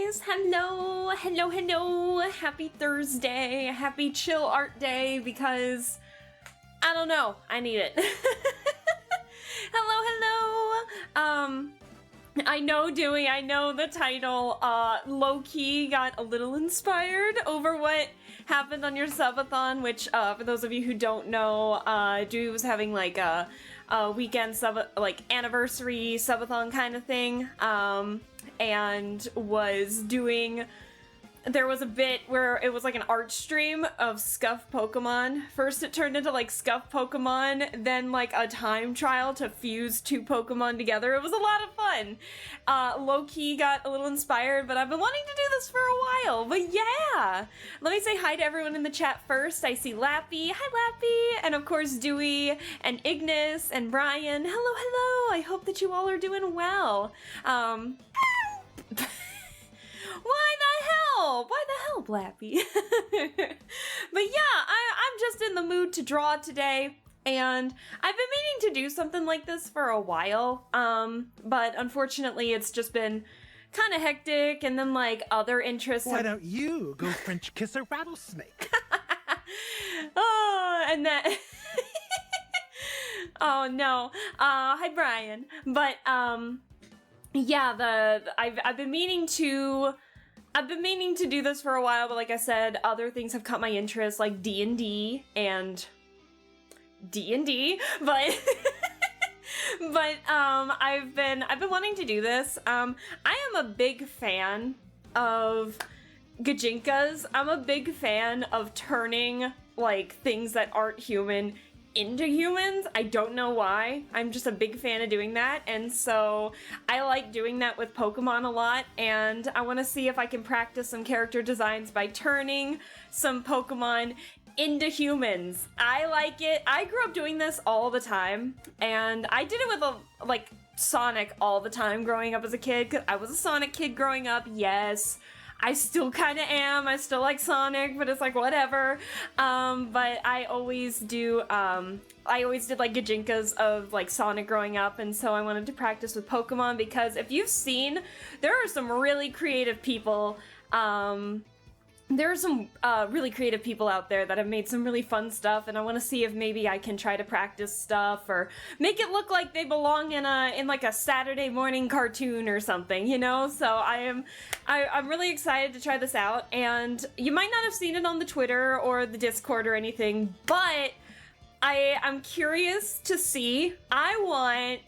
guys! Hello! Hello, hello! Happy Thursday! Happy chill art day because, I don't know, I need it. Hello, hello! I know the title, low-key got a little inspired over what happened on your subathon, which, for those of you who don't know, Dewey was having, like, a weekend anniversary subathon kind of thing, and was doing... There was a bit where it was like an art stream of Scuff Pokemon. First it turned into like Scuff Pokemon, then like a time trial to fuse two Pokemon together. It was a lot of fun. Low-key got a little inspired, but I've been wanting to do this for a while. But yeah! Let me say hi to everyone in the chat first. I see Lappy. Hi Lappy! And of course Dewey and Ignis and Brian. Hello, hello! I hope that you all are doing well. Why the hell, Blappy? But yeah, I'm just in the mood to draw today, and I've been meaning to do something like this for a while, but unfortunately it's just been kind of hectic, and then like other interests. Why don't you go French kiss a rattlesnake? Oh, and that... Oh no. Hi Brian. But, yeah, I've been meaning to do this for a while, but like I said, other things have caught my interest, like D&D, but I've been wanting to do this. I am a big fan of gijinkas. I'm a big fan of turning like things that aren't human into humans. I don't know why. I'm just a big fan of doing that, and so I like doing that with Pokemon a lot, and I want to see if I can practice some character designs by turning some Pokemon into humans. I like it. I grew up doing this all the time, and I did it with Sonic all the time growing up as a kid, because I was a Sonic kid growing up, yes. I still kind of am. I still like Sonic, but it's like whatever. But I always do. I always did like gijinkas of like Sonic growing up, and so I wanted to practice with Pokemon because if you've seen, there are some really creative people. There are some really creative people out there that have made some really fun stuff, and I want to see if maybe I can try to practice stuff or make it look like they belong in like a Saturday morning cartoon or something, you know? So I'm really excited to try this out, and you might not have seen it on the Twitter or the Discord or anything, but I'm curious to see. I want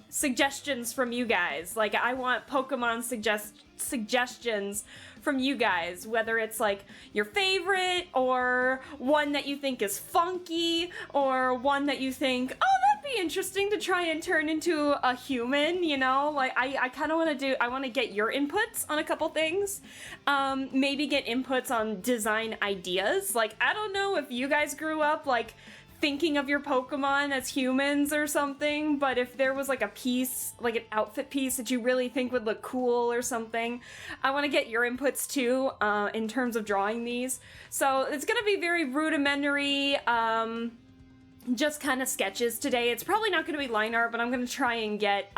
suggestions from you guys. Like, I want Pokemon suggestions from you guys, whether it's like your favorite or one that you think is funky or one that you think, oh, that'd be interesting to try and turn into a human, you know? Like, I kind of want to get your inputs on a couple things. Maybe get inputs on design ideas. Like, I don't know if you guys grew up like thinking of your Pokemon as humans or something, but if there was like a piece, like an outfit piece that you really think would look cool or something, I want to get your inputs too, in terms of drawing these. So it's going to be very rudimentary, just kind of sketches today. It's probably not going to be line art, but I'm going to try and get,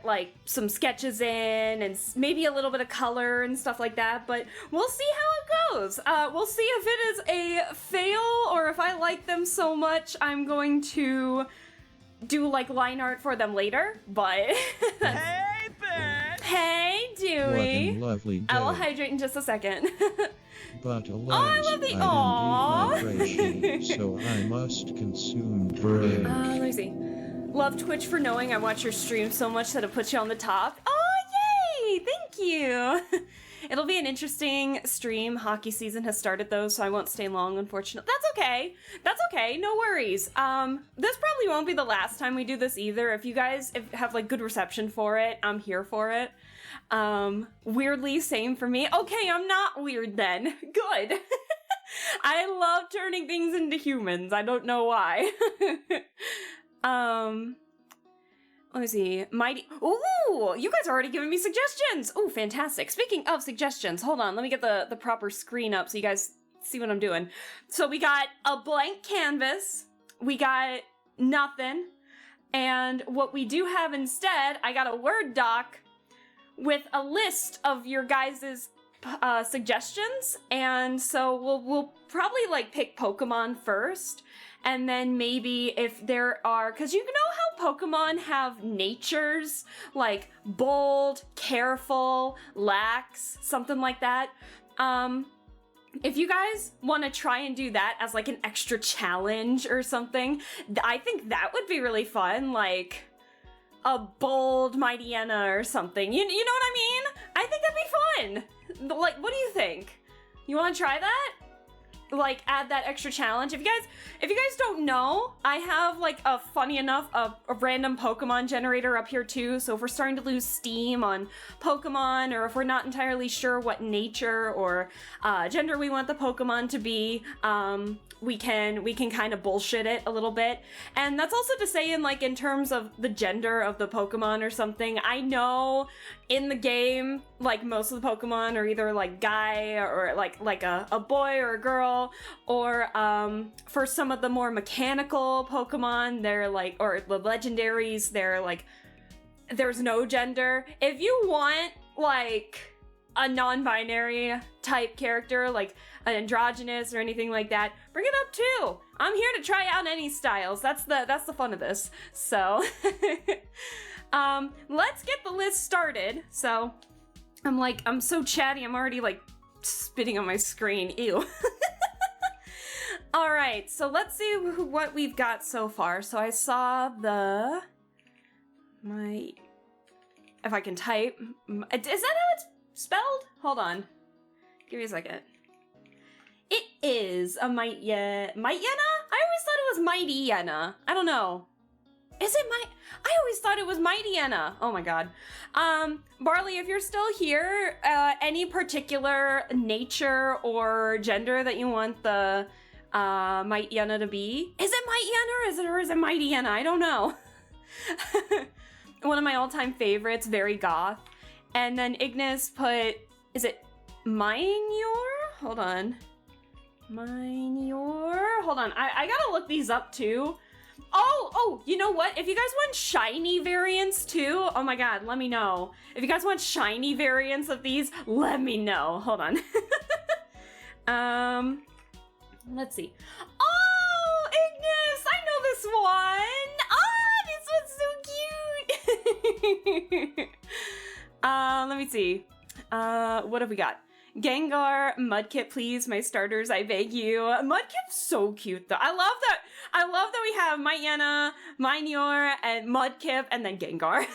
like, some sketches in and maybe a little bit of color and stuff like that, but we'll see how it goes. We'll see if it is a fail or if I like them so much I'm going to do, like, line art for them later, but... Hey, Ben! Hey, Dewey! What a lovely day. I will hydrate in just a second. But alas, I love the... I didn't eat my ration, so I must consume bread. Let me see. Love Twitch for knowing I watch your stream so much that it puts you on the top. Oh, yay! Thank you! It'll be an interesting stream. Hockey season has started, though, so I won't stay long, unfortunately. That's okay. That's okay. No worries. This probably won't be the last time we do this, either. If you guys have, like, good reception for it, I'm here for it. Weirdly, same for me. Okay, I'm not weird, then. Good. I love turning things into humans. I don't know why. Let me see. Mighty. Ooh, you guys are already giving me suggestions. Ooh, fantastic. Speaking of suggestions, hold on. Let me get the proper screen up so you guys see what I'm doing. So we got a blank canvas. We got nothing. And what we do have instead, I got a Word doc with a list of your guys' suggestions, and so we'll probably like pick Pokemon first, and then maybe if there are, because you know how Pokemon have natures like bold, careful, lax, something like that. If you guys want to try and do that as like an extra challenge or something, I think that would be really fun, like a bold Mightyena or something. You know what I mean? I think that'd be fun. Like, what do you think? You want to try that? Like, add that extra challenge? If you guys don't know, I have like a funny enough a random Pokemon generator up here too. So if we're starting to lose steam on Pokemon, or if we're not entirely sure what nature or gender we want the Pokemon to be, we can kind of bullshit it a little bit. And that's also to say in terms of the gender of the Pokemon or something. I know in the game, like most of the Pokemon are either like guy or like a boy or a girl, or for some of the more mechanical Pokemon, they're like, or the legendaries, they're like, there's no gender. If you want like a non-binary type character, like an androgynous or anything like that, bring it up too. I'm here to try out any styles. That's the fun of this. So let's get the list started. So I'm so chatty, I'm already like spitting on my screen. Ew. All right, so let's see what we've got so far. So I saw if I can type, is that how it's spelled? Hold on. Give me a second. It is a Mightyena? I always thought it was Mightyena. I don't know. Is it I always thought it was Mightyena. Oh my god. Barley, if you're still here, any particular nature or gender that you want the Mightyena to be? Is it Mightyena or is it Mightyena? I don't know. One of my all-time favorites, very goth. And then Ignis put, is it Minior? Hold on. Minior? Hold on, I gotta look these up too. Oh, you know what? If you guys want shiny variants too, oh my god, let me know. If you guys want shiny variants of these, let me know. Hold on. Let's see. Oh, Ignis! I know this one! This one's so cute! Let me see. What have we got? Gengar, Mudkip, please, my starters, I beg you. Mudkip's so cute, though. I love that we have Mightyena, Minior, and Mudkip, and then Gengar.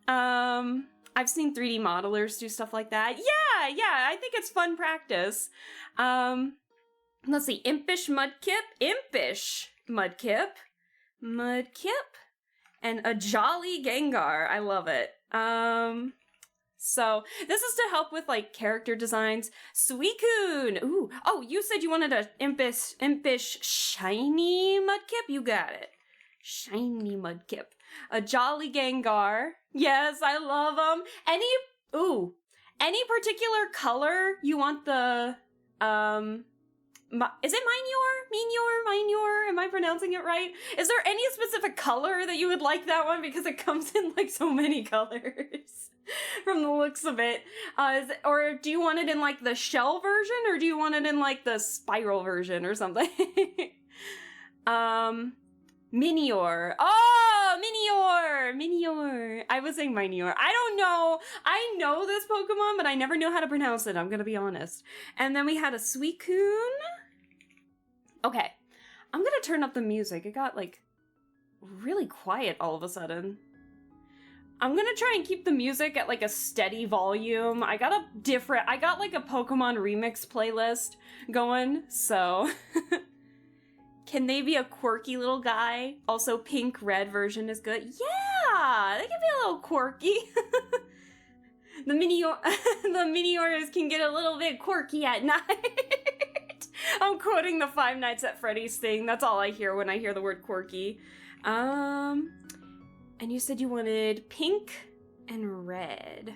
I've seen 3D modelers do stuff like that. Yeah, I think it's fun practice. Let's see, Impish Mudkip, and a Jolly Gengar. I love it. So this is to help with like character designs. Suicune! Ooh, oh, you said you wanted a impish shiny Mudkip? You got it. Shiny Mudkip. A Jolly Gengar. Yes, I love them. Any particular color you want the, is it Minior? Am I pronouncing it right? Is there any specific color that you would like that one? Because it comes in like so many colors from the looks of it. Or do you want it in like the shell version, or do you want it in like the spiral version or something? Minior. Oh, Minior. I was saying Minior. I don't know. I know this Pokemon, but I never know how to pronounce it. I'm gonna be honest. And then we had a Suicune. Okay. I'm gonna turn up the music. It got like really quiet all of a sudden. I'm gonna try and keep the music at like a steady volume. I got like a Pokemon remix playlist going, so can they be a quirky little guy? Also, pink red version is good. Yeah, they can be a little quirky. The Miniors can get a little bit quirky at night. I'm quoting the Five Nights at Freddy's thing. That's all I hear when I hear the word quirky. And you said you wanted pink and red.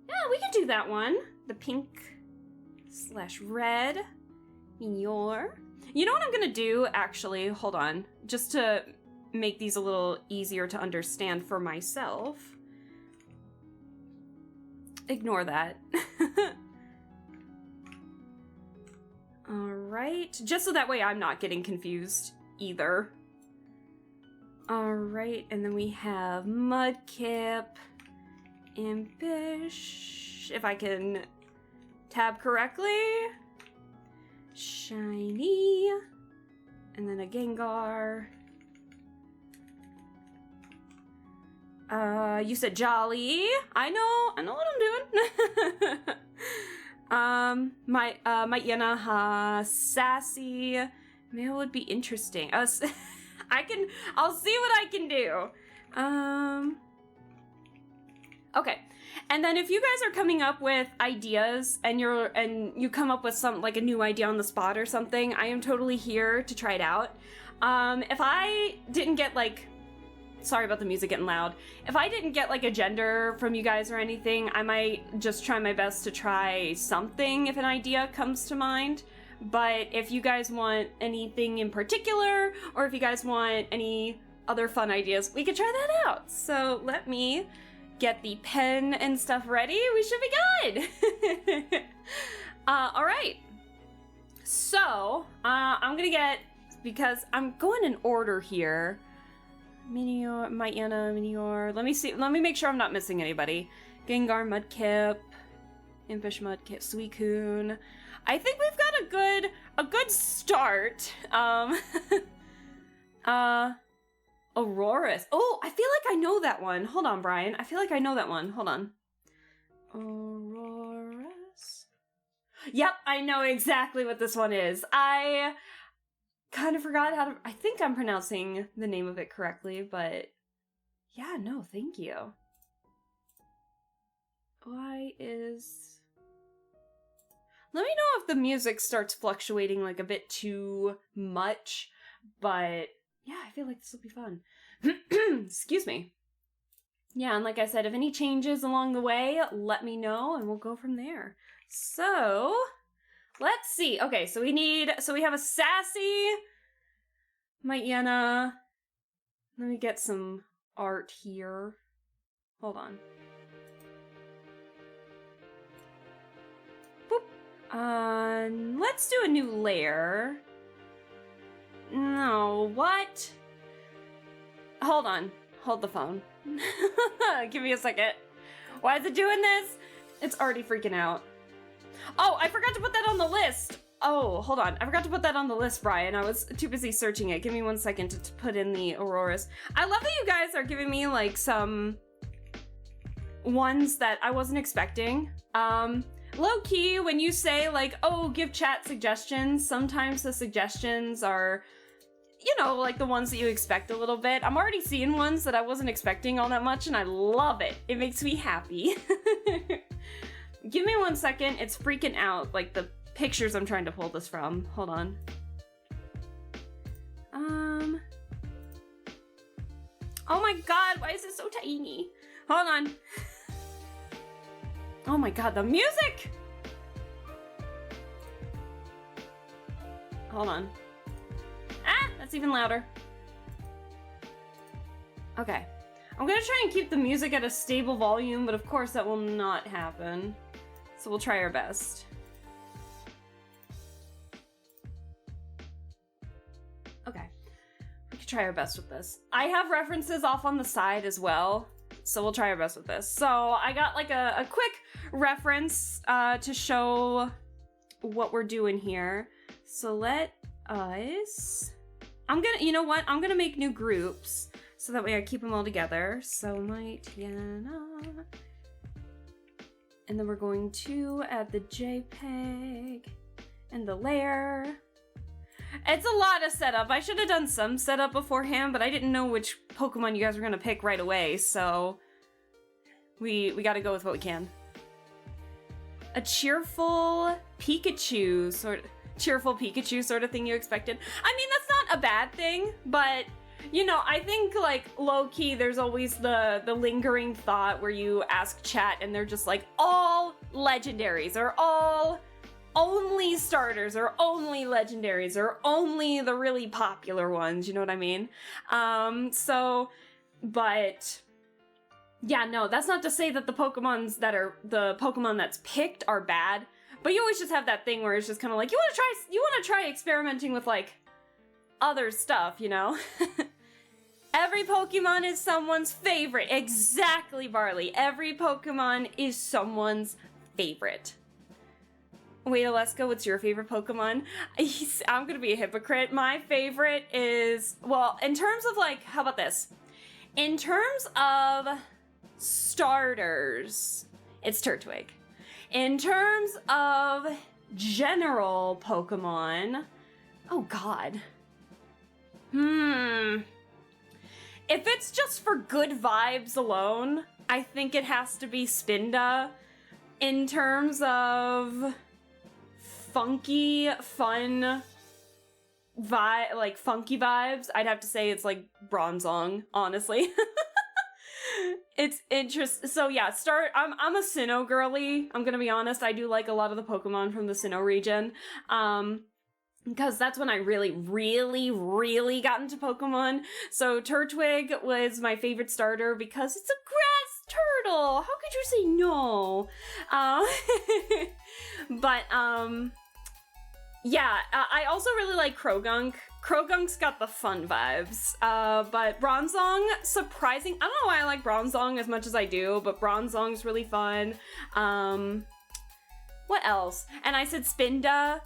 Yeah, we can do that one. The pink/red. Minior. You know what I'm gonna do, actually? Hold on. Just to make these a little easier to understand for myself. ignore that. Alright, just so that way I'm not getting confused either. Alright, and then we have Mudkip, Impish, if I can tab correctly, Shiny, and then a Gengar. You said Jolly. I know what I'm doing. My Yanaha, Sassy. Maybe it would be interesting. I'll see what I can do. Okay. And then if you guys are coming up with ideas and you come up with some like a new idea on the spot or something, I am totally here to try it out. If I didn't get like, sorry about the music getting loud. If I didn't get like a gender from you guys or anything, I might just try my best to try something if an idea comes to mind. But if you guys want anything in particular, or if you guys want any other fun ideas, we could try that out. So let me get the pen and stuff ready. We should be good. All right. So I'm gonna get, because I'm going in order here. Minior, Myana, Minior. Let me see. Let me make sure I'm not missing anybody. Gengar, Mudkip, Impish, Mudkip, Suicune. I think we've got a good start. Aurorus. Oh, I feel like I know that one. Hold on, Brian. I feel like I know that one. Hold on. Aurorus. Yep, I know exactly what this one is. I kind of forgot how to... I think I'm pronouncing the name of it correctly, but... Yeah, no, thank you. Why is... Let me know if the music starts fluctuating like a bit too much, but yeah, I feel like this will be fun. Excuse me. Yeah, and like I said, if any changes along the way, let me know and we'll go from there. So, let's see. Okay, so we have a Sassy, Myana. Let me get some art here. Hold on. Let's do a new layer. No, what? Hold on. Hold the phone. Give me a second. Why is it doing this? It's already freaking out. Oh, I forgot to put that on the list. Oh, hold on. I forgot to put that on the list, Brian. I was too busy searching it. Give me 1 second to put in the Aurorus. I love that you guys are giving me, like, some ones that I wasn't expecting. Low-key, when you say, like, oh, give chat suggestions, sometimes the suggestions are, you know, like the ones that you expect a little bit. I'm already seeing ones that I wasn't expecting all that much, and I love it. It makes me happy. Give me 1 second. It's freaking out, like, the pictures I'm trying to pull this from. Hold on. Oh my god, why is it so tiny? Hold on. Oh my god, the music! Hold on. Ah, that's even louder. Okay. I'm gonna try and keep the music at a stable volume, but of course that will not happen. So we'll try our best. Okay. We can try our best with this. I have references off on the side as well. So we'll try our best with this. So I got like a quick reference to show what we're doing here. So let us... you know what? I'm gonna make new groups so that way I keep them all together. So Myana. And then we're going to add the JPEG and the layer. It's a lot of setup. I should have done some setup beforehand, but I didn't know which Pokemon you guys were gonna pick right away, so we gotta go with what we can. A cheerful Pikachu sort of thing you expected. I mean, that's not a bad thing, but you know, I think like low-key there's always the lingering thought where you ask chat and they're just like all legendaries or all only starters or only legendaries or only the really popular ones, you know what I mean? But Yeah, no, that's not to say that the Pokemon that's picked are bad, but you always just have that thing where it's just kind of like, you want to try experimenting with, like, other stuff, you know? Every Pokemon is someone's favorite. Exactly, Barley. Every Pokemon is someone's favorite. Wait, Alaska, what's your favorite Pokemon? I'm gonna be a hypocrite. My favorite is, well, in terms of, like, how about this? In terms of starters, it's Turtwig. In terms of general Pokemon, oh god. If it's just for good vibes alone, I think it has to be Spinda. In terms of funky, fun funky vibes, I'd have to say it's like Bronzong, honestly. It's interesting. So yeah, I'm a Sinnoh girly. I'm gonna be honest. I do like a lot of the Pokemon from the Sinnoh region. Because that's when I really, really, really got into Pokemon. So Turtwig was my favorite starter because it's a grass turtle. How could you say no? Yeah, I also really like Krogunk. Krogunk's got the fun vibes. But Bronzong, surprising. I don't know why I like Bronzong as much as I do, but Bronzong's really fun. What else? And I said Spinda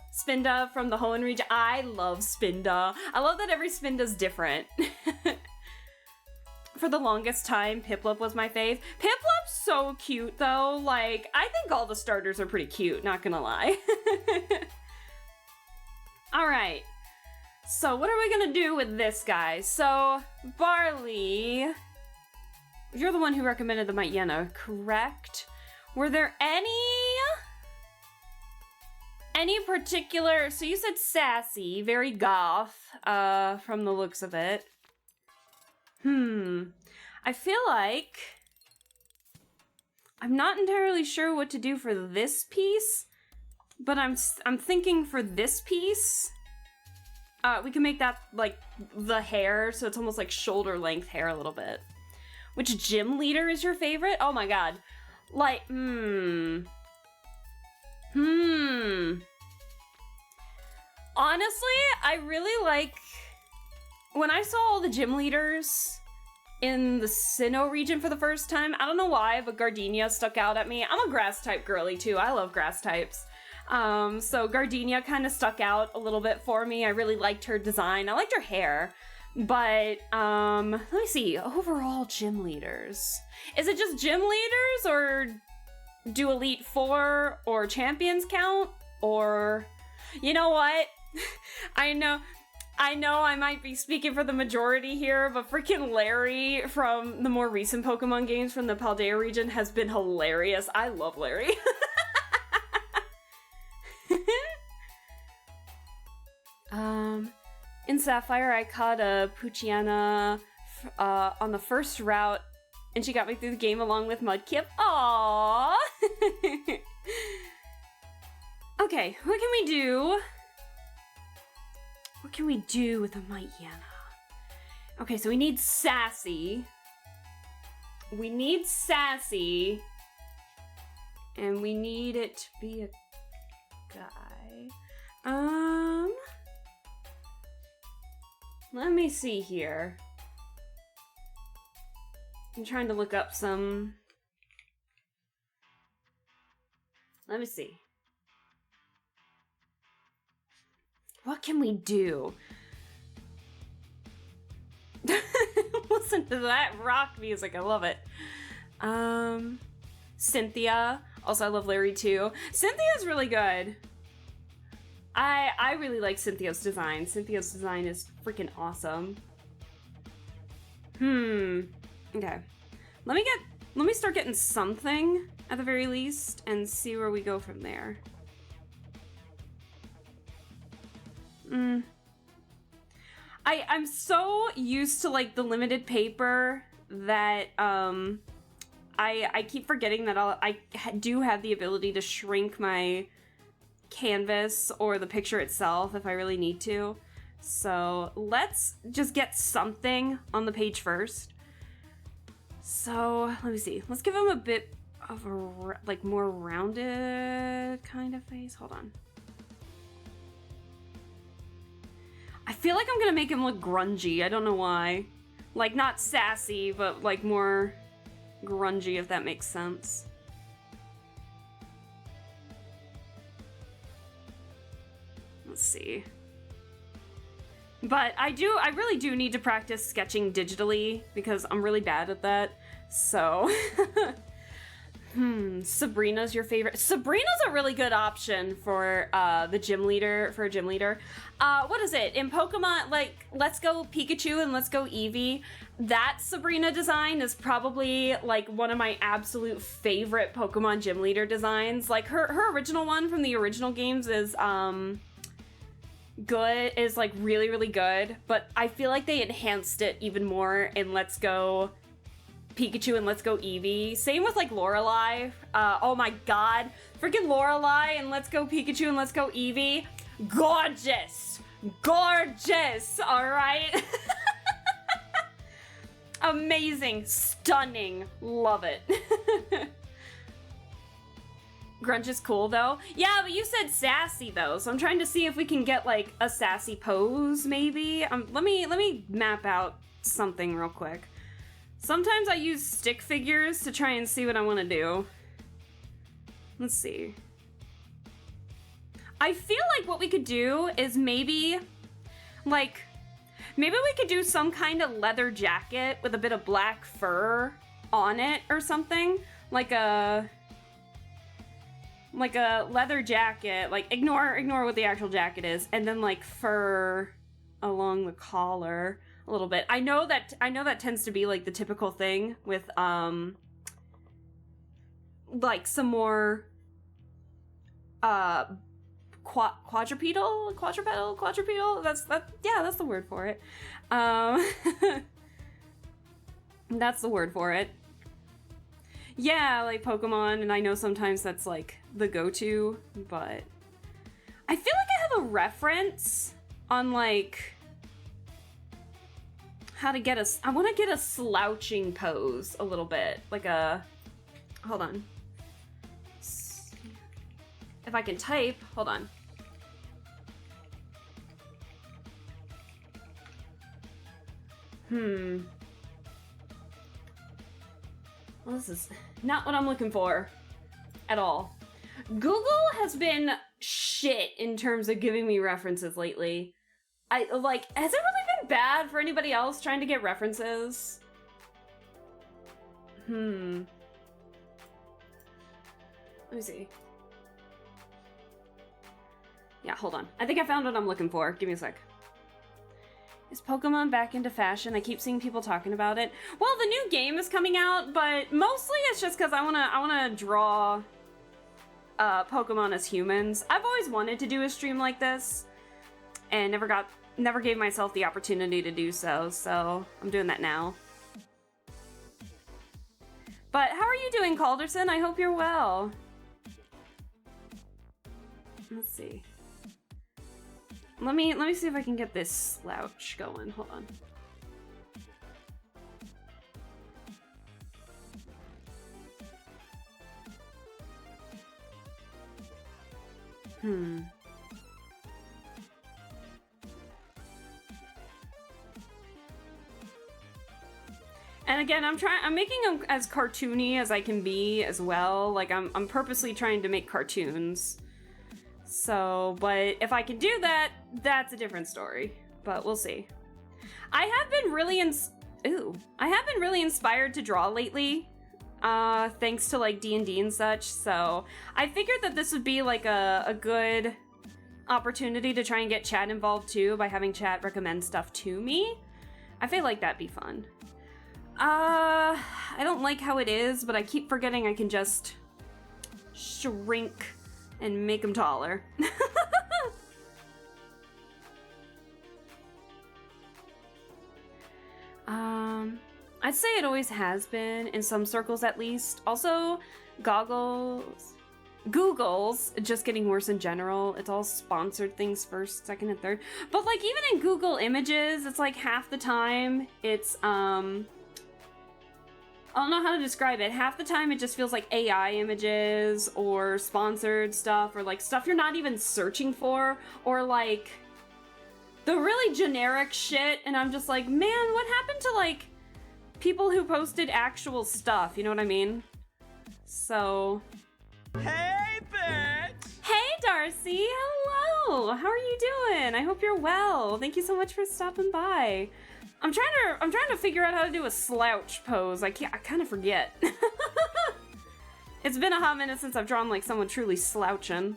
from the Hoenn region. I love Spinda. I love that every Spinda's different. For the longest time, Piplup was my fave. Piplup's so cute though. Like, I think all the starters are pretty cute, not gonna lie. Alright. So what are we gonna do with this guy? So, Barley, you're the one who recommended the Mightyena, correct? Were there any particular, so you said sassy, very goth, from the looks of it. I feel like I'm not entirely sure what to do for this piece, but I'm thinking for this piece, we can make that like the hair, so it's almost like shoulder length hair a little bit. Which gym leader is your favorite? Oh my god. Like, Honestly, I really like, when I saw all the gym leaders in the Sinnoh region for the first time, I don't know why, but Gardenia stuck out at me. I'm a grass type girly too. I love grass types. So Gardenia kind of stuck out a little bit for me. I really liked her design. I liked her hair. But, let me see. Overall gym leaders. Is it just gym leaders, or do Elite Four or Champions count? Or, you know what? I know I might be speaking for the majority here, but freaking Larry from the more recent Pokemon games from the Paldea region has been hilarious. I love Larry. In Sapphire, I caught a Poochyena on the first route, and she got me through the game along with Mudkip. Aww! Okay, what can we do? What can we do with a Mightyena? Okay, so we need Sassy. We need Sassy. And we need it to be a guy. Let me see here. I'm trying to look up some... Let me see. What can we do? Listen to that rock music, I love it. Cynthia. Also, I love Larry too. Cynthia's really good. I really like Cynthia's design. Cynthia's design is freaking awesome. Okay. Let me start getting something at the very least and see where we go from there. I'm so used to like the limited paper that I keep forgetting that I do have the ability to shrink my canvas or the picture itself if I really need to. So let's just get something on the page first. So, let me see. Let's give him a bit of a, like, more rounded kind of face. Hold on. I feel like I'm gonna make him look grungy. I don't know why. Like, not sassy, but, like, more grungy, if that makes sense. Let's see. But I really do need to practice sketching digitally because I'm really bad at that. So, Sabrina's your favorite. Sabrina's a really good option for the gym leader, for a gym leader. What is it? In Pokemon, like, Let's Go Pikachu and Let's Go Eevee, that Sabrina design is probably, like, one of my absolute favorite Pokemon gym leader designs. Like, her original one from the original games is, good, is like really, really good, but I feel like they enhanced it even more in Let's Go Pikachu and Let's Go Eevee. Same with like Lorelei. Oh my god, freaking Lorelei and Let's Go Pikachu and Let's Go Eevee. Gorgeous! Gorgeous! Alright? Amazing, stunning, love it. Grunge is cool though. Yeah, but you said sassy though, so I'm trying to see if we can get like a sassy pose maybe. Let me map out something real quick. Sometimes I use stick figures to try and see what I want to do. Let's see. I feel like what we could do is maybe we could do some kind of leather jacket with a bit of black fur on it or something. Like a leather jacket, like ignore what the actual jacket is, and then like fur along the collar a little bit. I know that tends to be like the typical thing with like some more quadrupedal. That's the word for it. That's the word for it. Yeah, like Pokemon, and I know sometimes that's like the go-to, but I feel like I have a reference on like how to get I want to get a slouching pose a little bit, like a, hold on. If I can type, hold on. Well, this is not what I'm looking for at all. Google has been shit in terms of giving me references lately. Has it really been bad for anybody else trying to get references? Let me see. Yeah, hold on. I think I found what I'm looking for. Give me a sec. Is Pokemon back into fashion? I keep seeing people talking about it. Well, the new game is coming out, but mostly it's just because I wanna draw Pokemon as humans. I've always wanted to do a stream like this, and never gave myself the opportunity to do so I'm doing that now. But how are you doing, Calderson? I hope you're well. Let's see. Let me see if I can get this slouch going. Hold on. And again, I'm making them as cartoony as I can be as well. Like I'm purposely trying to make cartoons. So, but if I can do that, that's a different story. But we'll see. I have been really inspired to draw lately, thanks to like D&D and such. So I figured that this would be like a good opportunity to try and get chat involved too by having chat recommend stuff to me. I feel like that'd be fun. I don't like how it is, but I keep forgetting I can just shrink and make them taller. I'd say it always has been, in some circles at least. Also, Google's just getting worse in general. It's all sponsored things first, second, and third. But like even in Google Images, it's like half the time it's I don't know how to describe it. Half the time it just feels like AI images or sponsored stuff or like stuff you're not even searching for or like the really generic shit, and I'm just like, man, what happened to like people who posted actual stuff, you know what I mean? So... Hey, bitch! Hey, Darcy! Hello! How are you doing? I hope you're well. Thank you so much for stopping by. I'm trying to figure out how to do a slouch pose. I kind of forget. It's been a hot minute since I've drawn like someone truly slouching.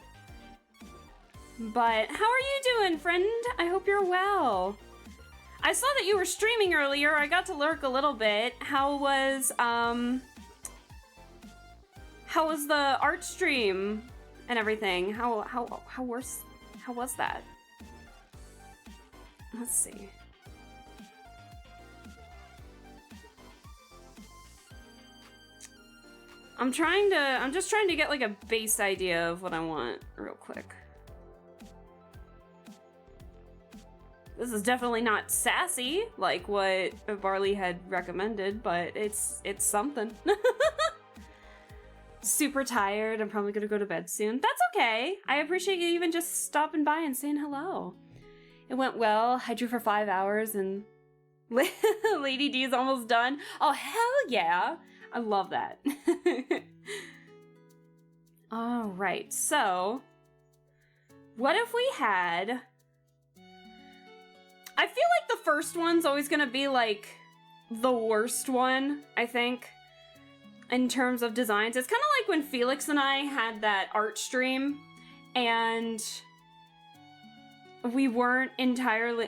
But how are you doing, friend? I hope you're well. I saw that you were streaming earlier. I got to lurk a little bit. How was the art stream and everything? How was that? Let's see. I'm just trying to get like a base idea of what I want real quick. This is definitely not sassy like what Barley had recommended, but it's something. Super tired. I'm probably gonna go to bed soon. That's okay. I appreciate you even just stopping by and saying hello. It went well. I drew for 5 hours and Lady D is almost done. Oh, hell yeah. I love that. All right, so what if we had... I feel like the first one's always gonna be like the worst one, I think, in terms of designs. It's kind of like when Felix and I had that art stream and we weren't entirely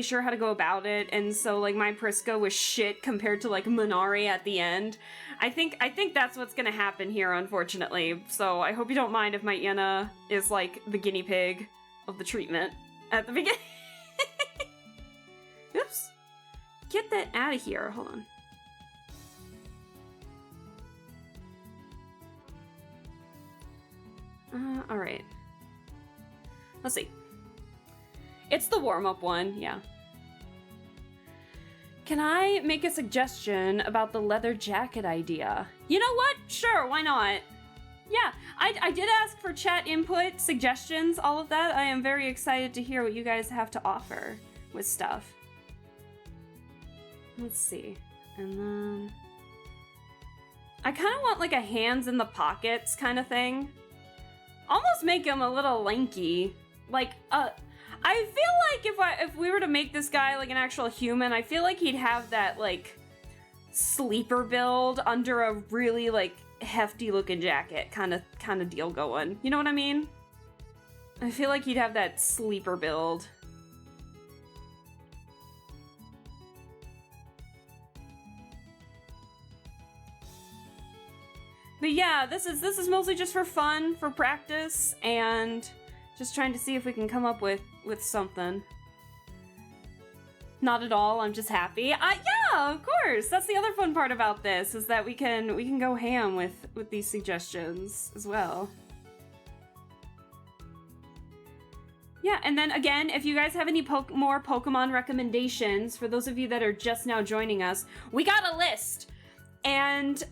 sure how to go about it, and so like my Prisca was shit compared to like Minari at the end. I think that's what's gonna happen here, unfortunately. So I hope you don't mind if my Iana is like the guinea pig of the treatment at the beginning. Oops. Get that out of here. Hold on. Alright. Let's see. It's the warm-up one, yeah. Can I make a suggestion about the leather jacket idea? You know what? Sure, why not? Yeah, I did ask for chat input, suggestions, all of that. I am very excited to hear what you guys have to offer with stuff. Let's see. And then... I kind of want like a hands in the pockets kind of thing. Almost make him a little lanky. Like, I feel like if we were to make this guy like an actual human, I feel like he'd have that like sleeper build under a really like hefty looking jacket kind of deal going. You know what I mean? I feel like he'd have that sleeper build. But yeah, this is mostly just for fun, for practice, and just trying to see if we can come up with something. Not at all, I'm just happy. Yeah, of course! That's the other fun part about this, is that we can go ham with these suggestions as well. Yeah, and then again, if you guys have any more Pokemon recommendations, for those of you that are just now joining us, we got a list! And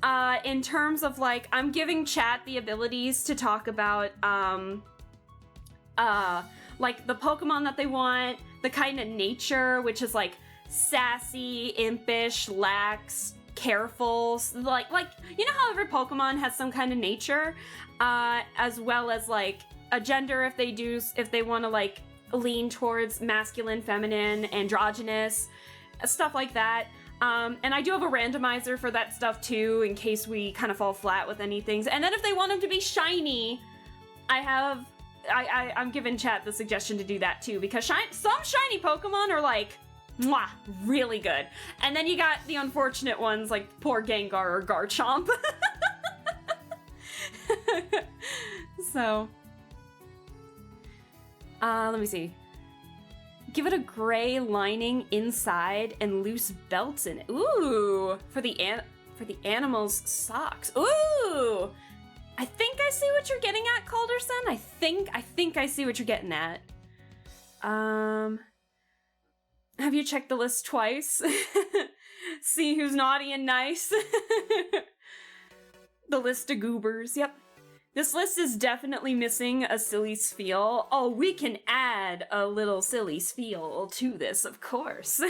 in terms of like, I'm giving chat the abilities to talk about like the Pokemon that they want, the kind of nature, which is like sassy, impish, lax, careful, like you know how every Pokemon has some kind of nature, as well as like a gender if they want to like lean towards masculine, feminine, androgynous, stuff like that. And I do have a randomizer for that stuff too, in case we kind of fall flat with any things. And then if they want them to be shiny, I'm giving chat the suggestion to do that too, because some shiny Pokemon are like, mwah, really good. And then you got the unfortunate ones like poor Gengar or Garchomp. So, let me see. Give it a gray lining inside and loose belts in it. Ooh, for the animal's socks. Ooh, I think I see what you're getting at, Calderson. I think I see what you're getting at. Have you checked the list twice? See who's naughty and nice. The list of goobers, yep. This list is definitely missing a silly spiel. Oh, we can add a little silly spiel to this, of course.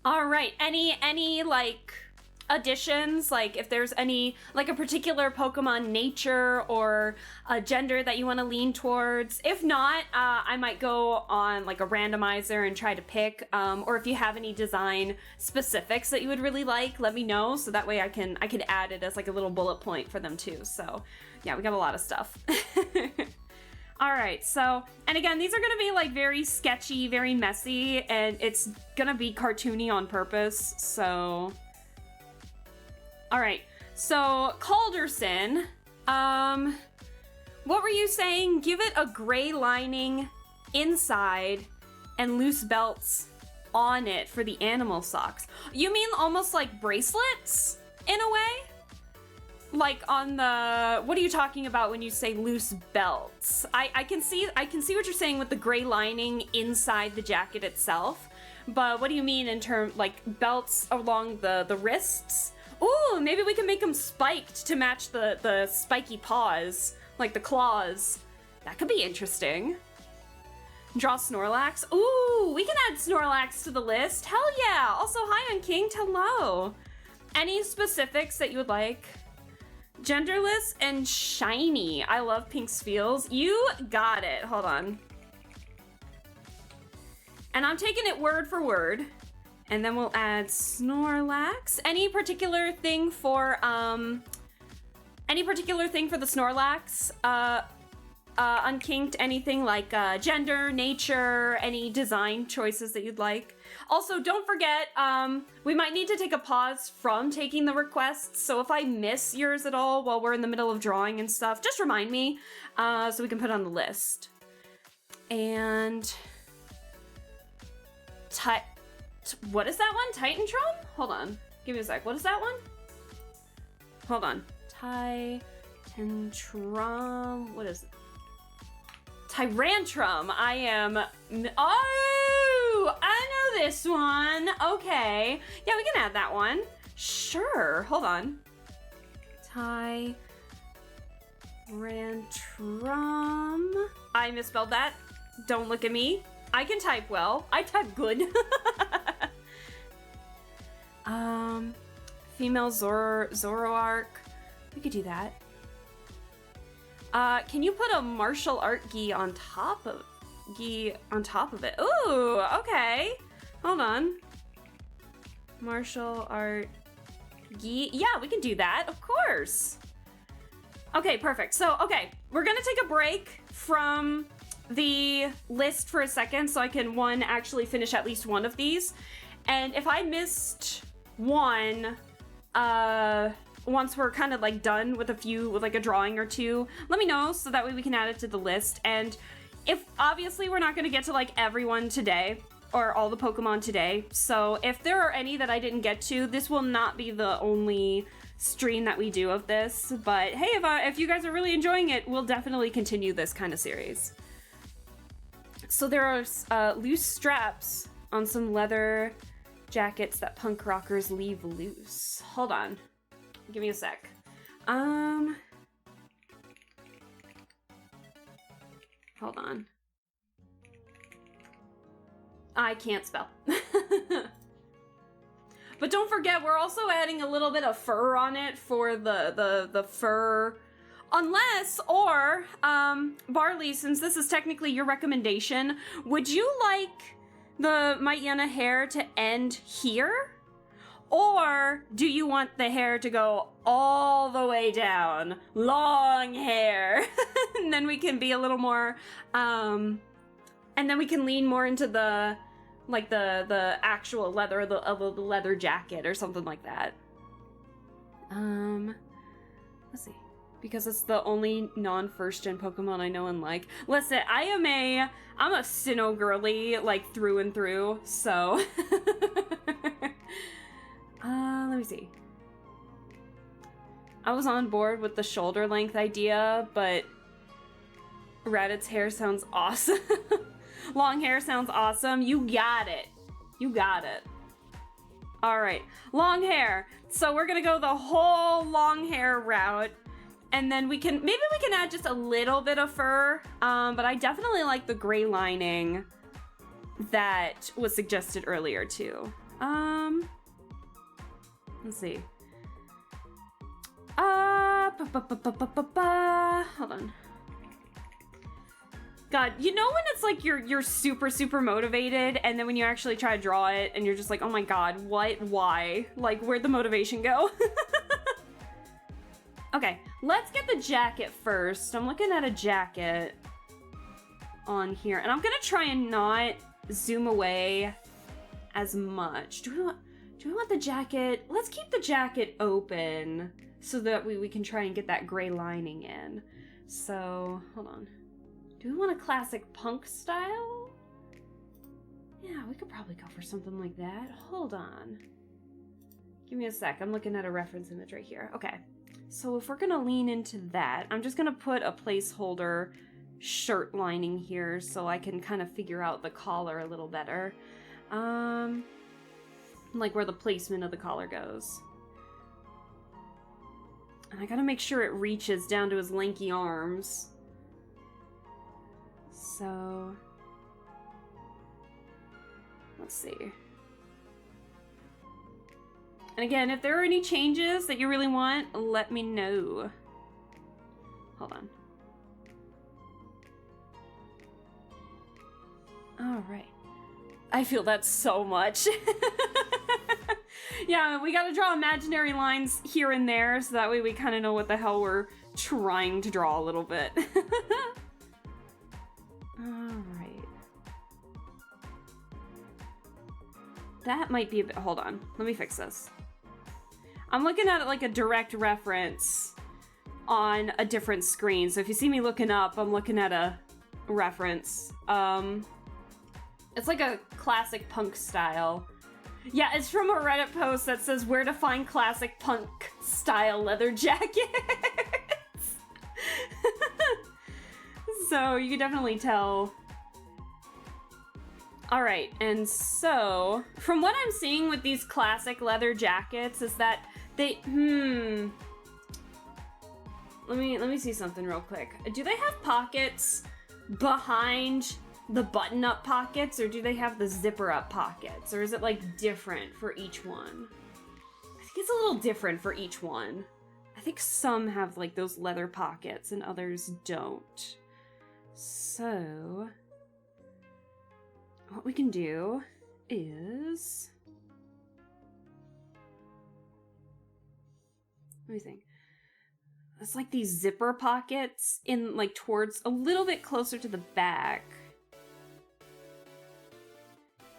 All right, any like additions? Like if there's any, like a particular Pokemon nature or a gender that you want to lean towards. If not, I might go on like a randomizer and try to pick. Or if you have any design specifics that you would really like, let me know so that way I can add it as like a little bullet point for them too. So yeah, we got a lot of stuff. All right, so, and again, these are gonna be like very sketchy, very messy, and it's gonna be cartoony on purpose, so. All right, so Calderson, what were you saying? Give it a gray lining inside and loose belts on it for the animal socks. You mean almost like bracelets in a way? Like on the, what are you talking about when you say loose belts? I can see what you're saying with the gray lining inside the jacket itself, but what do you mean in terms like belts along the wrists? Ooh, maybe we can make them spiked to match the spiky paws, like the claws. That could be interesting. Draw Snorlax. Ooh, we can add Snorlax to the list. Hell yeah. Also, hi on King. Hello. Any specifics that you would like? Genderless and shiny. I love Pink's feels. You got it. Hold on. And I'm taking it word for word. And then we'll add Snorlax. Any particular thing for the Snorlax? Unkinked, anything like gender, nature, any design choices that you'd like. Also, don't forget, we might need to take a pause from taking the requests, so if I miss yours at all while we're in the middle of drawing and stuff, just remind me, so we can put it on the list. And... what is that one? Titantrum? Hold on. Give me a sec. What is that one? Hold on. Titantrum. What is it? Tyrantrum. I am... Oh! I know this one. Okay. Yeah, we can add that one. Sure. Hold on. Tyrantrum. I misspelled that. Don't look at me. I can type well. I type good. Female Zoroark. We could do that. Can you put a martial art gi on top of it? Ooh, okay. Hold on. Martial art gi. Yeah, we can do that. Of course. Okay, perfect. So, okay, we're gonna take a break from the list for a second so I can actually finish at least one of these. And if I missed one, once we're kind of like done with like a drawing or two, let me know so that way we can add it to the list. And if obviously we're not going to get to like everyone today or all the Pokemon today, so if there are any that I didn't get to, this will not be the only stream that we do of this. But hey, if you guys are really enjoying it, we'll definitely continue this kind of series. So there are loose straps on some leather jackets that punk rockers leave loose. Hold on. Give me a sec. Hold on. I can't spell. But don't forget, we're also adding a little bit of fur on it for the fur. Unless, or, Barley, since this is technically your recommendation, would you like the Mightyena hair to end here? Or do you want the hair to go all the way down? Long hair. And then we can be a little more, and then we can lean more into the, like the actual leather, the leather jacket or something like that. Let's see. Because it's the only non-first gen Pokemon I know and like. Listen, I'm a Sinnoh girly, like, through and through, so... let me see. I was on board with the shoulder length idea, but Raditz hair sounds awesome. Long hair sounds awesome. You got it. You got it. All right, long hair. So we're gonna go the whole long hair route. And then maybe we can add just a little bit of fur. But I definitely like the gray lining that was suggested earlier too. Let's see. Hold on. God, you know when it's like you're super, super motivated, and then when you actually try to draw it, and you're just like, oh my god, what? Why? Like, where'd the motivation go? Okay, let's get the jacket first. I'm looking at a jacket on here, and I'm gonna try and not zoom away as much. Do we want the jacket? Let's keep the jacket open so that we can try and get that gray lining in. So, hold on. Do we want a classic punk style? Yeah, we could probably go for something like that. Hold on. Give me a sec. I'm looking at a reference image right here. Okay. So if we're gonna lean into that, I'm just gonna put a placeholder shirt lining here so I can kind of figure out the collar a little better. Like where the placement of the collar goes. And I gotta make sure it reaches down to his lanky arms. So, let's see. And again, if there are any changes that you really want, let me know. Hold on. All right. I feel that so much. Yeah, we gotta draw imaginary lines here and there so that way we kind of know what the hell we're trying to draw a little bit. Alright. That might be a bit... Hold on. Let me fix this. I'm looking at it like a direct reference on a different screen. So if you see me looking up, I'm looking at a reference. It's like a classic punk style. Yeah, it's from a Reddit post that says where to find classic punk style leather jackets. So you can definitely tell. All right, and so from what I'm seeing with these classic leather jackets is that they, let me see something real quick. Do they have pockets behind the button-up pockets, or do they have the zipper-up pockets, or is it like different for each one? I think it's a little different for each one. I think some have like those leather pockets and others don't. So, what we can do is, let me think. It's like these zipper pockets in like towards a little bit closer to the back.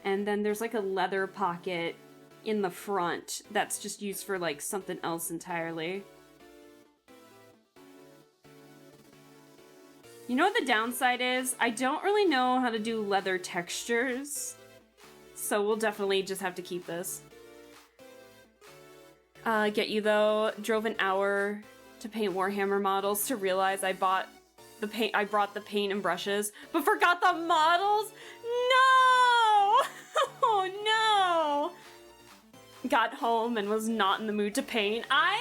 And then there's like a leather pocket in the front that's just used for like something else entirely. You know what the downside is? I don't really know how to do leather textures. So we'll definitely just have to keep this. Get you though, drove an hour to paint Warhammer models to realize I brought the paint and brushes, but forgot the models? No! Oh no! Got home and was not in the mood to paint. I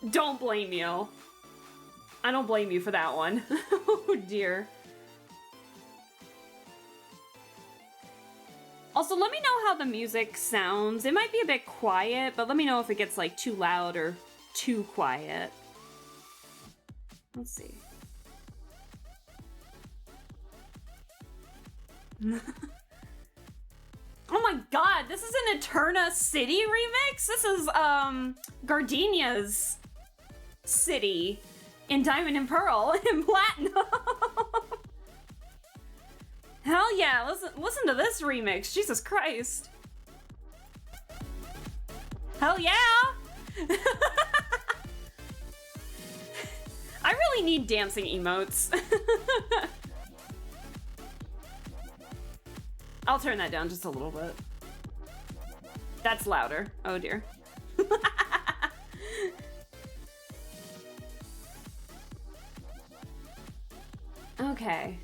don't blame you. I don't blame you for that one. Oh dear. Also, let me know how the music sounds. It might be a bit quiet, but let me know if it gets like too loud or too quiet. Let's see. Oh my god, this is an Eterna City remix? This is, Gardenia's city in Diamond and Pearl in Platinum. Hell yeah, listen to this remix, Jesus Christ. Hell yeah! I really need dancing emotes. I'll turn that down just a little bit. That's louder. Oh dear. Okay.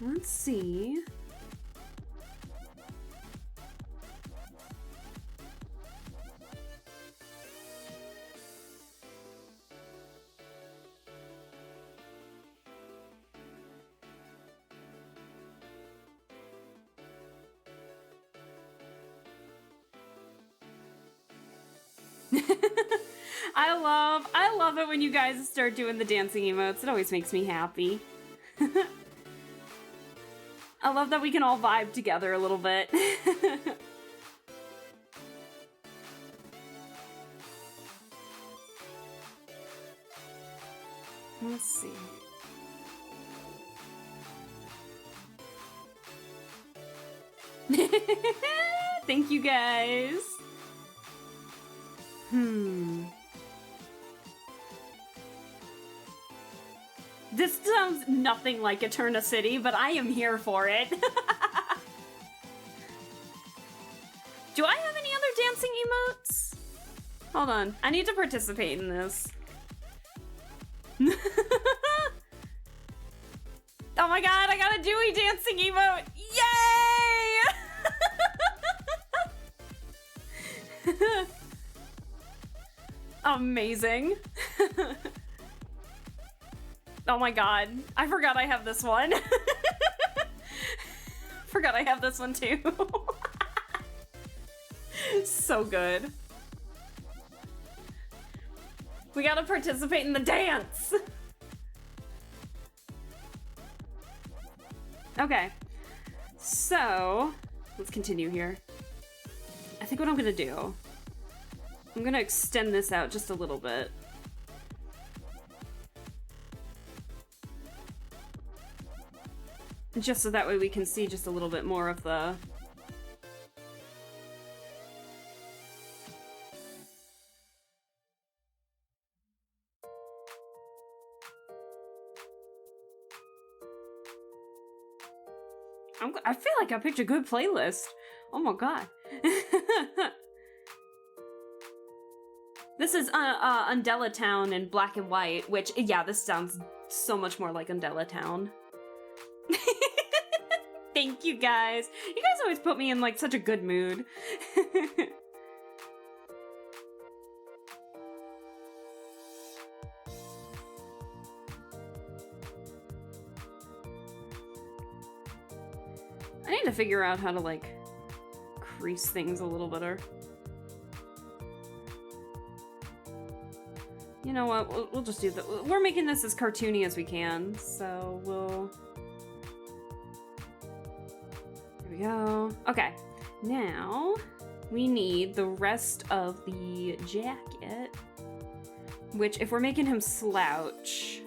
Let's see. I love it when you guys start doing the dancing emotes. It always makes me happy. I love that we can all vibe together a little bit. Let's see. Thank you guys. This sounds nothing like Eterna City, but I am here for it. Do I have any other dancing emotes? Hold on, I need to participate in this. Oh my god, I got a Dewey dancing emote! Yay! Amazing. Oh my god, I forgot I have this one. Forgot I have this one too. So good. We gotta participate in the dance. Okay, so let's continue here. I think what I'm gonna do, I'm gonna extend this out just a little bit. Just so that way we can see just a little bit more of the... I feel like I picked a good playlist. Oh my god. This is Undella Town in black and white, which, yeah, this sounds so much more like Undella Town. Thank you guys. You guys always put me in like such a good mood. I need to figure out how to like crease things a little better. You know what? We'll just do that. We're making this as cartoony as we can, so we'll... There we go. Okay, now we need the rest of the jacket, which if we're making him slouch,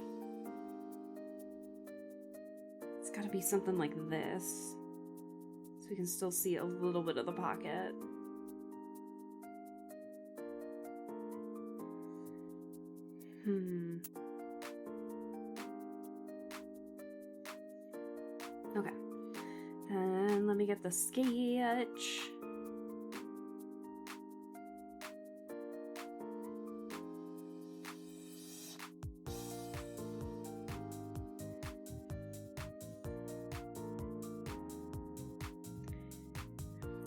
it's gotta be something like this, so we can still see a little bit of the pocket. Okay. And let me get the sketch.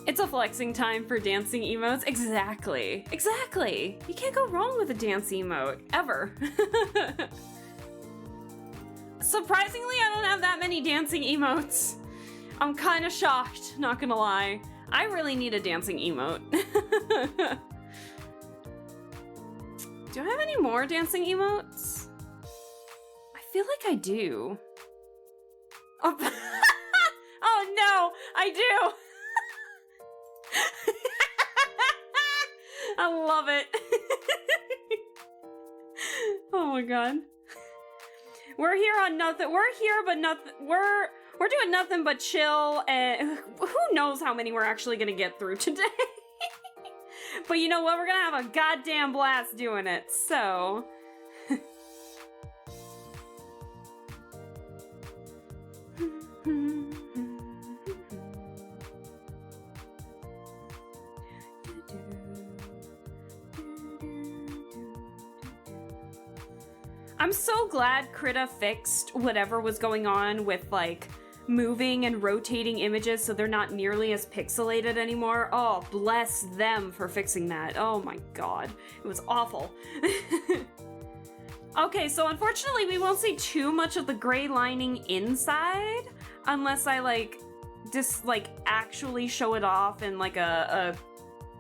It's a flexing time for dancing emotes. Exactly. Exactly. You can't go wrong with a dance emote. Ever. Surprisingly, I don't have that many dancing emotes. I'm kind of shocked, not gonna lie. I really need a dancing emote. Do I have any more dancing emotes? I feel like I do. Oh, oh no, I do. I love it. Oh my god. We're here on nothing. We're here, but nothing. We're doing nothing but chill, and who knows how many we're actually gonna get through today. But you know what? We're gonna have a goddamn blast doing it. So. I'm so glad Krita fixed whatever was going on with, like, moving and rotating images so they're not nearly as pixelated anymore. Oh, bless them for fixing that. Oh my god. It was awful. Okay, so unfortunately we won't see too much of the gray lining inside unless I just actually show it off in like a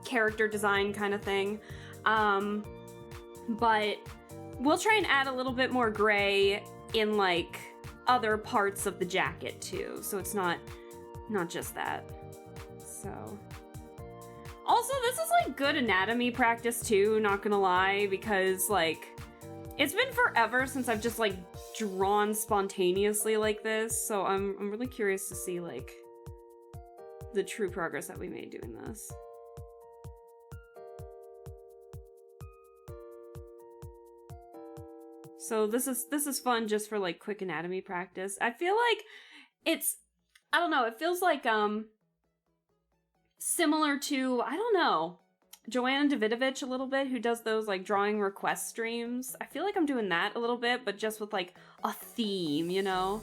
character design kind of thing. But we'll try and add a little bit more gray in like other parts of the jacket too, so it's not just that. So also, this is like good anatomy practice too, not gonna lie, because like it's been forever since I've just like drawn spontaneously like this, so I'm really curious to see like the true progress that we made doing this. So this is fun just for like quick anatomy practice. I feel like I don't know, it feels like similar to, I don't know, Joanna Davidovich a little bit, who does those like drawing request streams. I feel like I'm doing that a little bit, but just with like a theme, you know?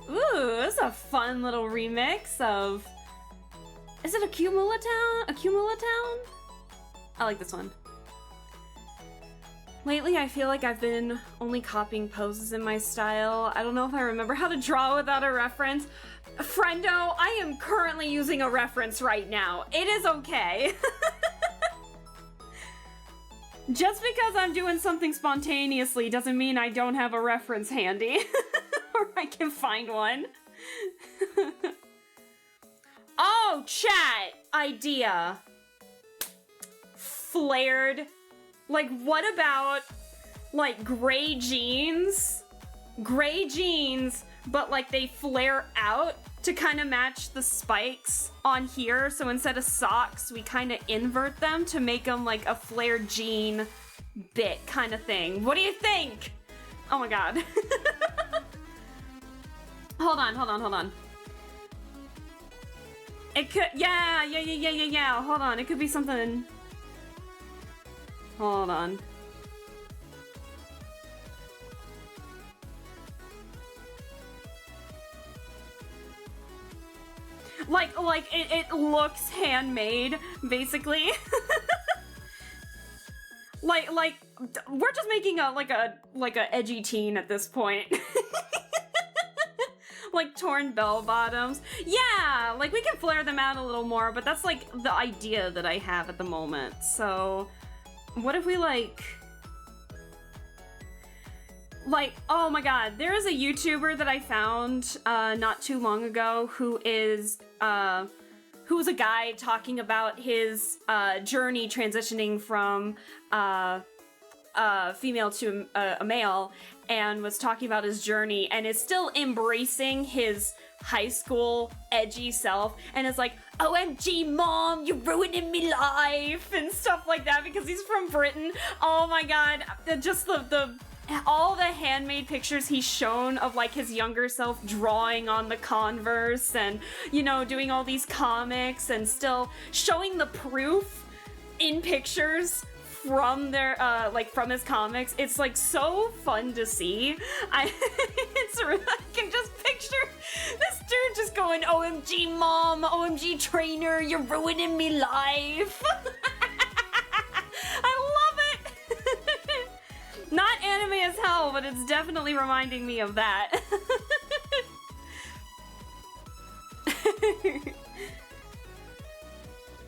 Ooh, this is a fun little remix of... Is it Accumulatown? Accumulatown? I like this one. Lately, I feel like I've been only copying poses in my style. I don't know if I remember how to draw without a reference. Friendo, I am currently using a reference right now. It is okay. Just because I'm doing something spontaneously doesn't mean I don't have a reference handy. Or I can find one. Oh, chat! Idea. Flared. Like, what about, like, gray jeans? Gray jeans, but, like, they flare out to kind of match the spikes on here. So instead of socks, we kind of invert them to make them, like, a flared jean bit kind of thing. What do you think? Oh my god. Hold on. It could, yeah. Hold on, it could be something. Hold on. Like it looks handmade, basically. like we're just making a edgy teen at this point. Like torn bell bottoms. Yeah, like we can flare them out a little more, but that's like the idea that I have at the moment. So what if we like, oh my god, there is a YouTuber that I found not too long ago who is a guy talking about his journey transitioning from female to a male, and was talking about his journey and is still embracing his high school edgy self, and is like, OMG mom, you're ruining me life and stuff like that, because he's from Britain. Oh my god, just all the handmade pictures he's shown of like his younger self drawing on the Converse and, you know, doing all these comics and still showing the proof in pictures from their from his comics. It's like so fun to see. I can just picture this dude just going, OMG mom, OMG trainer, you're ruining me life. I love it. Not anime as hell, but it's definitely reminding me of that.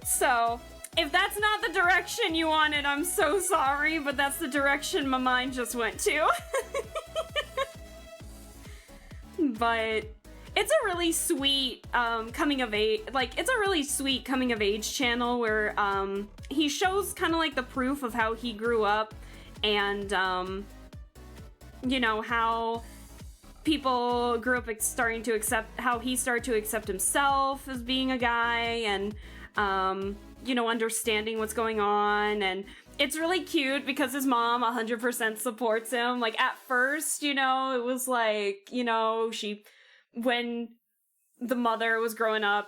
So, if that's not the direction you wanted, I'm so sorry, but that's the direction my mind just went to. But it's a really sweet coming of age, it's a really sweet coming of age channel where he shows kind of like the proof of how he grew up, and you know, how people grew up starting to accept, how he started to accept himself as being a guy, and you know, understanding what's going on. And it's really cute because his mom 100% supports him. Like, at first, you know, it was like, you know, when the mother was growing up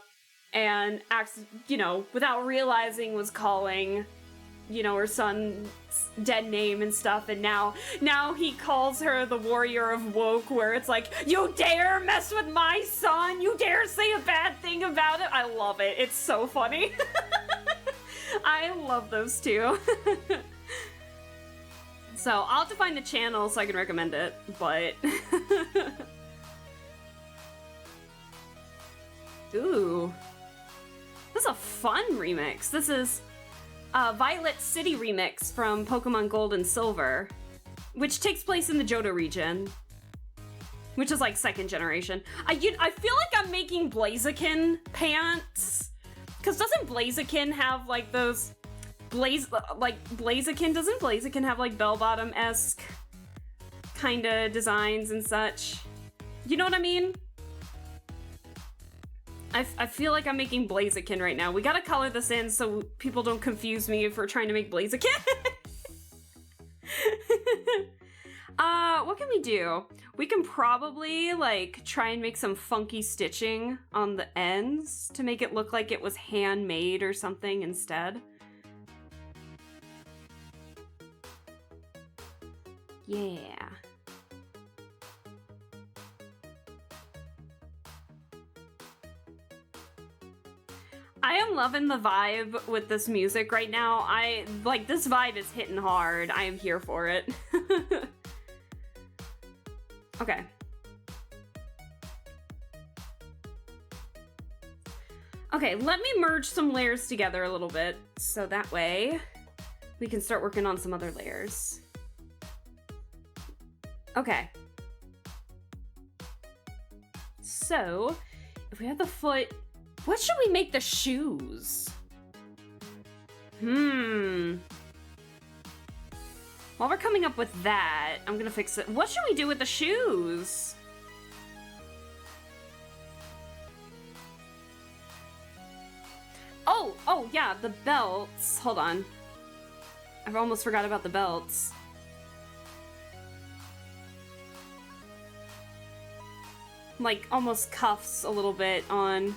and without realizing was calling, her son's dead name and stuff, and now he calls her the warrior of woke, where it's like, you dare mess with my son? You dare say a bad thing about it? I love it. It's so funny. I love those two. So I'll have to find the channel so I can recommend it, but... Ooh. This is a fun remix. This is Violet City remix from Pokemon Gold and Silver, which takes place in the Johto region, which is like 2nd generation. I feel like I'm making Blaziken pants, because doesn't Blaziken have like those Blaziken, doesn't Blaziken have like bell-bottom-esque kind of designs and such? You know what I mean? I feel like I'm making Blaziken right now. We gotta color this in so people don't confuse me if we're trying to make Blaziken. What can we do? We can probably, like, try and make some funky stitching on the ends to make it look like it was handmade or something instead. Yeah. I am loving the vibe with this music right now. This vibe is hitting hard. I am here for it. Okay. Okay, let me merge some layers together a little bit, so that way we can start working on some other layers. Okay. So, if we have the foot, what should we make the shoes? While we're coming up with that, I'm gonna fix it. What should we do with the shoes? Oh yeah, the belts. Hold on. I've almost forgot about the belts. Like, almost cuffs a little bit on.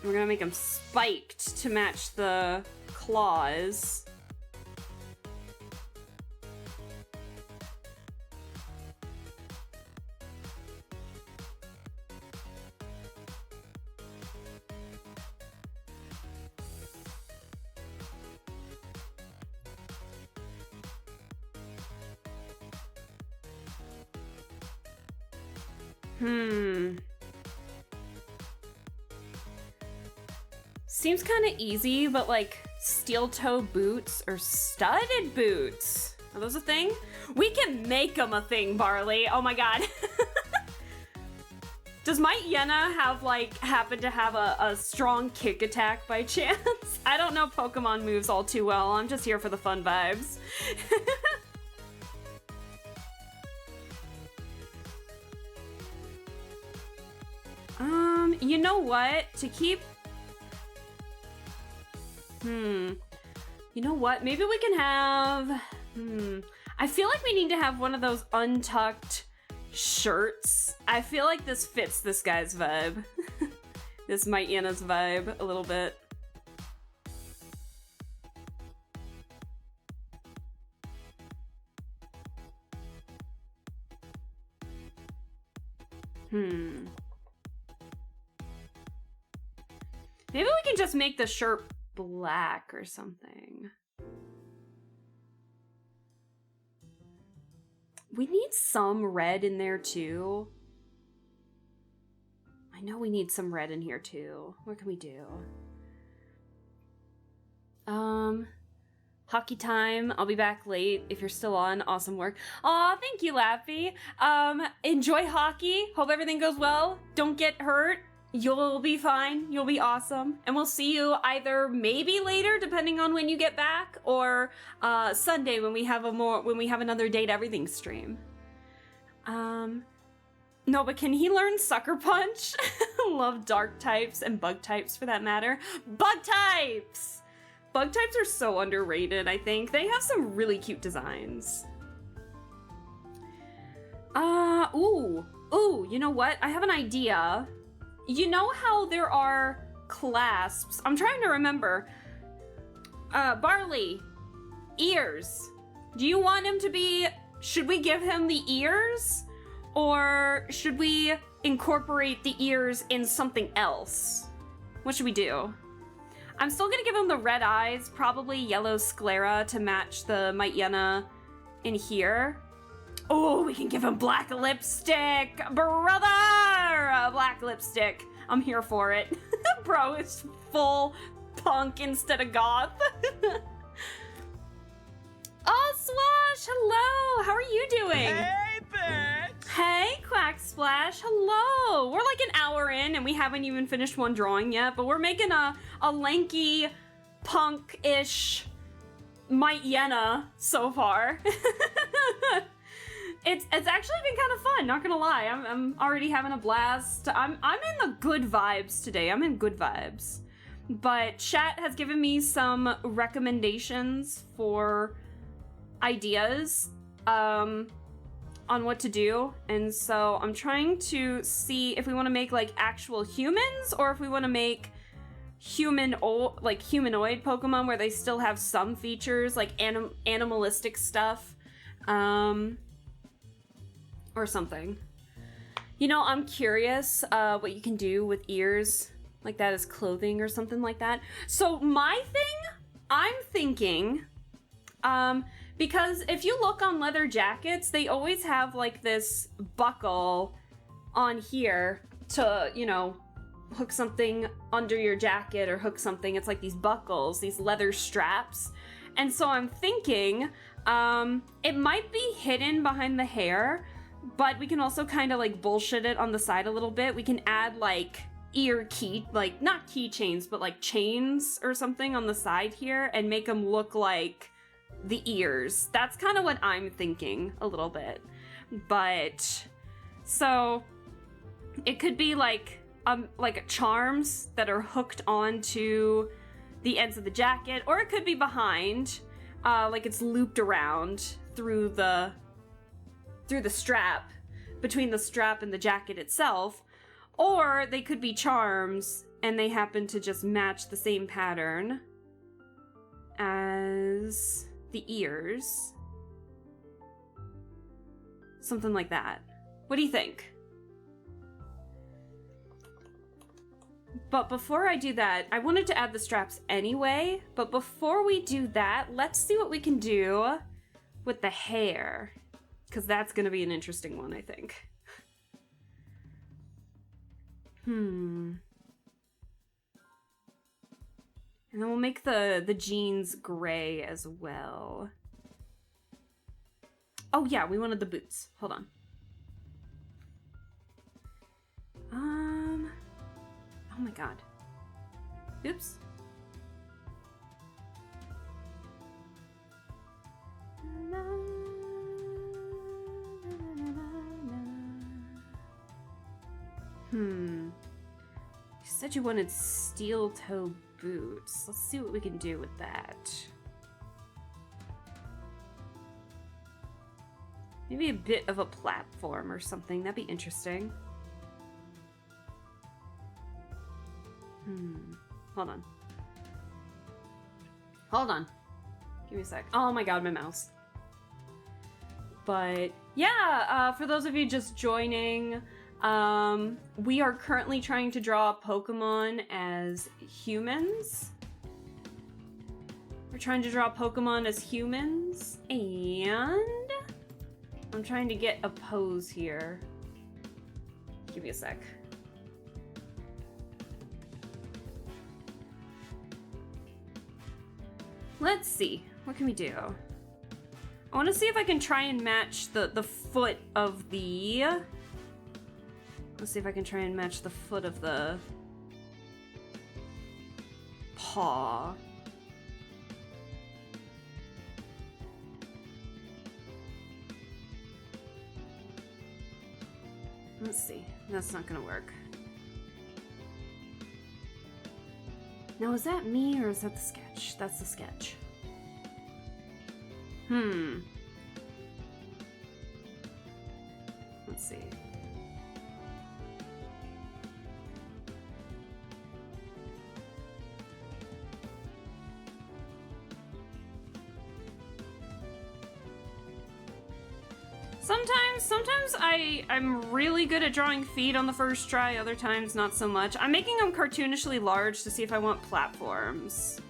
We're gonna make them spiked to match the claws. Seems kind of easy, but like steel toe boots or studded boots. Are those a thing? We can make them a thing, Barley. Oh my god. Does my Yenna happen to have a strong kick attack by chance? I don't know Pokemon moves all too well. I'm just here for the fun vibes. You know what? To keep... You know what? Maybe we can have... I feel like we need to have one of those untucked shirts. I feel like this fits this guy's vibe. This Might Yenna's vibe a little bit. Maybe we can just make the shirt black or something. We need some red in there too. I know we need some red in here too. What can we do? Hockey time. I'll be back late if you're still on. Awesome work. Aw, thank you, Lappy. Enjoy hockey. Hope everything goes well. Don't get hurt. You'll be fine. You'll be awesome. And we'll see you either maybe later, depending on when you get back, or Sunday when we have another Date Everything stream. No, but can he learn Sucker Punch? Love dark types and bug types for that matter. Bug types! Bug types are so underrated, I think. They have some really cute designs. Ooh. Ooh, you know what? I have an idea. You know how there are clasps? I'm trying to remember. Barley. Ears. Do you want him to be... Should we give him the ears? Or should we incorporate the ears in something else? What should we do? I'm still gonna give him the red eyes, probably yellow sclera to match the Myena in here. Oh, we can give him black lipstick, brother! Black lipstick. I'm here for it. Bro, it's full punk instead of goth. Oh, Swash, hello! How are you doing? Hey, bitch! Hey, Quack Splash, hello! We're like an hour in and we haven't even finished one drawing yet, but we're making a lanky, punk-ish Myena so far. It's actually been kind of fun, not gonna lie. I'm already having a blast. I'm in the good vibes today. I'm in good vibes. But chat has given me some recommendations for ideas on what to do, and so I'm trying to see if we want to make like actual humans or if we want to make humanoid Pokemon where they still have some features like animalistic stuff or something. You know, I'm curious what you can do with ears like that as clothing or something like that. So my thing, I'm thinking because if you look on leather jackets, they always have like this buckle on here to, you know, hook something under your jacket or hook something. It's like these buckles, these leather straps. And so I'm thinking it might be hidden behind the hair, but we can also kind of like bullshit it on the side a little bit. We can add like like not keychains, but like chains or something on the side here and make them look like the ears. That's kind of what I'm thinking a little bit. But so it could be like charms that are hooked onto the ends of the jacket, or it could be behind, like it's looped around through the strap, between the strap and the jacket itself, or they could be charms and they happen to just match the same pattern as the ears. Something like that. What do you think? But before I do that, I wanted to add the straps anyway, but before we do that, let's see what we can do with the hair, because that's going to be an interesting one, I think. And then we'll make the jeans gray as well. Oh yeah, we wanted the boots. Hold on. Oh my god. Oops. You said you wanted steel toe boots. Let's see what we can do with that. Maybe a bit of a platform or something. That'd be interesting. Hold on. Hold on. Give me a sec. Oh my god, my mouse. But yeah, for those of you just joining, we are currently trying to draw Pokemon as humans. We're trying to draw Pokemon as humans, and I'm trying to get a pose here. Give me a sec. Let's see. What can we do? I want to see if I can try and match the foot of the... Let's see if I can try and match the foot of the paw. Let's see. That's not gonna work. Now, is that me or is that the sketch? That's the sketch. Let's see. Sometimes I'm really good at drawing feet on the first try, other times not so much. I'm making them cartoonishly large to see if I want platforms.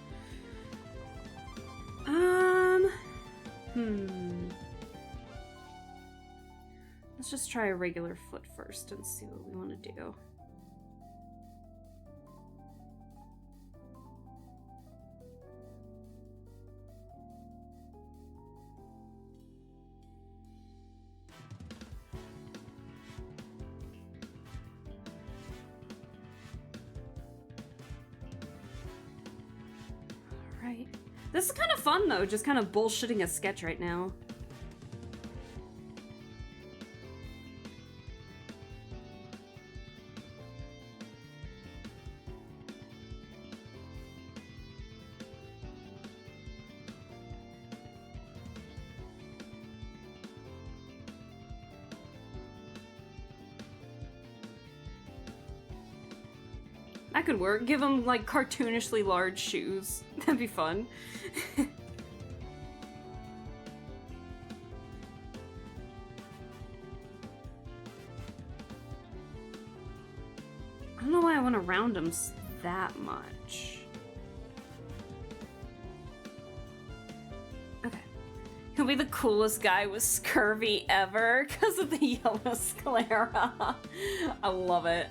Let's just try a regular foot first and see what we want to do. Alright. This is kind of fun though, just kind of bullshitting a sketch right now. That could work. Give him, like, cartoonishly large shoes. That'd be fun. I don't know why I want to round him that much. Okay. He'll be the coolest guy with scurvy ever because of the yellow sclera. I love it.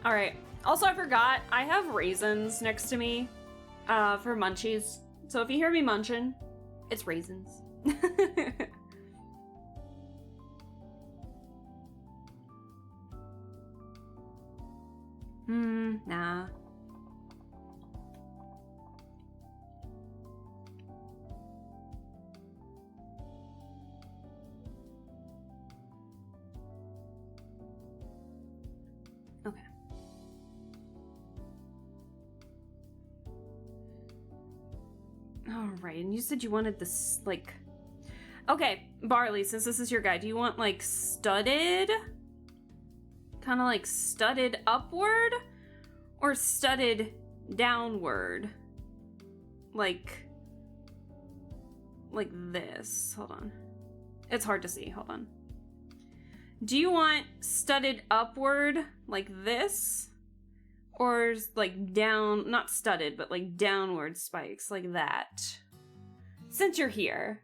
Alright. Also, I forgot, I have raisins next to me for munchies. So if you hear me munching, it's raisins. Nah. Okay. Alright, and you said you wanted this, like... Okay, Barley, since this is your guy, do you want, like, studded? Kind of like studded upward? Or studded downward? Like this. Hold on. It's hard to see. Hold on. Do you want studded upward, like this? Or like down, not studded, but like downward spikes, like that. Since you're here.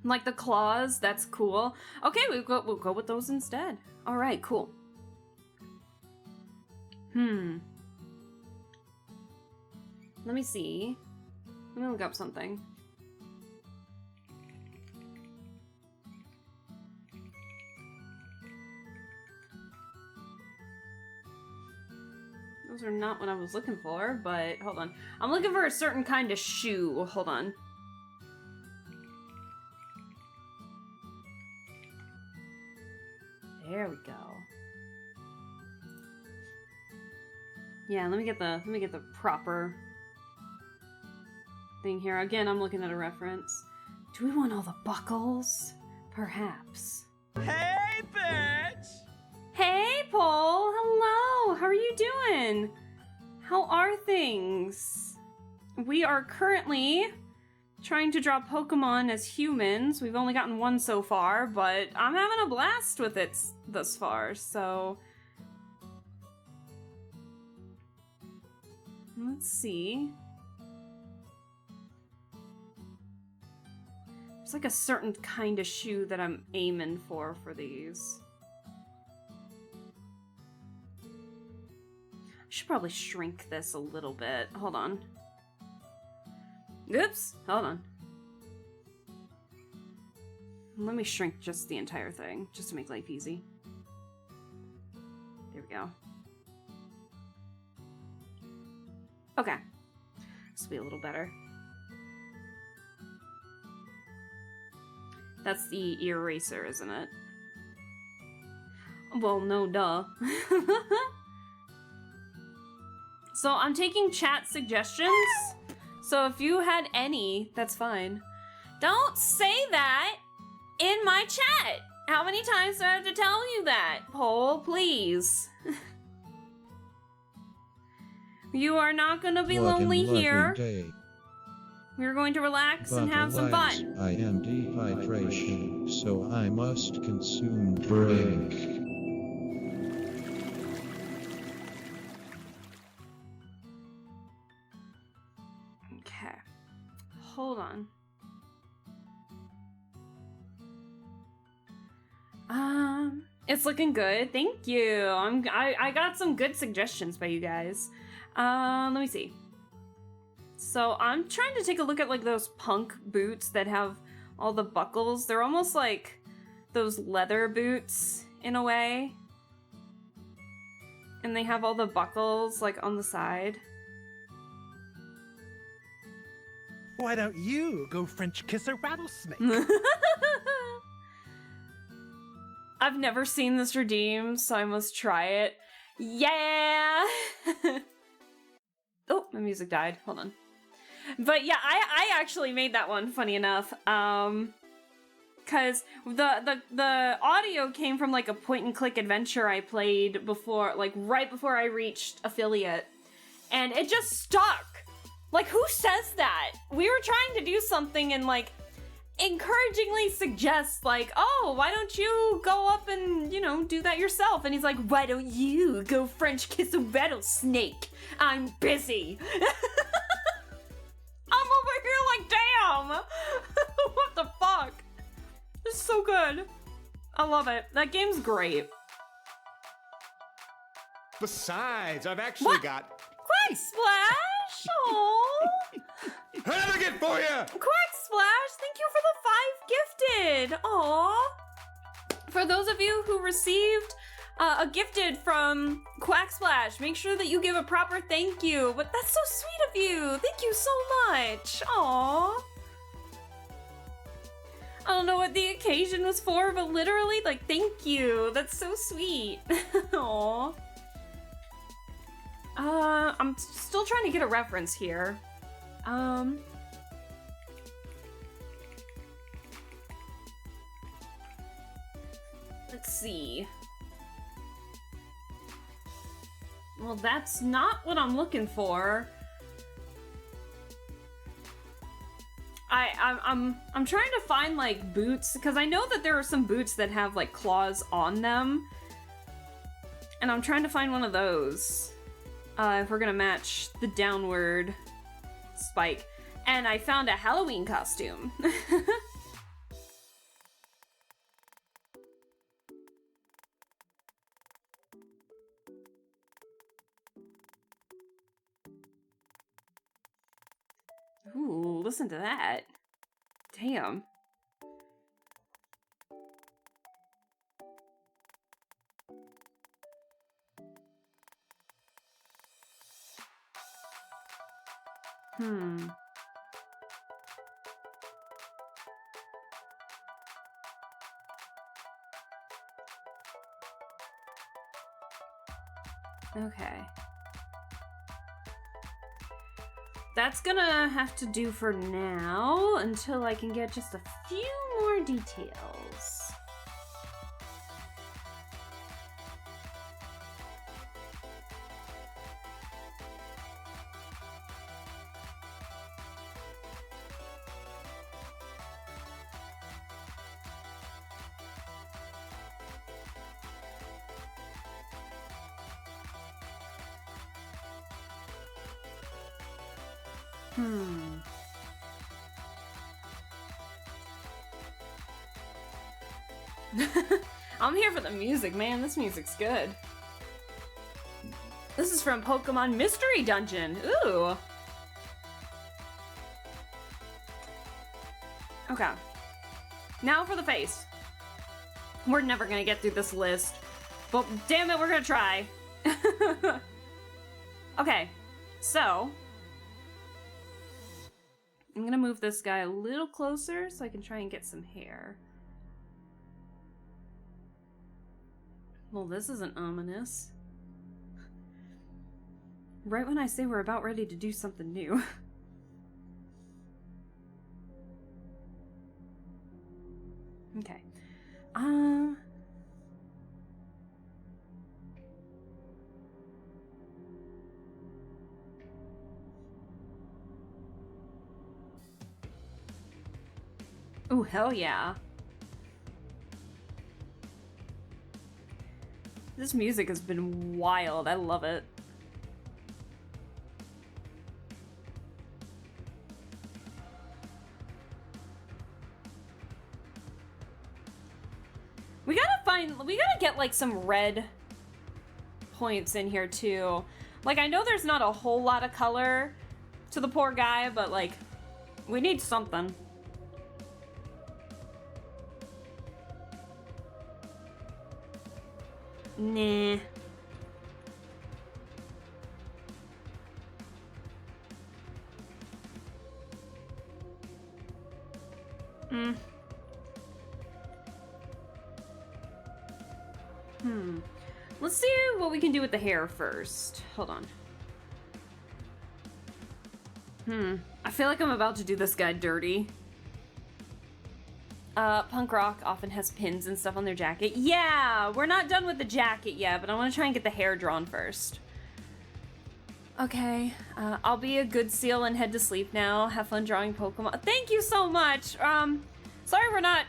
Like the claws, that's cool. Okay, we'll go with those instead. All right, cool. Let me see. Let me look up something. Those are not what I was looking for, but hold on. I'm looking for a certain kind of shoe. Hold on. There we go. Yeah, let me get the proper thing here. Again, I'm looking at a reference. Do we want all the buckles? Perhaps. Hey, bitch! Hey, Paul! Hello! How are you doing? How are things? We are currently trying to draw Pokemon as humans. We've only gotten one so far, but I'm having a blast with it thus far, so... Let's see. There's like a certain kind of shoe that I'm aiming for these. I should probably shrink this a little bit. Hold on. Oops, hold on. Let me shrink just the entire thing, just to make life easy. There we go. Okay. This will be a little better. That's the eraser, isn't it? Well, no duh. So I'm taking chat suggestions. So if you had any, that's fine. Don't say that in my chat. How many times do I have to tell you that? Poll, please. You are not gonna be What lonely an lovely here. day. We're going to relax and But have some alas, fun. I am dehydration, so I must consume drink. Okay. Hold on. It's looking good. Thank you. I got some good suggestions by you guys. Let me see. So I'm trying to take a look at like those punk boots that have all the buckles. They're almost like those leather boots in a way. And they have all the buckles like on the side. Why don't you go French kiss a rattlesnake? I've never seen this redeemed, so I must try it. Yeah! Oh, my music died. Hold on. But yeah, I actually made that one, funny enough. Cause the audio came from like a point and click adventure I played before, like right before I reached affiliate. And it just stuck. Like, who says that? We were trying to do something and like encouragingly suggest like, oh, why don't you go up and, you know, do that yourself? And he's like, why don't you go French kiss a rattlesnake? I'm busy. I'm over here like, damn. What the fuck? It's so good. I love it. That game's great. Besides, I've actually got Quack Splash! Aww. another gift for you! Quack Splash, thank you for the 5 gifted. Aww. For those of you who received a gifted from Quack Splash, make sure that you give a proper thank you. But that's so sweet of you. Thank you so much. Aww. I don't know what the occasion was for, but literally, like, thank you. That's so sweet. Aww. I'm still trying to get a reference here. Let's see. Well, that's not what I'm looking for. I'm trying to find like boots because I know that there are some boots that have like claws on them, and I'm trying to find one of those. If we're gonna match the downward spike, and I found a Halloween costume. Ooh, listen to that. Damn. Okay. That's gonna have to do for now until I can get just a few more details. I'm here for the music, man. This music's good. This is from Pokémon Mystery Dungeon. Ooh. Okay. Now for the face. We're never gonna get through this list, but damn it, we're gonna try. Okay, so I'm gonna move this guy a little closer so I can try and get some hair. Well, this isn't ominous. Right when I say we're about ready to do something new. Okay. Ooh, hell yeah. This music has been wild. I love it. We gotta get like some red points in here too. Like, I know there's not a whole lot of color to the poor guy, but like, we need something. Nah. Let's see what we can do with the hair first. Hold on. I feel like I'm about to do this guy dirty. Punk rock often has pins and stuff on their jacket. Yeah, we're not done with the jacket yet, but I want to try and get the hair drawn first. Okay, I'll be a good seal and head to sleep now. Have fun drawing Pokemon. Thank you so much. Sorry we're not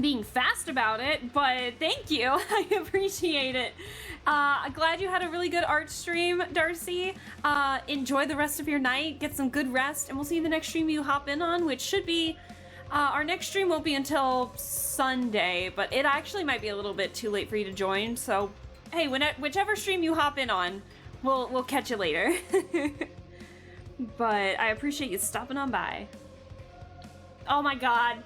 being fast about it, but thank you. I appreciate it. Glad you had a really good art stream, Darcy. Enjoy the rest of your night, get some good rest, and we'll see you in the next stream you hop in on, which should be, our next stream won't be until Sunday, but it actually might be a little bit too late for you to join, so hey, whichever stream you hop in on, we'll catch you later. But I appreciate you stopping on by. Oh my god.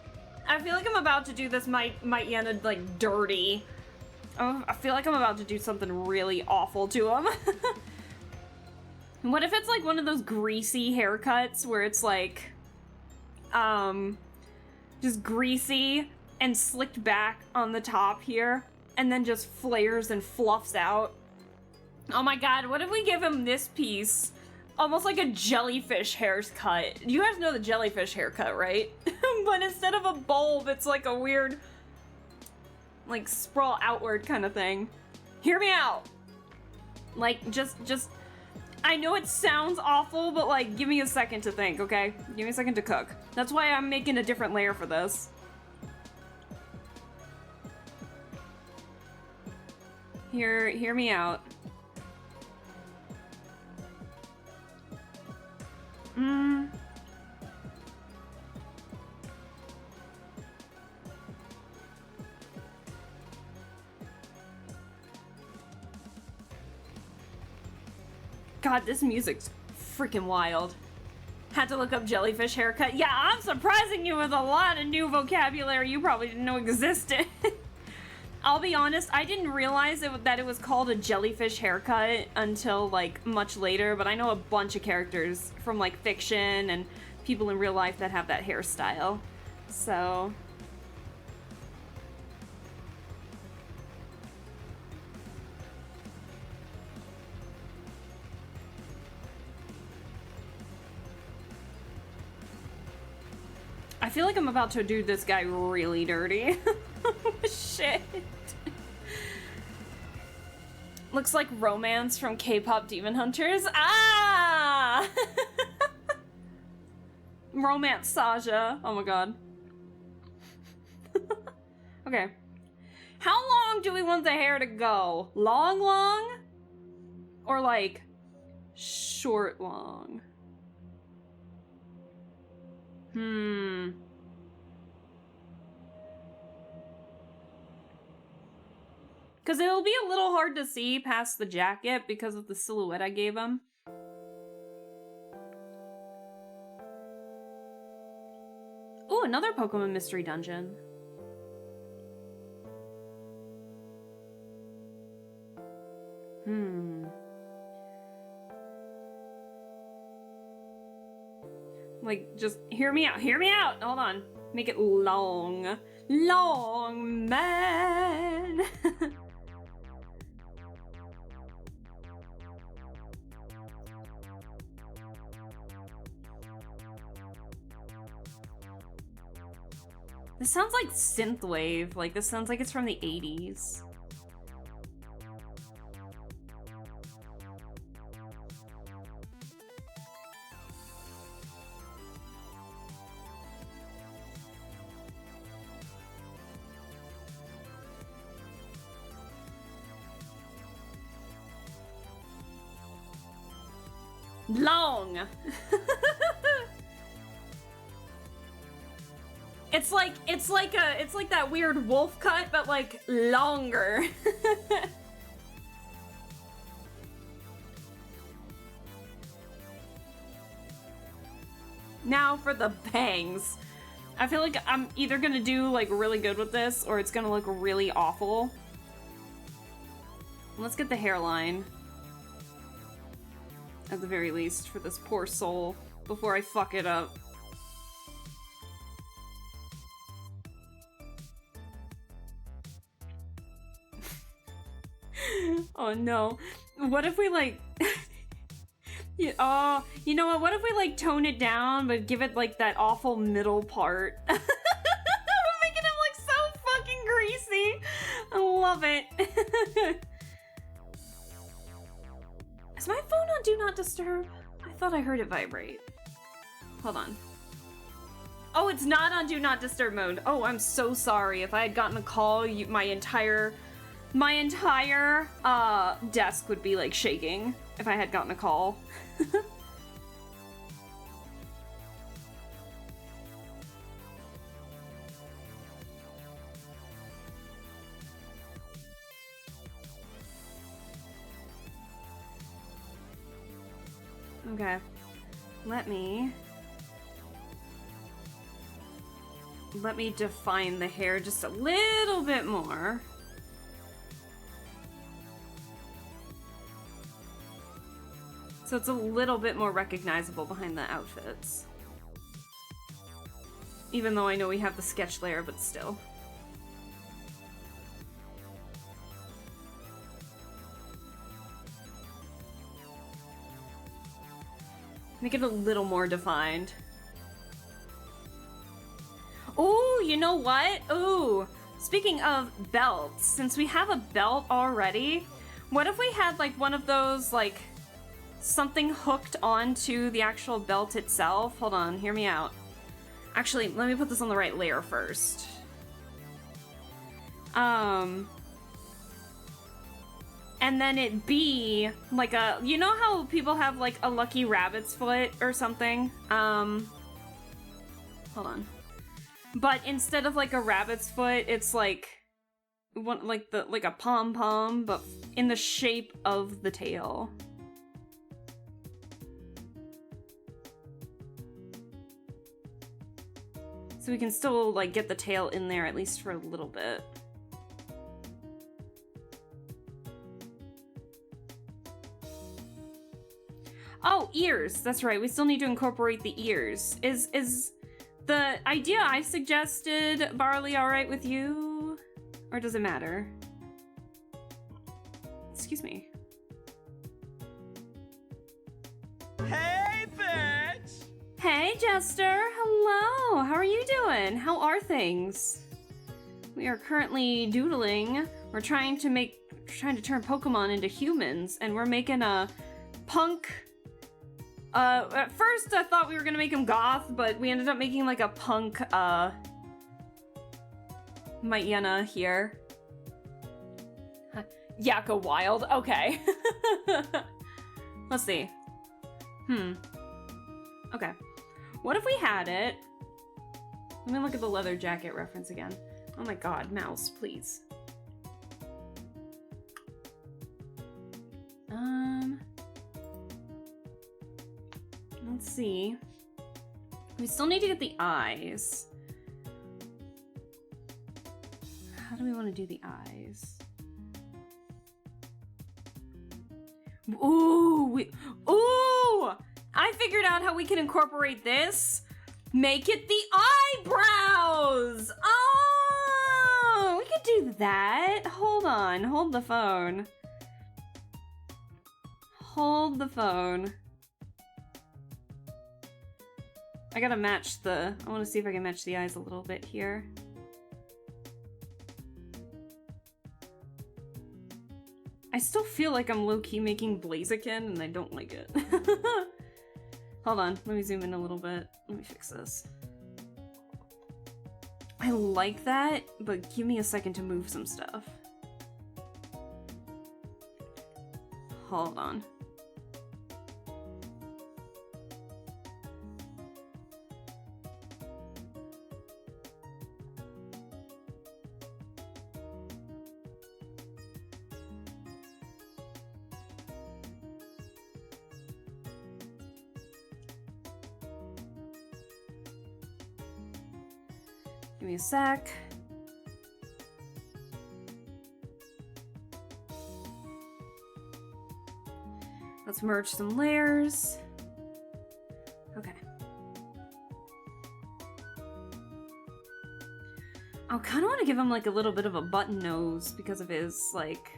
I feel like I'm about to do this might end like dirty. Oh, I feel like I'm about to do something really awful to him. What if it's like one of those greasy haircuts where it's like, just greasy and slicked back on the top here, and then just flares and fluffs out? Oh my god, what if we give him this piece? Almost like a jellyfish haircut. You guys know the jellyfish haircut, right? But instead of a bulb, it's like a weird, like, sprawl outward kind of thing. Hear me out. Like, just, I know it sounds awful, but like, give me a second to think, okay? Give me a second to cook. That's why I'm making a different layer for this. Hear me out. God, this music's freaking wild. Had to look up jellyfish haircut. Yeah, I'm surprising you with a lot of new vocabulary you probably didn't know existed. I'll be honest, I didn't realize that it was called a jellyfish haircut until, like, much later, but I know a bunch of characters from, like, fiction and people in real life that have that hairstyle. So... I feel like I'm about to do this guy really dirty. Shit. Looks like Romance from K-pop Demon Hunters. Ah! Romance Saja. Oh my god. Okay. How long do we want the hair to go? Long? Or like short long? Because it'll be a little hard to see past the jacket because of the silhouette I gave him. Ooh, another Pokemon Mystery Dungeon. Like, just hear me out. Hold on. Make it long. Long, man. This sounds like synthwave. Like, this sounds like it's from the 80s. Long. It's like that weird wolf cut, but like longer. Now for the bangs. I feel like I'm either gonna do like really good with this or it's gonna look really awful. Let's get the hairline. At the very least, for this poor soul, before I fuck it up. Oh no. What if we like... Oh, you know what? What if we like tone it down, but give it like that awful middle part? We're making him look so fucking greasy. I love it. Is my phone on Do Not Disturb? I thought I heard it vibrate. Hold on. Oh, it's not on Do Not Disturb mode. Oh, I'm so sorry. If I had gotten a call, my entire desk would be like shaking if I had gotten a call. Okay, let me define the hair just a little bit more. So it's a little bit more recognizable behind the outfits. Even though I know we have the sketch layer, but still. Make it a little more defined. Ooh, you know what? Ooh, speaking of belts, since we have a belt already, what if we had like one of those like something hooked onto the actual belt itself? Hold on, hear me out. Actually, let me put this on the right layer first. And then it be like a, you know how people have like a lucky rabbit's foot or something? Hold on. But instead of like a rabbit's foot, it's like one like a pom-pom, but in the shape of the tail. So we can still like get the tail in there at least for a little bit. Oh, ears. That's right. We still need to incorporate the ears. Is the idea I suggested, Barley, all right with you? Or does it matter? Excuse me. Hey, bitch! Hey, Jester. Hello. How are you doing? How are things? We are currently doodling. We're trying to turn Pokemon into humans, and we're making a punk. At first I thought we were gonna make him goth, but we ended up making like a punk, Myena here. Yakka Wild, okay. Let's see. Okay. What if we had it? Let me look at the leather jacket reference again. Oh my god, mouse, please. Let's see. We still need to get the eyes. How do we want to do the eyes? Ooh! Ooh! I figured out how we can incorporate this. Make it the eyebrows! Oh! We could do that. Hold on. Hold the phone. Hold the phone. I gotta match I want to see if I can match the eyes a little bit here. I still feel like I'm low-key making Blaziken and I don't like it. Hold on, let me zoom in a little bit. Let me fix this. I like that, but give me a second to move some stuff. Hold on. Give me a sec. Let's merge some layers. Okay. I kind of want to give him like a little bit of a button nose because of his like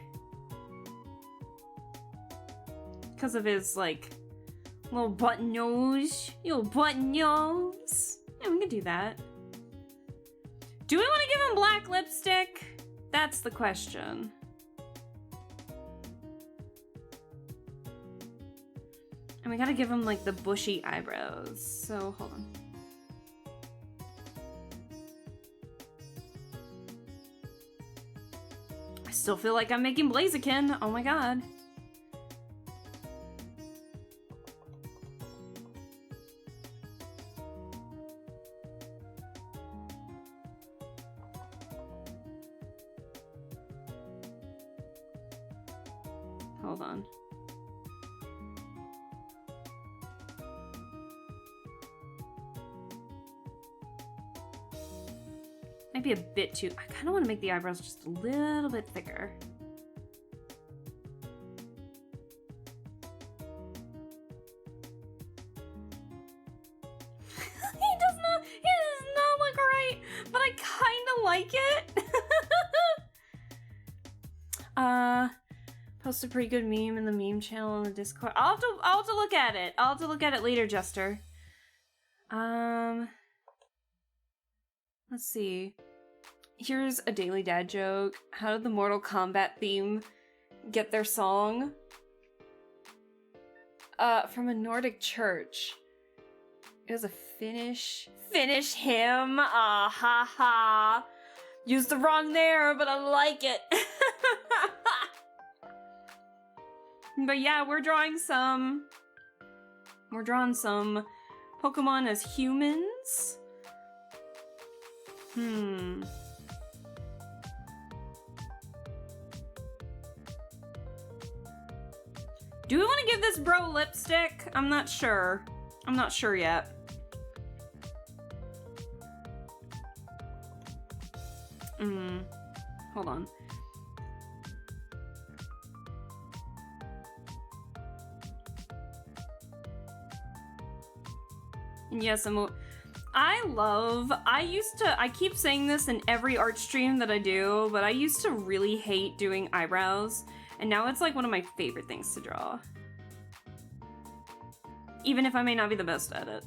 little button nose. Little button nose. Yeah, we can do that. Do we want to give him black lipstick? That's the question. And we gotta give him like the bushy eyebrows. So hold on. I still feel like I'm making Blaziken. Oh my god. Hold on. Might be a bit too... I kind of want to make the eyebrows just a little bit thicker. He does not look right, but I kind of like it. Post a pretty good meme in the meme channel on the Discord. I'll have to look at it. I'll have to look at it later, Jester. Let's see. Here's a Daily Dad joke. How did the Mortal Kombat theme get their song? From a Nordic church. It was a Finnish hymn. Ah ha ha. Used the wrong there, but I like it. But yeah, we're drawing some Pokemon as humans. Do we want to give this bro lipstick? I'm not sure. I'm not sure yet. Hold on. Yes, I keep saying this in every art stream that I do, but I used to really hate doing eyebrows, and now it's like one of my favorite things to draw. Even if I may not be the best at it.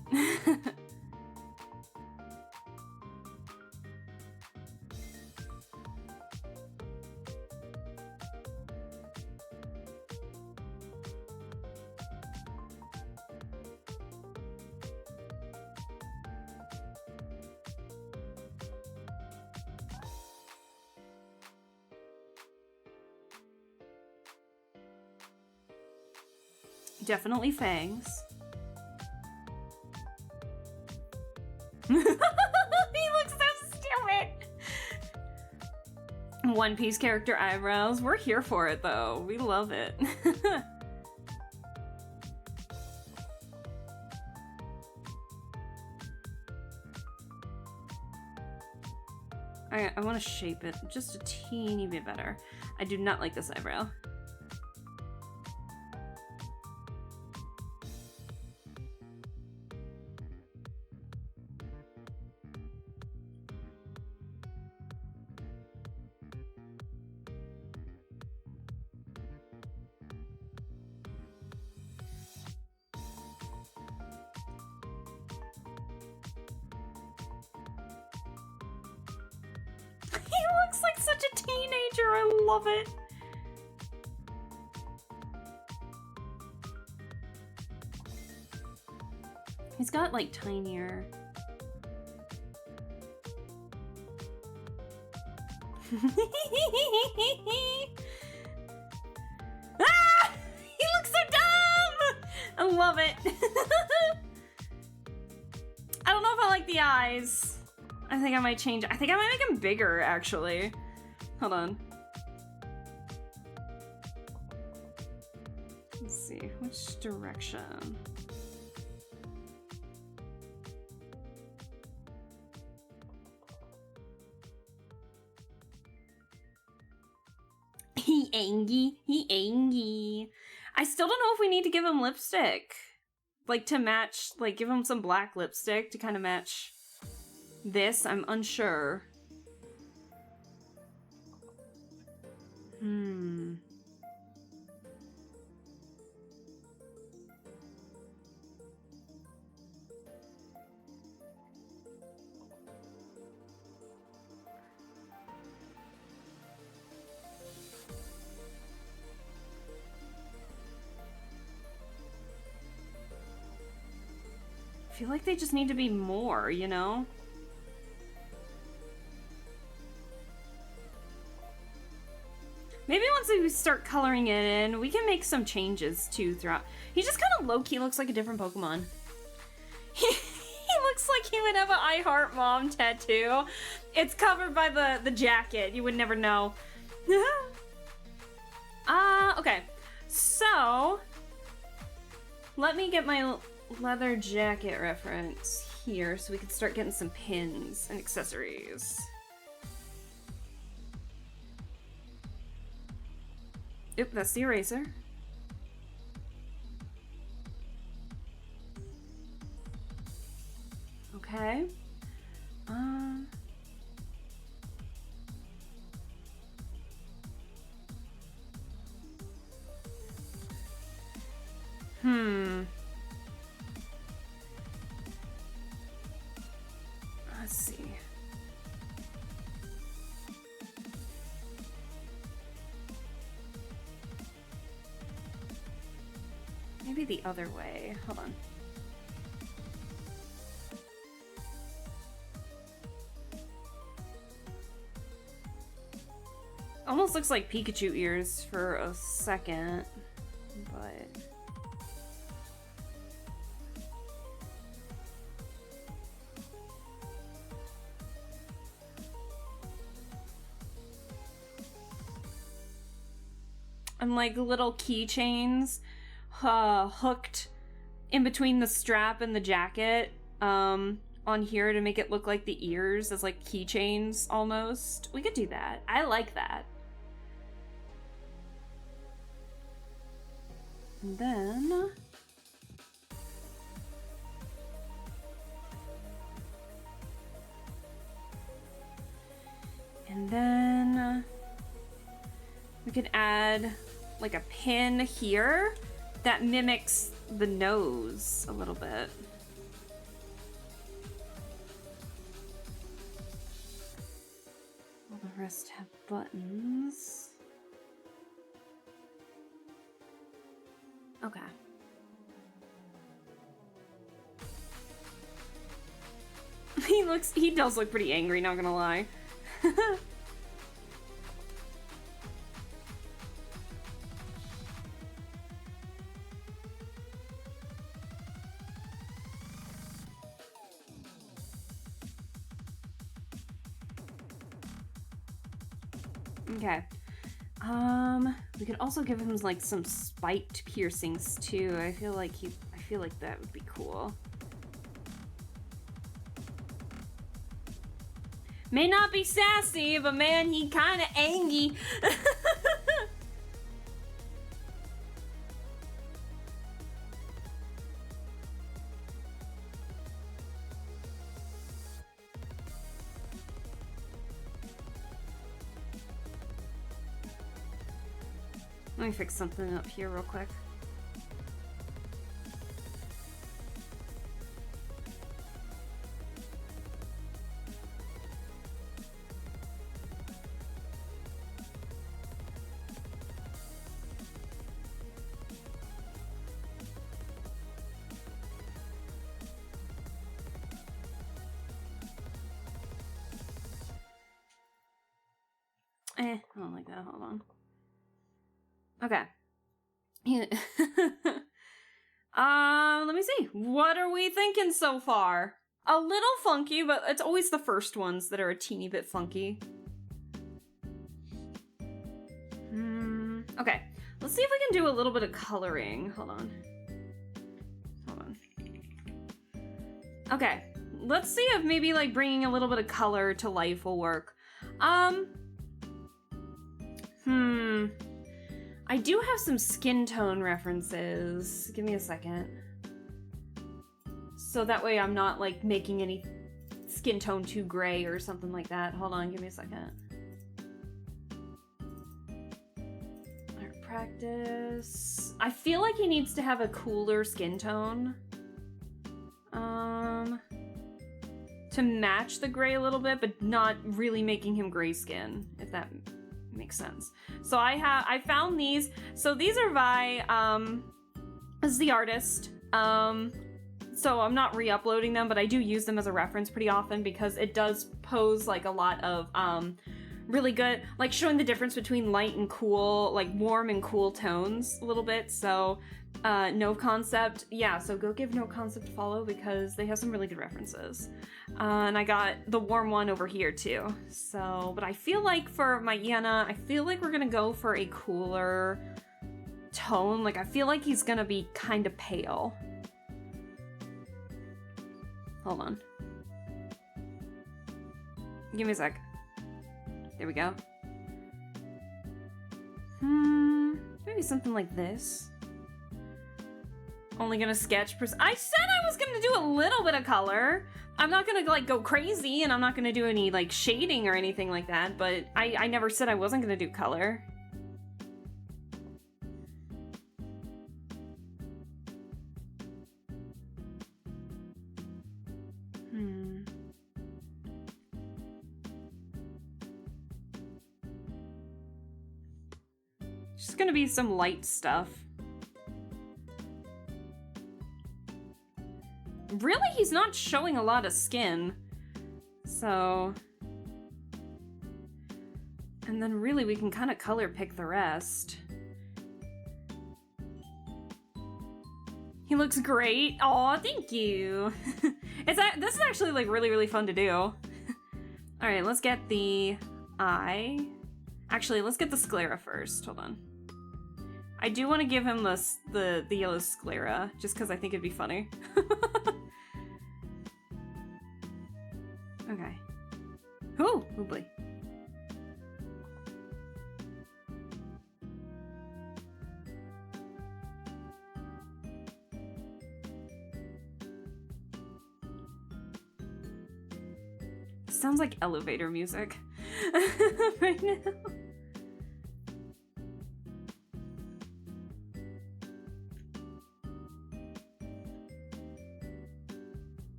Definitely fangs. He looks so stupid! One Piece character eyebrows. We're here for it though. We love it. I want to shape it just a teeny bit better. I do not like this eyebrow. Like such a teenager, I love it. He's got like tinier. Ah! He looks so dumb! I love it. I don't know if I like the eyes. I think I might change. I think I might make him bigger, actually. Hold on. Let's see. Which direction? He angy. I still don't know if we need to give him lipstick. Like, to match, like, give him some black lipstick to kind of match this. I'm unsure. I feel like they just need to be more, you know? Maybe once we start coloring it in, we can make some changes too throughout. He just kind of low-key looks like a different Pokemon. He looks like he would have an I Heart Mom tattoo. It's covered by the jacket. You would never know. Okay. So, let me get my leather jacket reference here so we can start getting some pins and accessories. Oop, that's the eraser. Okay. Let's see. Maybe the other way. Hold on. Almost looks like Pikachu ears for a second, but... and like little keychains hooked in between the strap and the jacket on here to make it look like the ears as like keychains almost. We could do that. I like that. And then we could add like a pin here that mimics the nose a little bit. All the rest have buttons. Okay. He does look pretty angry, not gonna lie. Okay. We could also give him like some spiked piercings too. I feel like that would be cool. May not be sassy, but man, he kinda angy. Let me fix something up here real quick. I don't like that. Hold on. Okay. Let me see. What are we thinking so far? A little funky, but it's always the first ones that are a teeny bit funky. Okay. Let's see if we can do a little bit of coloring. Hold on. Okay. Let's see if maybe like bringing a little bit of color to life will work. I do have some skin tone references. Give me a second. So that way I'm not, like, making any skin tone too gray or something like that. Hold on, give me a second. Art practice. I feel like he needs to have a cooler skin tone. To match the gray a little bit, but not really making him gray skin, if that makes sense. So I found these. So these are by, this is the artist. So I'm not re-uploading them, but I do use them as a reference pretty often because it does pose like a lot of, really good, like showing the difference between light and cool, like warm and cool tones a little bit. So, No Concept, yeah, so go give No Concept a follow because they have some really good references. And I got the warm one over here too. So, but I feel like for my Iana, I feel like we're gonna go for a cooler tone. Like, I feel like he's gonna be kind of pale. Hold on. Give me a sec. There we go. Maybe something like this. Only gonna sketch. I said I was gonna do a little bit of color. I'm not gonna like go crazy, and I'm not gonna do any like shading or anything like that. But I never said I wasn't gonna do color. Just gonna be some light stuff. Really, he's not showing a lot of skin. So... And then really we can kind of color pick the rest. He looks great. Aw, thank you. This is actually like really, really fun to do. Alright, let's get the eye. Actually, let's get the sclera first. Hold on. I do want to give him the yellow sclera, just because I think it'd be funny. Okay. Ooh, boy. Sounds like elevator music right now.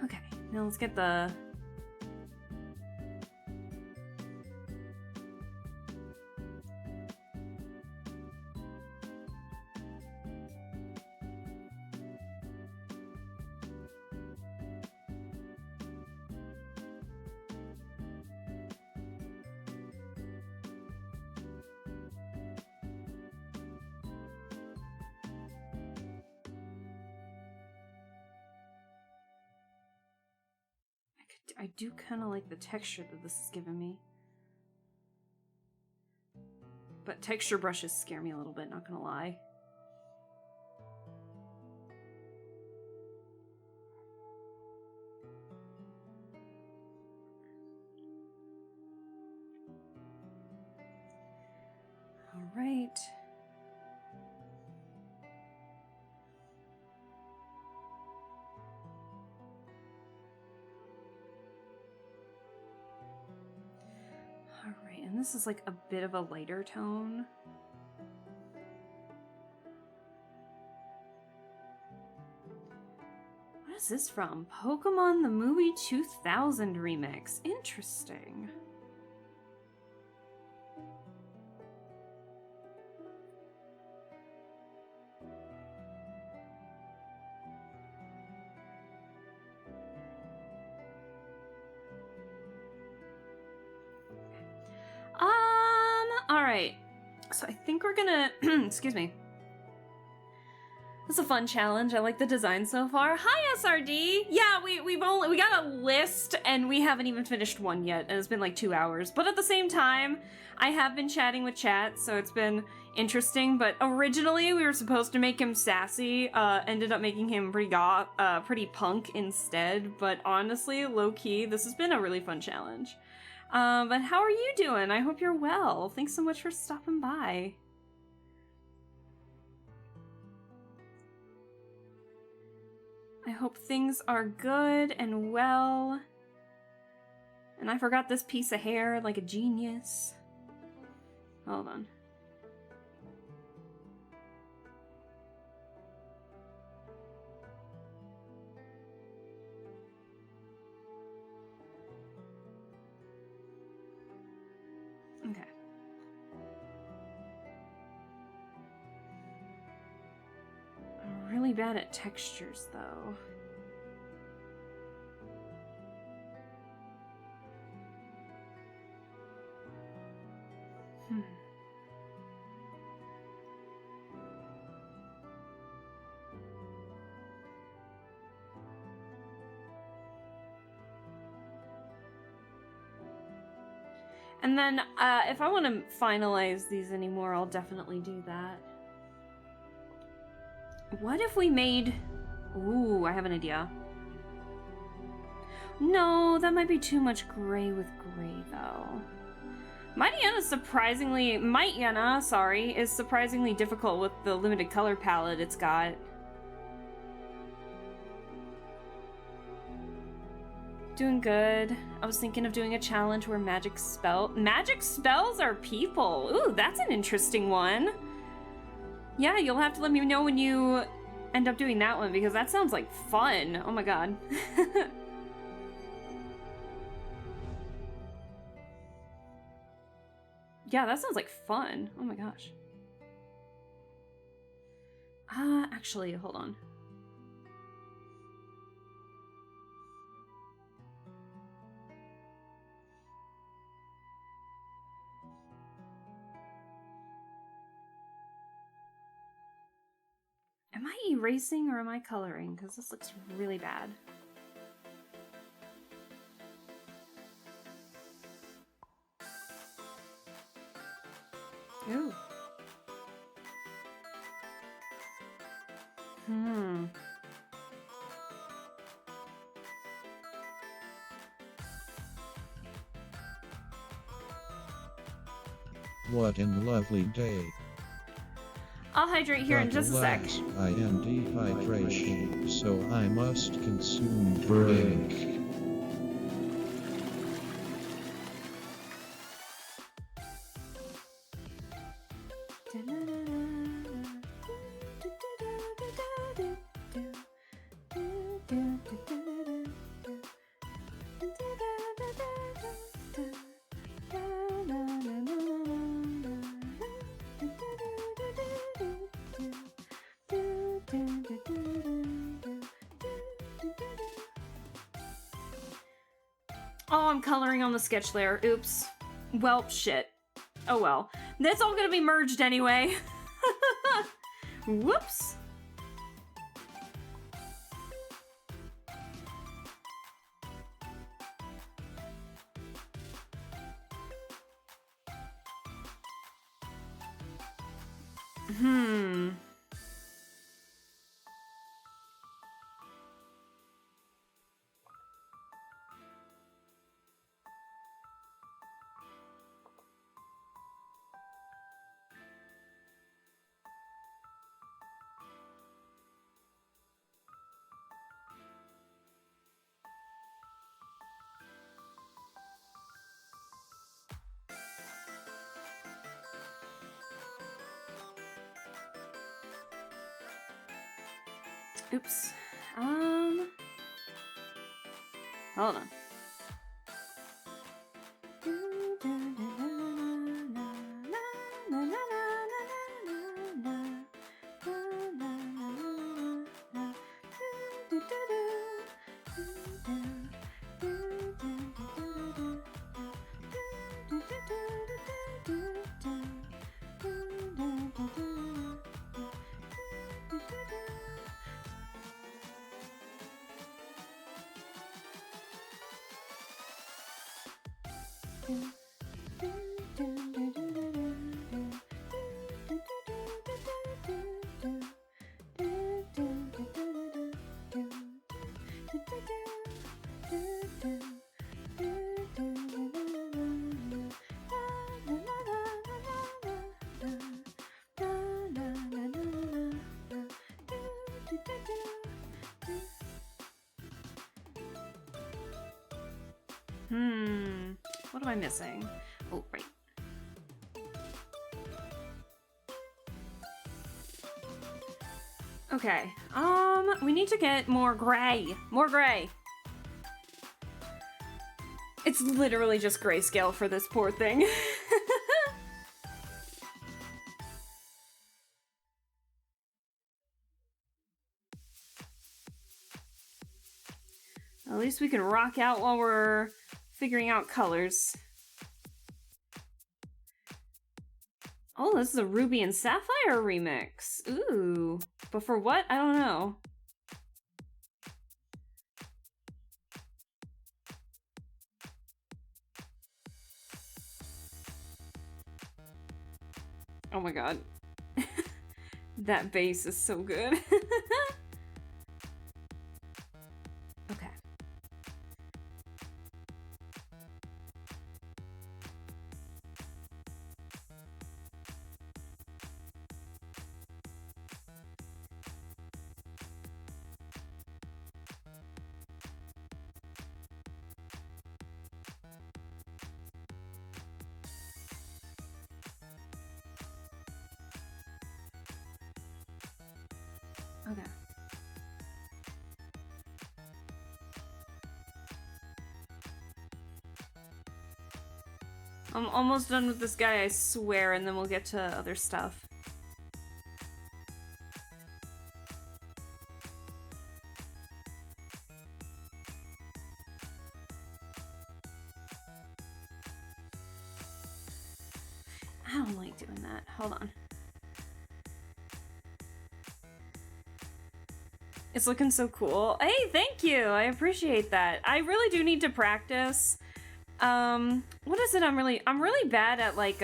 Okay, now let's get the... I do kind of like the texture that this is giving me. But texture brushes scare me a little bit, not gonna lie. All right. Alright, and this is like a bit of a lighter tone. What is this from? Pokémon the Movie 2000 Remix. Interesting. Alright, so I think we're gonna, excuse me. It's a fun challenge. I like the design so far. Hi, SRD! Yeah, we got a list and we haven't even finished one yet, and it's been like 2 hours. But at the same time, I have been chatting with chat, so it's been interesting, but originally we were supposed to make him sassy, ended up making him pretty punk instead, but honestly, low-key, this has been a really fun challenge. But how are you doing? I hope you're well. Thanks so much for stopping by. I hope things are good and well. And I forgot this piece of hair like a genius. Hold on. Okay. I'm really bad at textures, though. And then, if I want to finalize these anymore, I'll definitely do that. What if we made... Ooh, I have an idea. No, that might be too much gray with gray, though. Might Yenna, is surprisingly difficult with the limited color palette it's got. Doing good. I was thinking of doing a challenge where magic spells are people. Ooh, that's an interesting one. Yeah, you'll have to let me know when you end up doing that one, because that sounds like fun. Oh my god. Yeah, that sounds like fun. Oh my gosh. Actually, hold on. Am I erasing or am I coloring? Because this looks really bad. Ooh. What a lovely day. I'll hydrate here in But just a sec. alas, I am dehydration, so I must consume drink. Oh, I'm coloring on the sketch layer. Oops. Well, shit. Oh well. That's all gonna be merged anyway. Whoops. Oops. Hold on. What am I missing? Oh, right. Okay, we need to get more gray. More gray. It's literally just grayscale for this poor thing. At least we can rock out while we're figuring out colors. Oh, this is a Ruby and Sapphire remix. Ooh. But for what? I don't know. Oh my god. That bass is so good. Okay. Okay. I'm almost done with this guy, I swear, and then we'll get to other stuff. I don't like doing that. Hold on. It's looking so cool. Hey, thank you. I appreciate that. I really do need to practice. What is it? I'm really bad at like,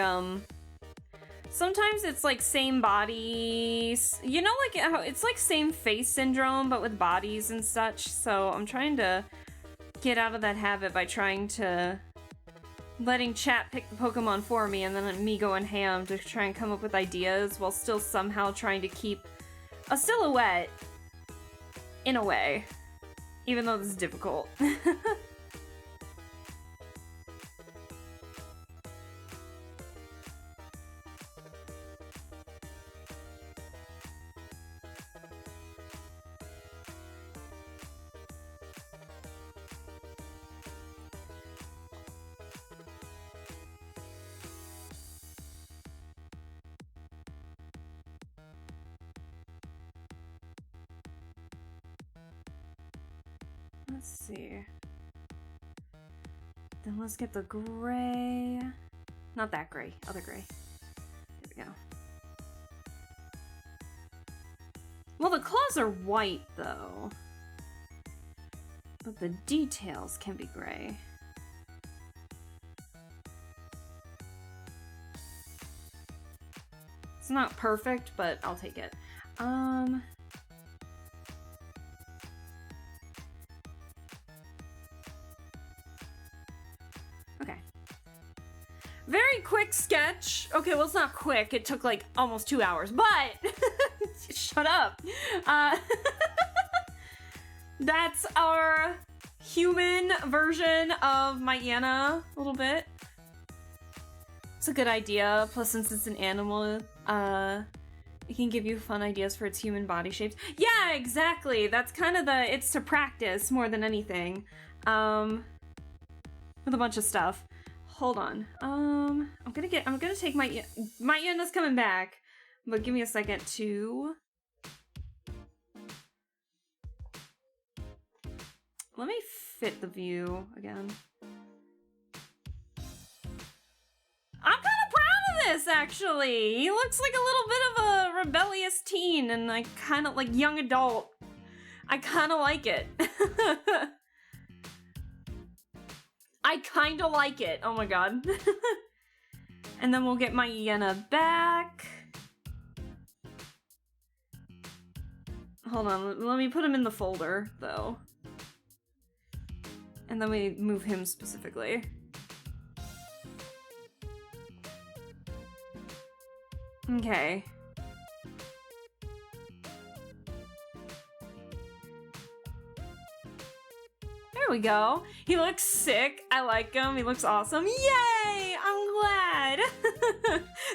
sometimes it's like same bodies, you know, like how it's like same face syndrome, but with bodies and such. So I'm trying to get out of that habit by trying to letting chat pick the Pokemon for me and then me going ham to try and come up with ideas while still somehow trying to keep a silhouette in a way, even though this is difficult. Let's see. Then let's get the gray. Not that gray, other gray. There we go. Well, the claws are white, though. But the details can be gray. It's not perfect, but I'll take it. Okay. Very quick sketch. Okay, well, it's not quick. It took like almost 2 hours, but shut up. That's our human version of my Anna a little bit. It's a good idea. Plus, since it's an animal, it can give you fun ideas for its human body shapes. Yeah, exactly. That's kind of it's to practice more than anything. With a bunch of stuff. Hold on. I'm gonna take my Anna's coming back, but give me a second to. Let me fit the view again. I'm kind of proud of this, actually. He looks like a little bit of a rebellious teen and like kind of like young adult. I kind of like it. I kind of like it. Oh my god. And then we'll get my Yenna back. Hold on, let me put him in the folder, though. And then we move him specifically. Okay. we go. He looks sick. I like him. He looks awesome. Yay! I'm glad.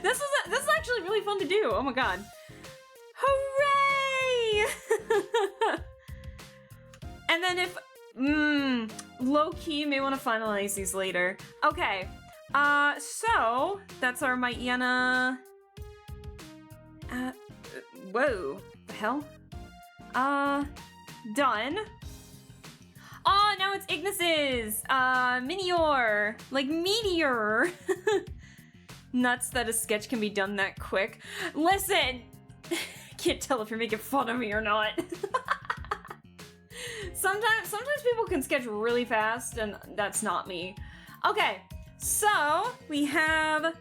This is actually really fun to do. Oh my god. Hooray! And then if low-key may want to finalize these later. Okay. So that's our Myena. Whoa. The hell? Done. Oh, now it's Ignis's! Minior! Like meteor! Nuts that a sketch can be done that quick. Listen! Can't tell if you're making fun of me or not. Sometimes people can sketch really fast, and that's not me. Okay, so we have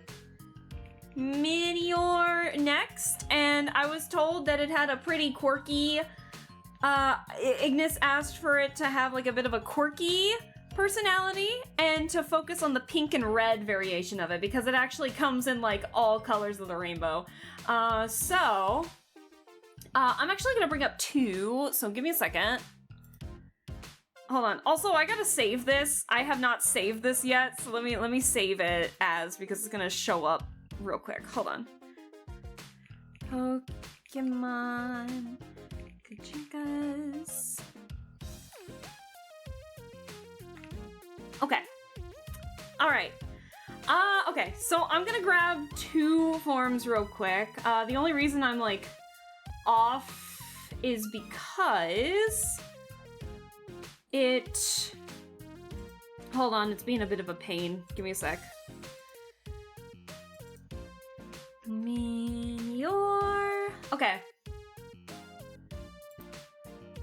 Meteor next, and I was told that it had a pretty quirky, Ignis asked for it to have like a bit of a quirky personality and to focus on the pink and red variation of it because it actually comes in like all colors of the rainbow. So I'm actually gonna bring up 2, so give me a second. Hold on. Also, I gotta save this. I have not saved this yet, so let me save it as because it's gonna show up real quick. Hold on. Pokémon gijinkas. Okay. All right. Okay. So I'm gonna grab 2 forms real quick. The only reason I'm like off is because it. Hold on, it's being a bit of a pain. Give me a sec. Meteor. Okay.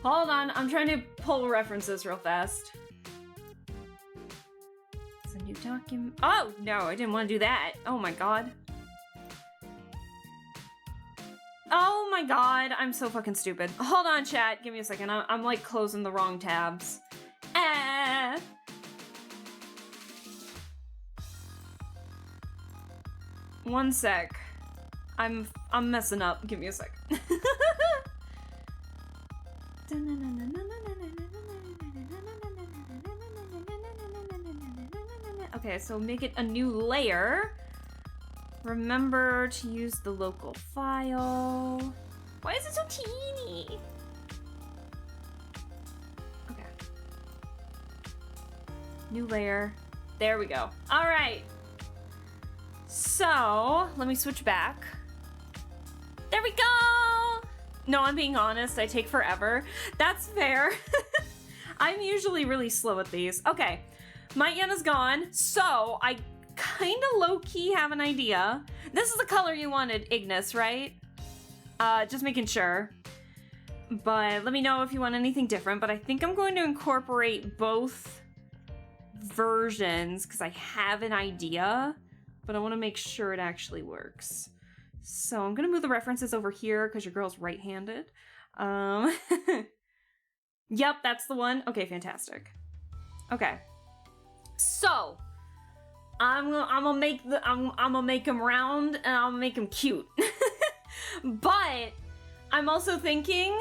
Hold on, I'm trying to pull references real fast. It's a new document. Oh, no, I didn't want to do that. Oh my god. Oh my god, I'm so fucking stupid. Hold on, chat. Give me a second. I'm like closing the wrong tabs. One sec. I'm messing up. Give me a sec. Okay, so make it a new layer. Remember to use the local file. Why is it so teeny? Okay. New layer. There we go. All right. So, let me switch back. There we go! No, I'm being honest, I take forever. That's fair. I'm usually really slow at these. Okay, Myena's gone, so I kinda low-key have an idea. This is the color you wanted, Ignis, right? Just making sure. But let me know if you want anything different, but I think I'm going to incorporate both versions because I have an idea, but I want to make sure it actually works. So I'm gonna move the references over here because your girl's right-handed. Yep, that's the one. Okay, fantastic. Okay, so I'm gonna make them round and I'm gonna make them cute. But I'm also thinking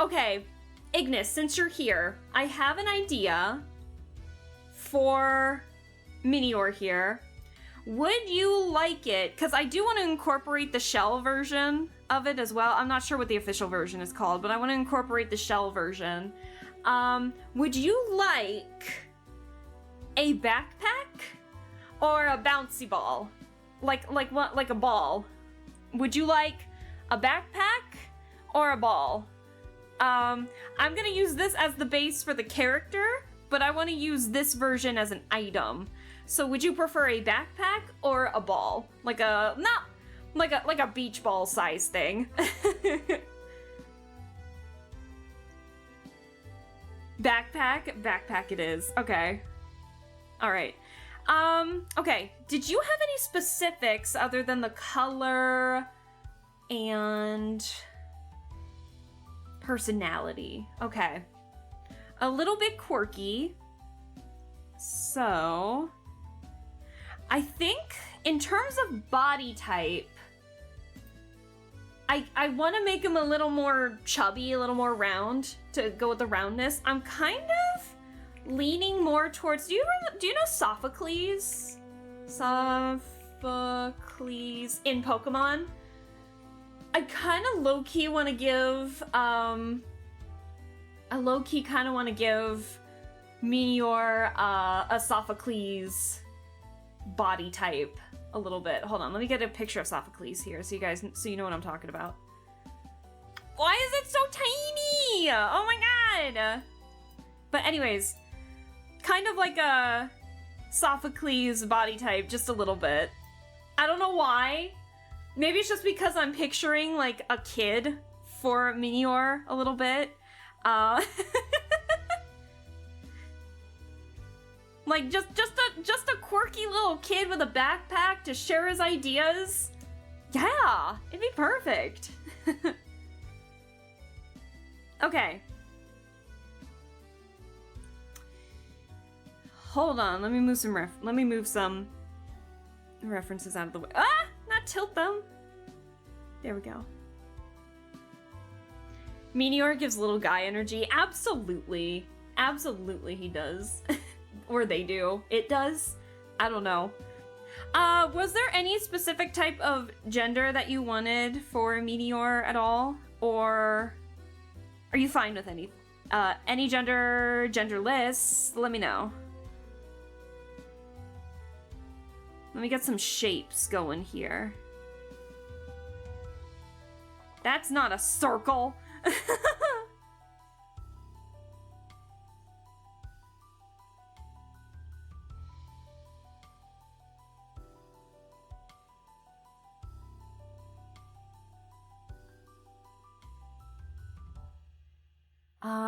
okay, Ignis, since you're here, I have an idea for Minior here. Would you like it? Because I do want to incorporate the shell version of it as well. I'm not sure what the official version is called, but I want to incorporate the shell version. Would you like a backpack or a bouncy ball? Like what? Like a ball? Would you like a backpack or a ball? I'm gonna use this as the base for the character, but I want to use this version as an item. So would you prefer a backpack or a ball? Like a beach ball size thing. Backpack it is. Okay. All right. Okay. Did you have any specifics other than the color and personality? Okay. A little bit quirky. So I think in terms of body type, I want to make him a little more chubby, a little more round to go with the roundness. I'm kind of leaning more towards. Do you know Sophocles? Sophocles in Pokemon. I kind of low-key want to give Meteor a Sophocles body type a little bit. Hold on, let me get a picture of Sophocles here so you know what I'm talking about. Why is it so tiny? Oh my god! But anyways, kind of like a Sophocles body type, just a little bit. I don't know why. Maybe it's just because I'm picturing like a kid for Meteor a little bit. Like just a quirky little kid with a backpack to share his ideas. Yeah, it'd be perfect. Okay. Hold on, let me move some references out of the way. Ah, not tilt them. There we go. Meteor gives little guy energy. Absolutely. Absolutely he does. Or they do. It does? I don't know. Was there any specific type of gender that you wanted for Meteor at all? Or are you fine with any gender, genderless? Let me know. Let me get some shapes going here. That's not a circle.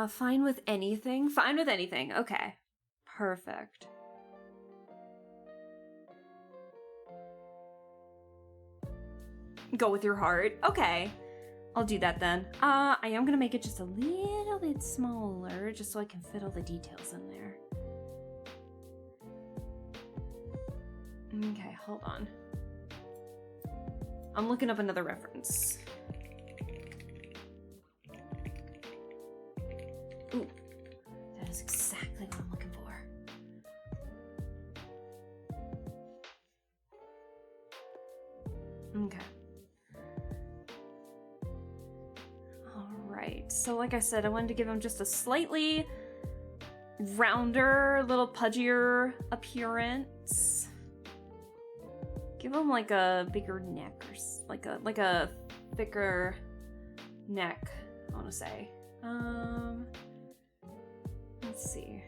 Fine with anything? Fine with anything. Okay. Perfect. Go with your heart. Okay. I'll do that then. I am gonna make it just a little bit smaller, just so I can fit all the details in there. Okay, hold on. I'm looking up another reference. Ooh, that is exactly what I'm looking for. Okay. Alright, so like I said, I wanted to give him just a slightly rounder, little pudgier appearance. Give him like a bigger neck or like a thicker neck, I want to say. Let's see.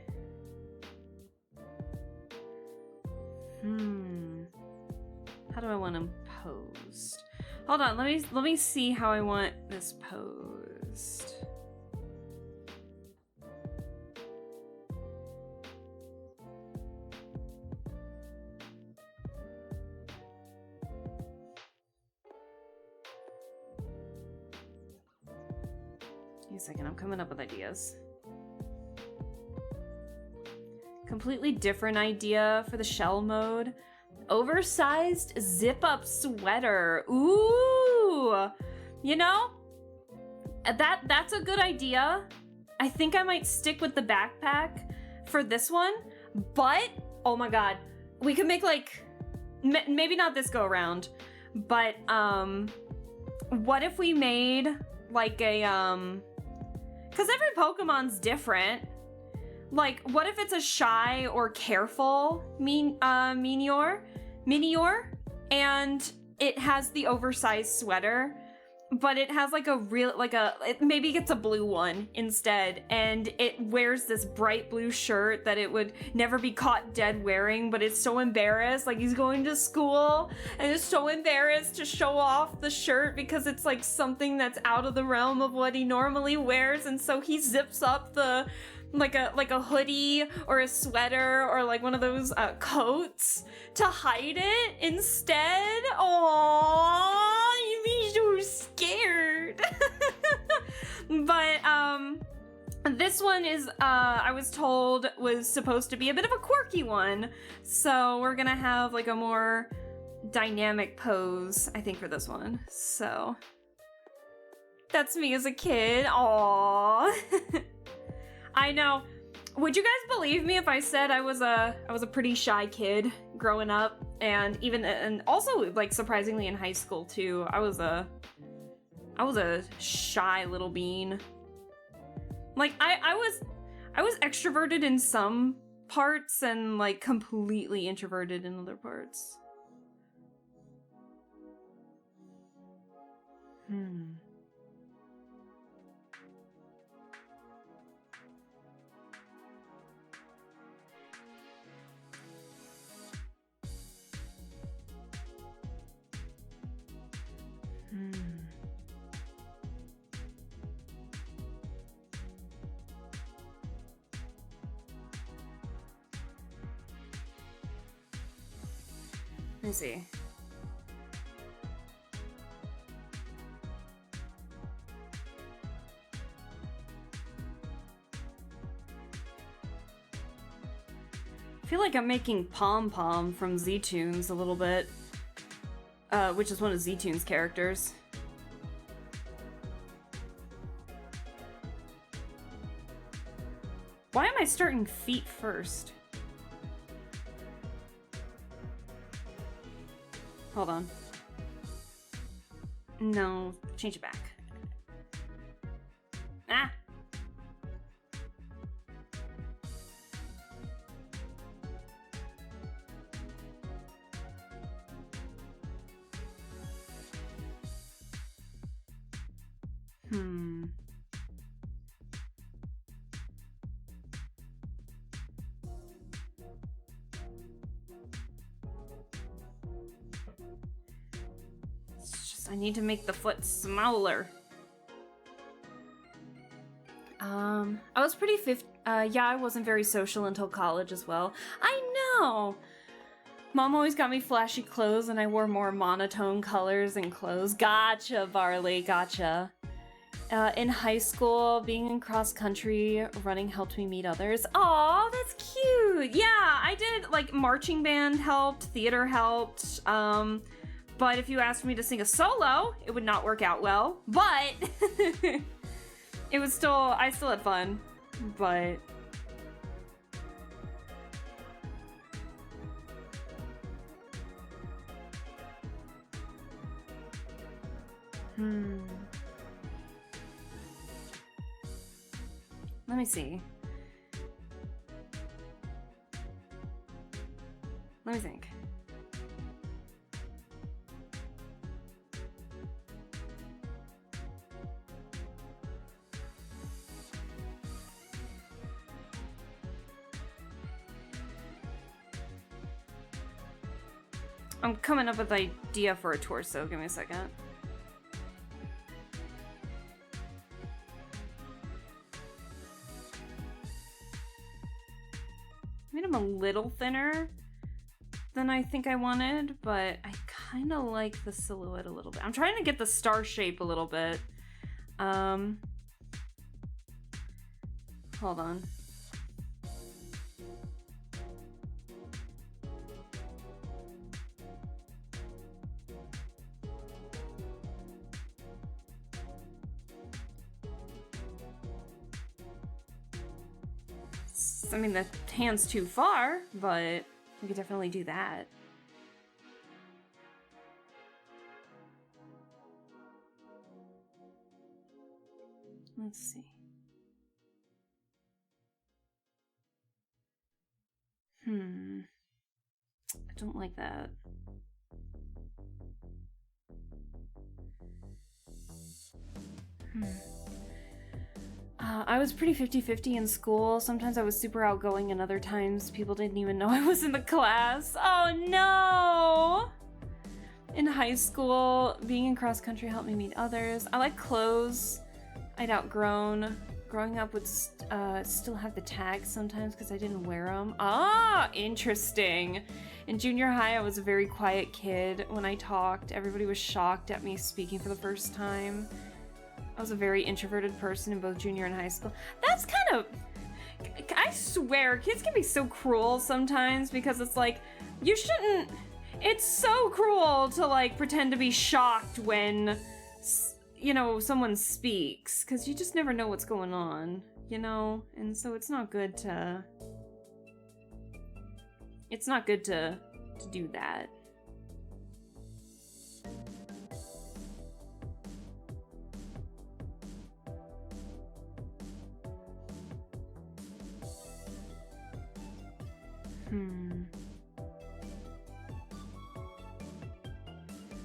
How do I want him posed? Hold on, let me see how I want this posed. Give me a second, I'm coming up with ideas. Completely different idea for the shell mode. Oversized zip-up sweater. Ooh! You know, that's a good idea. I think I might stick with the backpack for this one, but oh my god, we could make like maybe not this go around, but what if we made like a because every Pokemon's different. Like, what if it's a shy or careful Meteor, and it has the oversized sweater, but it has like a real, maybe it gets a blue one instead, and it wears this bright blue shirt that it would never be caught dead wearing, but it's so embarrassed, like he's going to school, and is so embarrassed to show off the shirt because it's like something that's out of the realm of what he normally wears, and so he zips up the like a hoodie or a sweater or like one of those coats to hide it instead. Aww, you'd be so scared. But this one is I was told was supposed to be a bit of a quirky one, so we're gonna have like a more dynamic pose, I think, for this one. So That's me as a kid. Aww. I know. Would you guys believe me if I said I was a pretty shy kid growing up, and also like surprisingly in high school too. I was a shy little bean. Like I was extroverted in some parts and like completely introverted in other parts. Let me see. I feel like I'm making Pom Pom from Z-Tunes a little bit, which is one of Z-Tunes' characters. Why am I starting feet first? Hold on. No, change it back. Ah! I need to make the foot smaller. I was pretty yeah, I wasn't very social until college as well. I know! Mom always got me flashy clothes and I wore more monotone colors and clothes. Gotcha, Varley, gotcha. In high school, being in cross country, running helped me meet others. Aw, that's cute! Yeah, I did, like, marching band helped, theater helped, but if you asked me to sing a solo, it would not work out well. But it was I still had fun. But let me see. Let me think. I'm coming up with an idea for a torso. Give me a second. Made him a little thinner than I think I wanted, but I kind of like the silhouette a little bit. I'm trying to get the star shape a little bit. Hold on. I mean, the hand's too far, but we could definitely do that. Let's see. I don't like that. I was pretty 50-50 in school. Sometimes I was super outgoing and other times people didn't even know I was in the class. Oh no! In high school, being in cross country helped me meet others. I like clothes I'd outgrown. Growing up would still have the tags sometimes because I didn't wear them. Ah, interesting. In junior high, I was a very quiet kid. When I talked, everybody was shocked at me speaking for the first time. I was a very introverted person in both junior and high school. That's kind of... I swear, kids can be so cruel sometimes because it's like, you shouldn't... It's so cruel to, like, pretend to be shocked when you know, someone speaks, because you just never know what's going on, you know? And so it's not good to... It's not good to do that.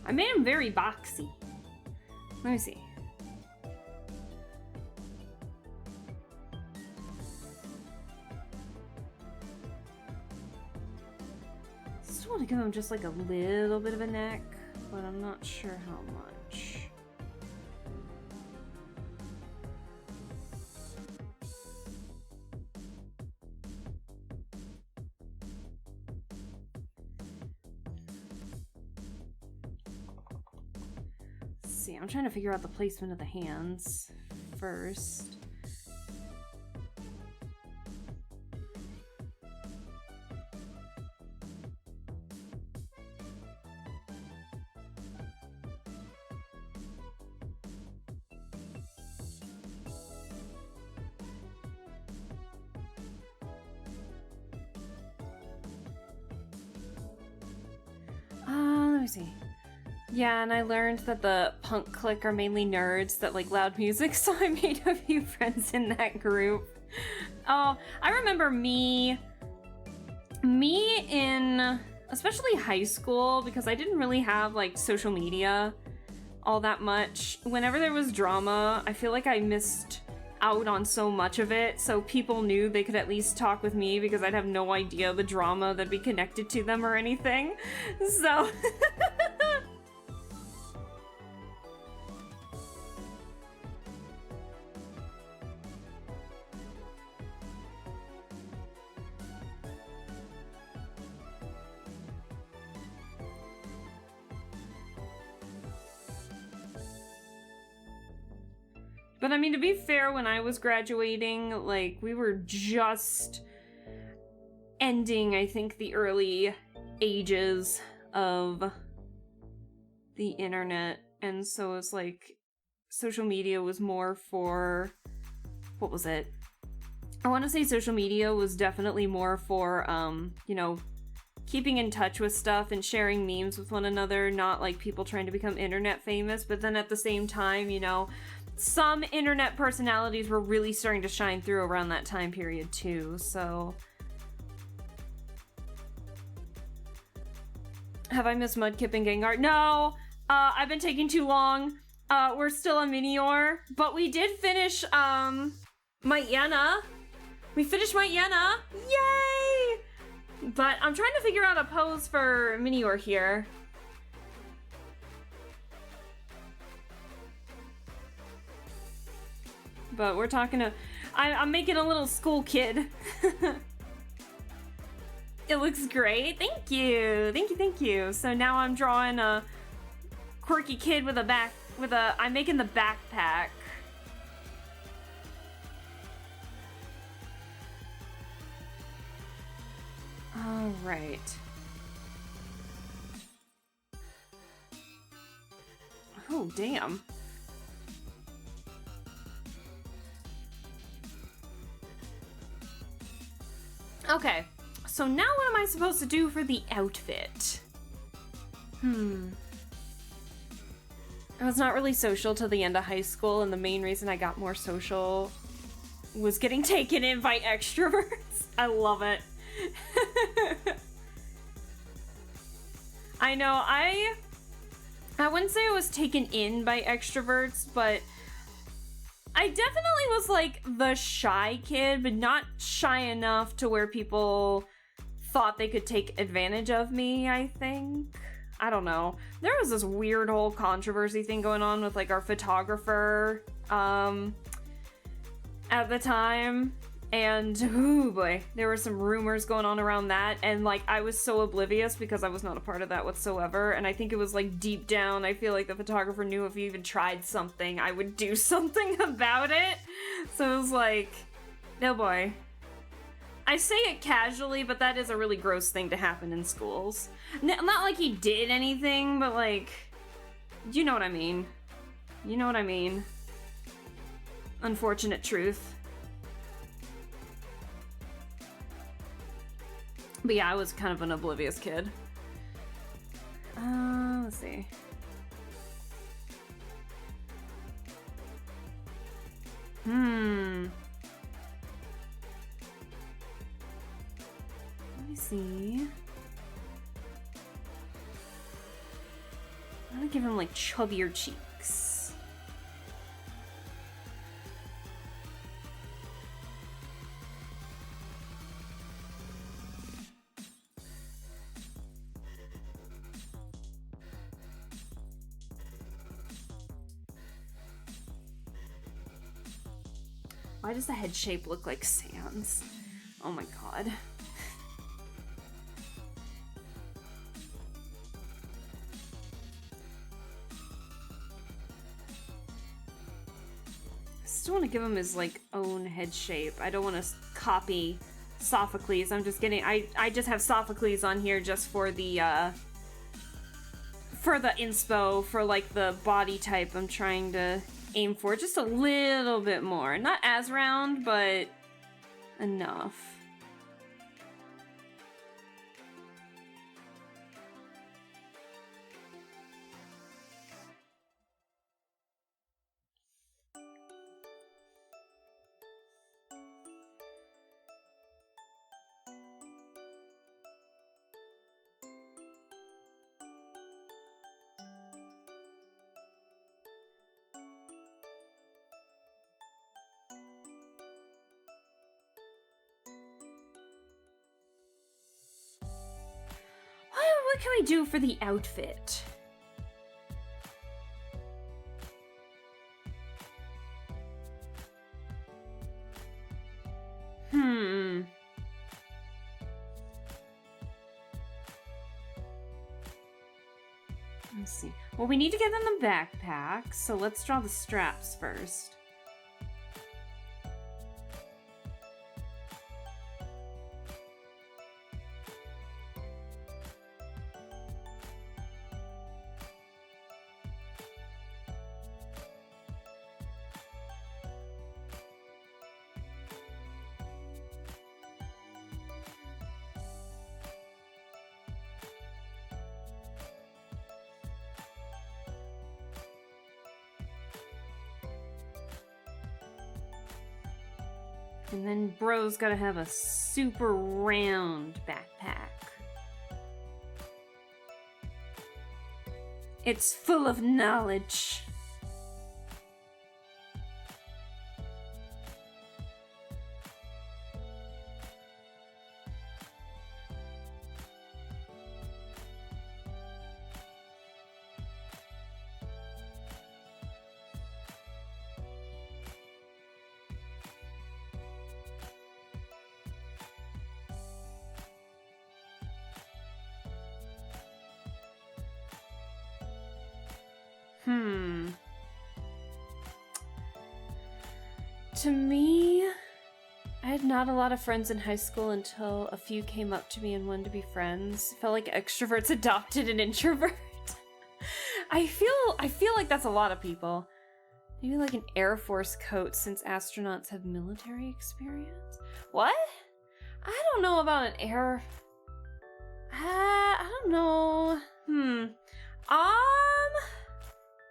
I made him very boxy. Let me see. Just want to give him just like a little bit of a neck, but I'm not sure how much. See, I'm trying to figure out the placement of the hands first. Let me see. Yeah, and I learned that the punk clique are mainly nerds that like loud music, so I made a few friends in that group. Oh, I remember me in especially high school, because I didn't really have like social media all that much. Whenever there was drama, I feel like I missed out on so much of it, so people knew they could at least talk with me because I'd have no idea the drama that'd be connected to them or anything. So... But I mean, to be fair, when I was graduating, like, we were just ending, I think, the early ages of the internet. And so it's like, social media was more for, what was it? I want to say social media was definitely more for, you know, keeping in touch with stuff and sharing memes with one another, not like people trying to become internet famous. But then at the same time, you know, some internet personalities were really starting to shine through around that time period too, so... Have I missed Mudkip and Gengar? No! I've been taking too long. We're still a Minior, but we did finish, Mightyena. We finished Mightyena! Yay! But I'm trying to figure out a pose for Minior here. But we're talking to... I'm making a little school kid. It looks great. Thank you. Thank you, thank you. So now I'm drawing a quirky kid with a I'm making the backpack. All right. Oh, damn. Okay, so now what am I supposed to do for the outfit? I was not really social till the end of high school, and the main reason I got more social was getting taken in by extroverts. I love it. I know, I wouldn't say I was taken in by extroverts, but I definitely was like the shy kid, but not shy enough to where people thought they could take advantage of me, I think. I don't know. There was this weird whole controversy thing going on with like our photographer at the time. And, oh boy, there were some rumors going on around that, and, like, I was so oblivious because I was not a part of that whatsoever, and I think it was, like, deep down, I feel like the photographer knew if he even tried something, I would do something about it. So it was like, oh boy. I say it casually, but that is a really gross thing to happen in schools. Not like he did anything, but, like, you know what I mean. You know what I mean. Unfortunate truth. But yeah, I was kind of an oblivious kid. Let's see. Let me see. I'm gonna give him like chubbier cheeks. Why does the head shape look like Sans? Oh my god. I still want to give him his like own head shape. I don't want to copy Sophocles. I'm just getting I just have Sophocles on here just for the inspo for like the body type I'm trying to aim for just a little bit more. Not as round, but enough. What can we do for the outfit? Let's see. Well, we need to get them the backpack, so let's draw the straps first. And then bro's gotta have a super round backpack. It's full of knowledge. To me, I had not a lot of friends in high school until a few came up to me and wanted to be friends. Felt like extroverts adopted an introvert. I feel like that's a lot of people. Maybe like an Air Force coat since astronauts have military experience. What? I don't know about an I don't know.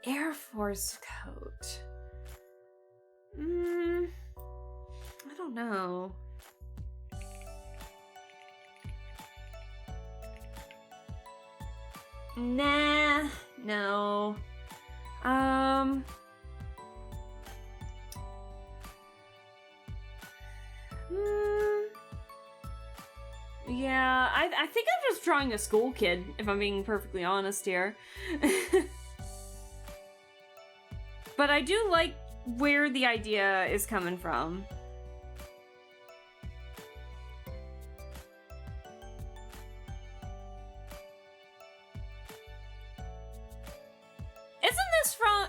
Air Force coat. I don't know. Nah, no. Yeah, I think I'm just drawing a school kid, if I'm being perfectly honest here. But I do like where the idea is coming from.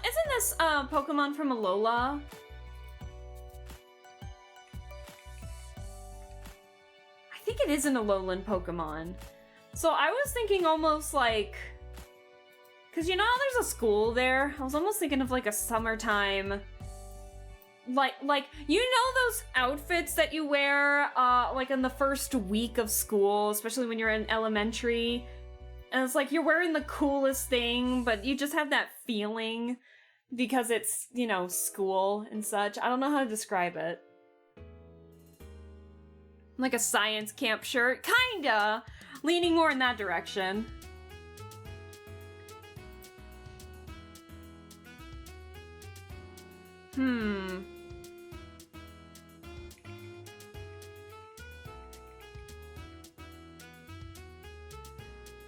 Isn't this Pokemon from Alola? I think it is an Alolan Pokemon. So I was thinking almost like Cause you know how there's a school there? I was almost thinking of like a summertime, like you know those outfits that you wear like in the first week of school, especially when you're in elementary, and it's like you're wearing the coolest thing, but you just have that feeling because it's, you know, school and such. I don't know how to describe it. Like a science camp shirt, kinda leaning more in that direction.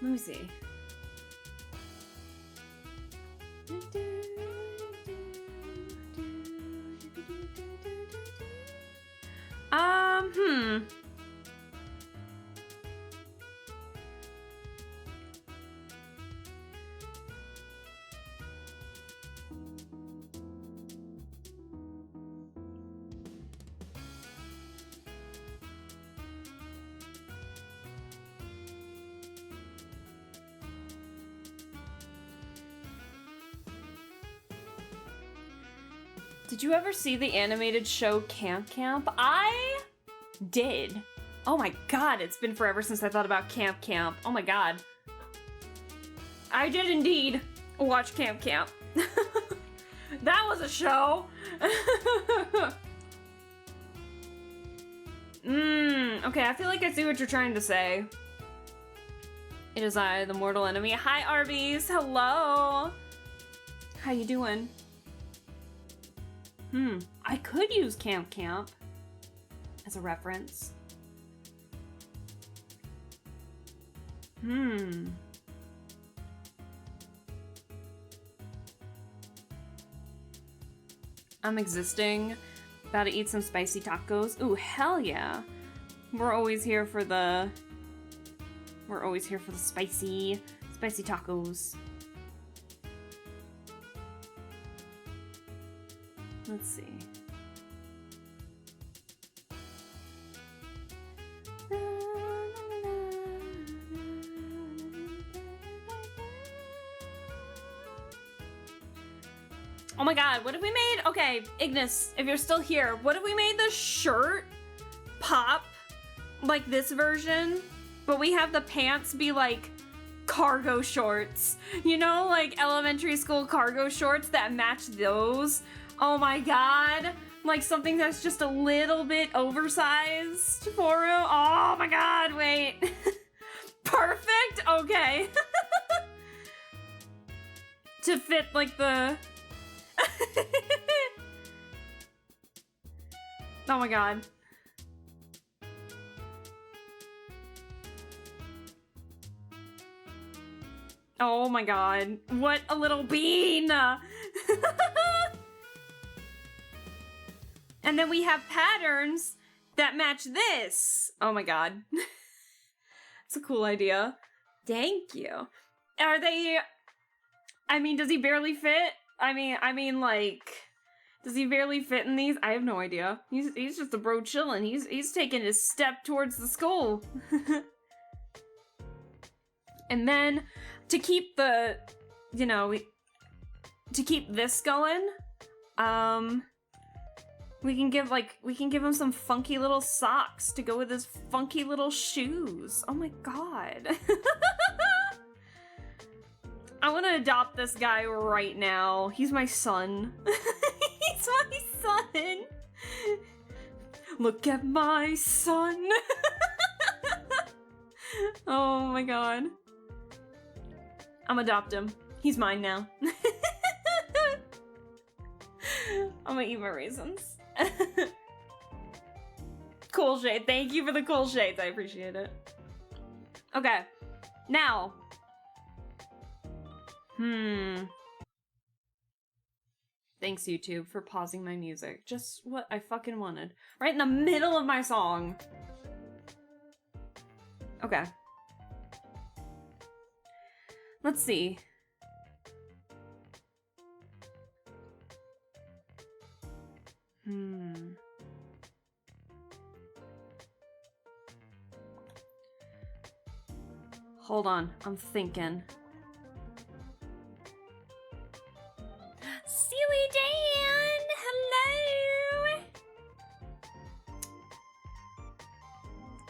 Let me see. Did you ever see the animated show Camp Camp? I did. Oh my god, it's been forever since I thought about Camp Camp. Oh my god. I did indeed watch Camp Camp. That was a show. Okay, I feel like I see what you're trying to say. It is I, the mortal enemy. Hi, Arby's. Hello. How you doing? I could use Camp Camp as a reference. I'm existing. About to eat some spicy tacos. Ooh, hell yeah. We're always here for the spicy tacos. Let's see. Oh my god, what if we made, okay, Ignis, if you're still here, what if we made the shirt pop like this version, but we have the pants be like cargo shorts, you know, like elementary school cargo shorts that match those? Oh my god, like something that's just a little bit oversized for him. Oh my god, wait. Perfect, okay. To fit like the... Oh my god. Oh my god. What a little bean! And then we have patterns that match this. Oh my god. It's a cool idea. Thank you. Are they... I mean, does he barely fit? I mean, like... Does he barely fit in these? I have no idea. He's just a bro chillin'. He's taking his step towards the skull. And then, to keep the... You know, to keep this going, we can give him some funky little socks to go with his funky little shoes. Oh my god. I want to adopt this guy right now. He's my son. He's my son. Look at my son. Oh my god. I'm adopt him. He's mine now. I'm gonna eat my raisins. Cool shade. Thank you for the cool shades. I appreciate it. Okay. Now. Thanks, YouTube, for pausing my music. Just what I fucking wanted. Right in the middle of my song. Okay. Let's see. Hold on, I'm thinking.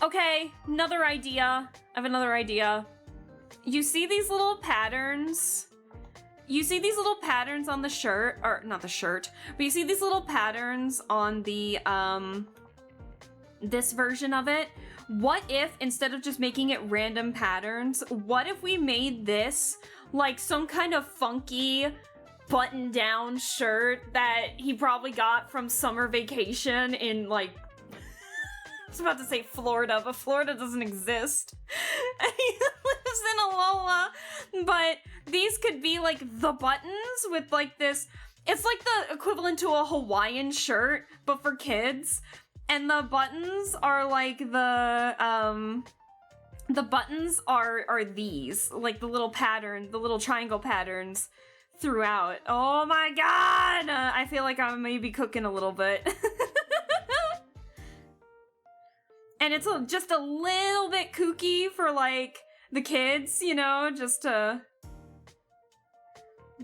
Okay, another idea. I have another idea. You see these little patterns? You see these little patterns on the shirt, or not the shirt, but you see these little patterns on the, this version of it? What if, instead of just making it random patterns, what if we made this like some kind of funky button-down shirt that he probably got from summer vacation in, like, I was about to say Florida, but Florida doesn't exist. And he lives in Alola. But these could be like the buttons with like this. It's like the equivalent to a Hawaiian shirt, but for kids. And the buttons are like the buttons are these, like the little pattern, the little triangle patterns throughout. Oh my god! I feel like I may be cooking a little bit. And it's just a little bit kooky for, like, the kids, you know, just to...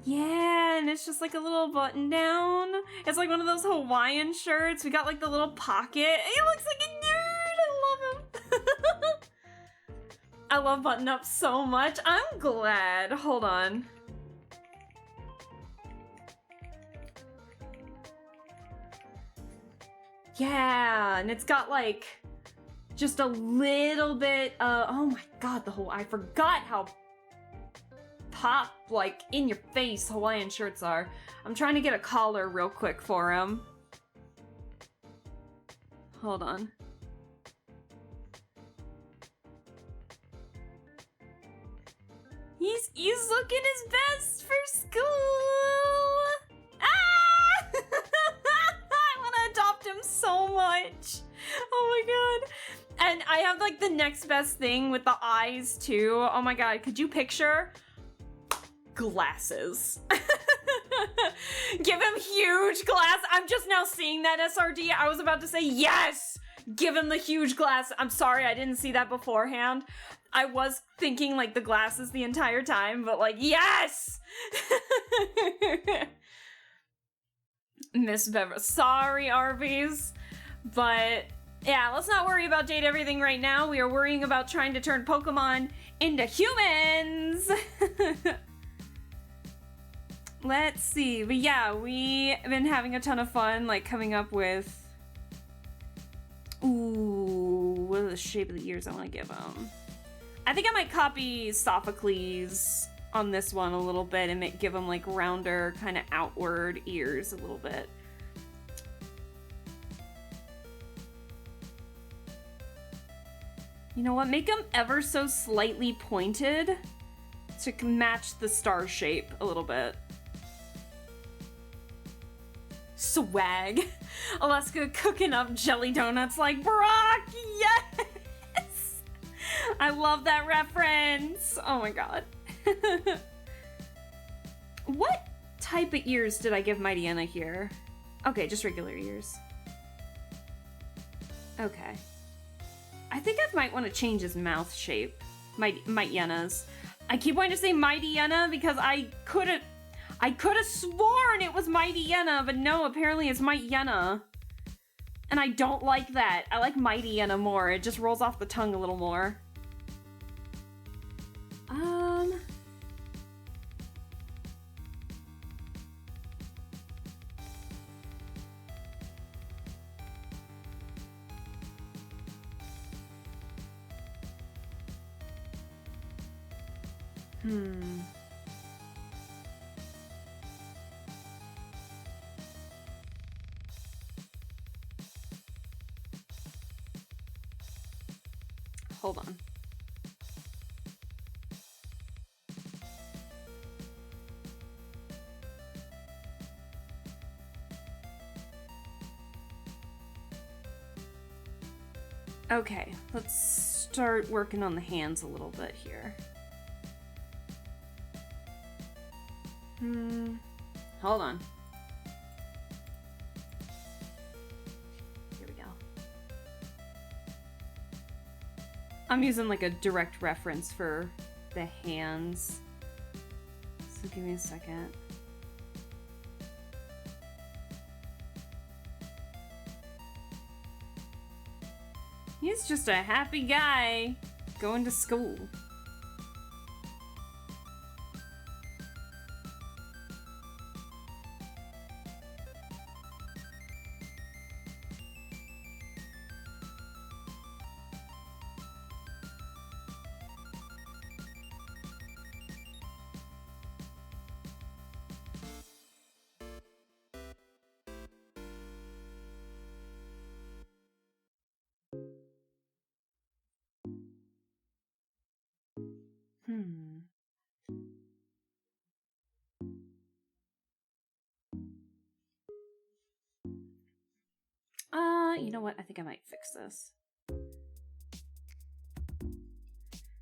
Yeah, and it's just like a little button down. It's like one of those Hawaiian shirts. We got, like, the little pocket. He looks like a nerd! I love him! I love button-ups so much. I'm glad. Hold on. Yeah, and it's got, like... just a little bit, oh my god, I forgot how pop, like, in your face Hawaiian shirts are. I'm trying to get a collar real quick for him. Hold on. He's looking his best for school! Ah! I want to adopt him so much! Oh my god. And I have like the next best thing with the eyes too. Oh my god, could you picture? Glasses. Give him huge glass. I'm just now seeing that SRD. I was about to say yes! Give him the huge glass. I'm sorry, I didn't see that beforehand. I was thinking like the glasses the entire time, but like, yes! Miss Bever. Sorry, Arby's. But yeah, let's not worry about Jade Everything right now. We are worrying about trying to turn Pokemon into humans. Let's see. But yeah, we've been having a ton of fun, like coming up with... Ooh, what are the shape of the ears I want to give them? I think I might copy Sophocles on this one a little bit and give him like rounder, kind of outward ears a little bit. You know what? Make them ever so slightly pointed to match the star shape a little bit. Swag. Alaska cooking up jelly donuts like Brock. Yes! I love that reference. Oh my god. What type of ears did I give Mightyena here? Okay, just regular ears. Okay. I think I might want to change his mouth shape. Mightyena's. I keep wanting to say Mightyena because I could have sworn it was Mightyena, but no, apparently it's Mightyenna. And I don't like that. I like Mightyena more. It just rolls off the tongue a little more. Hold on. Okay, let's start working on the hands a little bit here. Hold on. Here we go. I'm using like a direct reference for the hands. So give me a second. Yeah, He's just a happy guy going to school. You know what? I think I might fix this.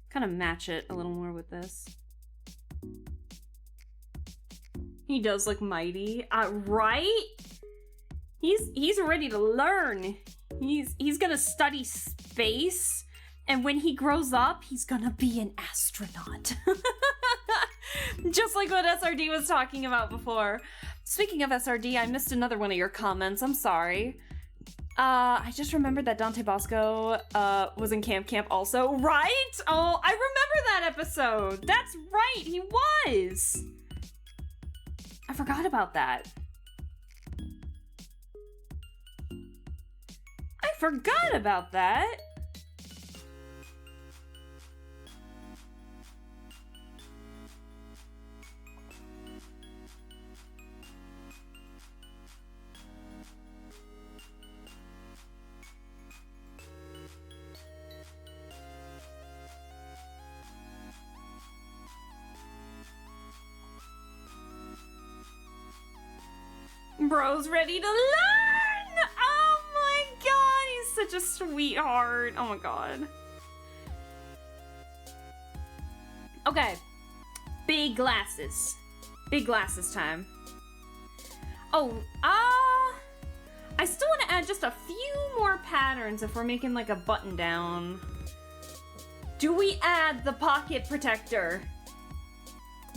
Kind of match it a little more with this. He does look mighty. Right? He's ready to learn. He's gonna study space, and when he grows up, he's gonna be an astronaut. Just like what SRD was talking about before. Speaking of SRD, I missed another one of your comments. I'm sorry. I just remembered that Dante Bosco was in Camp also, right? Oh, I remember that episode. That's right, he was. I forgot about that. I forgot about that. Bro's ready to learn! Oh my god, he's such a sweetheart. Oh my god. Okay. Big glasses. Big glasses time. Oh, I still want to add just a few more patterns if we're making like a button down. Do we add the pocket protector?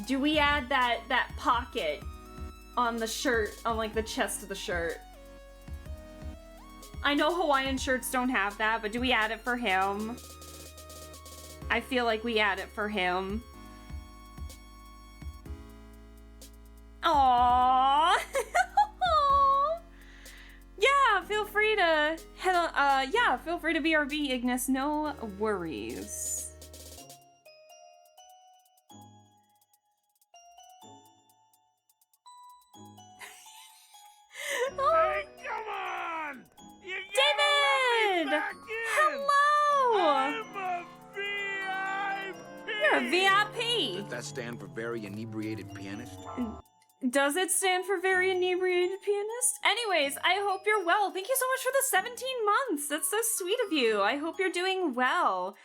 Do we add that pocket on the shirt, on like the chest of the shirt? I know Hawaiian shirts don't have that, but do we add it for him? I feel like we add it for him. Aww. Yeah, feel free to feel free to BRB, Ignis, no worries. Hey, come on! You David! gotta let me back in! Hello! I'm a VIP! You're a VIP! Does that stand for very inebriated pianist? Does it stand for very inebriated pianist? Anyways, I hope you're well. Thank you so much for the 17 months. That's so sweet of you. I hope you're doing well.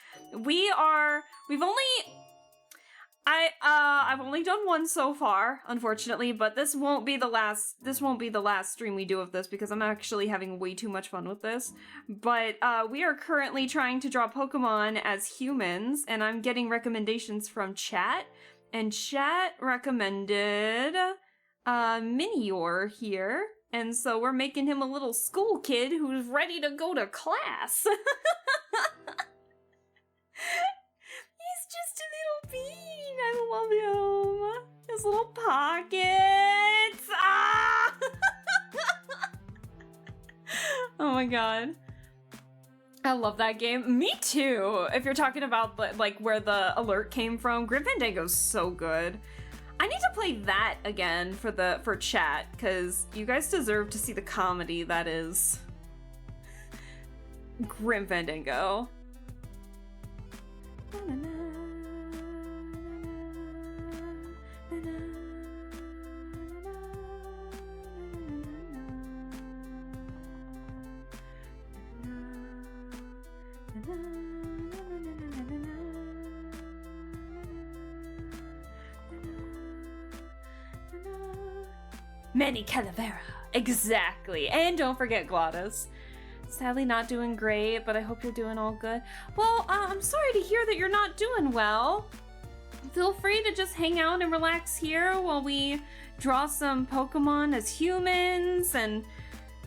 I've only done one so far, unfortunately, but this won't be the last stream we do of this because I'm actually having way too much fun with this. But we are currently trying to draw Pokemon as humans, and I'm getting recommendations from chat, and chat recommended Minior here, and so we're making him a little school kid who's ready to go to class. He's just a little bean. I love him. His little pockets. Ah! Oh my god. I love that game. Me too. If you're talking about like where the alert came from, Grim Fandango's so good. I need to play that again for chat, because you guys deserve to see the comedy that is Grim Fandango. Manny Calavera. Exactly. And don't forget Glottis. Sadly not doing great, but I hope you're doing all good. Well, I'm sorry to hear that you're not doing well. Feel free to just hang out and relax here while we draw some Pokemon as humans and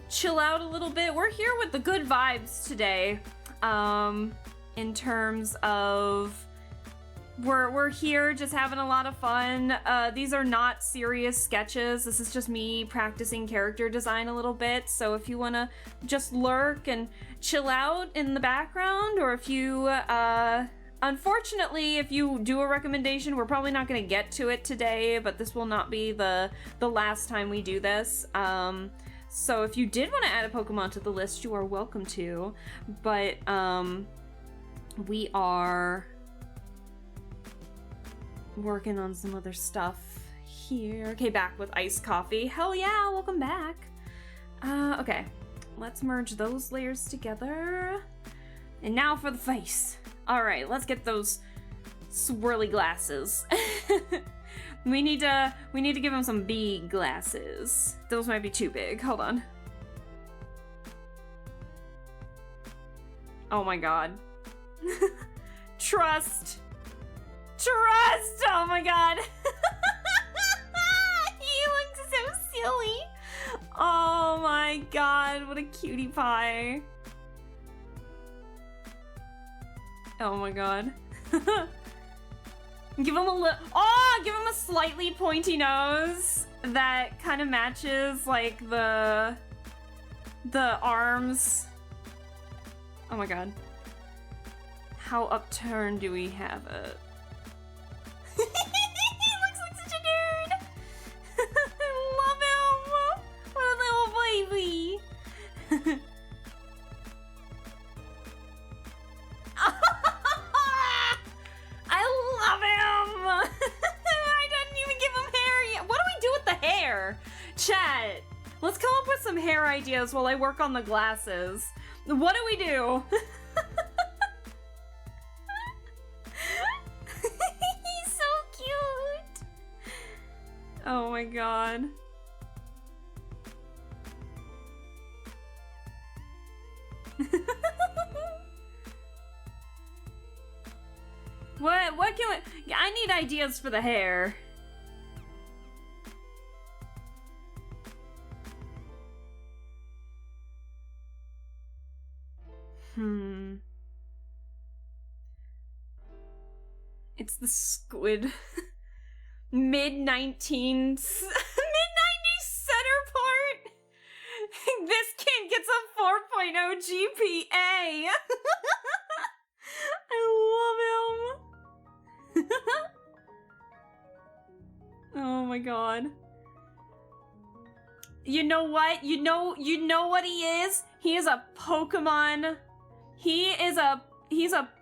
chill out a little bit. We're here with the good vibes today. in terms of we're here just having a lot of fun. These are not serious sketches. This is just me practicing character design a little bit. So if you want to just lurk and chill out in the background, or if you, unfortunately, if you do a recommendation, we're probably not going to get to it today, but this will not be the last time we do this. So if you did want to add a Pokemon to the list, you are welcome to. But, we are working on some other stuff here. Okay, back with iced coffee. Hell yeah, welcome back. Okay, let's merge those layers together. And now for the face. All right, let's get those swirly glasses. we need to give him some big glasses. Those might be too big. Hold on. Oh my god. Trust. Oh my god. He looks so silly. Oh my god, what a cutie pie. Oh my god. Give him give him a slightly pointy nose that kind of matches like the arms. Oh my god. How upturned do we have it? He looks like such a nerd. I love him. What a little baby. I love him. I didn't even give him hair yet. What do we do with the hair? Chat, let's come up with some hair ideas while I work on the glasses. What do we do? He's so cute. Oh my god. What can we... I need ideas for the hair. It's the squid. Mid-90s center part. This kid gets a 4.0 GPA. I love him. Oh my god. You know what? You know what he is? He is a Pokemon. He's a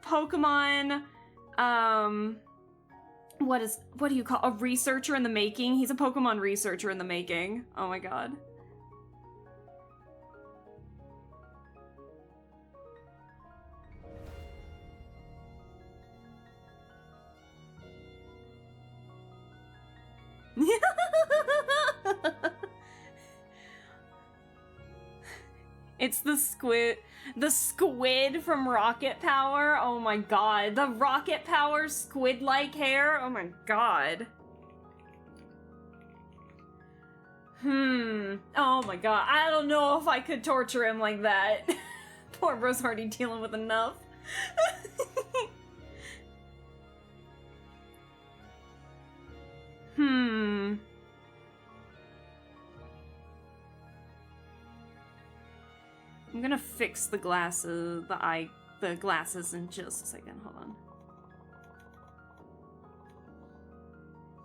Pokemon, what do you call a researcher in the making? He's a Pokemon researcher in the making. Oh my god. It's the squid from Rocket Power. Oh my god. The Rocket Power squid-like hair. Oh my god. Oh my god. I don't know if I could torture him like that. Poor bro's already dealing with enough. I'm gonna fix the glasses, the glasses in just a second. Hold on.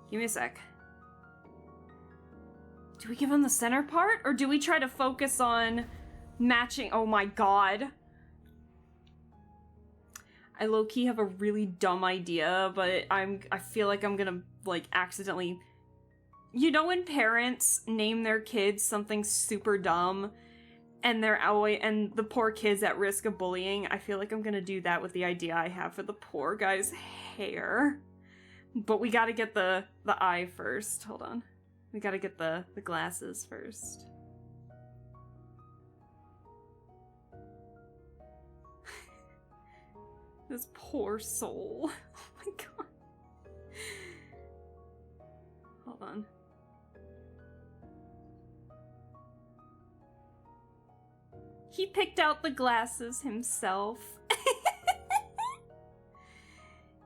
Give me a sec. Do we give him the center part, or do we try to focus on matching? Oh my god. I low-key have a really dumb idea, but I feel like I'm gonna, like, accidentally... You know when parents name their kids something super dumb, and the poor kid's at risk of bullying? I feel like I'm gonna do that with the idea I have for the poor guy's hair. But we gotta get the eye first. Hold on. We gotta get the glasses first. This poor soul. Oh my god. Hold on. He picked out the glasses himself.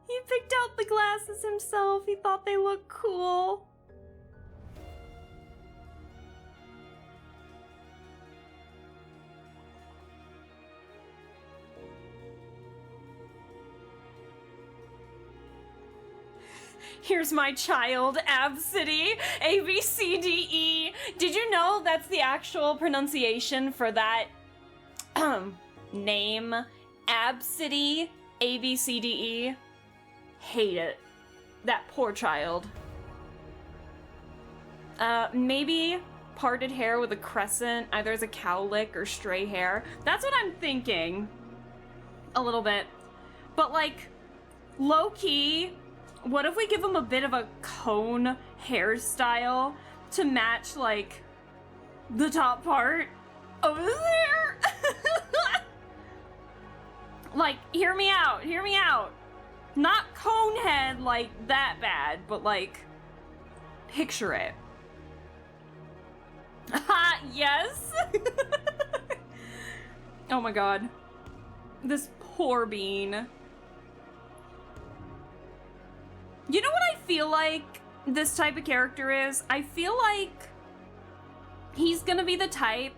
He picked out the glasses himself. He thought they looked cool. Here's my child, Absidy, A, B, C, D, E. Did you know that's the actual pronunciation for that name? Absidy, A, B, C, D, E. Hate it. That poor child. Maybe parted hair with a crescent, either as a cowlick or stray hair. That's what I'm thinking. A little bit. But like, low-key, what if we give him a bit of a cone hairstyle to match, like, the top part over there? Like, hear me out, hear me out. Not cone head like that bad, but like, picture it. Ha, yes! Oh my god. This poor bean. You know what I feel like this type of character is? I feel like he's gonna be the type...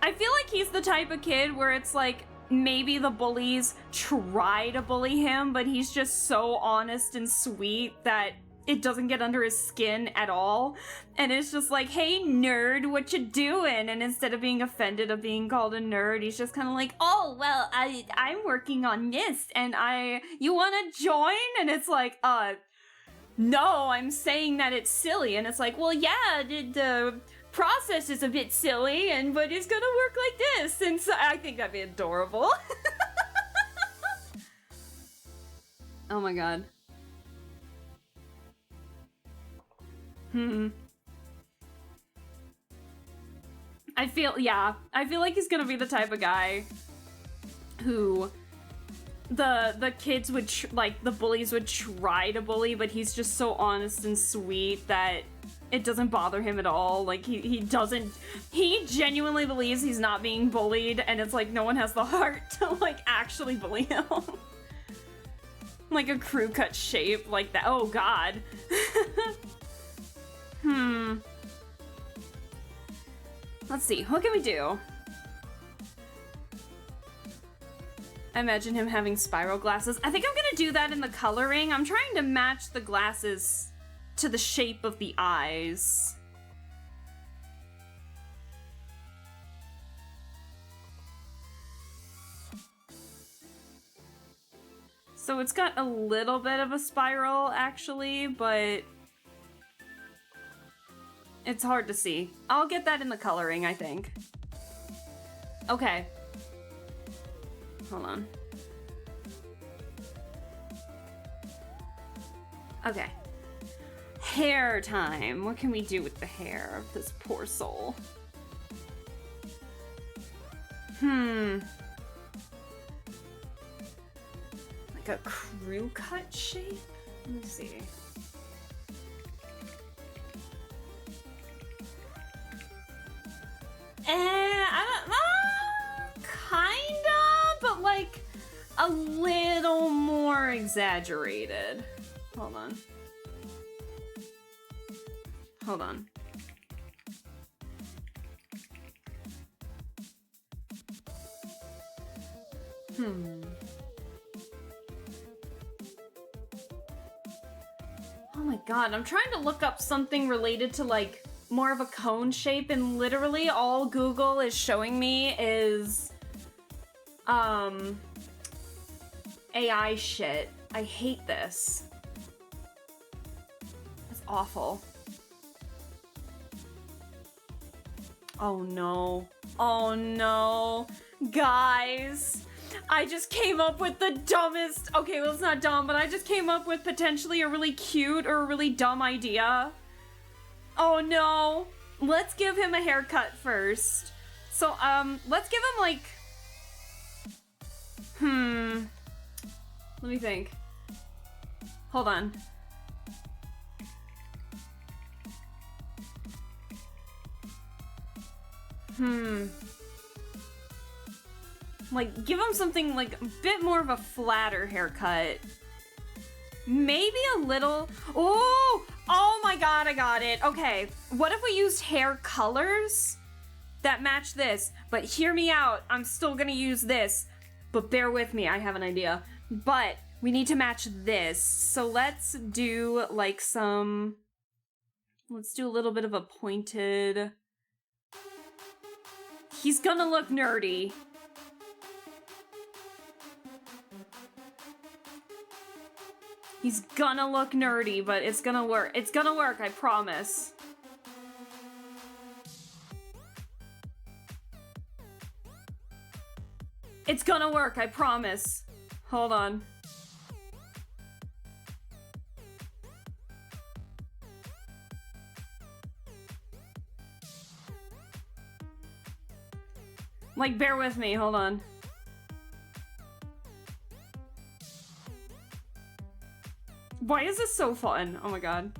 I feel like he's the type of kid where it's like, maybe the bullies try to bully him, but he's just so honest and sweet that it doesn't get under his skin at all. And it's just like, hey nerd, what you doing? And instead of being offended of being called a nerd, he's just kind of like, oh, well, I'm working on this and you want to join? And it's like, no, I'm saying that it's silly. And it's like, well, yeah, the process is a bit silly, but it's gonna work like this. And so I think that'd be adorable. Oh my god. I feel like he's gonna be the type of guy who the kids would, the bullies would try to bully, but he's just so honest and sweet that it doesn't bother him at all. Like, he genuinely believes he's not being bullied, and it's like no one has the heart to, like, actually bully him. Like a crew cut shape like that. Oh god. Let's see, what can we do? I imagine him having spiral glasses. I think I'm gonna do that in the coloring. I'm trying to match the glasses to the shape of the eyes. So it's got a little bit of a spiral, actually, but it's hard to see. I'll get that in the coloring, I think. Okay. Hold on. Okay. Hair time. What can we do with the hair of this poor soul? Like a crew cut shape? Let me see. Kinda, but like a little more exaggerated. Hold on. Hold on. Oh my god, I'm trying to look up something related to like more of a cone shape, and literally all Google is showing me is AI shit. I hate this. It's awful. Oh no. Oh no. Guys, I just came up with the dumbest... Okay, well, it's not dumb, but I just came up with potentially a really cute or a really dumb idea. Oh no. Let's give him a haircut first. So, let's give him like... Let me think. Hold on. Like, give him something, like, a bit more of a flatter haircut. Maybe a little... Oh! Oh my god, I got it. Okay, what if we used hair colors that match this? But hear me out, I'm still gonna use this. But bear with me, I have an idea. But we need to match this. So let's do, like, some... Let's do a little bit of a pointed... He's gonna look nerdy. He's gonna look nerdy, but it's gonna work. It's gonna work, I promise. It's gonna work, I promise. Hold on. Like, bear with me, hold on. Why is this so fun? Oh my god.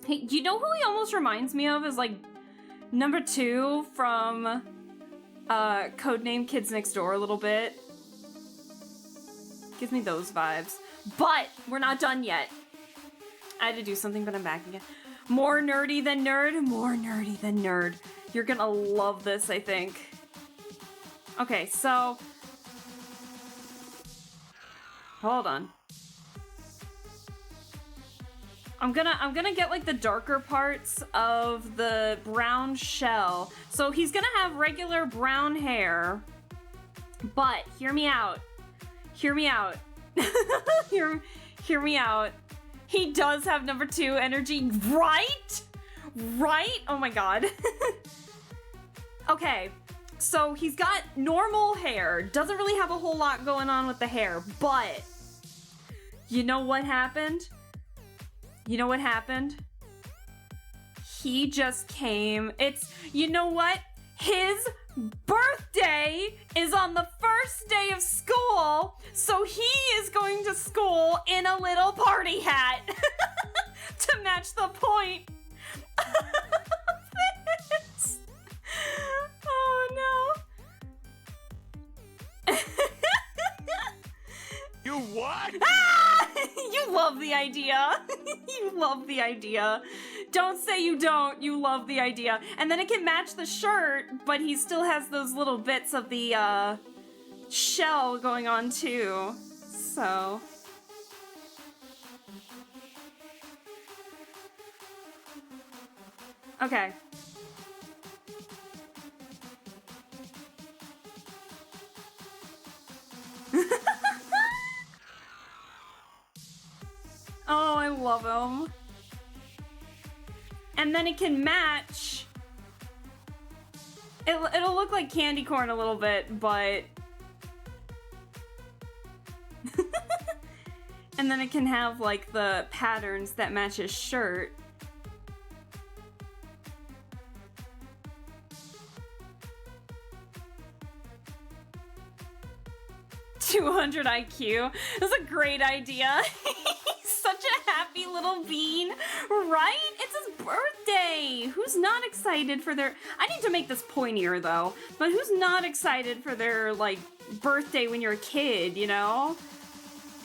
Hey, you know who he almost reminds me of is like number 2 from Codename Kids Next Door a little bit. Gives me those vibes. But we're not done yet. I had to do something, but I'm back again. More nerdy than nerd, more nerdy than nerd. You're gonna love this, I think. Okay, so... Hold on. I'm gonna get like the darker parts of the brown shell. So he's gonna have regular brown hair, but hear me out. Hear me out. hear me out. He does have number 2 energy, right? Right? Oh my god. Okay, so he's got normal hair. Doesn't really have a whole lot going on with the hair, but you know what happened? You know what happened? He just came. You know what? His birthday is on the first day of school, so he is going to school in a little party hat to match the point of this. Oh no. You what? Ah! You love the idea. You love the idea. Don't say you don't. You love the idea. And then it can match the shirt, but he still has those little bits of the shell going on too. So... Okay. Oh, I love him. And then it can match. It'll look like candy corn a little bit, but... And then it can have, like, the patterns that match his shirt. $200 IQ. That's a great idea. He's such a happy little bean, right? It's his birthday. Who's not excited for their... I need to make this pointier, though. But who's not excited for their, like, birthday when you're a kid, you know?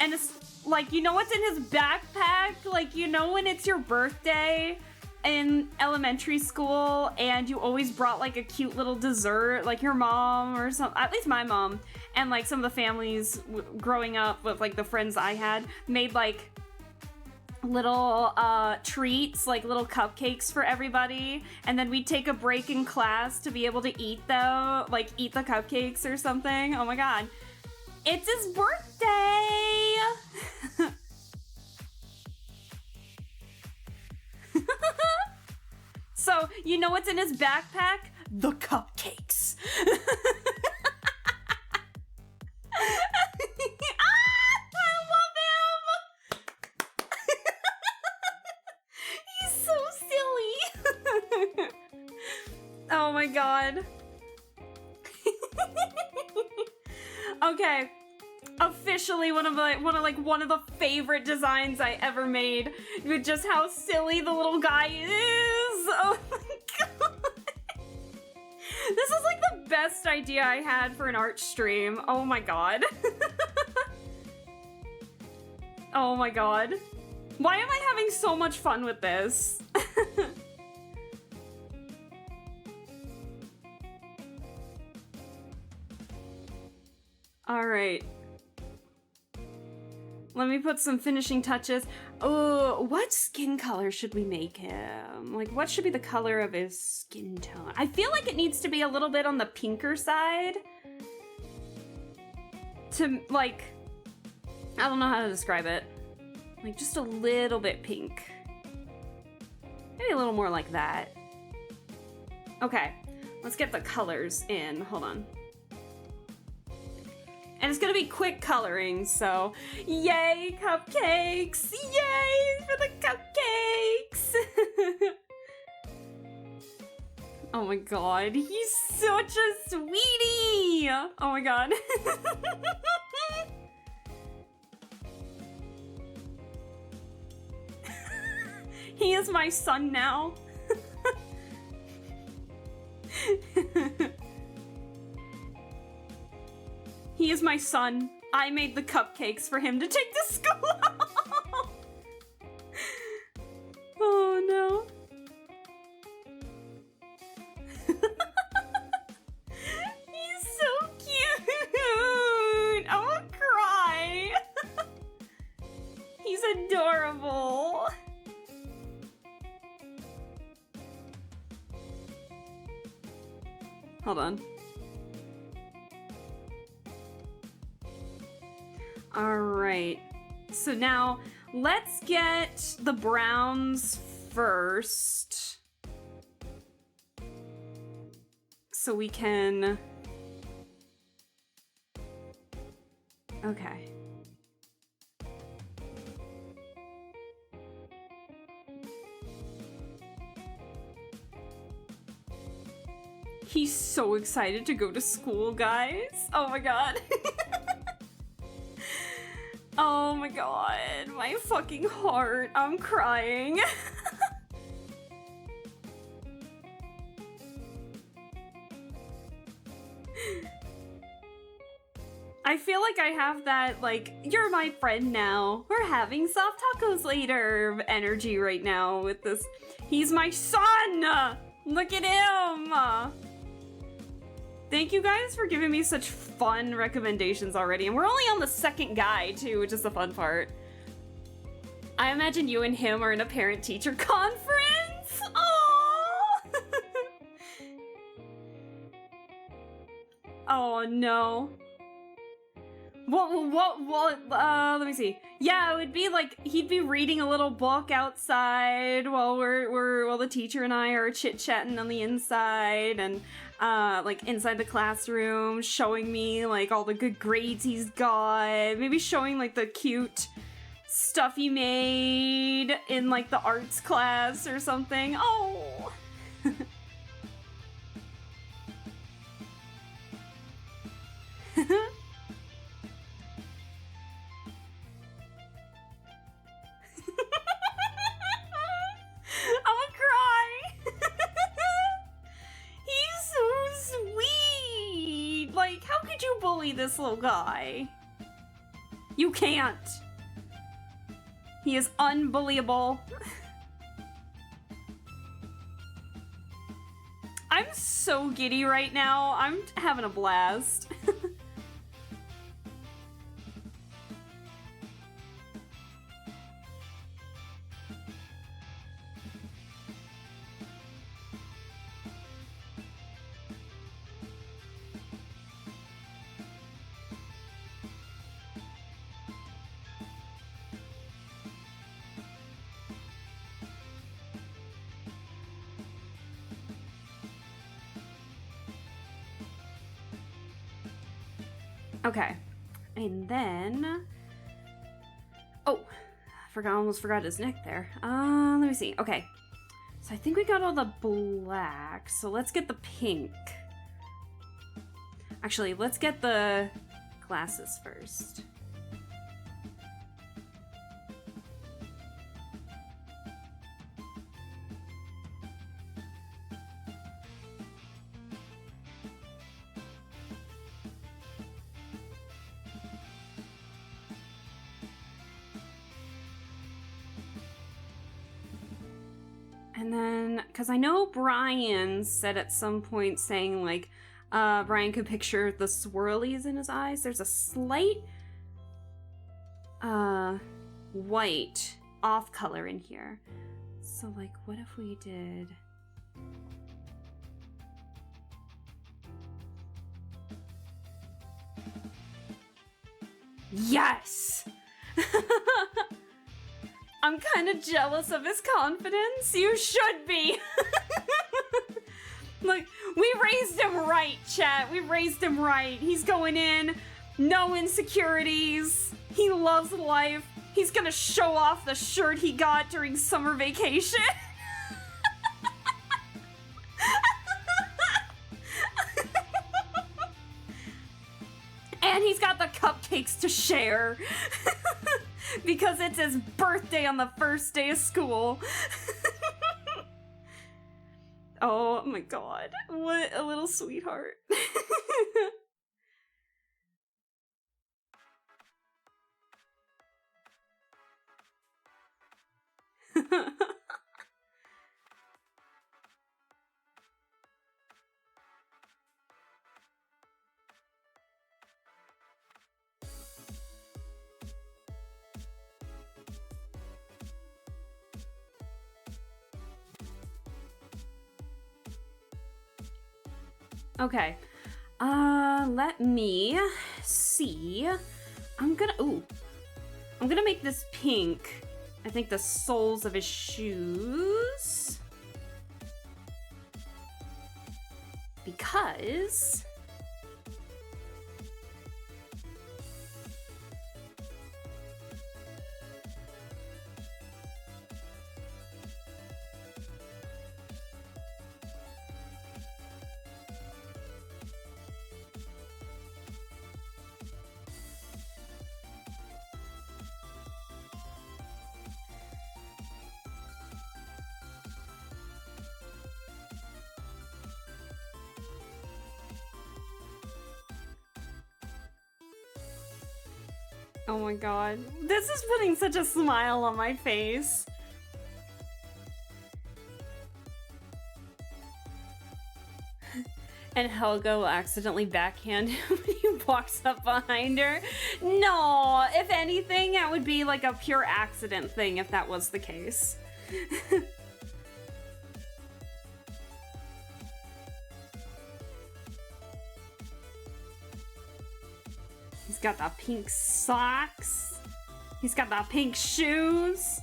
And it's, like, you know what's in his backpack? Like, you know when it's your birthday in elementary school and you always brought, like, a cute little dessert, like your mom or something, at least my mom, and, like, some of the families growing up with, like, the friends I had made, like, little treats, like little cupcakes for everybody, and then we'd take a break in class to be able to eat the cupcakes or something. Oh my god. It's his birthday! So, you know what's in his backpack? The cupcakes. I love him! He's so silly. Oh my god. Okay. Officially one of the favorite designs I ever made, with just how silly the little guy is. Oh my god. This is like the best idea I had for an art stream. Oh my god. Oh my god. Why am I having so much fun with this? Alright. Let me put some finishing touches. Oh, what skin color should we make him? Like, what should be the color of his skin tone? I feel like it needs to be a little bit on the pinker side. To, like, I don't know how to describe it. Like, just a little bit pink. Maybe a little more like that. Okay, let's get the colors in. Hold on. And it's gonna be quick coloring, so yay, cupcakes! Yay for the cupcakes! Oh my god, he's such a sweetie! Oh my god. He is my son now. He is my son. I made the cupcakes for him to take to school. Oh no. He's so cute. I'm gonna cry. He's adorable. Hold on. Alright, so now let's get the browns first. So we can... Okay. He's so excited to go to school, guys. Oh my god. Oh my god, my fucking heart. I'm crying. I feel like I have that, like, you're my friend now. We're having soft tacos later energy right now with this. He's my son! Look at him! Thank you guys for giving me such fun recommendations already. And we're only on the second guy, too, which is the fun part. I imagine you and him are in a parent-teacher conference! Aww! Oh, no. Let me see. Yeah, it would be like, he'd be reading a little book outside while while the teacher and I are chit-chatting on the inside, and like inside the classroom, showing me like all the good grades he's got, maybe showing like the cute stuff he made in like the arts class or something. Oh! I'm gonna cry! He's so sweet! Like, how could you bully this little guy? You can't. He is unbelievable. I'm so giddy right now. I'm having a blast. Okay, and then, oh, almost forgot his neck there. Let me see. Okay, so I think we got all the black, so let's get the pink. Actually, let's get the glasses first. And then, because I know Brian said at some point saying, like, Brian could picture the swirlies in his eyes. There's a slight, white off color in here. So, like, what if we did... Yes! I'm kind of jealous of his confidence. You should be. Look, we raised him right, chat. We raised him right. He's going in, no insecurities. He loves life. He's gonna show off the shirt he got during summer vacation. And he's got the cupcakes to share. Because it's his birthday on the first day of school. Oh my god. What a little sweetheart. Okay. Let me see. I'm gonna make this pink. I think the soles of his shoes. Because... Oh my god. This is putting such a smile on my face. And Helga will accidentally backhand him when he walks up behind her. No, if anything, that would be like a pure accident thing if that was the case. He's got the pink socks. He's got the pink shoes.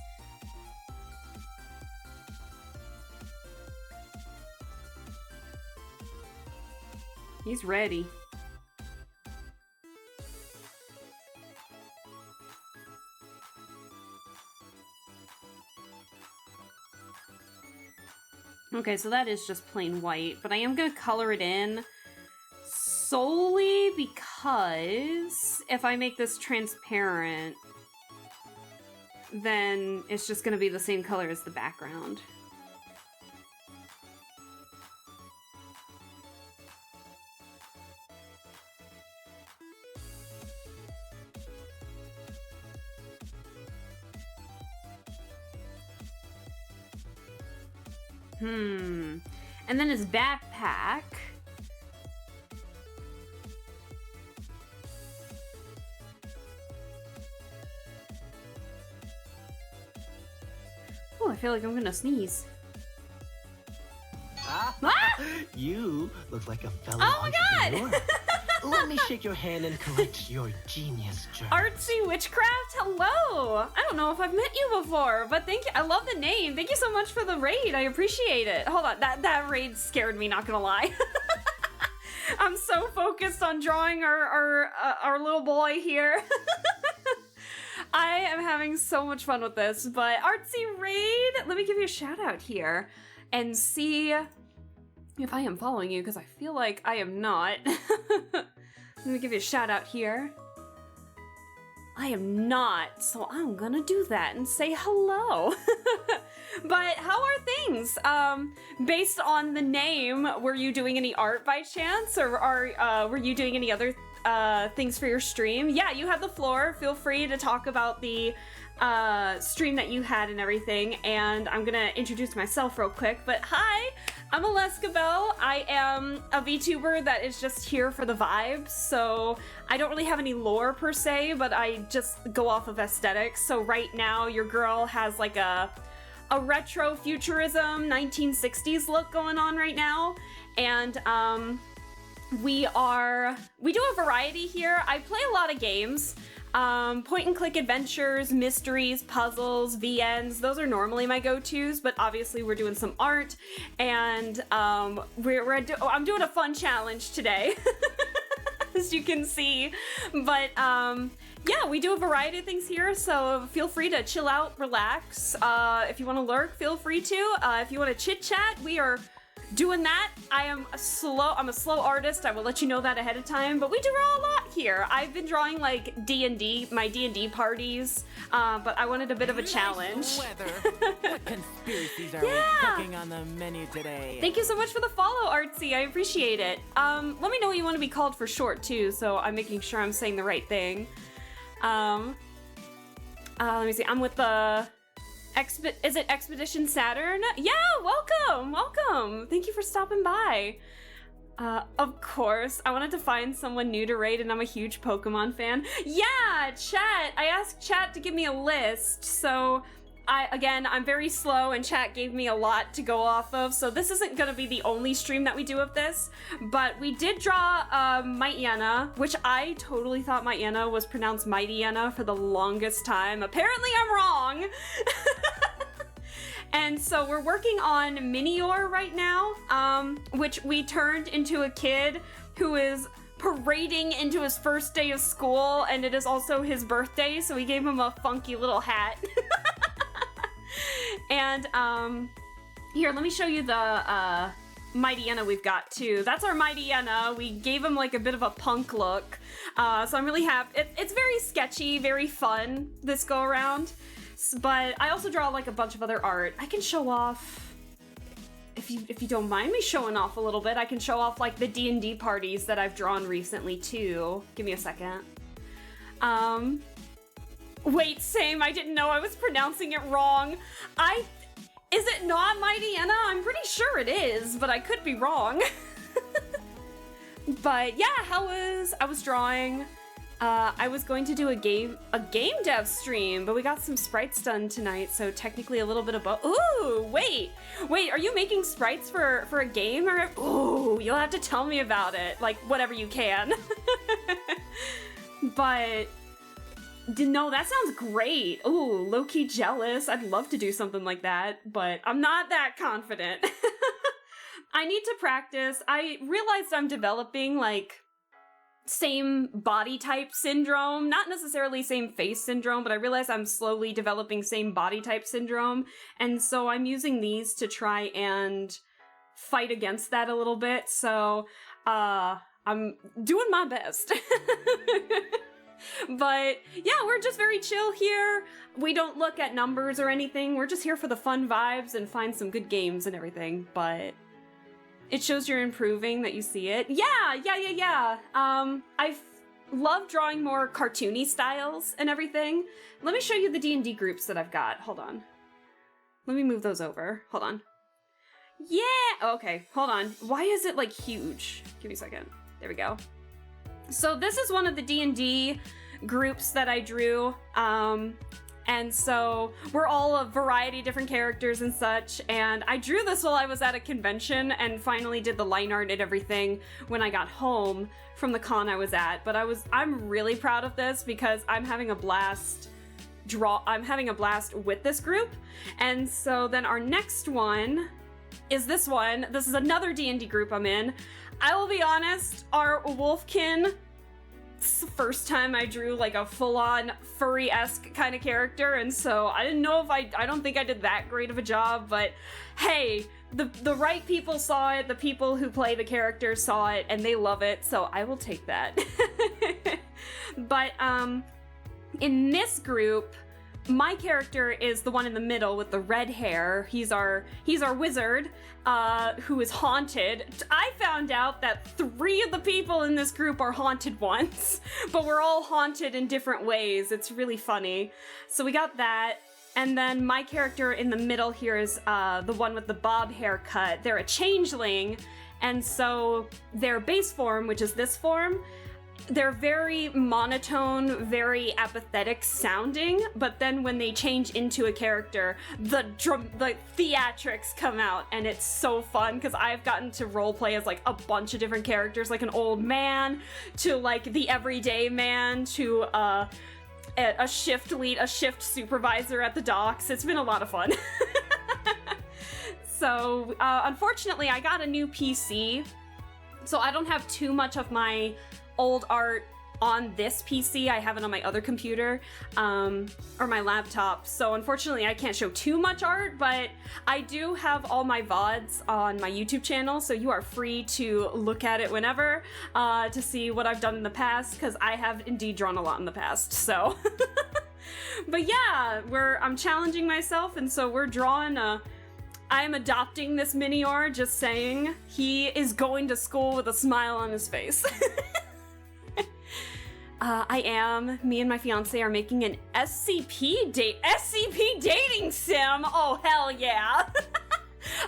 He's ready. Okay, so that is just plain white, but I am gonna color it in solely because if I make this transparent, then it's just gonna be the same color as the background. And then his backpack. Oh, I feel like I'm gonna sneeze. Ah! You look like a fellow Oh my god! entrepreneur. Let me shake your hand and correct your genius germs. Artsy Witchcraft, hello! I don't know if I've met you before, but thank you. I love the name. Thank you so much for the raid. I appreciate it. Hold on, that raid scared me, not gonna lie. I'm so focused on drawing our little boy here. I am having so much fun with this, but Artsy Raid, let me give you a shout out here and see if I am following you, because I feel like I am not. Let me give you a shout out here. I am not, so I'm gonna do that and say hello. But how are things? Based on the name, were you doing any art by chance, or were you doing any other things for your stream? Yeah, you have the floor. Feel free to talk about the stream that you had and everything, and I'm gonna introduce myself real quick. But hi, I'm Alaska Bell. I am a VTuber that is just here for the vibes, so I don't really have any lore per se, but I just go off of aesthetics. So right now, your girl has like a retro futurism 1960s look going on right now, and we do a variety here. I play a lot of games. Point and click adventures, mysteries, puzzles, VNs, those are normally my go-tos, but obviously we're doing some art, and I'm doing a fun challenge today, as you can see, but yeah, we do a variety of things here, so feel free to chill out, relax. If you want to lurk, feel free to. If you want to chit-chat, we are doing that. I'm a slow artist, I will let you know that ahead of time, but we do draw a lot here. I've been drawing like D&D, my D&D parties, but I wanted a bit of a challenge. What conspiracies are we cooking on the menu today? Thank you so much for the follow, Artsy, I appreciate it. Let me know what you want to be called for short too, so I'm making sure I'm saying the right thing. Let me see, I'm with the is it Expedition Saturn? Yeah, welcome! Thank you for stopping by. Of course, I wanted to find someone new to raid, and I'm a huge Pokemon fan. Yeah, chat! I asked chat to give me a list, so I'm very slow, and chat gave me a lot to go off of, so this isn't gonna be the only stream that we do of this, but we did draw Mightyena, which I totally thought Mightyena was pronounced Mightyena for the longest time. Apparently I'm wrong! And so we're working on Minior right now, which we turned into a kid who is parading into his first day of school, and it is also his birthday, so we gave him a funky little hat. And here, let me show you the Mightyena we've got too. That's our Mightyena. We gave him like a bit of a punk look, so I'm really happy. It's very sketchy, very fun this go around. But I also draw like a bunch of other art. I can show off, if you don't mind me showing off a little bit, I can show off like the D&D parties that I've drawn recently too. Give me a second. Wait, same, I didn't know I was pronouncing it wrong. Is it not Mightyena? I'm pretty sure it is, but I could be wrong. But yeah, I was drawing. I was going to do a game dev stream, but we got some sprites done tonight, so technically a little bit of both. Ooh, wait, are you making sprites for a game? Or ooh, you'll have to tell me about it, like whatever you can. But no, that sounds great. Ooh, low-key jealous. I'd love to do something like that, but I'm not that confident. I need to practice. I realized I'm developing like same body type syndrome, not necessarily same face syndrome, but I realize I'm slowly developing same body type syndrome, and so I'm using these to try and fight against that a little bit, so I'm doing my best. But yeah, we're just very chill here. We don't look at numbers or anything, we're just here for the fun vibes and find some good games and everything, but it shows you're improving that you see it. Yeah. I've loved drawing more cartoony styles and everything. Let me show you the D&D groups that I've got. Hold on. Let me move those over. Hold on. Yeah! Okay, hold on. Why is it, like, huge? Give me a second. There we go. So this is one of the D&D groups that I drew. And so we're all a variety of different characters and such, and I drew this while I was at a convention and finally did the line art and everything when I got home from the con I was at. But I'm really proud of this because I'm having a blast with this group. And so then our next one is this one. This is another D&D group I'm in. I will be honest, our Wolfkin, it's the first time I drew like a full-on furry-esque kind of character, and so I didn't know if I don't think I did that great of a job, but hey, the right people saw it, the people who play the characters saw it, and they love it, so I will take that. But, in this group, my character is the one in the middle with the red hair. He's our wizard, who is haunted. I found out that 3 of the people in this group are haunted once, but we're all haunted in different ways. It's really funny. So we got that. And then my character in the middle here is the one with the bob haircut. They're a changeling, and so their base form, which is this form, they're very monotone, very apathetic sounding, but then when they change into a character, the theatrics come out, and it's so fun, because I've gotten to roleplay as, like, a bunch of different characters, like an old man, to, like, the everyday man, to, a shift lead, a shift supervisor at the docks. It's been a lot of fun. So, unfortunately, I got a new PC, so I don't have too much of my old art on this PC. I have it on my other computer, or my laptop, so unfortunately I can't show too much art, but I do have all my VODs on my YouTube channel, so you are free to look at it whenever, to see what I've done in the past, because I have indeed drawn a lot in the past, so. But yeah, I'm challenging myself, and so we're drawing I'm adopting this Minior, just saying. He is going to school with a smile on his face. Me and my fiance are making an SCP dating sim! Oh, hell yeah!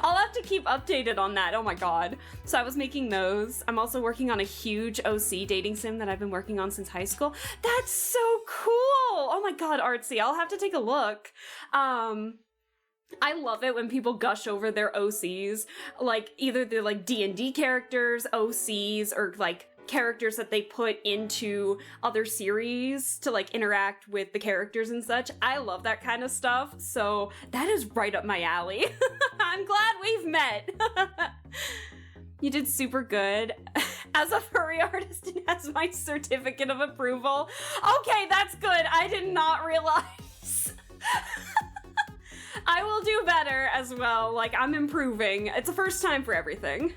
I'll have to keep updated on that, oh my god. So I was making those. I'm also working on a huge OC dating sim that I've been working on since high school. That's so cool! Oh my god, artsy, I'll have to take a look. I love it when people gush over their OCs, like, either they're like D&D characters, OCs, or like characters that they put into other series to like interact with the characters and such. I love that kind of stuff, so that is right up my alley. I'm glad we've met. You did super good. As a furry artist, and has my certificate of approval. Okay, that's good. I did not realize. I will do better as well. Like, I'm improving. It's a first time for everything.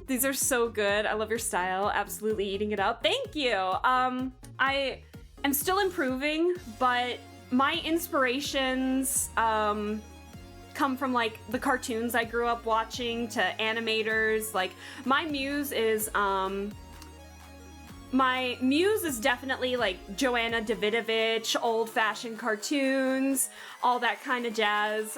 These are so good. I love your style. Absolutely eating it up. Thank you. I am still improving, but my inspirations come from like the cartoons I grew up watching to animators. Like, my muse is definitely like Joanna Davidovich, old-fashioned cartoons, all that kind of jazz.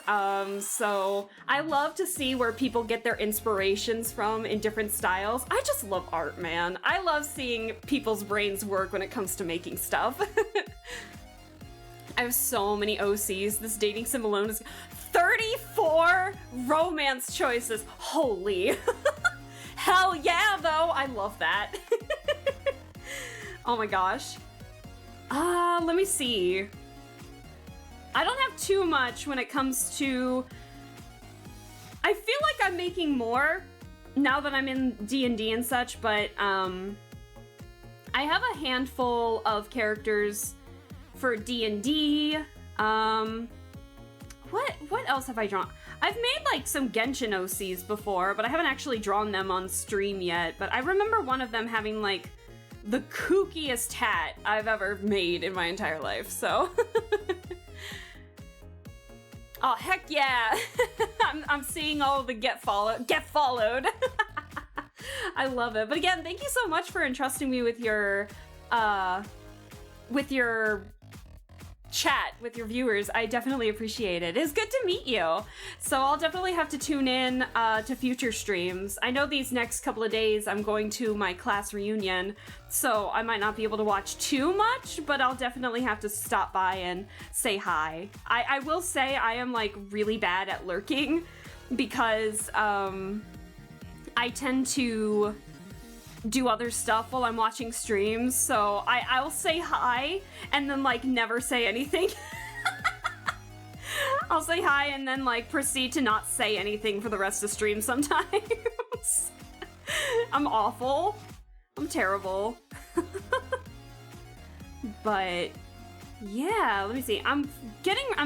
So I love to see where people get their inspirations from in different styles. I just love art, man. I love seeing people's brains work when it comes to making stuff. I have so many OCs. This dating sim alone is 34 romance choices. Holy. Hell yeah, though. I love that. Oh my gosh. Let me see. I don't have too much when it comes to... I feel like I'm making more now that I'm in D&D and such, but I have a handful of characters for D&D. What else have I drawn? I've made like some Genshin OCs before, but I haven't actually drawn them on stream yet. But I remember one of them having like the kookiest hat I've ever made in my entire life, so. Oh, heck yeah. I'm seeing all of the get followed. I love it. But again, thank you so much for entrusting me with your chat with your viewers. I definitely appreciate it. It's good to meet you. So I'll definitely have to tune in to future streams. I know these next couple of days I'm going to my class reunion, so I might not be able to watch too much, but I'll definitely have to stop by and say hi. I will say I am like really bad at lurking because I tend to do other stuff while I'm watching streams, so I'll say hi and then like never say anything. I'll say hi and then like proceed to not say anything for the rest of the stream sometimes. I'm awful. I'm terrible. But Yeah, let me see. I'm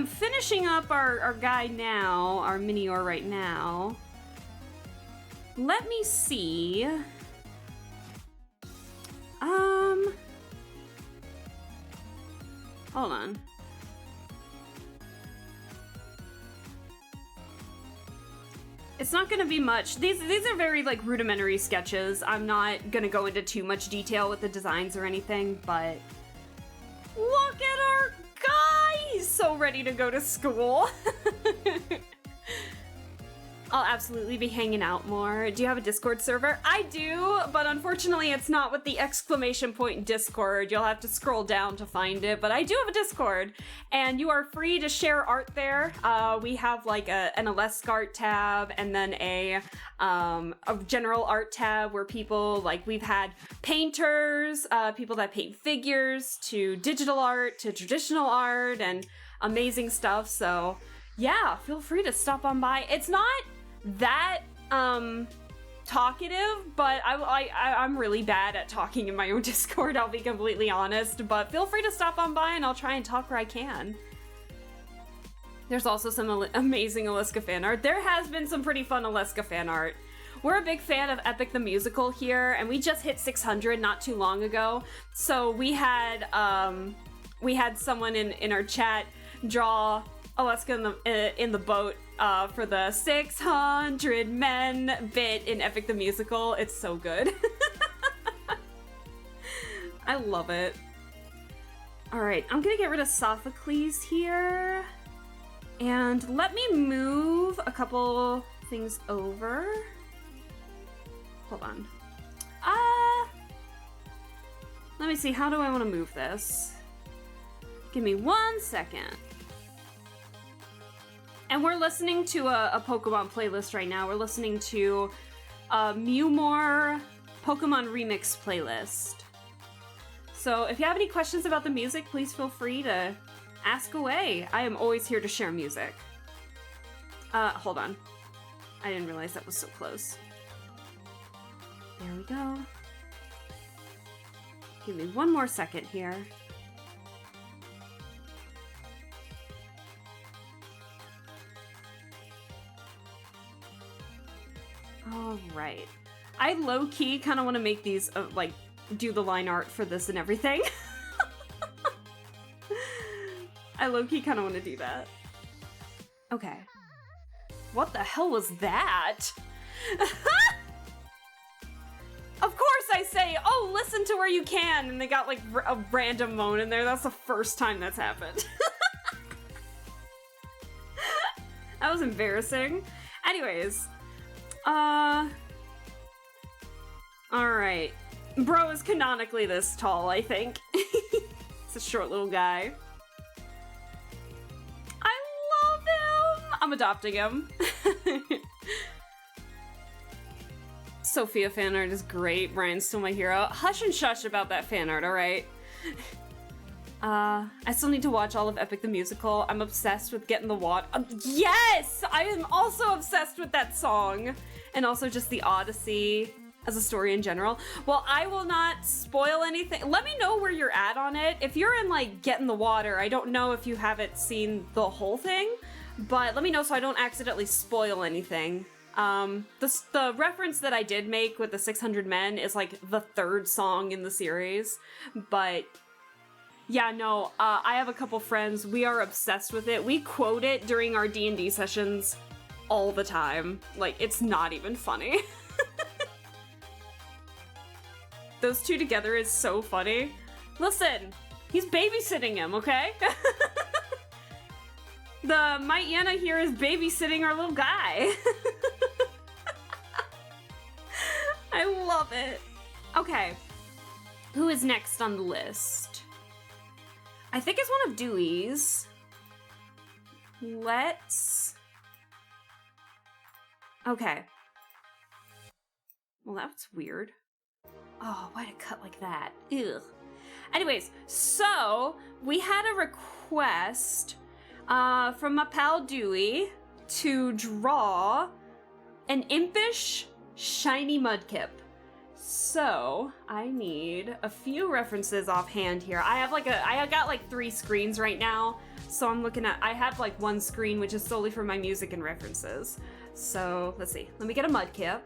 finishing up our guy now, our Minior right now. Let me see. Hold on. It's not gonna be much. These are very like rudimentary sketches. I'm not gonna go into too much detail with the designs or anything, but look at our guy! He's so ready to go to school. I'll absolutely be hanging out more. Do you have a Discord server? I do, but unfortunately it's not with the exclamation point Discord. You'll have to scroll down to find it, but I do have a Discord, and you are free to share art there. We have like an Alesk art tab, and then a general art tab where people, like, we've had painters, people that paint figures, to digital art, to traditional art, and amazing stuff, so yeah, feel free to stop on by. It's not that talkative, but I'm really bad at talking in my own Discord, I'll be completely honest, but feel free to stop on by and I'll try and talk where I can. There's also some amazing Aleska fan art. There has been some pretty fun Aleska fan art. We're a big fan of Epic the Musical here, and we just hit 600 not too long ago, so we had someone in our chat draw Aleska in the boat for the 600 men bit in Epic the Musical. It's so good. I love it. Alright, I'm gonna get rid of Sophocles here. And let me move a couple things over. Hold on. Let me see, how do I want to move this? Give me 1 second. And we're listening to a Pokemon playlist right now. We're listening to a Mewmore Pokemon Remix playlist. So if you have any questions about the music, please feel free to ask away. I am always here to share music. Hold on. I didn't realize that was so close. There we go. Give me 1 more second here. All right. I low-key kind of want to make these, like, do the line art for this and everything. I low-key kind of want to do that. Okay. What the hell was that? Of course I say, oh, listen to where you can, and they got, like, a random moan in there. That's the first time that's happened. That was embarrassing. Anyways. Alright. Bro is canonically this tall, I think. It's a short little guy. I love him! I'm adopting him. Sophia fan art is great. Brian's still my hero. Hush and shush about that fan art, alright? I still need to watch all of Epic the Musical. I'm obsessed with Get in the Water. Yes! I am also obsessed with that song. And also just the Odyssey as a story in general. Well, I will not spoil anything. Let me know where you're at on it. If you're in, like, Get in the Water, I don't know if you haven't seen the whole thing, but let me know so I don't accidentally spoil anything. The reference that I did make with the 600 Men is, like, the 3rd song in the series, but yeah, no, I have a couple friends. We are obsessed with it. We quote it during our D&D sessions all the time. Like, it's not even funny. Those two together is so funny. Listen, he's babysitting him, okay? The Maiena here is babysitting our little guy. I love it. Okay, who is next on the list? I think it's one of Dewey's. Let's... Okay. Well, that's weird. Oh, why'd it cut like that? Ugh. Anyways, so we had a request from my pal Dewey to draw an impish shiny Mudkip. So I need a few references offhand here. I got like 3 screens right now. So I'm looking at, I have like one screen which is solely for my music and references. So let's see, let me get a Mudkip.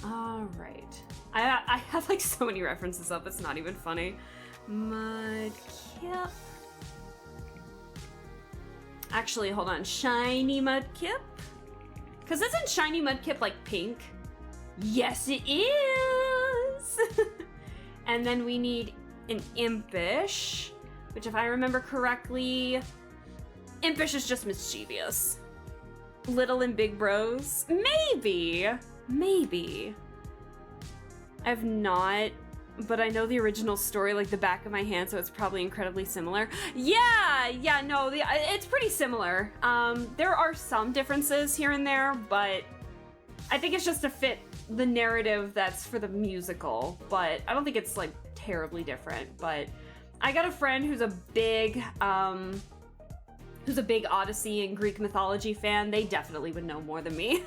All right. I have like so many references up, it's not even funny. Mudkip. Actually, hold on, Shiny Mudkip? Because isn't Shiny Mudkip like pink? Yes, it is! And then we need an Impish, which if I remember correctly, Impish is just mischievous. Little and Big Bros? Maybe. Maybe. I've not, but I know the original story like the back of my hand, so it's probably incredibly similar. Yeah, no, it's pretty similar. There are some differences here and there, but I think it's just to fit the narrative that's for the musical, but I don't think it's like terribly different. But I got a friend who's a big Odyssey and Greek mythology fan. They definitely would know more than me.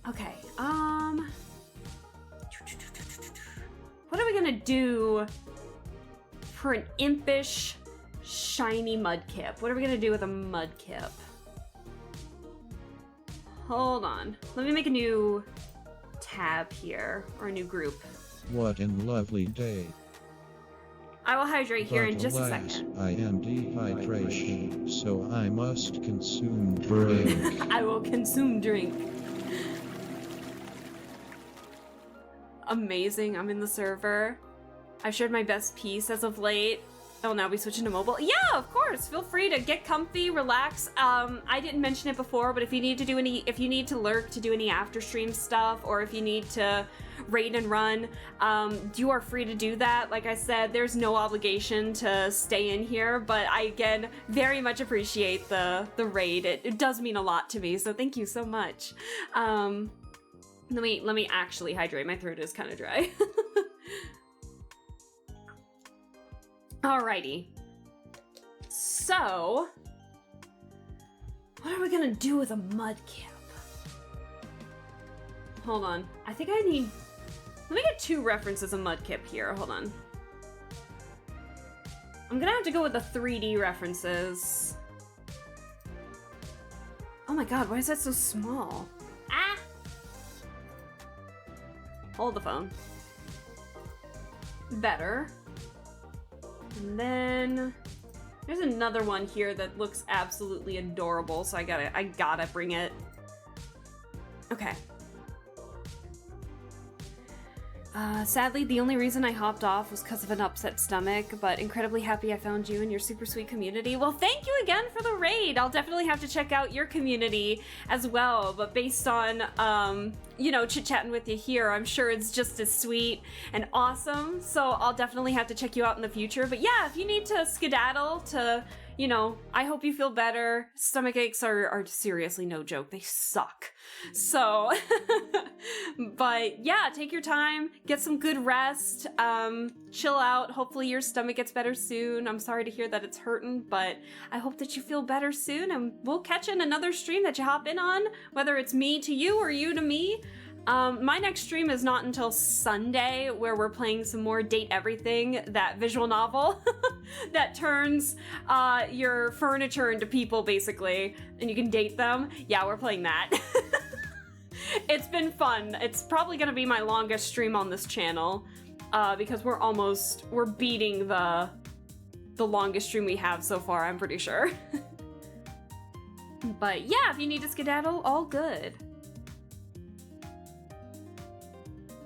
Okay, what are we gonna do for an Impish Shiny Mudkip? What are we gonna do with a Mudkip? Hold on. Let me make a new tab here, or a new group. What an lovely day. I will hydrate here But in just a alas, second. I am dehydration, so I must consume drink. I will consume drink. Amazing, I'm in the server. I've shared my best piece as of late. I'll now be switching to mobile. Yeah, of course. Feel free to get comfy, relax. I didn't mention it before, but if you need to lurk to do any after stream stuff, or if you need to raid and run, you are free to do that. Like I said, there's no obligation to stay in here, but I again very much appreciate the raid. It does mean a lot to me, so thank you so much. Let me actually hydrate. My throat is kind of dry. Alrighty. So, what are we gonna do with a Mudkip? Hold on. I think I need... Let me get 2 references of Mudkip here. Hold on. I'm gonna have to go with the 3D references. Oh my god, why is that so small? Ah! Hold the phone. Better. And then there's another one here that looks absolutely adorable, so I gotta bring it. Okay. Sadly, the only reason I hopped off was because of an upset stomach, but incredibly happy I found you and your super sweet community. Well, thank you again for the raid. I'll definitely have to check out your community as well, but based on, you know, chit-chatting with you here, I'm sure it's just as sweet and awesome, so I'll definitely have to check you out in the future. But yeah, if you need to skedaddle to, you know, I hope you feel better. Stomach aches are seriously no joke. They suck. So, but yeah, take your time, get some good rest, chill out. Hopefully your stomach gets better soon. I'm sorry to hear that it's hurting, but I hope that you feel better soon, and we'll catch in another stream that you hop in on, whether it's me to you or you to me. My next stream is not until Sunday, where we're playing some more Date Everything, that visual novel that turns your furniture into people, basically, and you can date them. Yeah, we're playing that. It's been fun. It's probably gonna be my longest stream on this channel, because we're beating the longest stream we have so far, I'm pretty sure. But yeah, if you need to skedaddle, all good.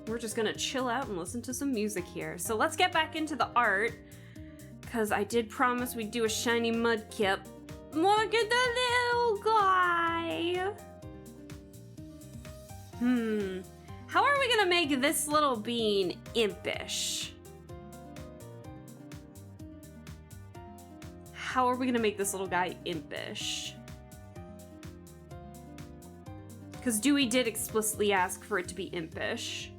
We're just gonna chill out and listen to some music here. So let's get back into the art, because I did promise we'd do a shiny Mudkip. Look at the little guy! How are we gonna make this little bean impish? How are we gonna make this little guy impish? Because Dewey did explicitly ask for it to be impish.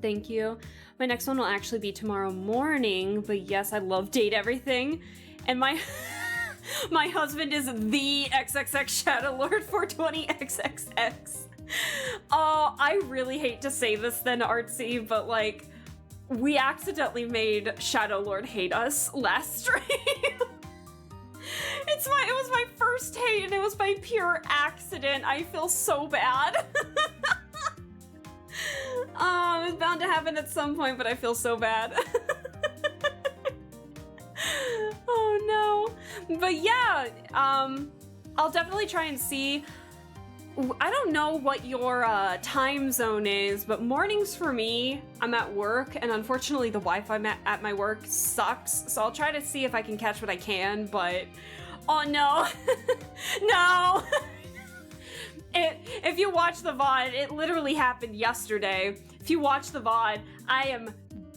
Thank you. My next one will actually be tomorrow morning, but yes, I love Date Everything. And my My husband is the XXX Shadow Lord 420XXX. Oh, I really hate to say this then, Artsy, but like, we accidentally made Shadow Lord hate us last stream. It was my first hate and it was by pure accident. I feel so bad. Oh, it was bound to happen at some point, but I feel so bad. Oh no. But yeah, I'll definitely try and see. I don't know what your time zone is, but mornings for me, I'm at work, and unfortunately the Wi-Fi at my work sucks, so I'll try to see if I can catch what I can, but oh no. No. If you watch the VOD, it literally happened yesterday. If you watch the VOD, I am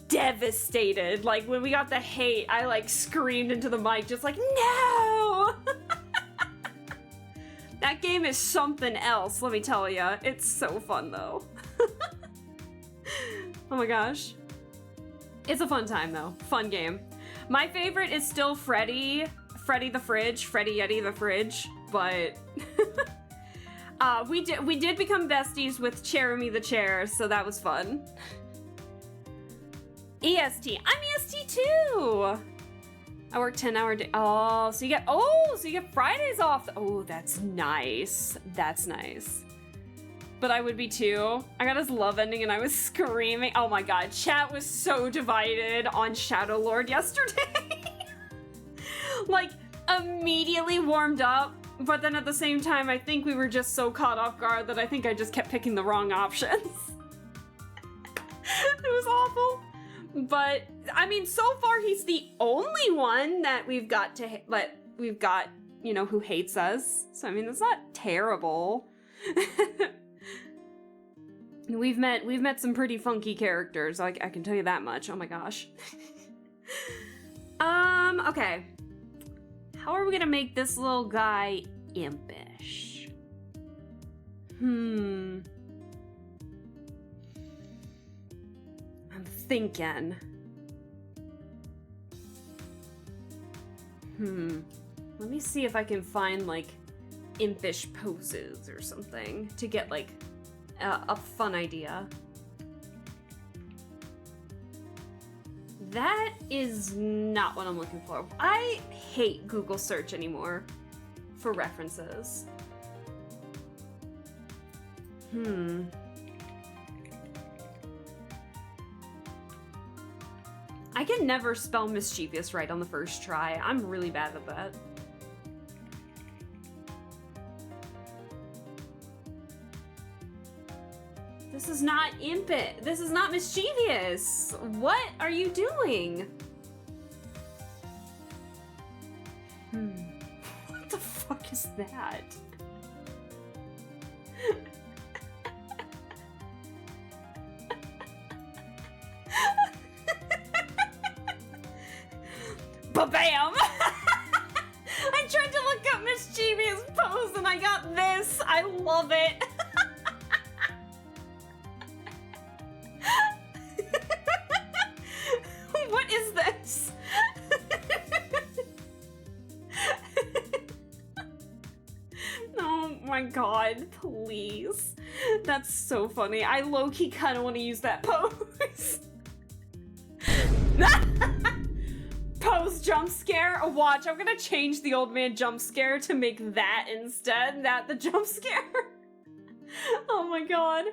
devastated. Like, when we got the hate, I like screamed into the mic just like, no! That game is something else, let me tell ya. It's so fun though. Oh my gosh. It's a fun time though. Fun game. My favorite is still Freddy the Fridge, Freddy Yeti the Fridge, but we did become besties with Cheremy the Chair, so that was fun. EST. I'm EST too! I work 10-hour day. Oh, so you get Fridays off. Oh, that's nice. That's nice. But I would be too. I got his love ending and I was screaming. Oh my god, chat was so divided on Shadow Lord yesterday. Like, immediately warmed up, but then at the same time, I think we were just so caught off guard that I think I just kept picking the wrong options. It was awful. But, I mean, so far he's the only one that we've got, you know, who hates us. So, I mean, that's not terrible. We've met some pretty funky characters, I can tell you that much. Oh my gosh. Okay. How are we gonna make this little guy impish? I'm thinking. Let me see if I can find, like, impish poses or something to get, like, a fun idea. That is not what I'm looking for. I hate Google search anymore for references. I can never spell mischievous right on the first try. I'm really bad at that. This is not impish. This is not mischievous. What are you doing? What the fuck is that? Ba-bam! I tried to look up mischievous pose and I got this. I love it. What is this? Oh my god, please. That's so funny. I low-key kind of want to use that pose. Pose jump scare? Watch, I'm gonna change the old man jump scare to make that instead. That the jump scare. Oh my god.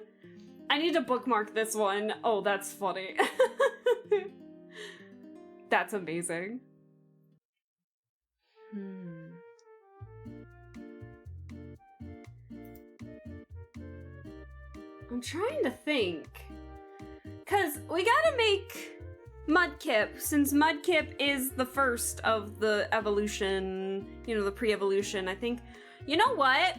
I need to bookmark this one. Oh, that's funny. That's amazing. I'm trying to think. Cause we gotta make Mudkip, since Mudkip is the first of the evolution, you know, the pre-evolution, I think. You know what?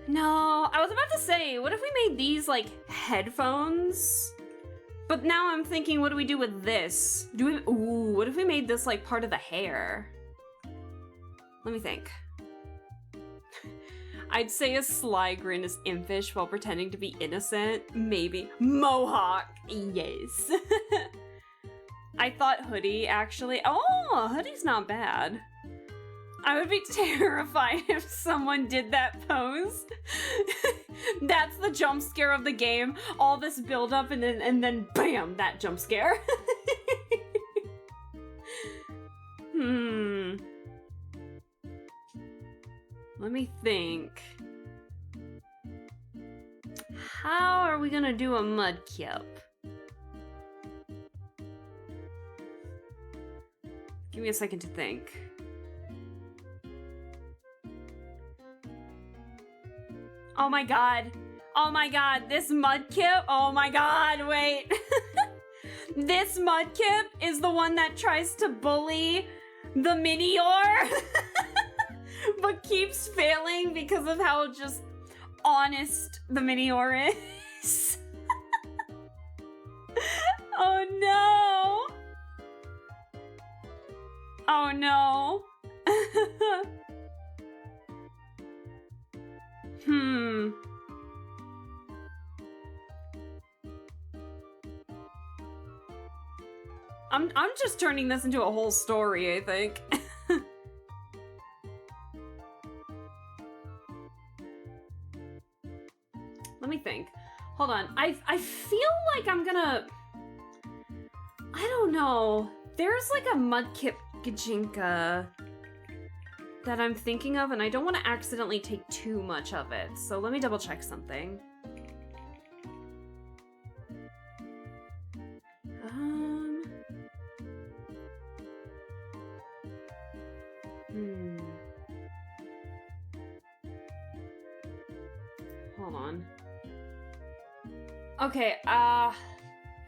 No, I was about to say, what if we made these, like, headphones? But now I'm thinking, what do we do with this? Ooh, what if we made this, like, part of the hair? Let me think. I'd say a sly grin is impish while pretending to be innocent. Maybe. Mohawk! Yes. I thought hoodie, actually. Oh, hoodie's not bad. I would be terrified if someone did that pose. That's the jump scare of the game. All this build up and then bam, that jump scare. Let me think. How are we gonna do a mudkip? Give me a second to think. Oh my god. Oh my god, this mudkip. Oh my god, wait. This mudkip is the one that tries to bully the Minior, but keeps failing because of how just honest the Minior is. Oh no. Oh no. I'm just turning this into a whole story, I think. Let me think. Hold on. I feel like I'm gonna... I don't know. There's like a Mudkip Gijinka that I'm thinking of, and I don't want to accidentally take too much of it. So let me double check something. Hold on. Okay, I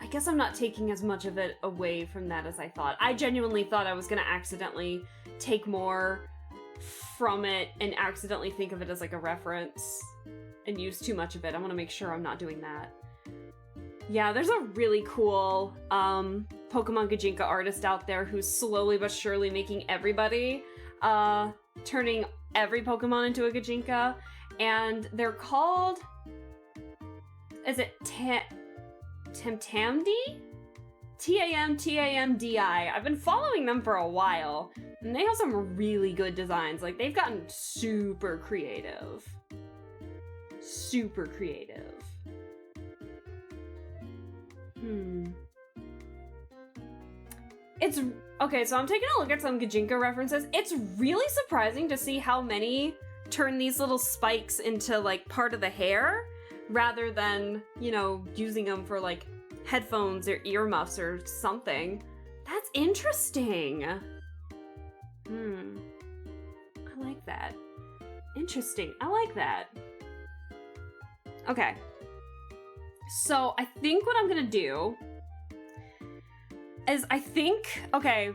guess I'm not taking as much of it away from that as I thought. I genuinely thought I was gonna accidentally take more from it and accidentally think of it as like a reference and use too much of it. I want to make sure I'm not doing that. Yeah, there's a really cool Pokemon Gijinka artist out there who's slowly but surely making everybody, turning every Pokemon into a Gijinka, and they're called... Is it Tamtamdi? Tamtamdi. I've been following them for a while, and they have some really good designs. Like, they've gotten super creative. Super creative. It's... Okay, so I'm taking a look at some Gijinka references. It's really surprising to see how many turn these little spikes into, like, part of the hair, rather than, you know, using them for, like, headphones or earmuffs or something. That's interesting. I like that. Interesting. I like that. Okay. So I think what I'm gonna do is I think I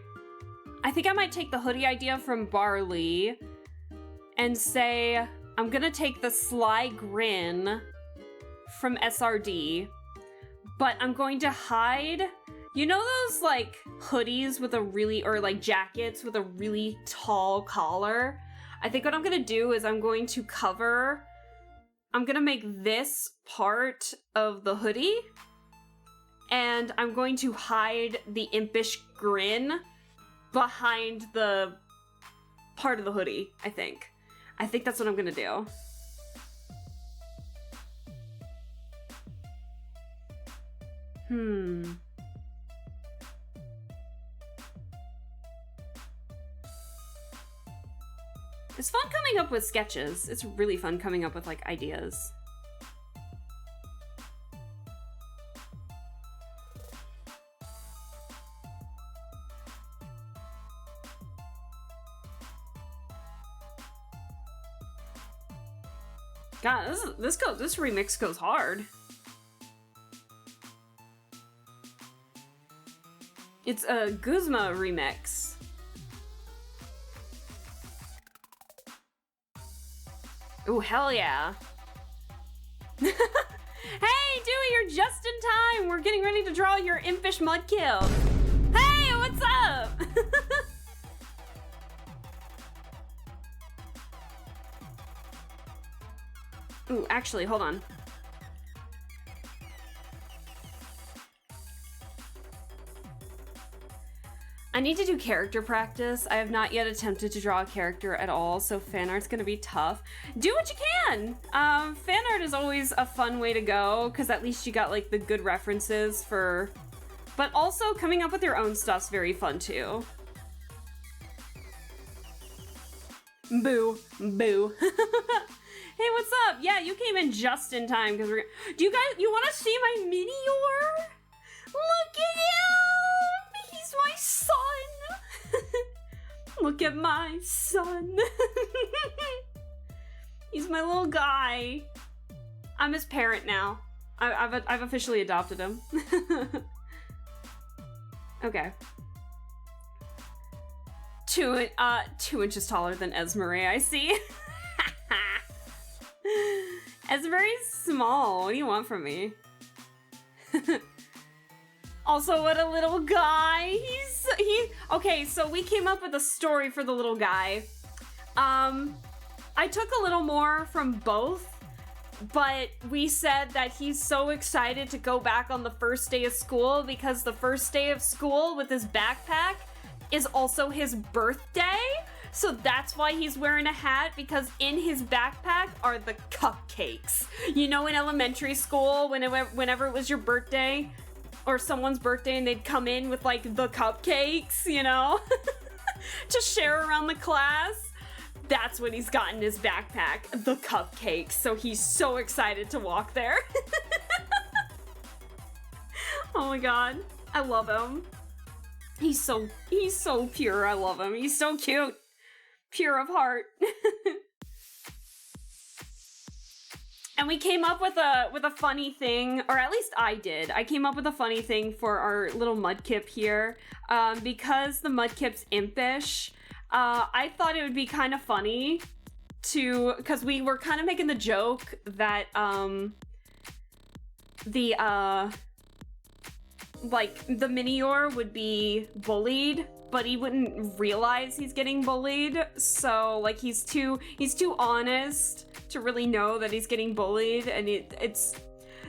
might take the hoodie idea from Barley and say I'm gonna take the sly grin from SRD, but I'm going to hide, you know those like hoodies with a really, or like jackets with a really tall collar? I think what I'm gonna do is I'm gonna make this part of the hoodie, and I'm going to hide the impish grin behind the part of the hoodie, I think. I think that's what I'm gonna do. It's fun coming up with sketches. It's really fun coming up with, like, ideas. God, this remix goes hard. It's a Guzma remix. Oh, hell yeah. Hey, Dewey, you're just in time. We're getting ready to draw your impish mudkill. Hey, what's up? Ooh, actually, hold on. I need to do character practice. I have not yet attempted to draw a character at all, so fan art's gonna be tough. Do what you can! Fan art is always a fun way to go, because at least you got like the good references for... But also coming up with your own stuff's very fun too. Boo. Boo. Hey, what's up? Yeah, you came in just in time, because you want to see my Minior? Look at him! He's my son! Look at my son! He's my little guy. I'm his parent now. I've officially adopted him. Okay. 2 inches taller than Esmeralda, I see. Esmeralda's small. What do you want from me? Also, what a little guy. Okay, so we came up with a story for the little guy. I took a little more from both, but we said that he's so excited to go back on the first day of school because the first day of school with his backpack is also his birthday. So that's why he's wearing a hat, because in his backpack are the cupcakes. You know, in elementary school, whenever it was your birthday or someone's birthday and they'd come in with like the cupcakes, you know, to share around the class. That's what he's got in his backpack, the cupcakes. So he's so excited to walk there. Oh my god, I love him. He's so pure. I love him. He's so cute. Pure of heart. And we came up with a funny thing, or at least I did. I came up with a funny thing for our little Mudkip here. Because the Mudkip's impish, I thought it would be kind of funny to, because we were kind of making the joke that like the Minior would be bullied, but he wouldn't realize he's getting bullied. So like he's too honest to really know that he's getting bullied, and it's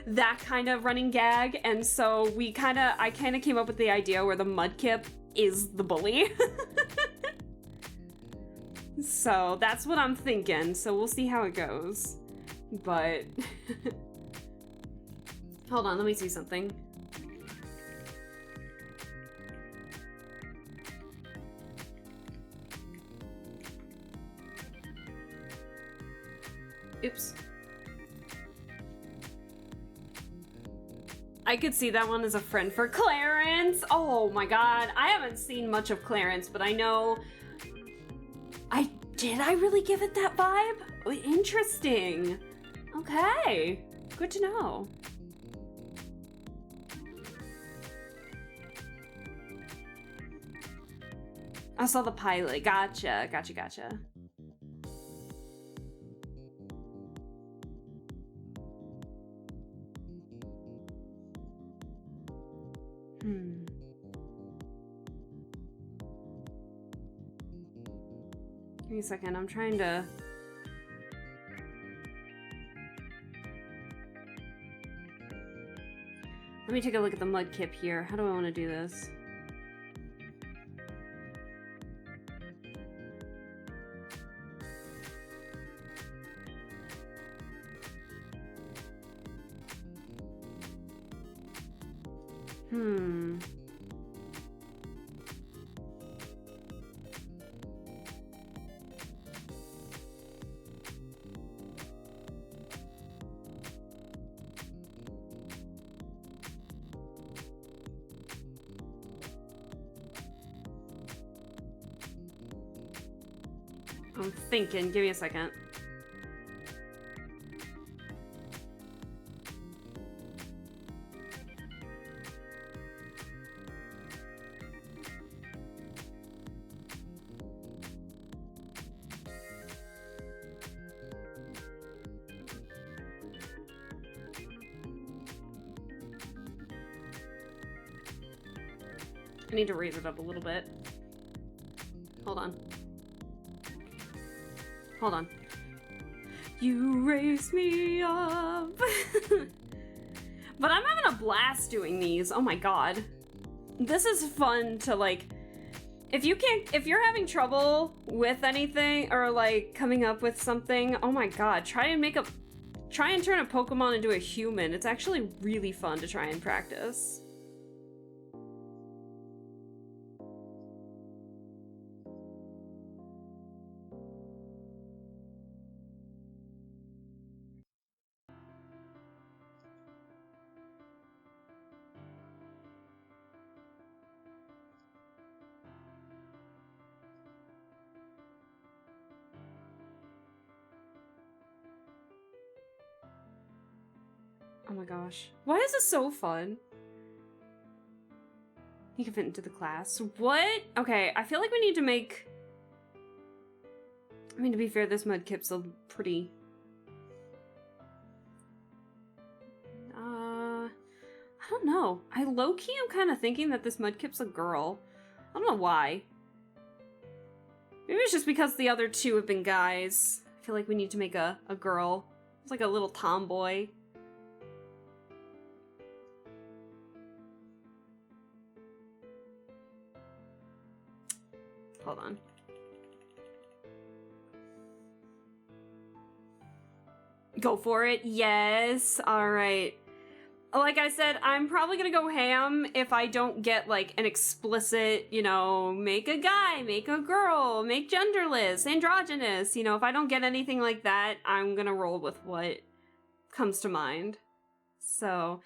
that kind of running gag. And so I kind of came up with the idea where the Mudkip is the bully. So that's what I'm thinking. So we'll see how it goes. But hold on, let me see something. Oops. I could see that one as a friend for Clarence. Oh my god, I haven't seen much of Clarence, but I know... Did I really give it that vibe? Oh, interesting. Okay, good to know. I saw the pilot. Gotcha. Give me a second, I'm trying to... Let me take a look at the Mudkip here. How do I want to do this? I'm thinking, give me a second. I need to raise it up a little bit. Hold on. Hold on. You raise me up. But I'm having a blast doing these. Oh my god. This is fun to like If you're having trouble with anything or like coming up with something, oh my god, try and turn a Pokemon into a human. It's actually really fun to try and practice. Oh my gosh. Why is this so fun? You can fit into the class. What? Okay, I feel like we need to make... I mean, to be fair, this Mudkip's a pretty... I don't know. I low-key am kind of thinking that this Mudkip's a girl. I don't know why. Maybe it's just because the other two have been guys. I feel like we need to make a girl. It's like a little tomboy. Hold on. Go for it. Yes. All right. Like I said, I'm probably gonna go ham if I don't get like an explicit, you know, make a guy, make a girl, make genderless, androgynous. You know, if I don't get anything like that, I'm gonna roll with what comes to mind. So,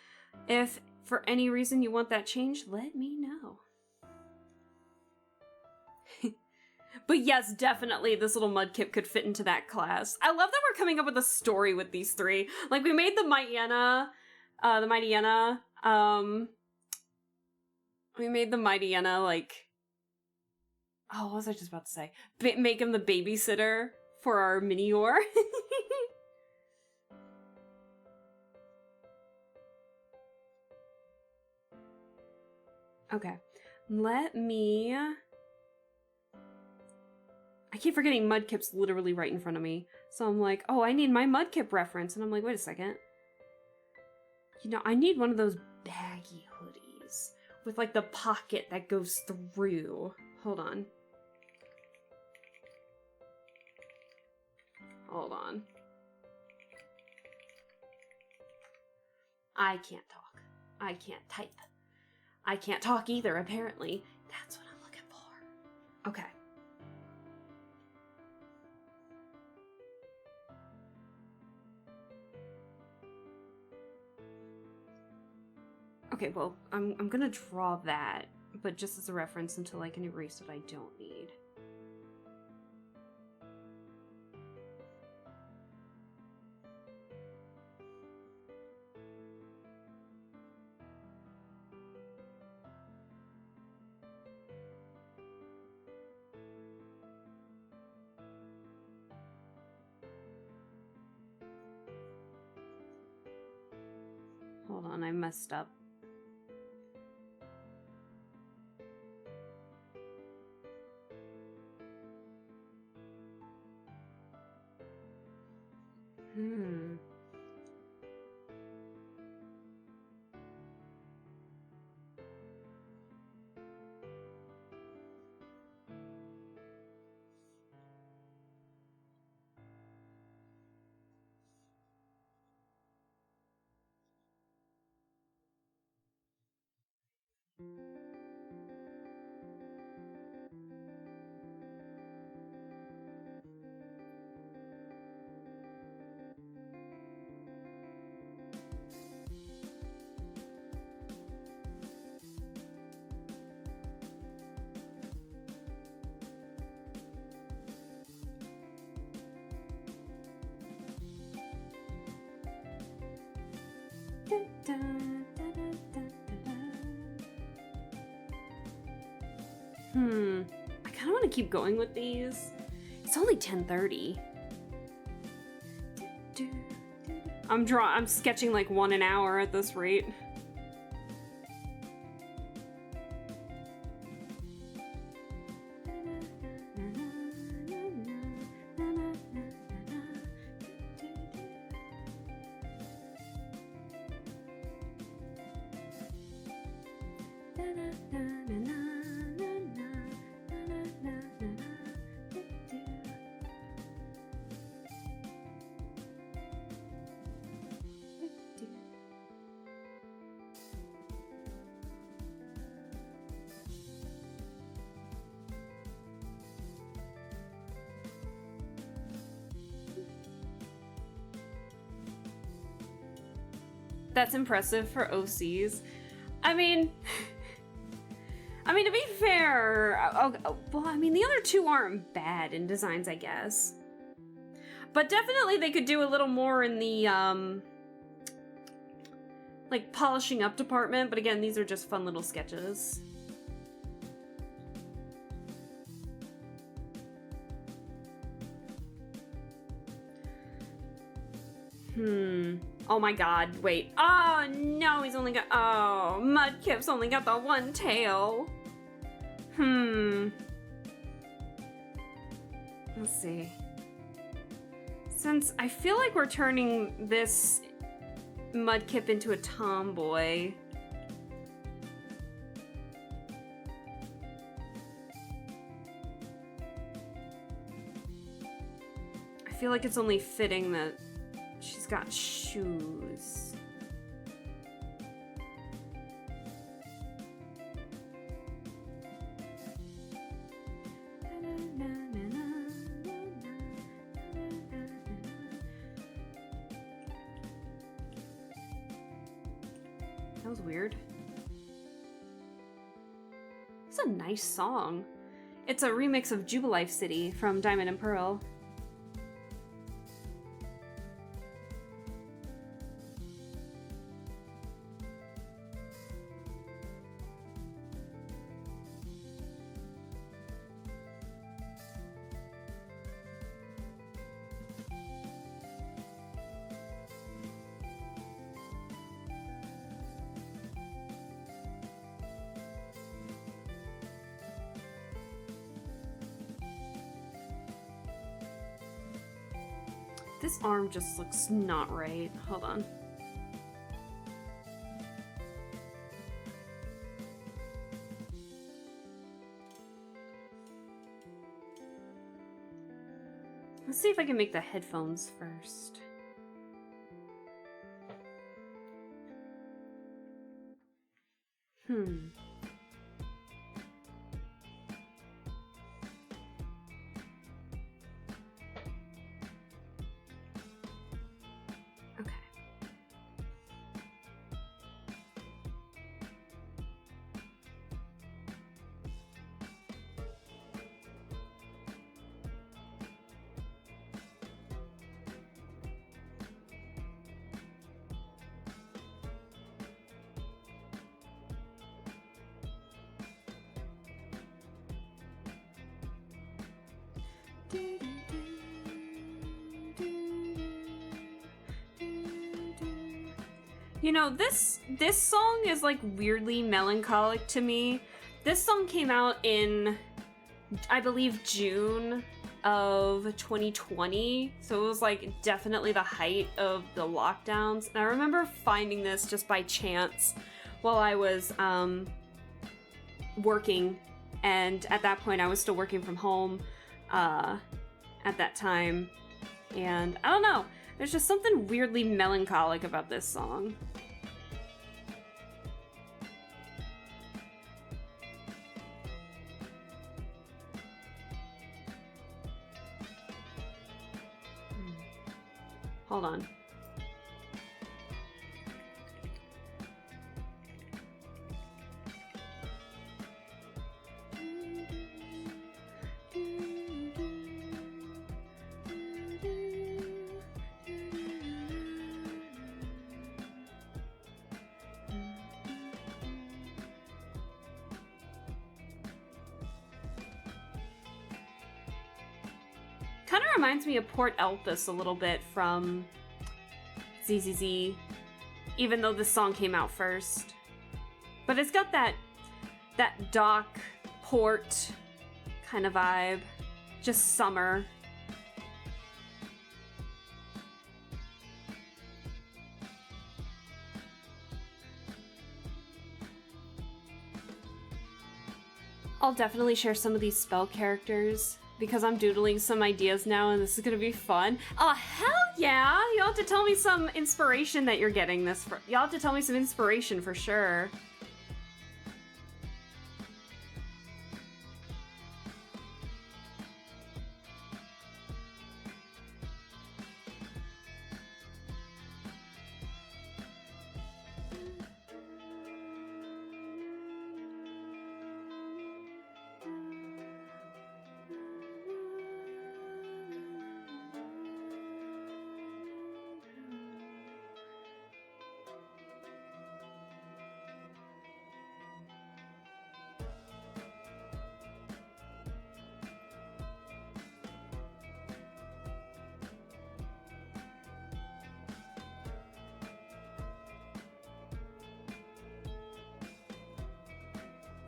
if for any reason you want that changed, let me know. But yes, definitely this little Mudkip could fit into that class. I love that we're coming up with a story with these three. Like, we made the Mightyena, we made the Mightyena, like, oh, what was I just about to say? Make him the babysitter for our Minior. Okay, let me... I keep forgetting Mudkip's literally right in front of me. So I'm like, oh, I need my Mudkip reference. And I'm like, wait a second. You know, I need one of those baggy hoodies with like the pocket that goes through. Hold on. Hold on. I can't talk. I can't type. I can't talk either, apparently. That's what I'm looking for. Okay. Okay, well, I'm gonna draw that, but just as a reference until I can erase what I don't need. Hold on, I messed up. I kind of want to keep going with these. It's only 10:30. I'm sketching like one an hour at this rate. That's impressive for OCs. I mean, to be fair, well, I mean, the other two aren't bad in designs, I guess. But definitely they could do a little more in the, like, polishing up department. But again, these are just fun little sketches. Oh my god, wait. Oh no, he's only got... Oh, Mudkip's only got the one tail. Let's see. Since I feel like we're turning this Mudkip into a tomboy... I feel like it's only fitting that she's got shoes. That was weird. It's a nice song. It's a remix of Jubilife City from Diamond and Pearl. This arm just looks not right. Hold on. Let's see if I can make the headphones first. Okay. You know, this song is like weirdly melancholic to me. This song came out in, I believe, June of 2020, so it was like definitely the height of the lockdowns. And I remember finding this just by chance while I was working, and at that point I was still working from home at that time, and I don't know, there's just something weirdly melancholic about this song. Hold on. Kind of reminds me of Port Elpis a little bit from ZZZ, even though this song came out first. But it's got that dock port kind of vibe, just summer. I'll definitely share some of these spell characters because I'm doodling some ideas now and this is gonna be fun. Oh, hell yeah! You'll have to tell me some inspiration that you're getting this from. You'll have to tell me some inspiration for sure.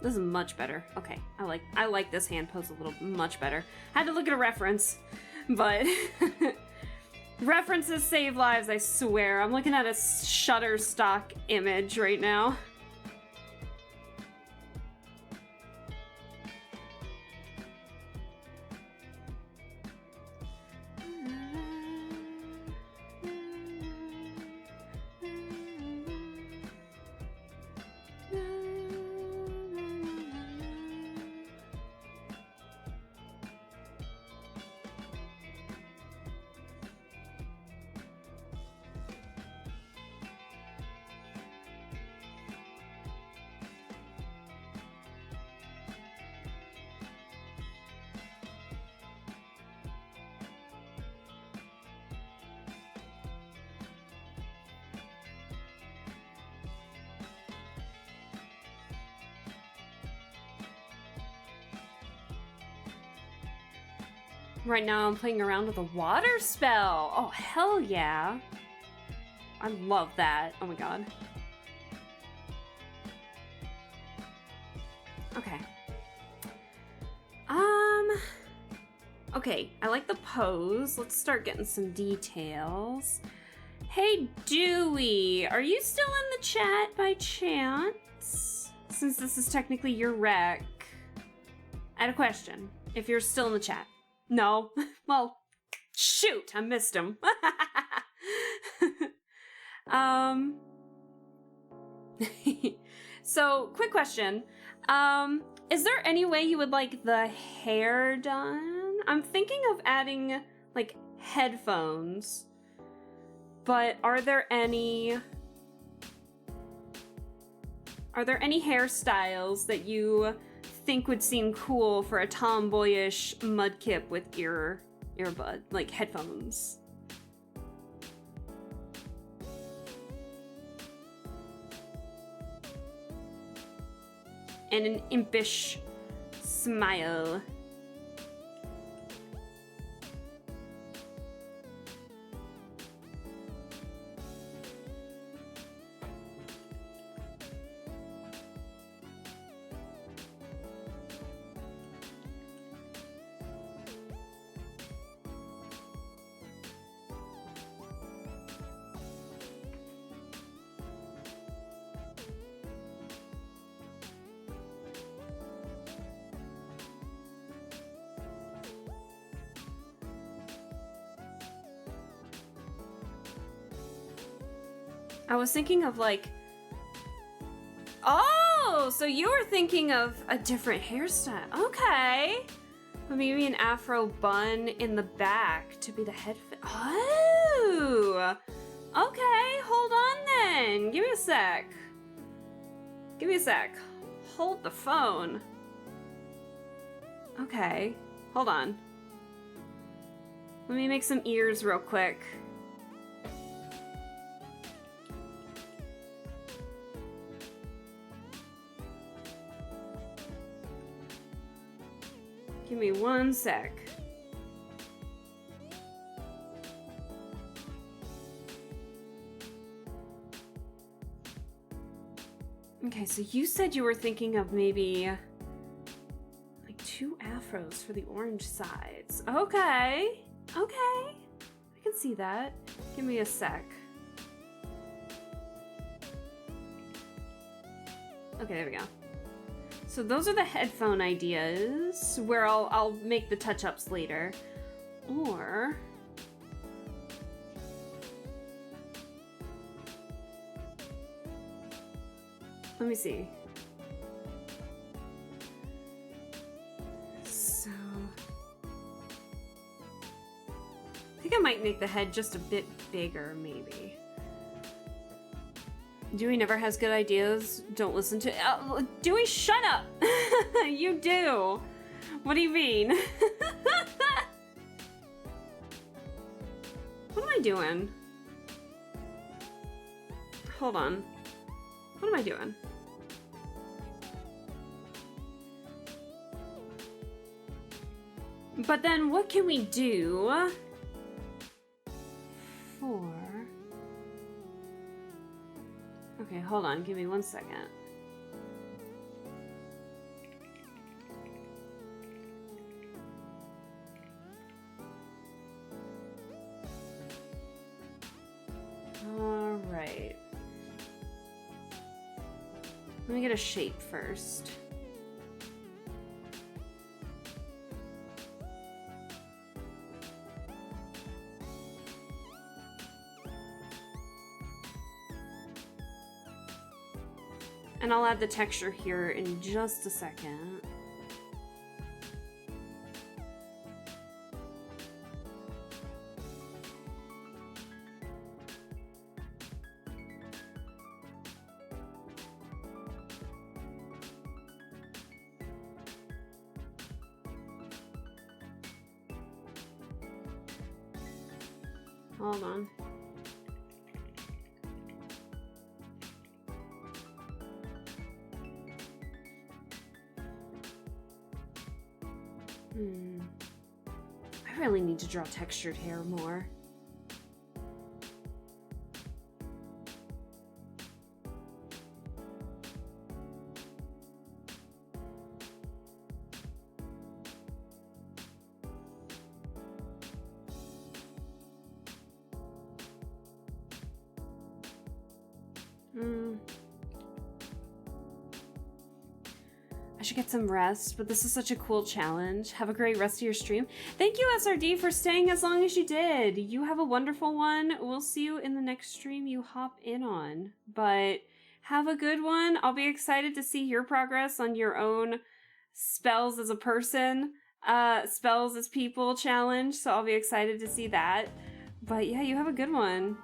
This is much better. Okay, I like this hand pose a little much better. I had to look at a reference, but references save lives, I swear. I'm looking at a Shutterstock image right now. Right now I'm playing around with a water spell. Oh, hell yeah. I love that. Oh my god. Okay. Okay, I like the pose. Let's start getting some details. Hey, Dewey, are you still in the chat by chance? Since this is technically your rec. I had a question. If you're still in the chat. No? Well, shoot, I missed him. So, quick question. Is there any way you would like the hair done? I'm thinking of adding, like, headphones. But are there any hairstyles that you think would seem cool for a tomboyish mudkip with earbud, like headphones? And an impish smile. I was thinking of like... Oh, so you were thinking of a different hairstyle. Okay. Maybe an afro bun in the back to be the head fit. Oh. Okay, hold on then. Give me a sec. Give me a sec. Hold the phone. Okay, hold on. Let me make some ears real quick. Give me one sec. Okay, so you said you were thinking of maybe like 2 afros for the orange sides. Okay, okay. I can see that. Give me a sec. Okay, there we go. So those are the headphone ideas, where I'll make the touch-ups later. Or... let me see. So... I think I might make the head just a bit bigger, maybe. Dewey never has good ideas. Don't listen to... Dewey, shut up! You do! What do you mean? What am I doing? Hold on. What am I doing? But then what can we do for... Okay, hold on. Give me one second. Let me get a shape first. And I'll add the texture here in just a second. Hold on. I really need to draw textured hair more. I should get some rest, but this is such a cool challenge. Have a great rest of your stream. Thank you, SRD, for staying as long as you did. You have a wonderful one. We'll see you in the next stream you hop in on. But have a good one. I'll be excited to see your progress on your own spells as a person, spells as people challenge. So I'll be excited to see that. But yeah, you have a good one.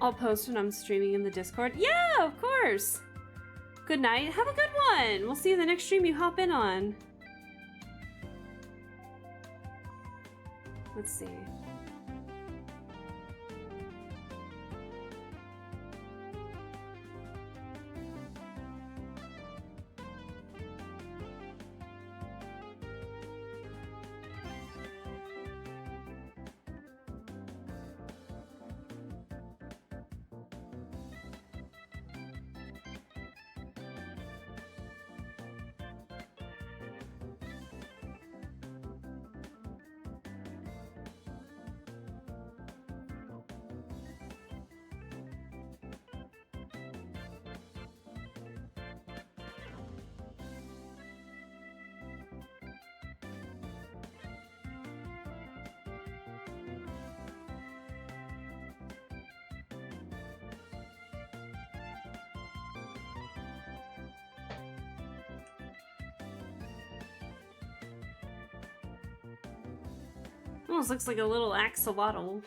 I'll post when I'm streaming in the Discord. Yeah, of course. Good night. Have a good one. We'll see you in the next stream you hop in on. Let's see. Almost looks like a little axolotl.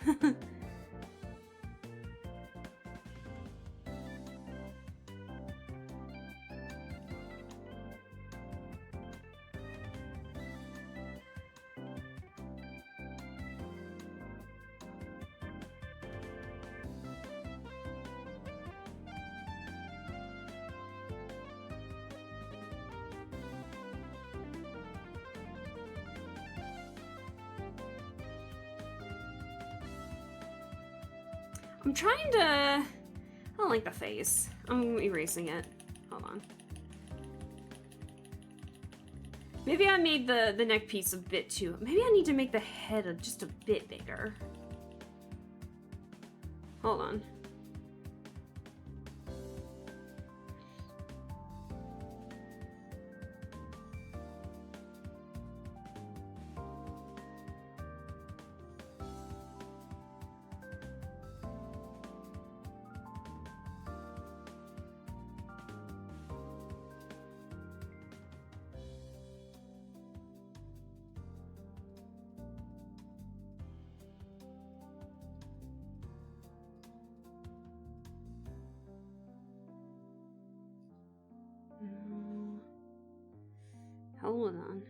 I'm trying to... I don't like the face. I'm erasing it. Hold on. Maybe I made the neck piece a bit too... Maybe I need to make the head just a bit bigger. Hold on. Hold on.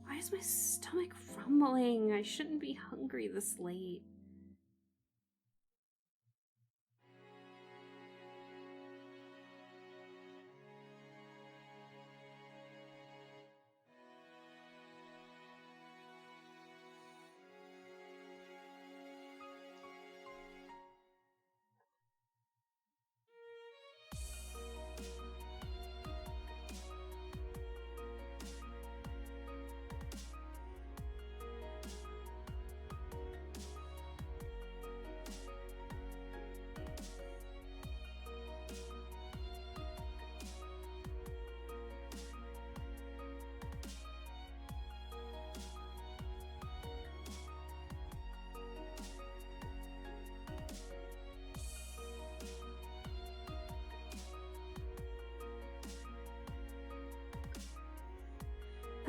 Why is my stomach rumbling? I shouldn't be hungry this late.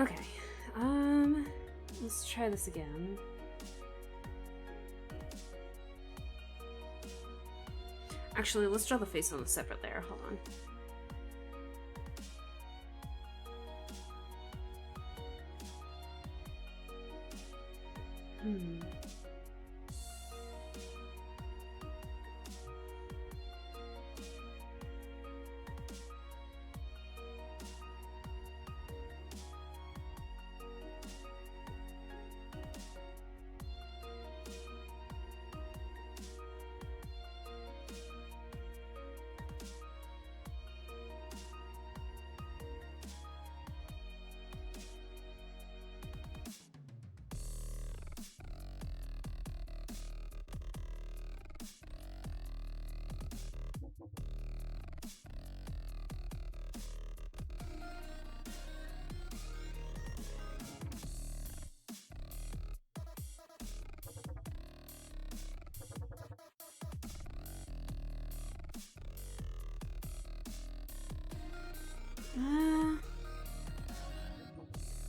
Okay. Let's try this again. Actually, let's draw the face on a separate layer. Hold on.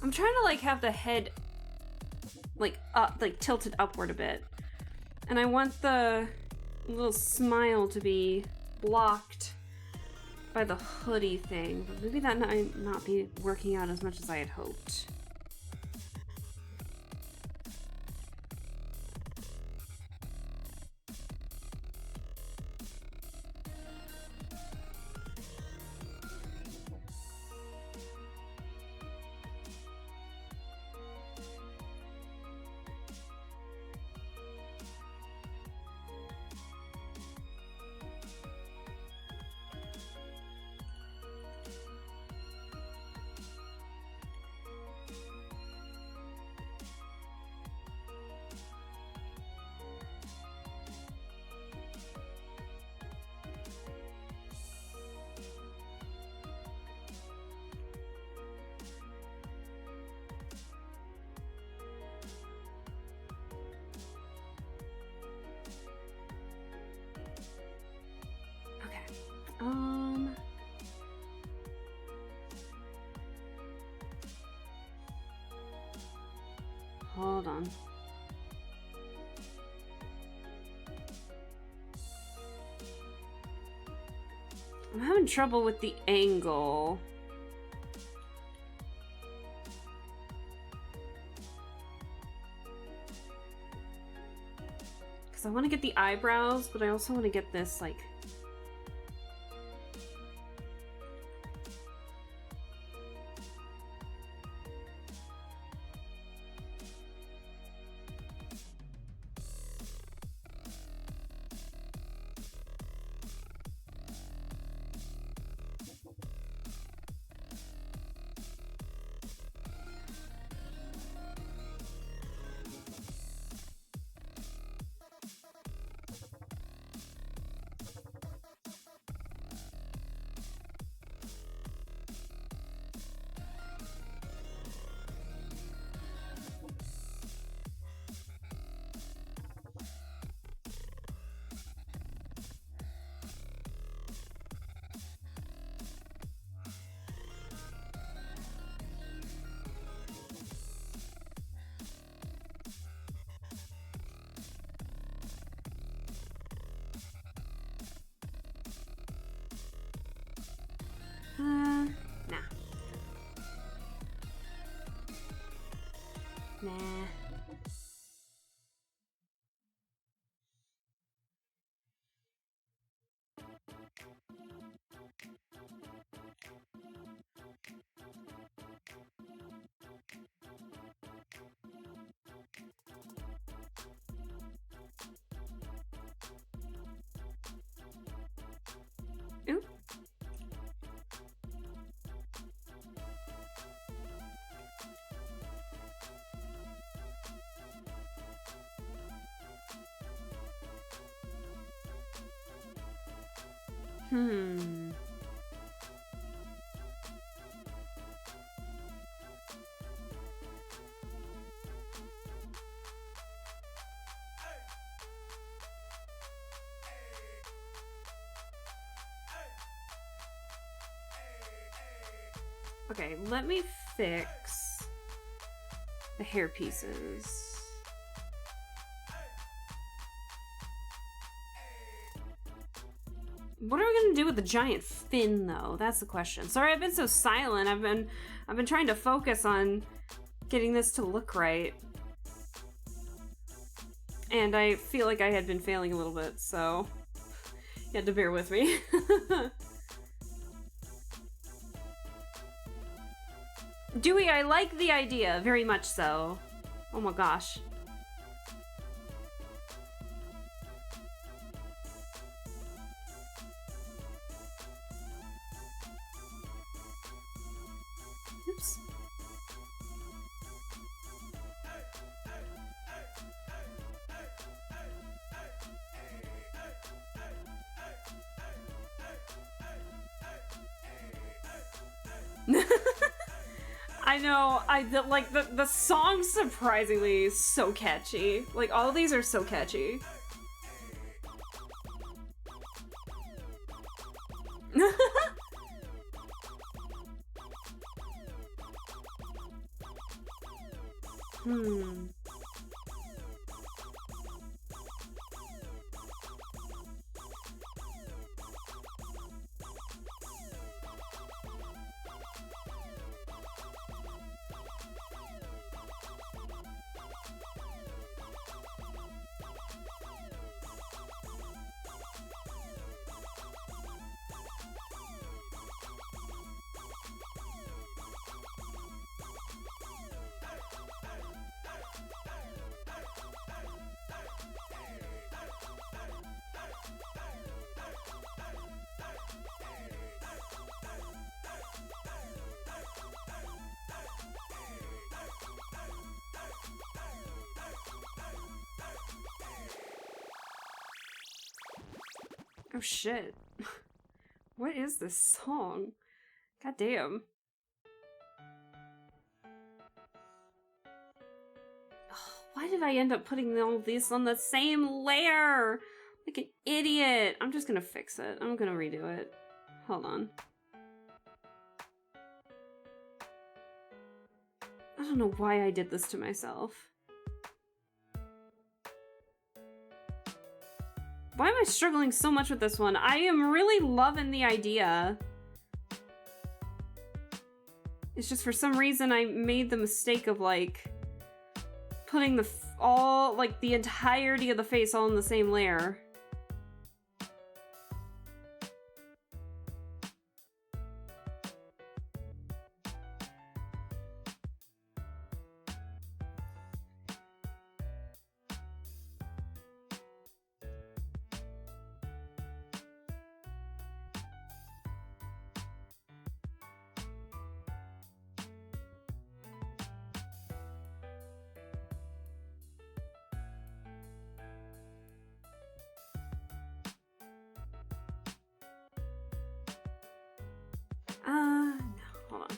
I'm trying to like have the head like up, like tilted upward a bit. And I want the little smile to be blocked by the hoodie thing. But maybe that might not be working out as much as I had hoped. Hold on. I'm having trouble with the angle. Because I want to get the eyebrows, but I also want to get this, like... Nah. Nah. Ooh. Okay, let me fix the hair pieces. What are we gonna do with the giant fin, though? That's the question. Sorry, I've been so silent. I've been trying to focus on getting this to look right, and I feel like I had been failing a little bit, so you had to bear with me. Dewey, I like the idea, very much so. Oh my gosh. Oops. I know, the song surprisingly is so catchy. Like, all of these are so catchy. Oh shit. What is this song? God damn. Why did I end up putting all these on the same layer? Like an idiot. I'm just gonna fix it. I'm gonna redo it. Hold on. I don't know why I did this to myself. Why am I struggling so much with this one? I am really loving the idea. It's just for some reason I made the mistake of like putting the the entirety of the face all in the same layer. No, hold on.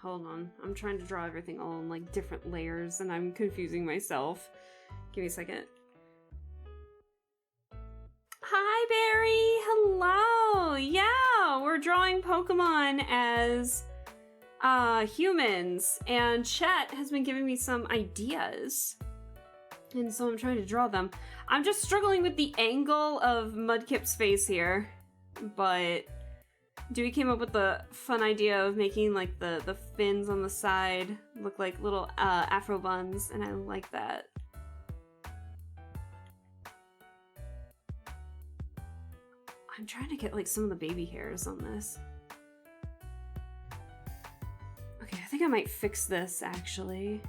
Hold on. I'm trying to draw everything all in like different layers and I'm confusing myself. Give me a second. Hi, Barry! Hello! Yeah, we're drawing Pokemon as humans, and Chet has been giving me some ideas. And so I'm trying to draw them. I'm just struggling with the angle of Mudkip's face here, but Dewey came up with the fun idea of making like the fins on the side look like little afro buns, and I like that. I'm trying to get like some of the baby hairs on this. Okay, I think I might fix this actually.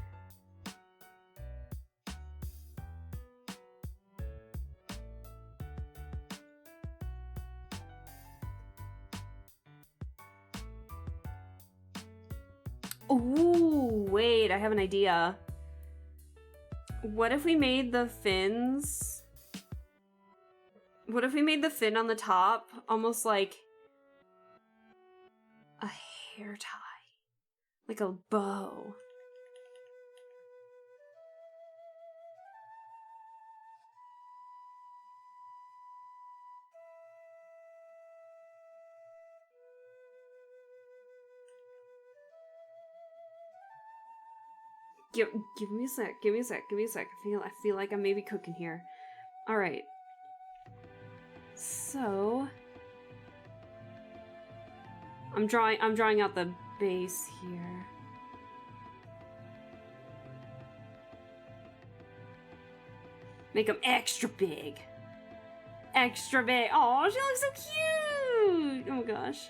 Ooh, wait, I have an idea. What if we made the fins? What if we made the fin on the top almost like a hair tie? Like a bow. Give me a sec, give me a sec, give me a sec. I feel like I'm maybe cooking here. Alright. So I'm drawing out the base here. Make them extra big. Extra big. Oh, she looks so cute! Oh my gosh.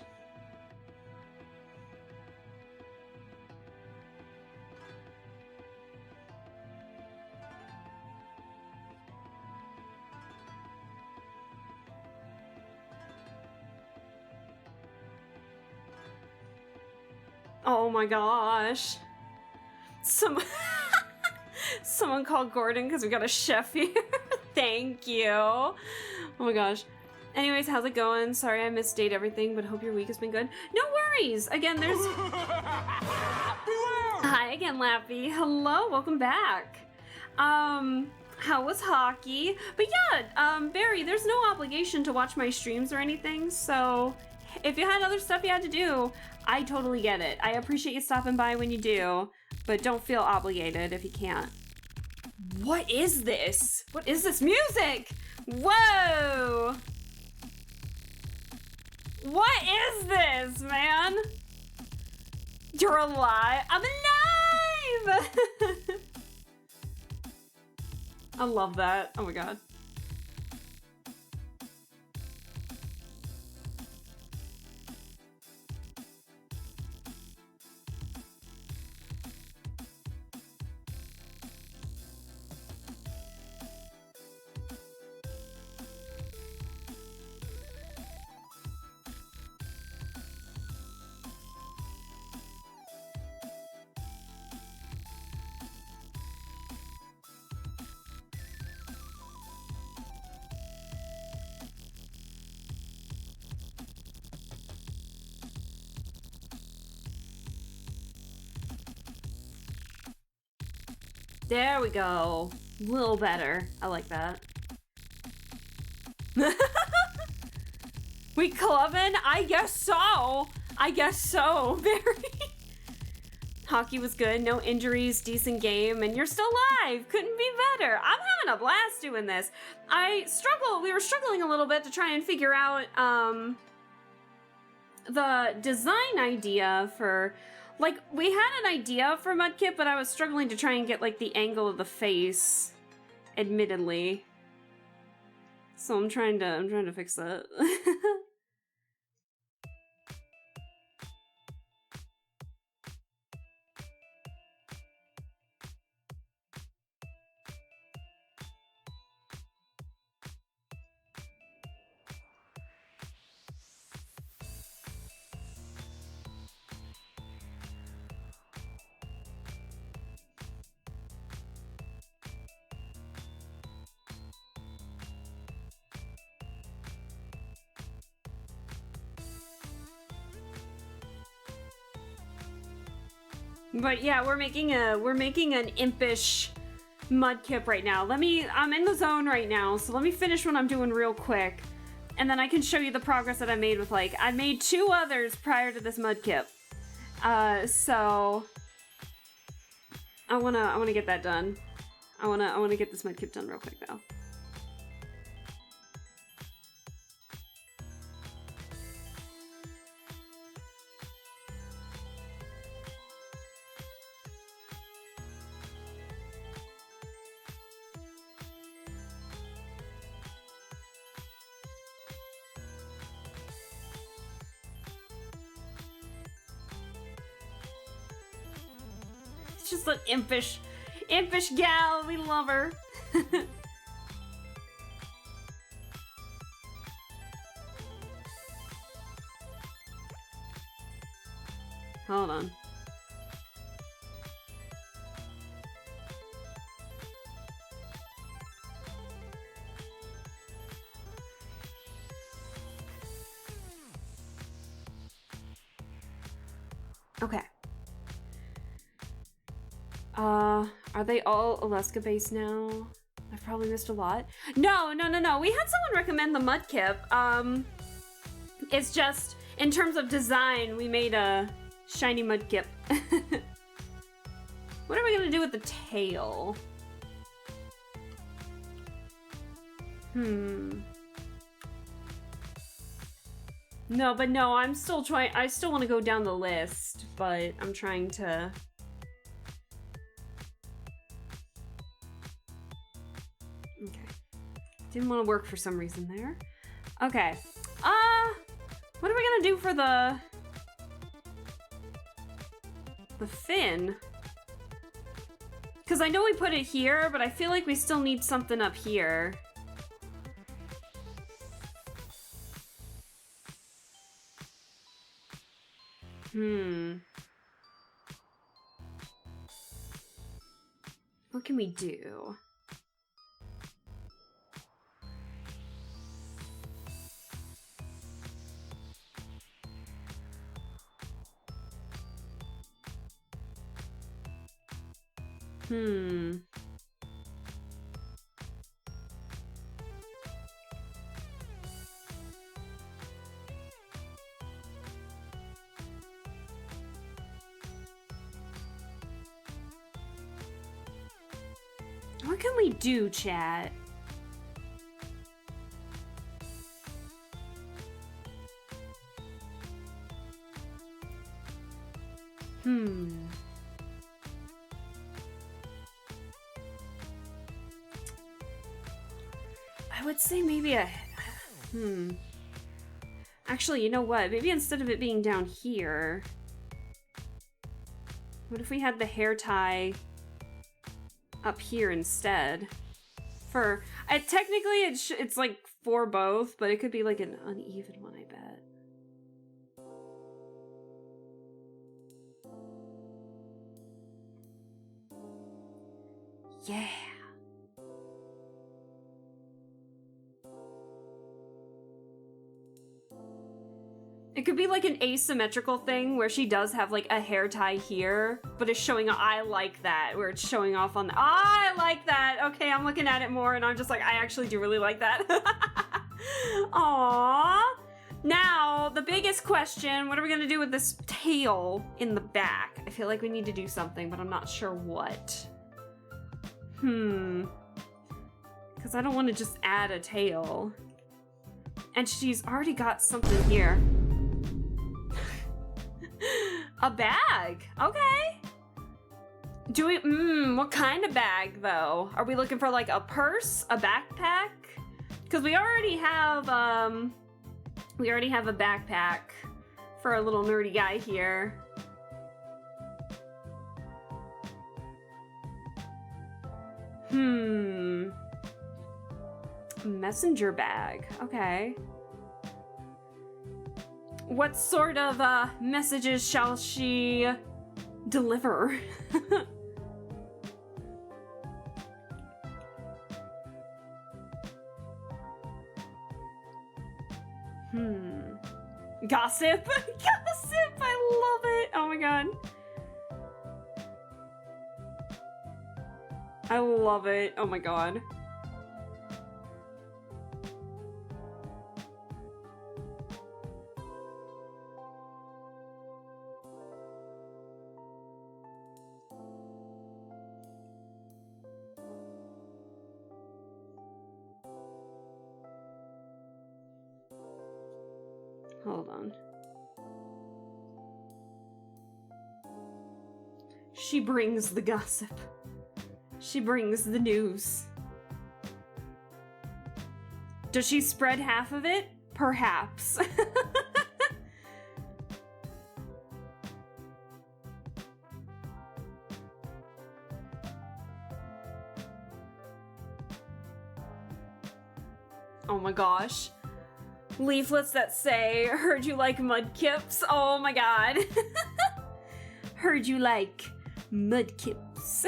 Oh my gosh. Someone called Gordon because we got a chef here. Thank you. Oh my gosh. Anyways, how's it going? Sorry I misdate everything, but hope your week has been good. No worries. Again, there's... Hi again, Lappy. Hello, welcome back. How was hockey? But yeah, Barry, there's no obligation to watch my streams or anything, so if you had other stuff you had to do, I totally get it. I appreciate you stopping by when you do, but don't feel obligated if you can't. What is this? What is this music? Whoa! What is this, man? You're alive? I'm alive! I love that. Oh my god. There we go. A little better. I like that. We clubbing? I guess so. I guess so. Very. Hockey was good. No injuries. Decent game. And you're still live. Couldn't be better. I'm having a blast doing this. We were struggling a little bit to try and figure out the design idea for... Like, we had an idea for Mudkip, but I was struggling to try and get, like, the angle of the face, admittedly. So I'm trying to fix that. But yeah, we're making an impish Mudkip right now. I'm in the zone right now, so let me finish what I'm doing real quick. And then I can show you the progress that I made with, like, I made 2 others prior to this Mudkip. So I wanna get that done. I wanna get this Mudkip done real quick though. Just an impish gal. We love her. Hold on. Okay. Are they all Alaska based now? I've probably missed a lot. No. We had someone recommend the Mudkip. It's just, in terms of design, we made a shiny Mudkip. What are we gonna do with the tail? No, I'm still trying. I still want to go down the list, but I'm trying to. Okay. Didn't want to work for some reason there. Okay. What are we gonna do for the fin? Because I know we put it here, but I feel like we still need something up here. What can we do? What can we do, chat? I would say maybe a... Actually, you know what? Maybe instead of it being down here... What if we had the hair tie up here instead? For... technically, it's like for both, but it could be like an uneven one, I bet. Yeah. It could be like an asymmetrical thing where she does have like a hair tie here, but it's showing. I like that, where it's showing off on the. I like that. Okay, I'm looking at it more and I'm just like, I actually do really like that. Aww. Now, the biggest question, what are we gonna do with this tail in the back? I feel like we need to do something, but I'm not sure what. Because I don't want to just add a tail. And she's already got something here. A bag. Okay. Do we, what kind of bag though? Are we looking for like a purse, a backpack? Because we already have a backpack for a little nerdy guy here. Messenger bag. Okay. What sort of messages shall she deliver? Gossip? Gossip! I love it! Oh my god. I love it. Oh my god. Hold on. She brings the gossip. She brings the news. Does she spread half of it? Perhaps. Oh my gosh. Leaflets that say, heard you like mudkips. Oh my god. Heard you like mudkips.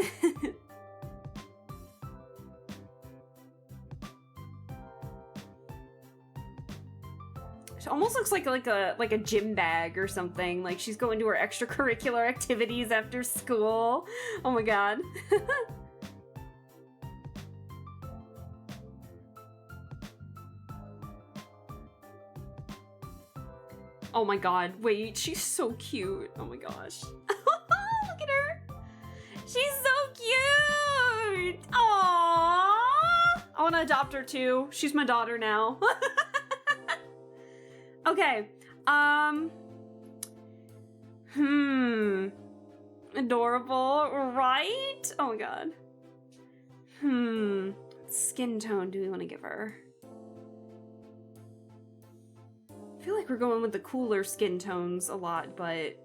almost looks like a gym bag or something. Like she's going to her extracurricular activities after school. Oh my god. Oh my god, wait, she's so cute. Oh my gosh. Look at her. She's so cute. Aww. I want to adopt her too. She's my daughter now. Okay. Adorable, right? Oh my god. Skin tone do we want to give her? I feel like we're going with the cooler skin tones a lot, but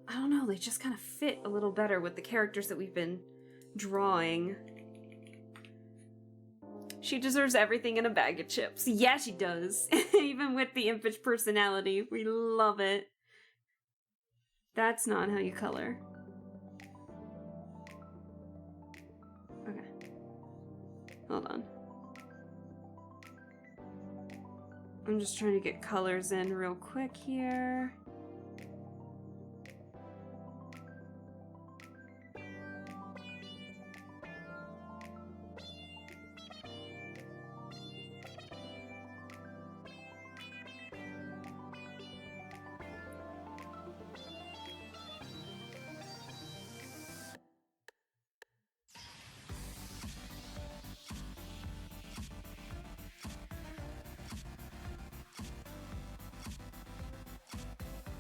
I don't know, they just kind of fit a little better with the characters that we've been drawing. She deserves everything in a bag of chips. Yeah, she does. Even with the impish personality. We love it. That's not how you color. Okay. Hold on. I'm just trying to get colors in real quick here.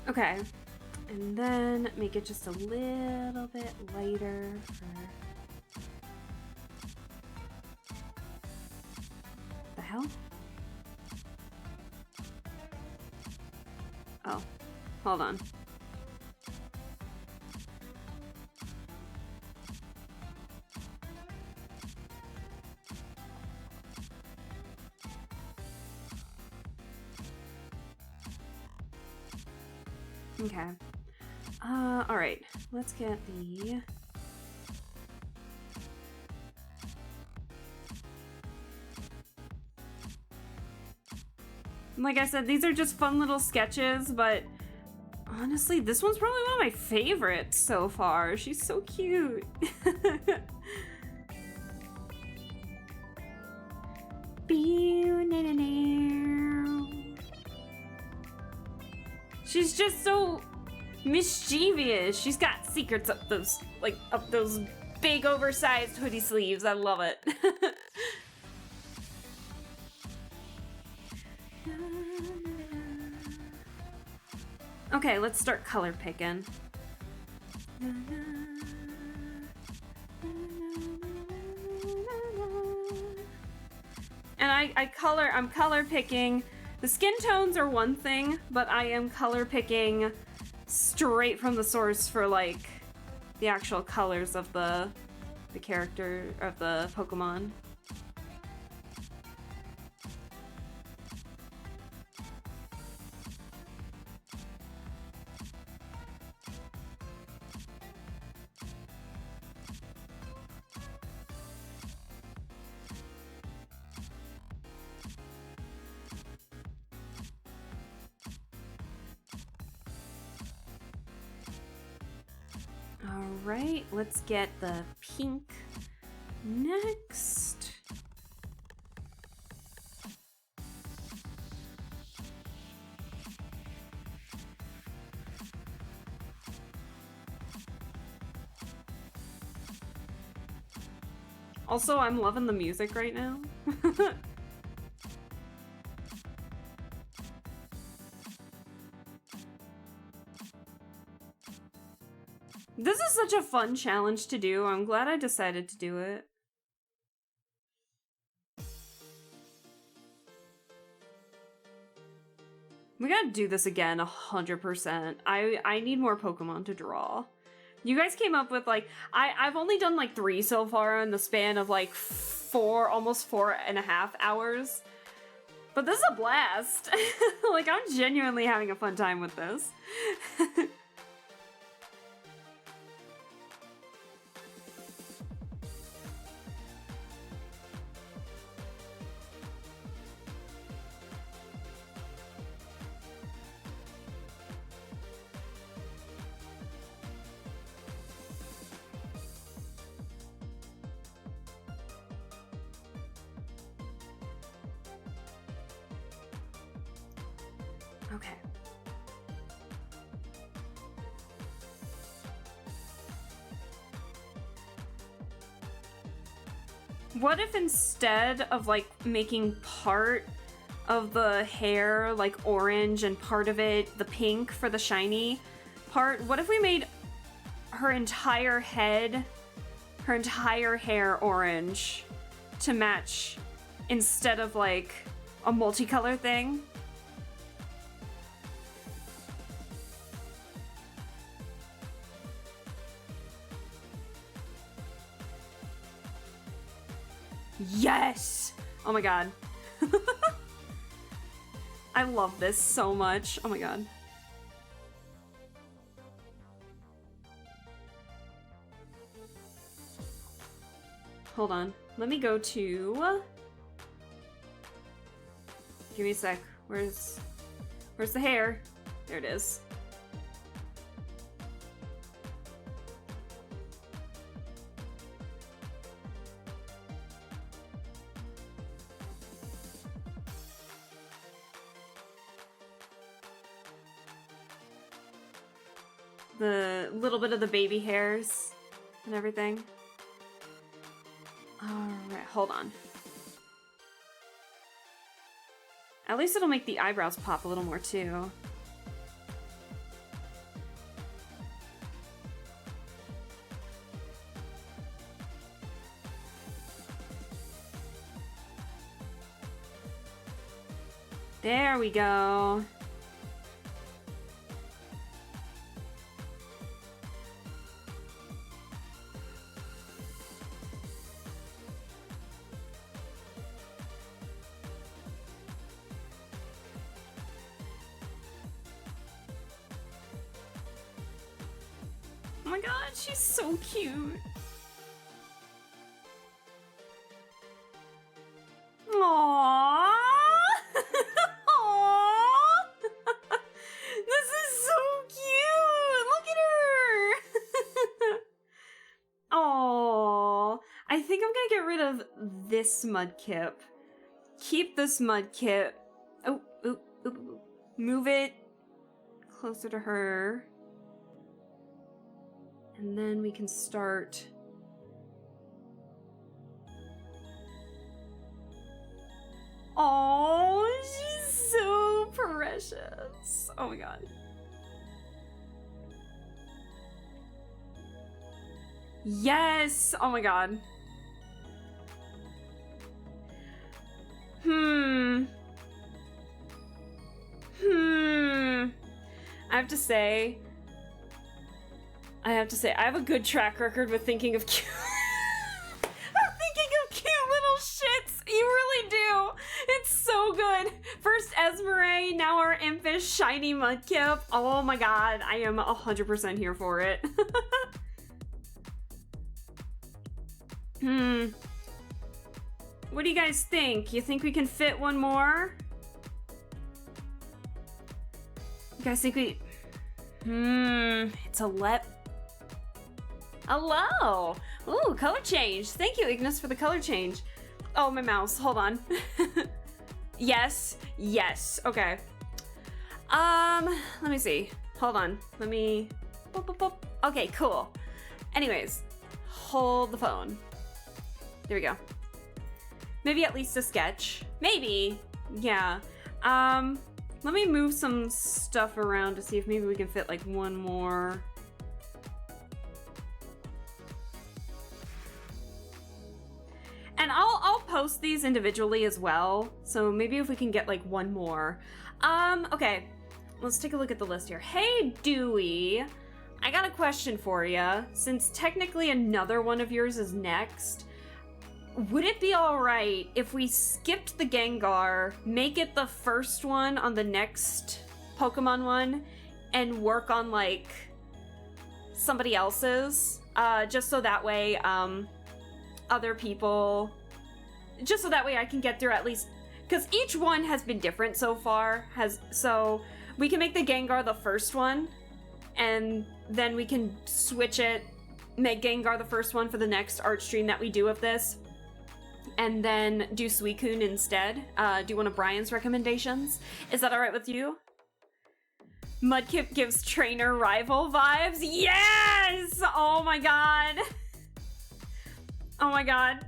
Okay, and then make it just a little bit lighter for... The hell? Oh, hold on. Okay. Alright. Let's get the... Like I said, these are just fun little sketches, but honestly, this one's probably one of my favorites so far. She's so cute. She's just so mischievous. She's got secrets up those big oversized hoodie sleeves. I love it. Okay, let's start color picking. And I'm color picking. The skin tones are one thing, but I am color picking straight from the source for like the actual colors of the character of the Pokemon. Alright, let's get the pink next. Also, I'm loving the music right now. This is such a fun challenge to do. I'm glad I decided to do it. We gotta do this again 100%. I need more Pokemon to draw. You guys came up with like, I've only done like 3 so far in the span of like almost 4.5 hours. But this is a blast. Like, I'm genuinely having a fun time with this. Okay. What if instead of like making part of the hair like orange and part of it the pink for the shiny part, what if we made her entire head, her entire hair orange to match instead of like a multicolor thing? Yes! Oh my god. I love this so much. Oh my god. Hold on. Let me go to... Give me a sec. Where's the hair? There it is. The little bit of the baby hairs and everything. Alright, hold on. At least it'll make the eyebrows pop a little more too. There we go. Oh my god, she's so cute. Aww. Aww. This is so cute. Look at her. Aww. I think I'm gonna get rid of this Mudkip. Keep this Mudkip. Oh, oh, oh. Move it closer to her. And then we can start. Oh, she's so precious. Oh my god. Yes! Oh my god. I have to say, I have a good track record with thinking of cute... thinking of cute little shits! You really do! It's so good! First Esmeralda, now our impish shiny Mudkip. Oh my god, I am 100% here for it. What do you guys think? You think we can fit one more? You guys think we... It's a Hello! Ooh, color change. Thank you, Ignis, for the color change. Oh, my mouse. Hold on. Yes. Yes. Okay. Let me see. Hold on. Let me... Boop, boop, boop. Okay, cool. Anyways, hold the phone. There we go. Maybe at least a sketch. Maybe. Yeah. Let me move some stuff around to see if maybe we can fit like one more. And I'll post these individually as well. So maybe if we can get like one more. Okay. Let's take a look at the list here. Hey, Dewey. I got a question for you. Since technically another one of yours is next, would it be alright if we skipped the Gengar, make it the first one on the next Pokemon one, and work on, like, somebody else's? Just so that way, other people... Just so that way I can get through at least... Because each one has been different so far, so we can make the Gengar the first one, and then we can switch it, make Gengar the first one for the next art stream that we do of this. And then do Suicune instead. Do one of Brian's recommendations. Is that alright with you? Mudkip gives trainer rival vibes. Yes! Oh my god. Oh my god.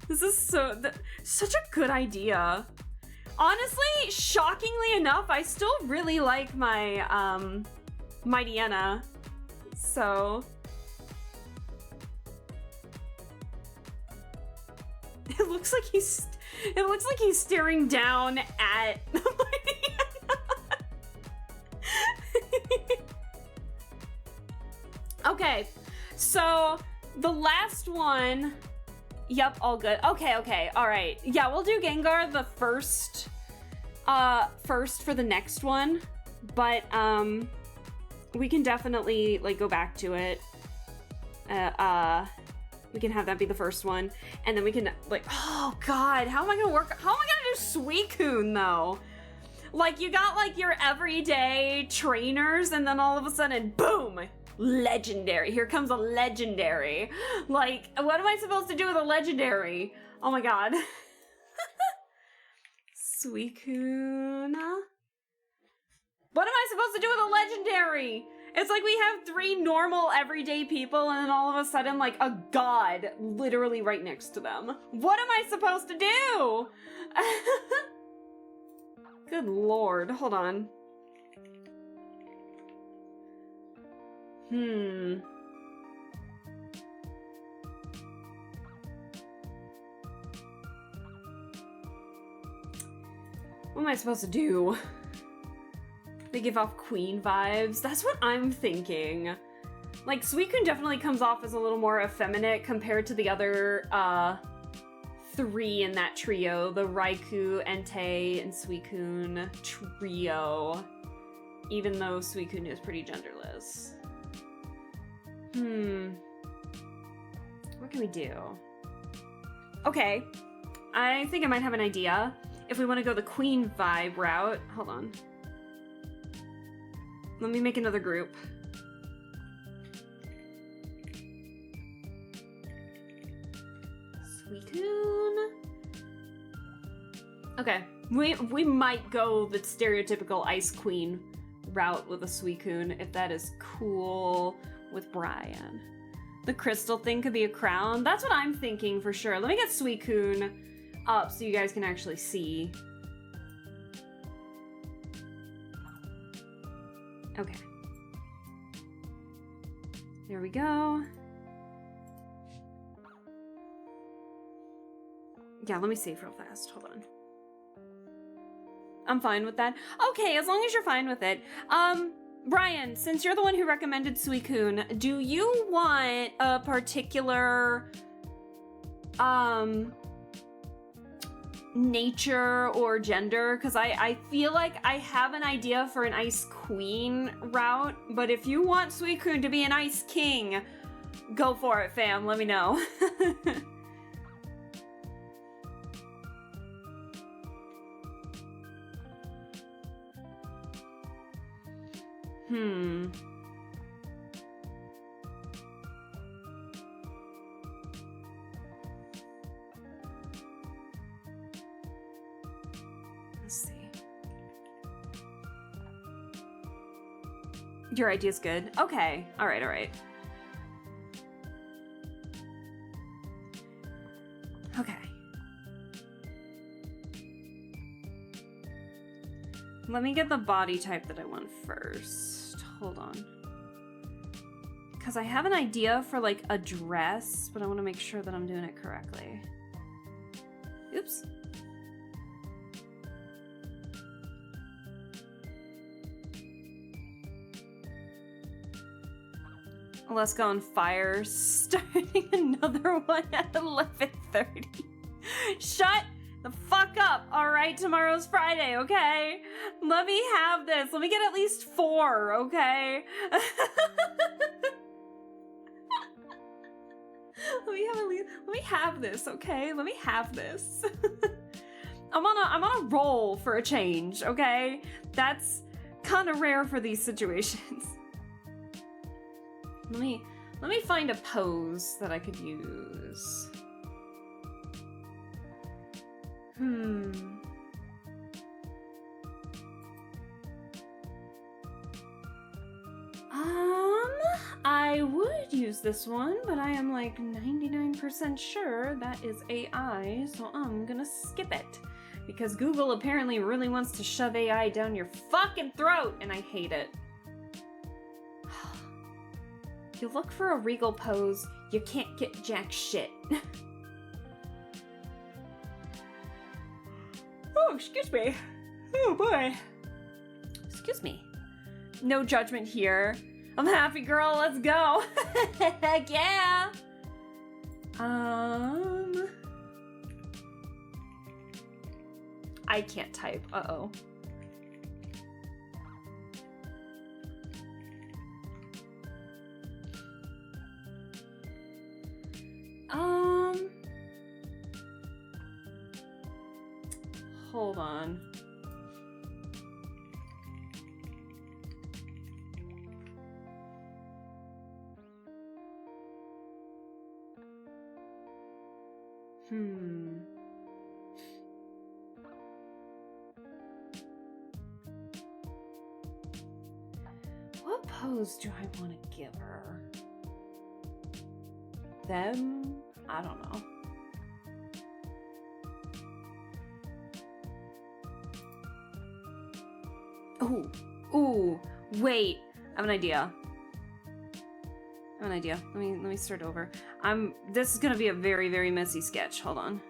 This is such a good idea. Honestly, shockingly enough, I still really like my Mightyena. So it looks like he's staring down at the Mightyena. Okay, so the last one. Yep, all good. Okay, all right. Yeah, we'll do Gengar the first for the next one, but we can definitely like go back to it. We can have that be the first one, and then we can like, oh god, how am I gonna do Suicune though? Like, you got like your everyday trainers, and then all of a sudden, boom! Legendary. Here comes a legendary. Like, what am I supposed to do with a legendary? Oh my god. Suicune. What am I supposed to do with a legendary? It's like we have 3 normal everyday people and then all of a sudden like a god literally right next to them. What am I supposed to do? Good lord. Hold on. What am I supposed to do? They give off queen vibes. That's what I'm thinking. Like, Suicune definitely comes off as a little more effeminate compared to the other 3 in that trio. The Raikou, Entei, and Suicune trio. Even though Suicune is pretty genderless. What can we do? Okay, I think I might have an idea. If we want to go the queen vibe route, hold on. Let me make another group. Suicune. Okay, we might go the stereotypical ice queen route with a Suicune if that is cool with Brian. The crystal thing could be a crown. That's what I'm thinking for sure. Let me get Suicune up so you guys can actually see. Okay. There we go. Yeah, let me save real fast. Hold on. I'm fine with that. Okay, as long as you're fine with it. Brian, since you're the one who recommended Suicune, do you want a particular nature or gender? Because I feel like I have an idea for an Ice Queen route, but if you want Suicune to be an Ice King, go for it, fam. Let me know. Let's see. Your idea's good. Okay. All right, all right. Okay. Let me get the body type that I want first. Hold on. Because I have an idea for like a dress, but I want to make sure that I'm doing it correctly. Oops. Let's go on fire. Starting another one at 11:30. Shut the fuck up, alright? Tomorrow's Friday, okay? Let me have this. Let me get at least 4, okay? Let me have this, okay? Let me have this. I'm on a roll for a change, okay? That's kind of rare for these situations. Let me find a pose that I could use. could use this one, but I am like 99% sure that is AI, so I'm gonna skip it. Because Google apparently really wants to shove AI down your fucking throat, and I hate it. You look for a regal pose, you can't get jack shit. Oh, excuse me. Oh boy. Excuse me. No judgment here. I'm a happy girl, let's go. Heck yeah. I can't type, uh-oh. Hold on. What pose do I want to give her? Them? I don't know. Ooh, wait. I have an idea. Let me start over. This is gonna be a very, very messy sketch. Hold on.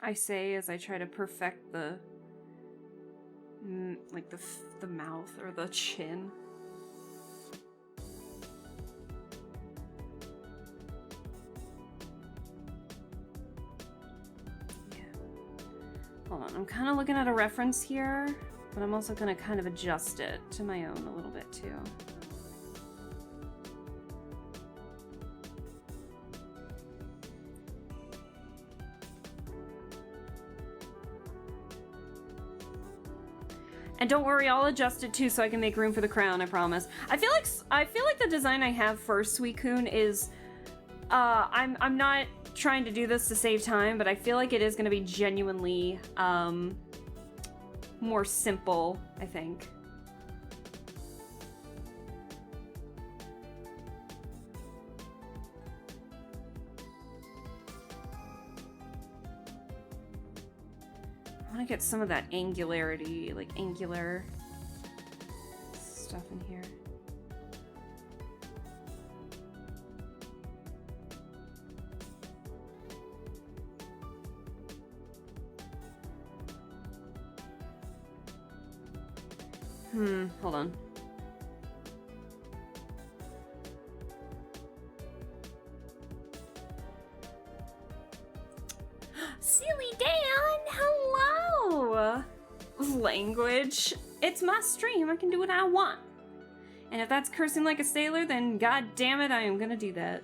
I say as I try to perfect the like the mouth or the chin. Yeah. Hold on, I'm kind of looking at a reference here, but I'm also going to kind of adjust it to my own a little bit too. And don't worry, I'll adjust it too so I can make room for the crown, I promise. I feel like the design I have for Suicune is I'm not trying to do this to save time, but I feel like it is going to be genuinely more simple, I think. I want to get some of that angularity, like angular stuff in here. Hold on. Silly Dan, hello! Language. It's my stream, I can do what I want. And if that's cursing like a sailor, then god damn it, I am gonna do that.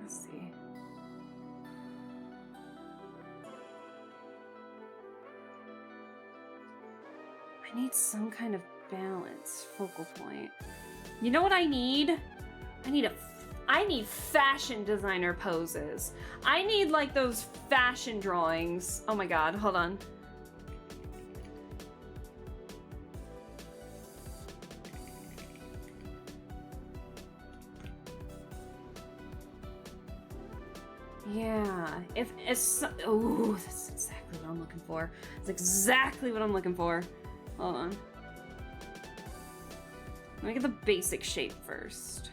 Let's see. I need some kind of balance, focal point. You know what I need? I need fashion designer poses. I need like those fashion drawings. Oh my god, hold on. Yeah, oh, that's exactly what I'm looking for. That's exactly what I'm looking for. Hold on. Let me get the basic shape first.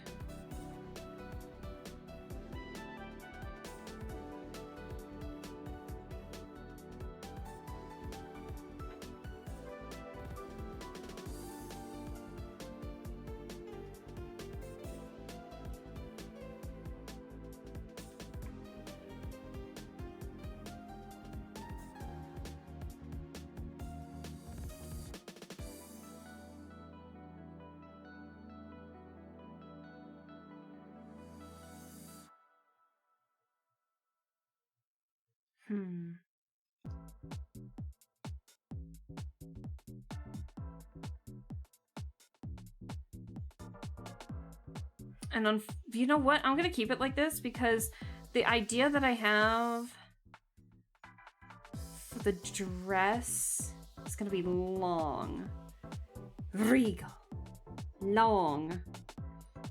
And you know what? I'm gonna keep it like this because the idea that I have for the dress is gonna be long. Regal. Long.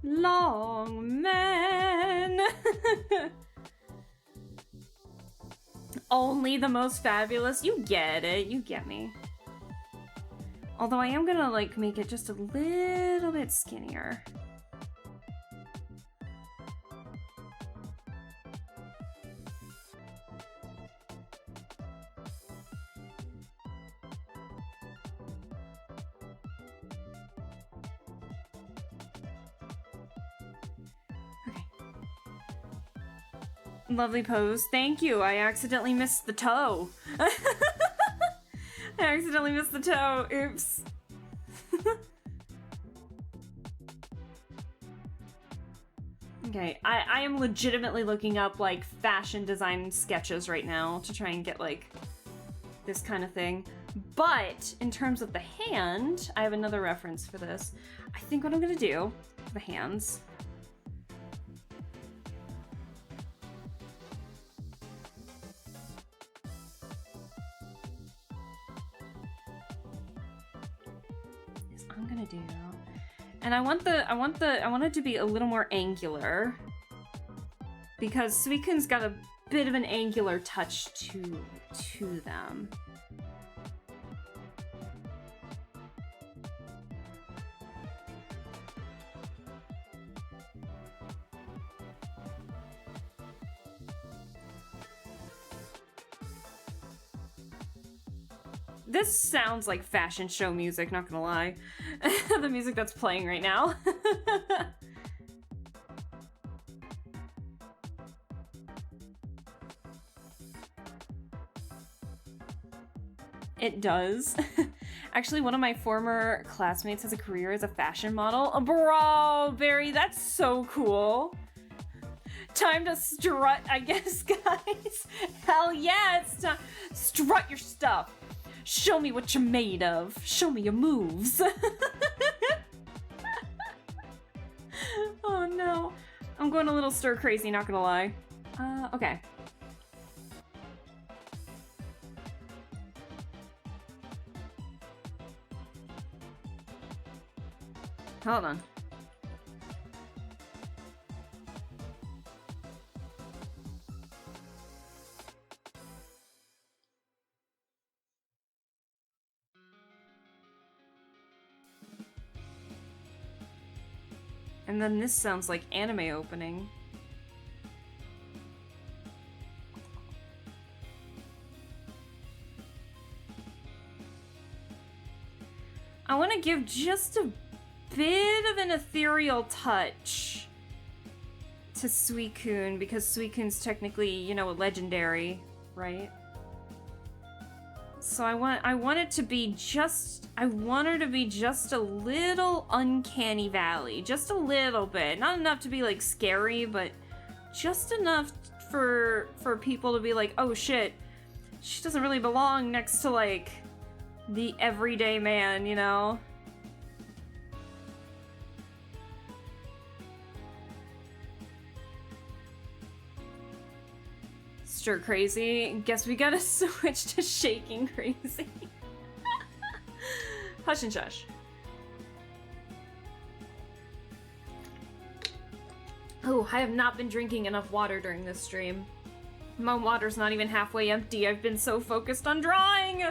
Long man. Only the most fabulous. You get it. You get me. Although I am gonna like make it just a little bit skinnier. Lovely pose. Thank you. I accidentally missed the toe. I accidentally missed the toe. Oops. Okay, I am legitimately looking up like fashion design sketches right now to try and get like this kind of thing. But in terms of the hand, I have another reference for this. I think what I'm gonna do for the hands do. And I want it to be a little more angular because Suikun's got a bit of an angular touch to them. This sounds like fashion show music, not gonna lie. The music that's playing right now. It does. Actually, one of my former classmates has a career as a fashion model. Oh, bro, Barry, that's so cool. Time to strut, I guess, guys. Hell yeah, it's time. Strut your stuff. Show me what you're made of. Show me your moves. Oh no. I'm going a little stir crazy, not gonna lie. Okay. Hold on. And then this sounds like anime opening. I want to give just a bit of an ethereal touch to Suicune because Suicune's technically, you know, a legendary, right? So I want it to be just, I want her to be just a little uncanny valley, just a little bit, not enough to be like scary, but just enough for people to be like, oh shit, she doesn't really belong next to like the everyday man, you know? Stir crazy. Guess we gotta switch to shaking crazy. Hush and shush. Oh, I have not been drinking enough water during this stream. My water's not even halfway empty. I've been so focused on drawing!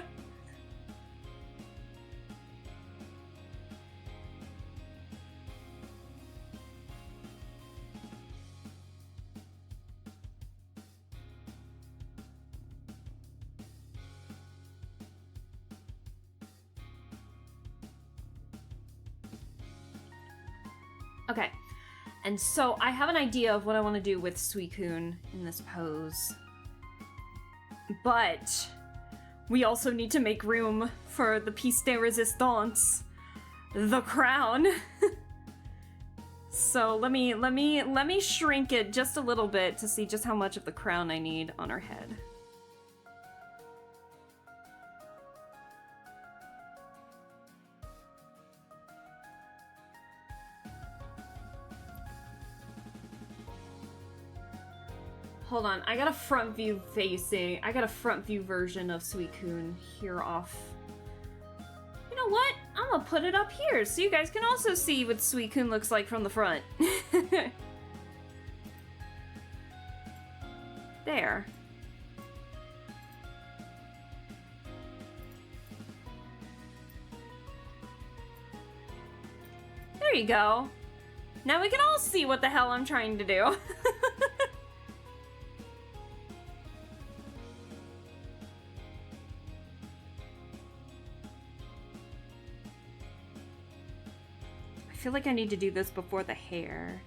Okay, and so I have an idea of what I want to do with Suicune in this pose. But we also need to make room for the piece de resistance, the crown. So let me shrink it just a little bit to see just how much of the crown I need on her head. Hold on, I got a front view version of Suicune here off. You know what? I'm gonna put it up here so you guys can also see what Suicune looks like from the front. There. There you go. Now we can all see what the hell I'm trying to do. I feel like I need to do this before the hair.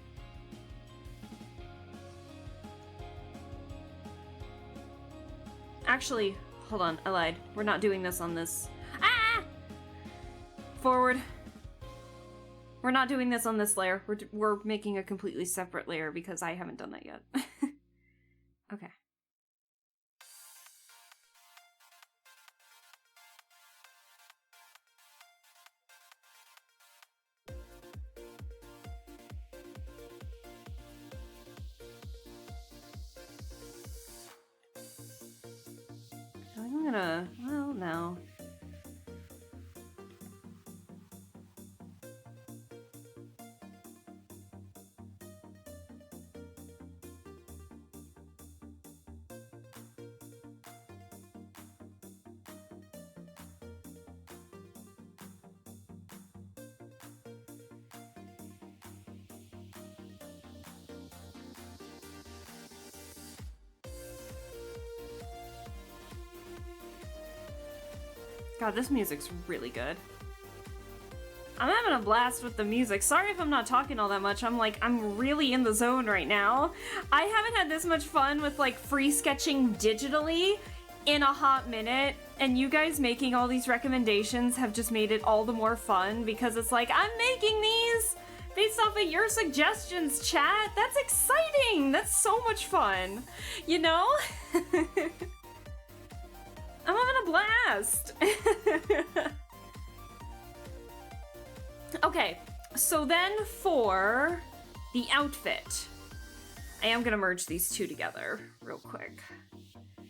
Actually, hold on, I lied. We're not doing this on this. Ah! Forward. We're not doing this on this layer. We're making a completely separate layer because I haven't done that yet. Okay. I'm gonna, well, no. God, this music's really good. I'm having a blast with the music. Sorry if I'm not talking all that much. I'm really in the zone right now. I haven't had this much fun with like free sketching digitally in a hot minute, and you guys making all these recommendations have just made it all the more fun because it's like, I'm making these based off of your suggestions, chat. That's exciting. That's so much fun. You know? I'm having a blast! Okay, so then for the outfit, I am gonna merge these two together real quick.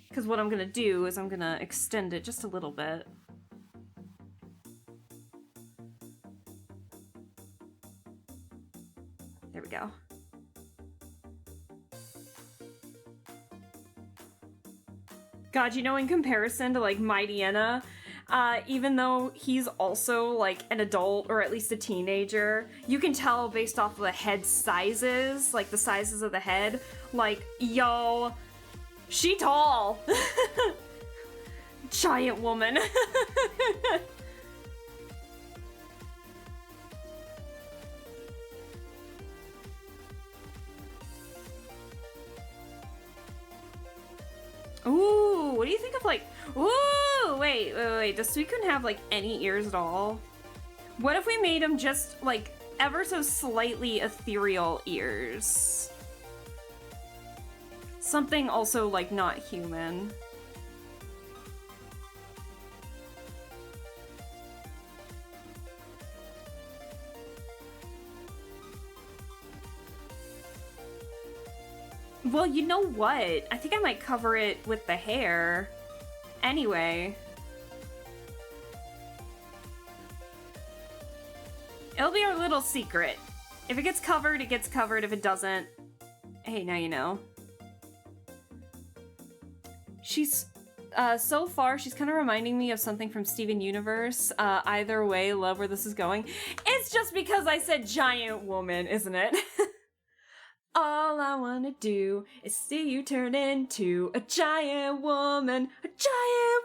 Because what I'm gonna do is I'm gonna extend it just a little bit. There we go. God, you know, in comparison to, like, Mighty Enna, even though he's also, like, an adult, or at least a teenager, you can tell based off of the head sizes, like, the sizes of the head, like, yo, she tall! Giant woman. Ooh, what do you think of like, ooh, wait, does Suicune have like any ears at all? What if we made him just like ever so slightly ethereal ears? Something also like not human. Well, you know what? I think I might cover it with the hair. Anyway. It'll be our little secret. If it gets covered, it gets covered. If it doesn't, hey, now you know. She's, so far, she's kind of reminding me of something from Steven Universe. Either way, love where this is going. It's just because I said giant woman, isn't it? All I wanna do is see you turn into a giant woman, a giant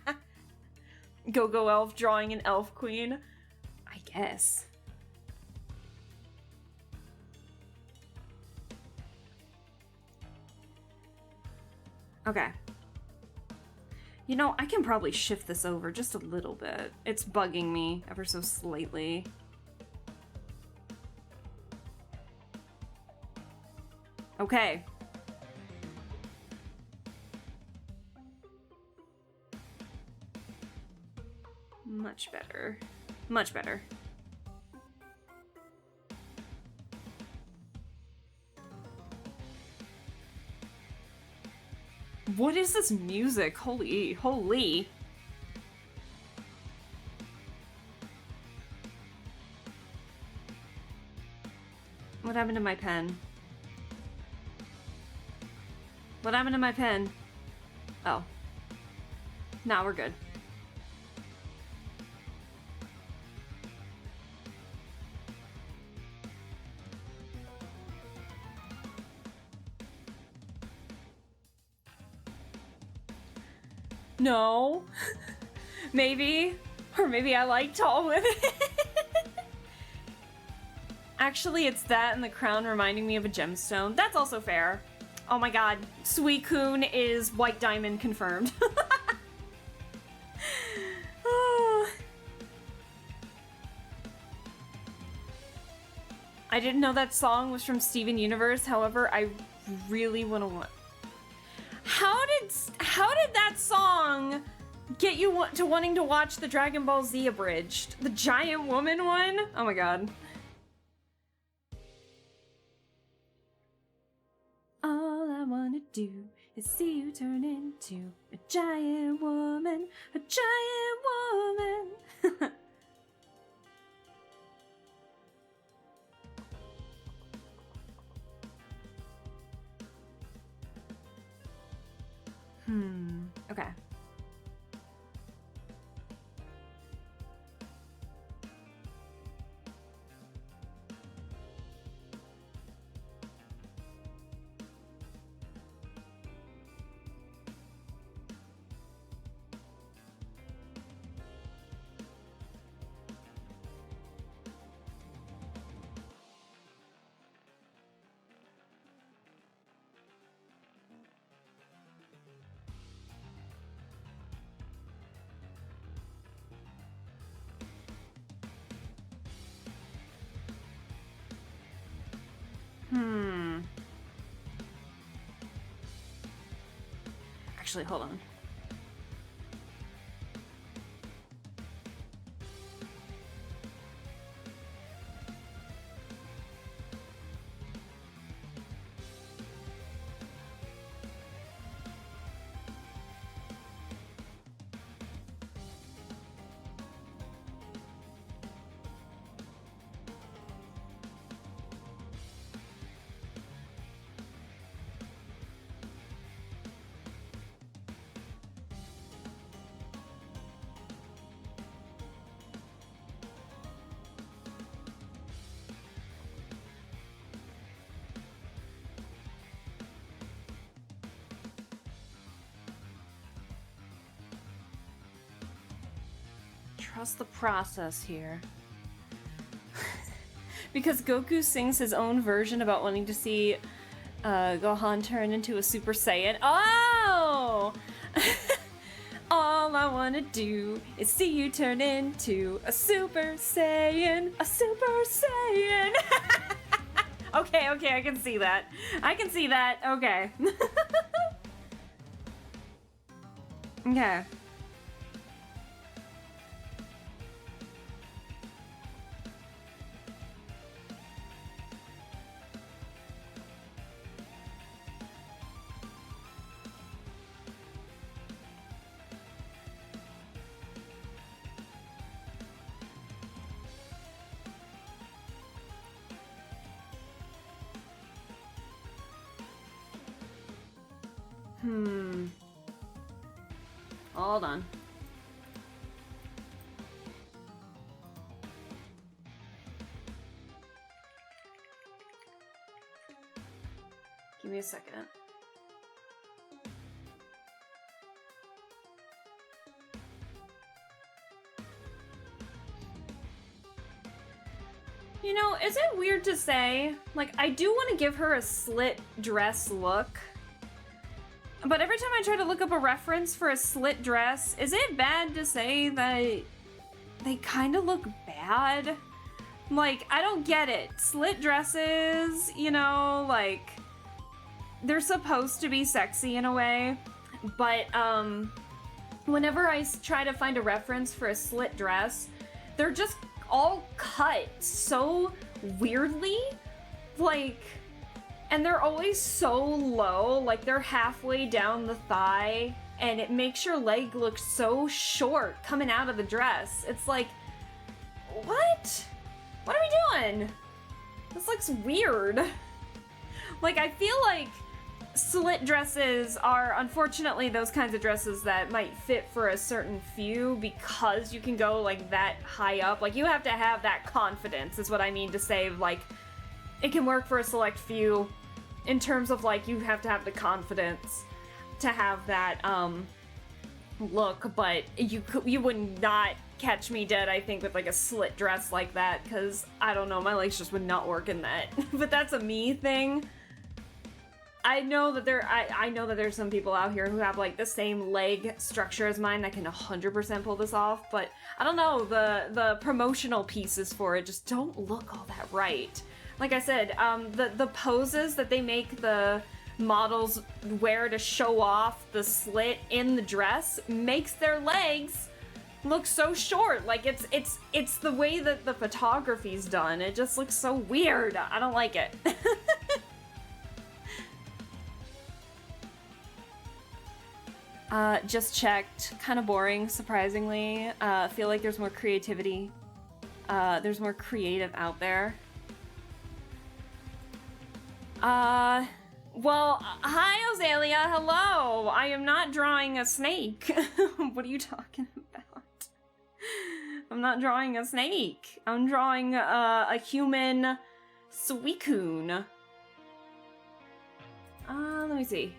woman. Go-Go Elf drawing an elf queen, I guess. Okay. You know, I can probably shift this over just a little bit. It's bugging me ever so slightly. Okay. Much better. Much better. What is this music? Holy. What happened to my pen? What happened to my pen? Oh. Now we're good. No. Maybe. Or maybe I like tall women. Actually, it's that and the crown reminding me of a gemstone. That's also fair. Oh my god. Suicune is white diamond confirmed. I didn't know that song was from Steven Universe. However, I really want to How did that song get you to wanting to watch the Dragon Ball Z abridged? The giant woman one? Oh my god. All I wanna do is see you turn into a giant woman, a giant woman. Okay. Actually, hold on. Trust the process here. Because Goku sings his own version about wanting to see Gohan turn into a Super Saiyan. Oh! All I wanna do is see you turn into a Super Saiyan. A Super Saiyan! Okay, I can see that. I can see that. Okay. Okay. Hold on. Give me a second. You know, is it weird to say? Like, I do want to give her a slit dress look. But every time I try to look up a reference for a slit dress, is it bad to say that they kind of look bad? Like, I don't get it. Slit dresses, you know, like, they're supposed to be sexy in a way. But, whenever I try to find a reference for a slit dress, they're just all cut so weirdly. Like, And they're always so low, like they're halfway down the thigh, and it makes your leg look so short coming out of the dress. It's like, what? What are we doing? This looks weird. Like, I feel like slit dresses are unfortunately those kinds of dresses that might fit for a certain few because you can go like that high up. Like, you have to have that confidence is what I mean to say. Like, it can work for a select few in terms of like you have to have the confidence to have that look, but you would not catch me dead, I think, with like a slit dress like that, because I don't know, my legs just would not work in that. But that's a me thing. I know that I know that there's some people out here who have like the same leg structure as mine that can 100% pull this off, but I don't know, the promotional pieces for it just don't look all that right. Like I said, the poses that they make the models wear to show off the slit in the dress makes their legs look so short. Like, it's the way that the photography's done. It just looks so weird. I don't like it. Just checked. Kind of boring, surprisingly. Feel like there's more creativity. There's more creative out there. Well, hi, Ozalia. Hello. I am not drawing a snake. What are you talking about? I'm not drawing a snake. I'm drawing a human Suicune. Let me see.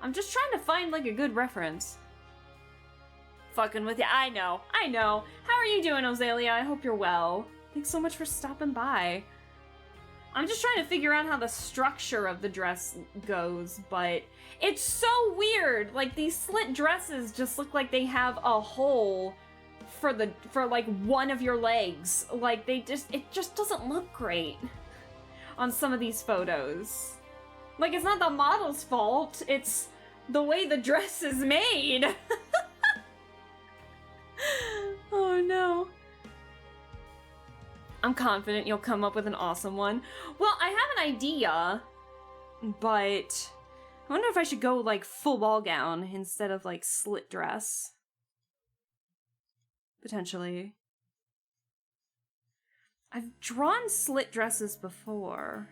I'm just trying to find like a good reference. Fucking with you. I know. How are you doing, Ozalia? I hope you're well. Thanks so much for stopping by. I'm just trying to figure out how the structure of the dress goes, but it's so weird. Like, these slit dresses just look like they have a hole for like one of your legs. Like, it just doesn't look great on some of these photos. Like, it's not the model's fault, it's the way the dress is made. Oh no. I'm confident you'll come up with an awesome one. Well, I have an idea, but I wonder if I should go like full ball gown instead of like slit dress. Potentially. I've drawn slit dresses before.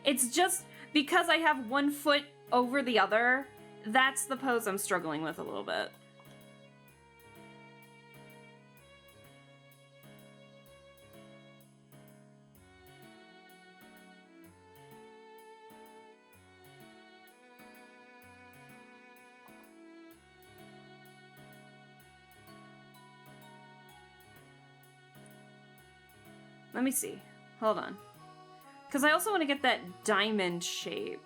It's just because I have one foot over the other. That's the pose I'm struggling with a little bit. Let me see. Hold on. Because I also want to get that diamond shape.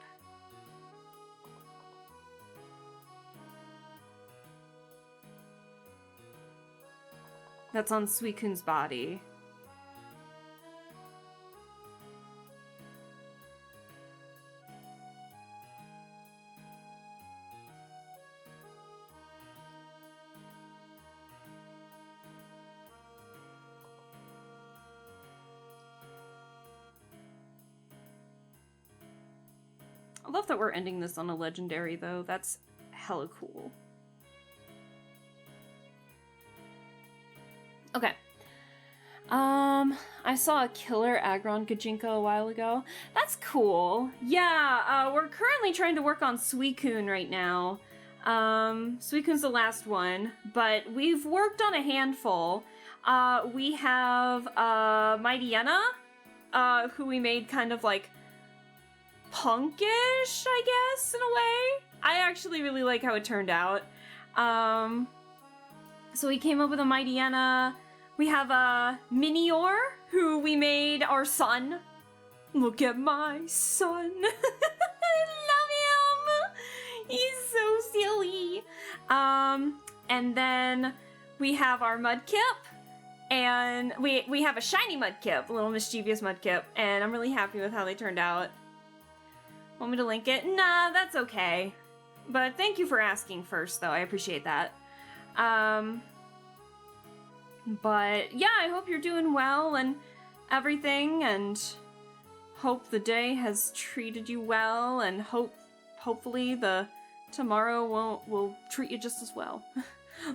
That's on Suicune's body. I love that we're ending this on a legendary, though. That's hella cool. Okay. I saw a killer Aggron Gijinka a while ago. That's cool. Yeah, we're currently trying to work on Suicune right now. Suicune's the last one, but we've worked on a handful. We have, Mightyena, who we made kind of like punkish, I guess, in a way. I actually really like how it turned out. So we came up with a Mightyena. We have a Minior, who we made our son. Look at my son. I love him. He's so silly. And then we have our Mudkip. And we have a shiny Mudkip, a little mischievous Mudkip. And I'm really happy with how they turned out. Want me to link it? Nah, that's okay. But thank you for asking first, though. I appreciate that. But yeah, I hope you're doing well and everything, and hope the day has treated you well, and hopefully the tomorrow will treat you just as well.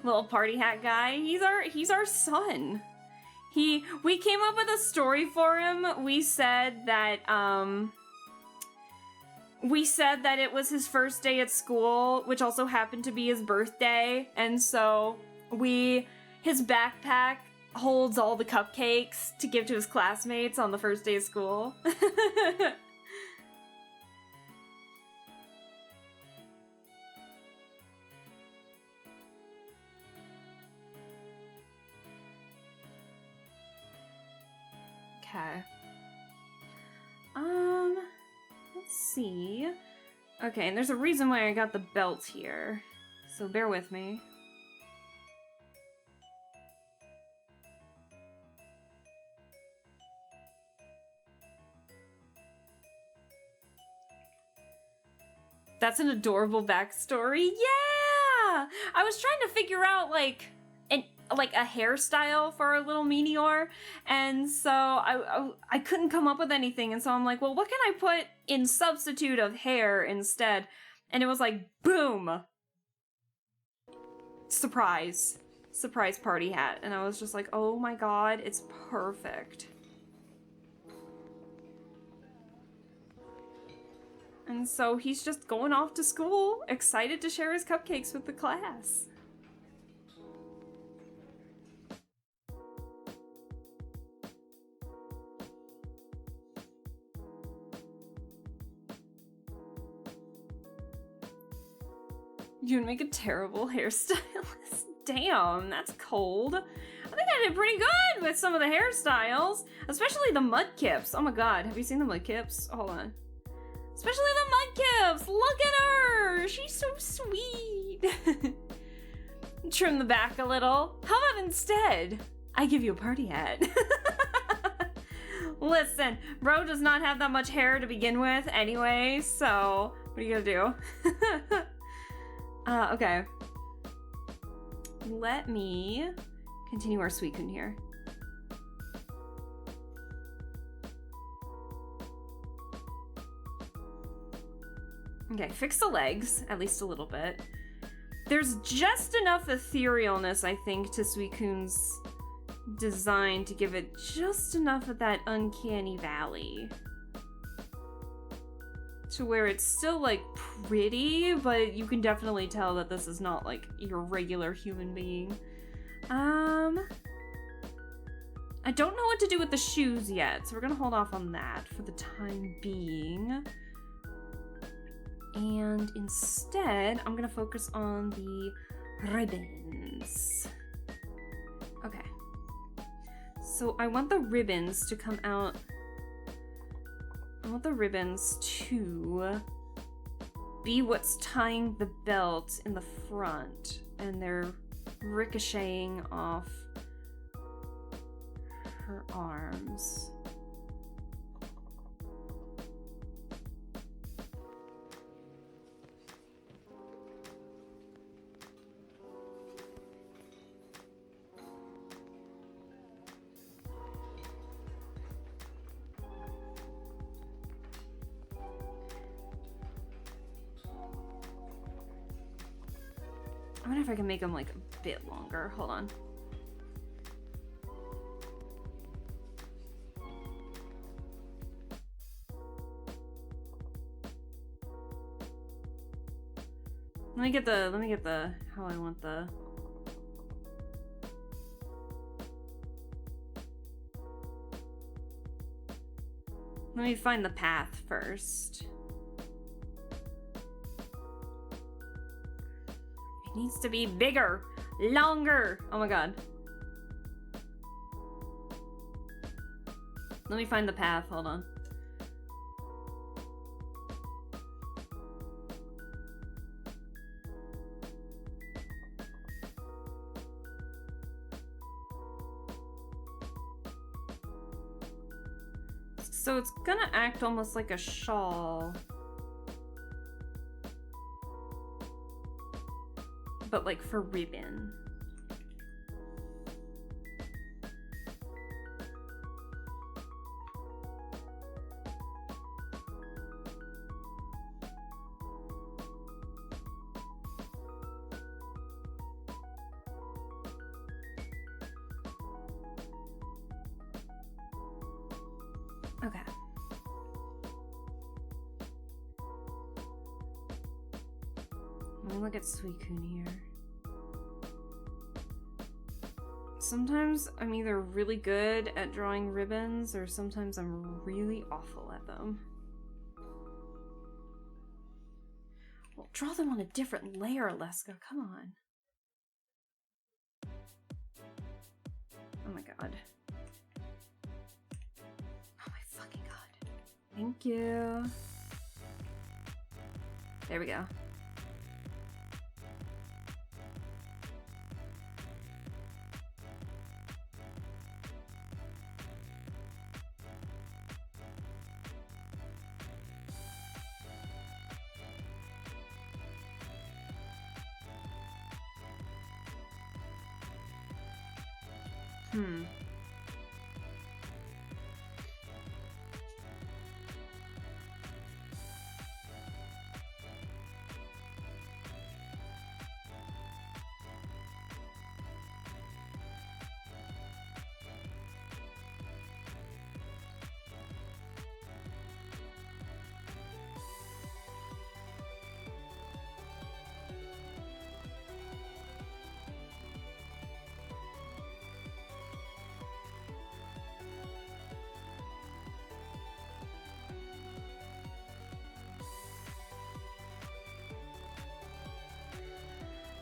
Little party hat guy, he's our son. We came up with a story for him. We said that it was his first day at school, which also happened to be his birthday, and so his backpack holds all the cupcakes to give to his classmates on the first day of school. Okay. Let's see. Okay, and there's a reason why I got the belt here, so bear with me. That's an adorable backstory. Yeah! I was trying to figure out like a hairstyle for a little meteor, and so I couldn't come up with anything, and so I'm like, well, what can I put in substitute of hair instead? And it was like, boom! Surprise party hat. And I was just like, oh my god, it's perfect. And so he's just going off to school, excited to share his cupcakes with the class. You'd make a terrible hairstylist. Damn, that's cold. I think I did pretty good with some of the hairstyles, especially the Mudkips. Oh my god, have you seen the Mudkips? Hold on. Especially the Mudkips! Look at her! She's so sweet! Trim the back a little. How about instead, I give you a party hat? Listen, bro does not have that much hair to begin with anyway, so what are you gonna do? Okay. Let me continue our Suicune here. Okay, fix the legs, at least a little bit. There's just enough etherealness, I think, to Suicune's design to give it just enough of that uncanny valley. To where it's still, like, pretty, but you can definitely tell that this is not, like, your regular human being. I don't know what to do with the shoes yet, so we're gonna hold off on that for the time being. And instead, I'm gonna focus on the ribbons. Okay. So I want the ribbons to come out. I want the ribbons to be what's tying the belt in the front, and they're ricocheting off her arms. I wonder if I can make them like a bit longer. Hold on. Let me get the how I want the Let me find the path first. It needs to be bigger, longer. Oh my god. Let me find the path, hold on. So it's gonna act almost like a shawl. But like for ribbon. Okay. Let me look at Suicune here. Sometimes I'm either really good at drawing ribbons, or sometimes I'm really awful at them. Well, draw them on a different layer, Leska. Come on. Oh my god. Oh my fucking god. Thank you. There we go.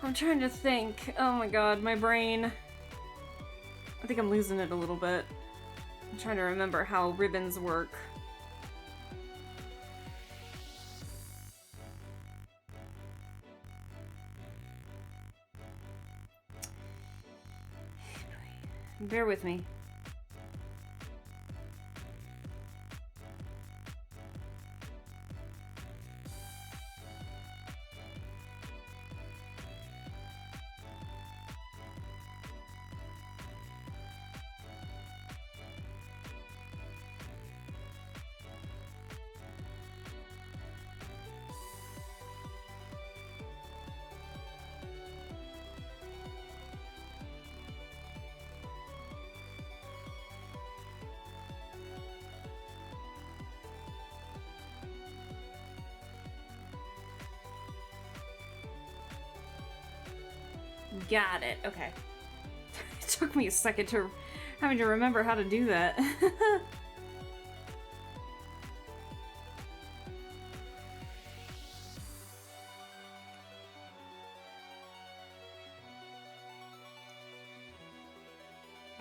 I'm trying to think. Oh my god, my brain. I think I'm losing it a little bit. I'm trying to remember how ribbons work. Bear with me. Got it. Okay. It took me a second to having to remember how to do that.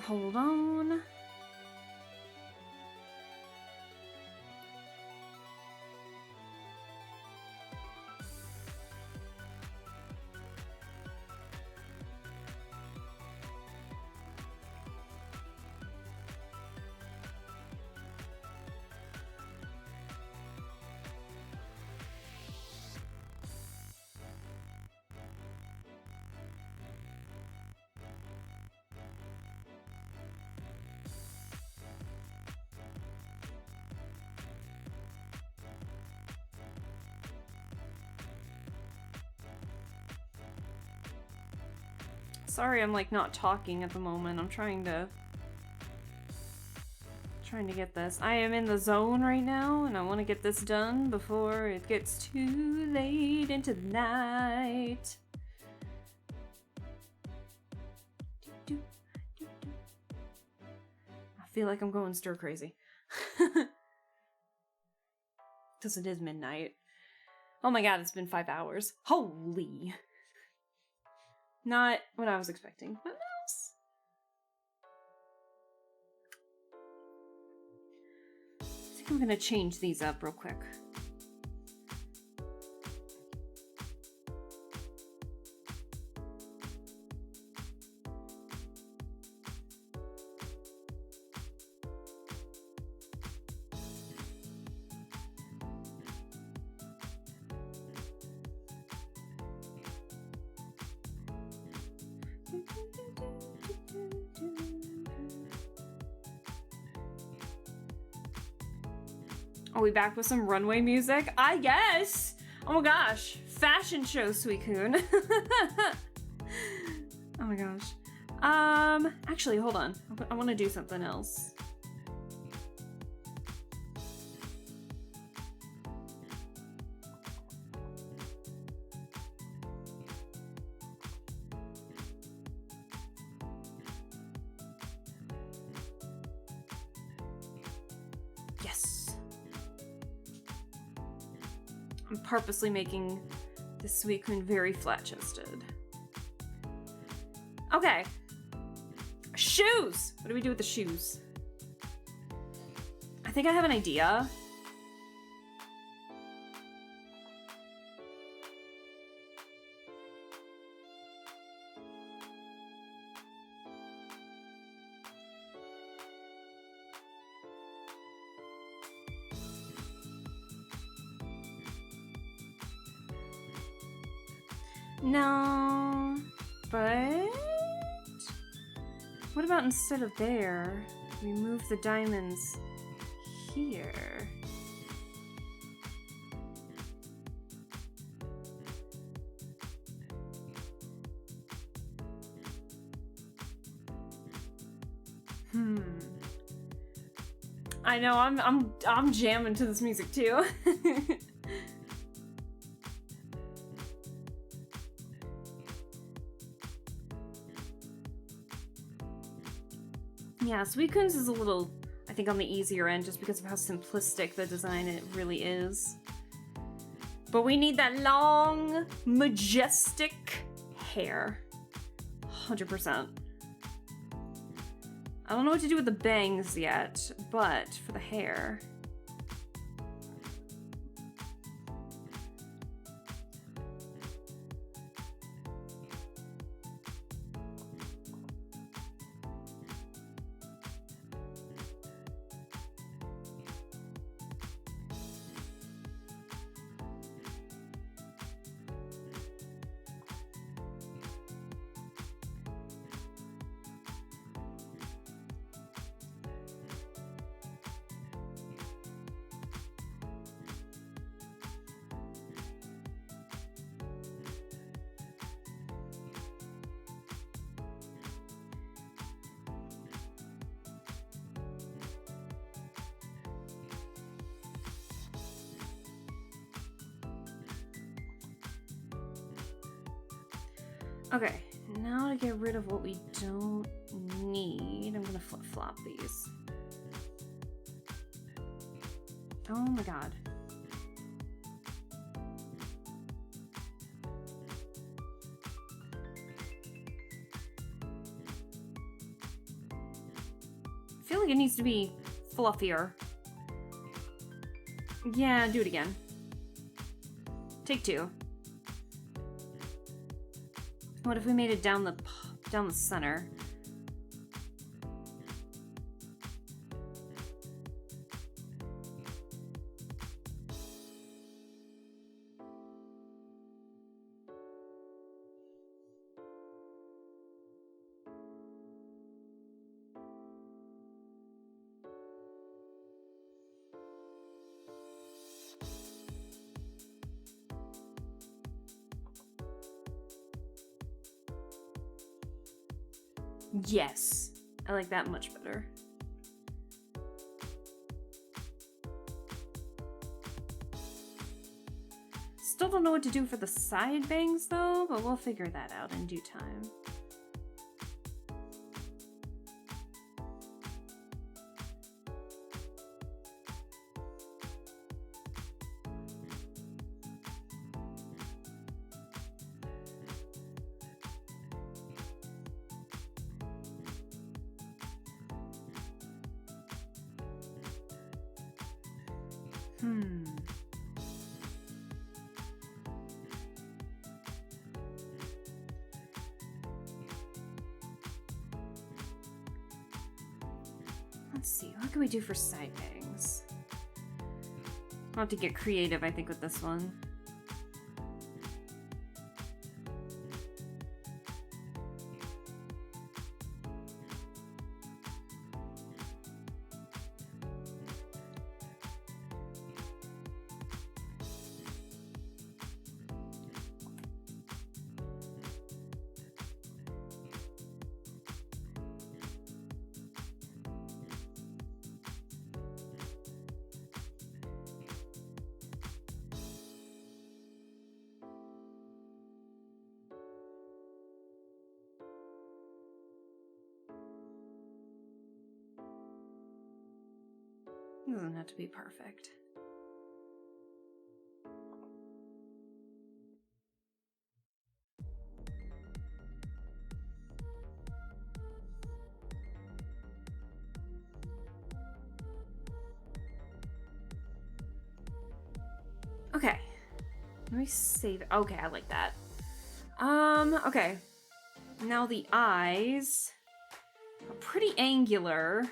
Hold on. Sorry, I'm like not talking at the moment. I'm trying to get this. I am in the zone right now, and I want to get this done before it gets too late into the night. I feel like I'm going stir crazy. Because it is midnight. Oh my god, it's been 5 hours. Holy. Not what I was expecting. What else? I think I'm gonna change these up real quick. Are we back with some runway music? I guess! Oh my gosh. Fashion show, Suicune. Oh my gosh. Actually, hold on. I want to do something else. I'm purposely making this Suicune very flat-chested. Okay. Shoes! What do we do with the shoes? I think I have an idea. No, but what about instead of there, we move the diamonds here? I know, I'm jamming to this music too. Yeah, Suicune's is a little, I think, on the easier end just because of how simplistic the design it really is. But we need that long, majestic hair. 100%. I don't know what to do with the bangs yet, but for the hair... Okay, now to get rid of what we don't need, I'm gonna flip-flop these. Oh my god. I feel like it needs to be fluffier. Yeah, do it again. Take two. What if we made it down the center? Yes, I like that much better. Still don't know what to do for the side bangs though, but we'll figure that out in due time. Let's see, what can we do for side bangs? I'll have to get creative, I think, with this one. It doesn't have to be perfect. Let me save it. Okay, I like that. Okay. Now the eyes are pretty angular.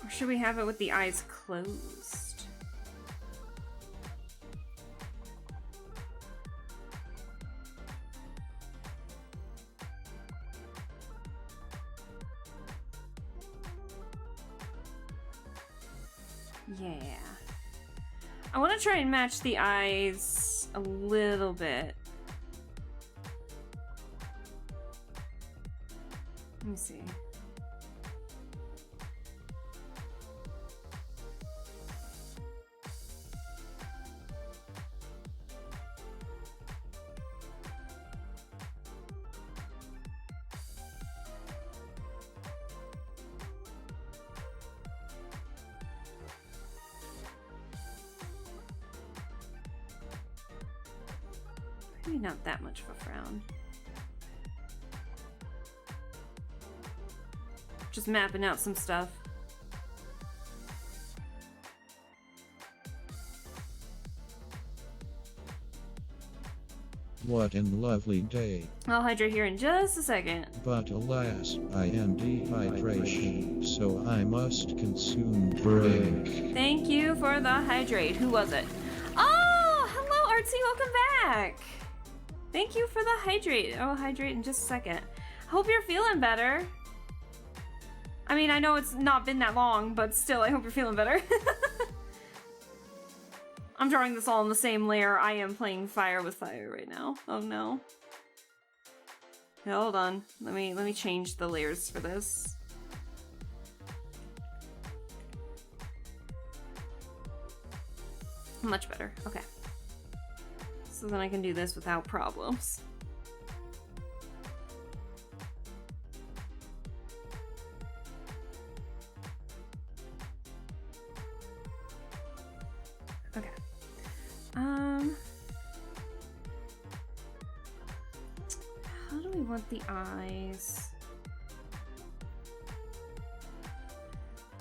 Or should we have it with the eyes closed? Yeah. I want to try and match the eyes a little bit. Let me see. Maybe not that much of a frown. Just mapping out some stuff. What an lovely day. I'll hydrate here in just a second. But alas, I am dehydration, so I must consume drink. Thank you for the hydrate. Who was it? Oh, hello, Artsy. Welcome back. Thank you for the hydrate. I'll hydrate in just a second. Hope you're feeling better. I mean, I know it's not been that long, but still, I hope you're feeling better. I'm drawing this all in the same layer. I am playing fire with fire right now. Oh no. Hold on. Let me change the layers for this. Much better. Okay. So then I can do this without problems. Okay. How do we want the eyes?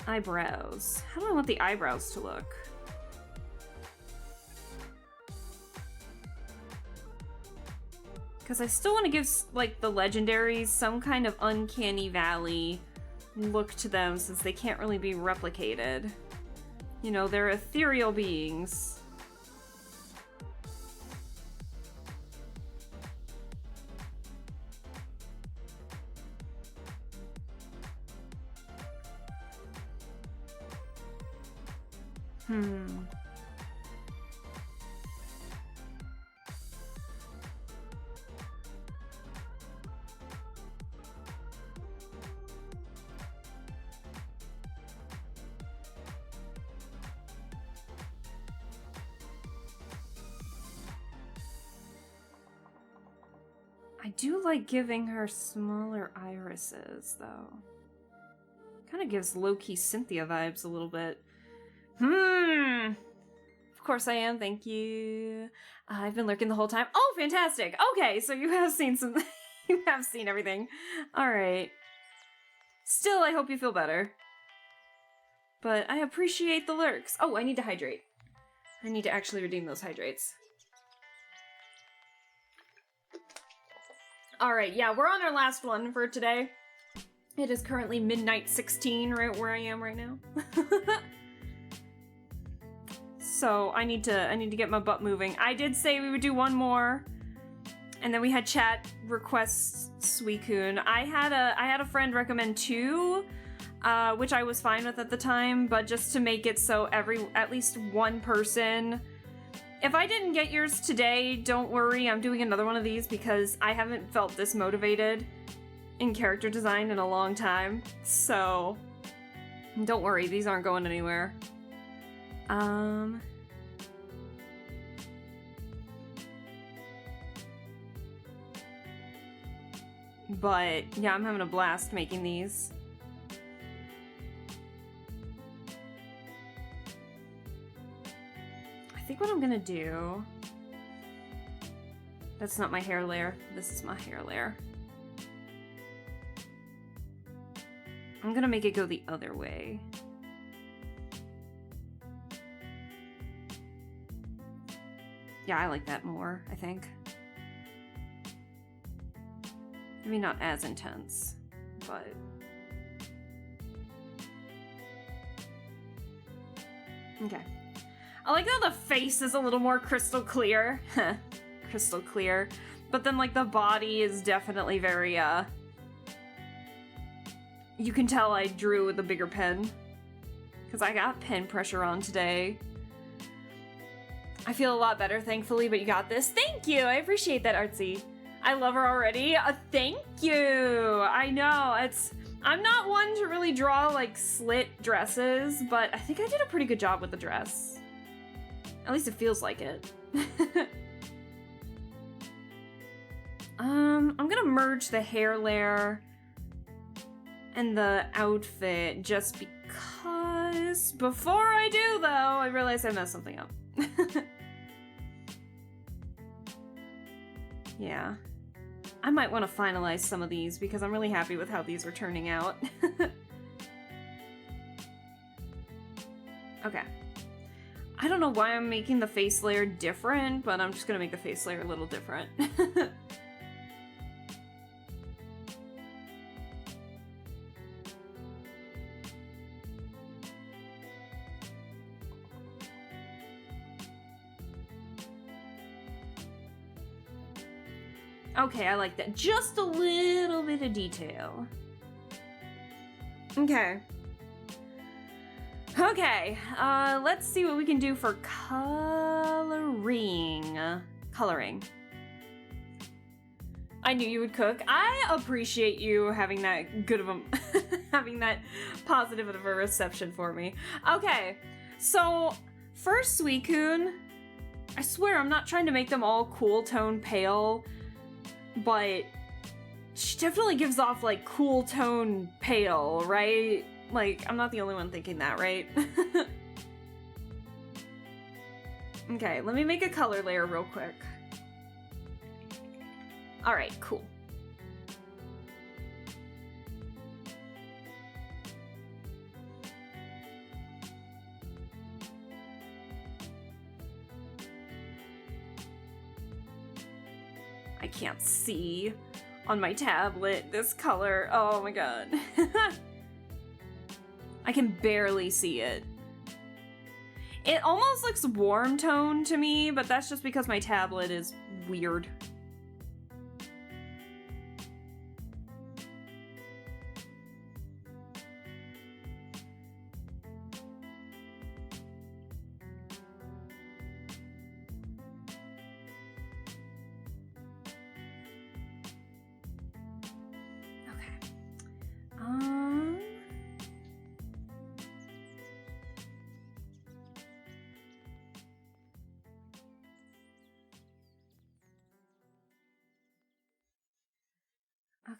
Eyebrows. How do I want the eyebrows to look? Because I still want to give, like, the legendaries some kind of uncanny valley look to them since they can't really be replicated. You know, they're ethereal beings. I do like giving her smaller irises, though. Kind of gives low-key Cynthia vibes a little bit. Of course I am, thank you. I've been lurking the whole time. Oh, fantastic! Okay, so you have seen some... you have seen everything. Alright. Still, I hope you feel better. But I appreciate the lurks. Oh, I need to hydrate. I need to actually redeem those hydrates. Alright, yeah, we're on our last one for today. It is currently midnight 16 right where I am right now. So I need to get my butt moving. I did say we would do one more. And then we had chat requests Suicune. I had a friend recommend 2, which I was fine with at the time, but just to make it so at least one person. If I didn't get yours today, don't worry, I'm doing another one of these because I haven't felt this motivated in character design in a long time, so don't worry, these aren't going anywhere. But yeah, I'm having a blast making these. I think what I'm gonna do... That's not my hair layer. This is my hair layer. I'm gonna make it go the other way. Yeah, I like that more, I think. Maybe not as intense, but... Okay. I like how the face is a little more crystal clear. Crystal clear. But then, like, the body is definitely very, you can tell I drew with a bigger pen. Because I got pen pressure on today. I feel a lot better, thankfully, but you got this. Thank you! I appreciate that, Artsy. I love her already. Thank you! I know, it's... I'm not one to really draw, like, slit dresses, but I think I did a pretty good job with the dress. At least it feels like it. I'm gonna merge the hair layer and the outfit just because... Before I do, though, I realize I messed something up. Yeah. I might want to finalize some of these because I'm really happy with how these are turning out. Okay. I don't know why I'm making the face layer different, but I'm just gonna make the face layer a little different. Okay, I like that. Just a little bit of detail. Okay. Okay, let's see what we can do for coloring. Coloring. I knew you would cook. I appreciate you having that good of a... having that positive of a reception for me. Okay, so for Suicune, I swear I'm not trying to make them all cool tone pale, but she definitely gives off, like, cool tone pale, right? Like, I'm not the only one thinking that, right? Okay, let me make a color layer real quick. Alright, cool. I can't see on my tablet this color. Oh my god. I can barely see it. It almost looks warm tone to me, but that's just because my tablet is weird. Okay.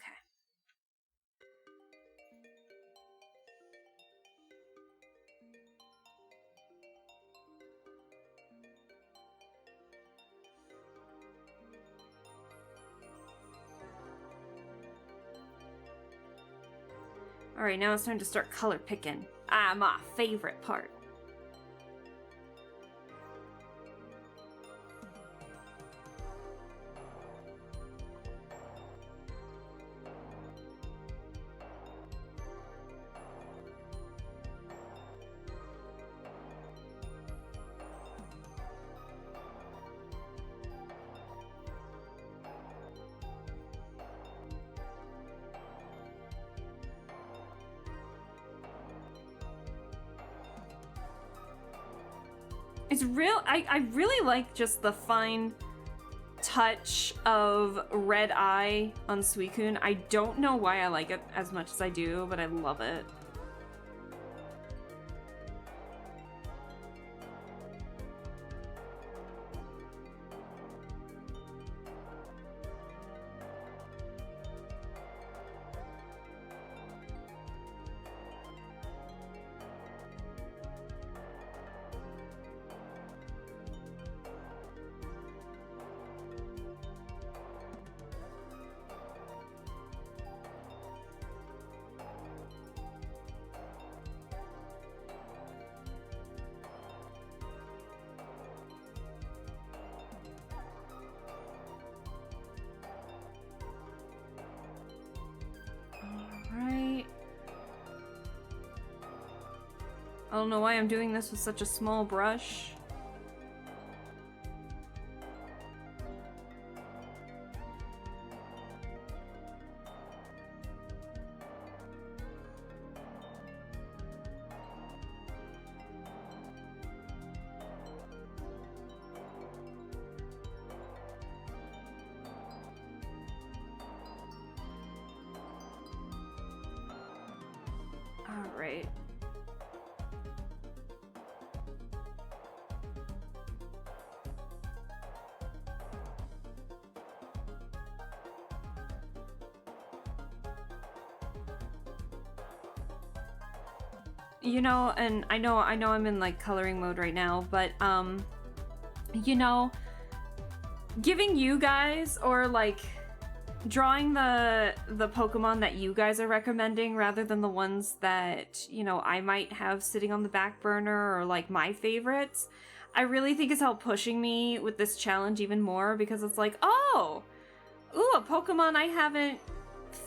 Alright, now it's time to start color picking. Ah, my favorite part. It's real. I really like just the fine touch of red eye on Suicune. I don't know why I like it as much as I do, but I love it. I don't know why I'm doing this with such a small brush. All right. You know, and I know I'm in like coloring mode right now, but you know, giving you guys or like drawing the Pokemon that you guys are recommending rather than the ones that, you know, I might have sitting on the back burner or like my favorites, I really think it's helped pushing me with this challenge even more, because it's like, oh, ooh, a Pokemon I haven't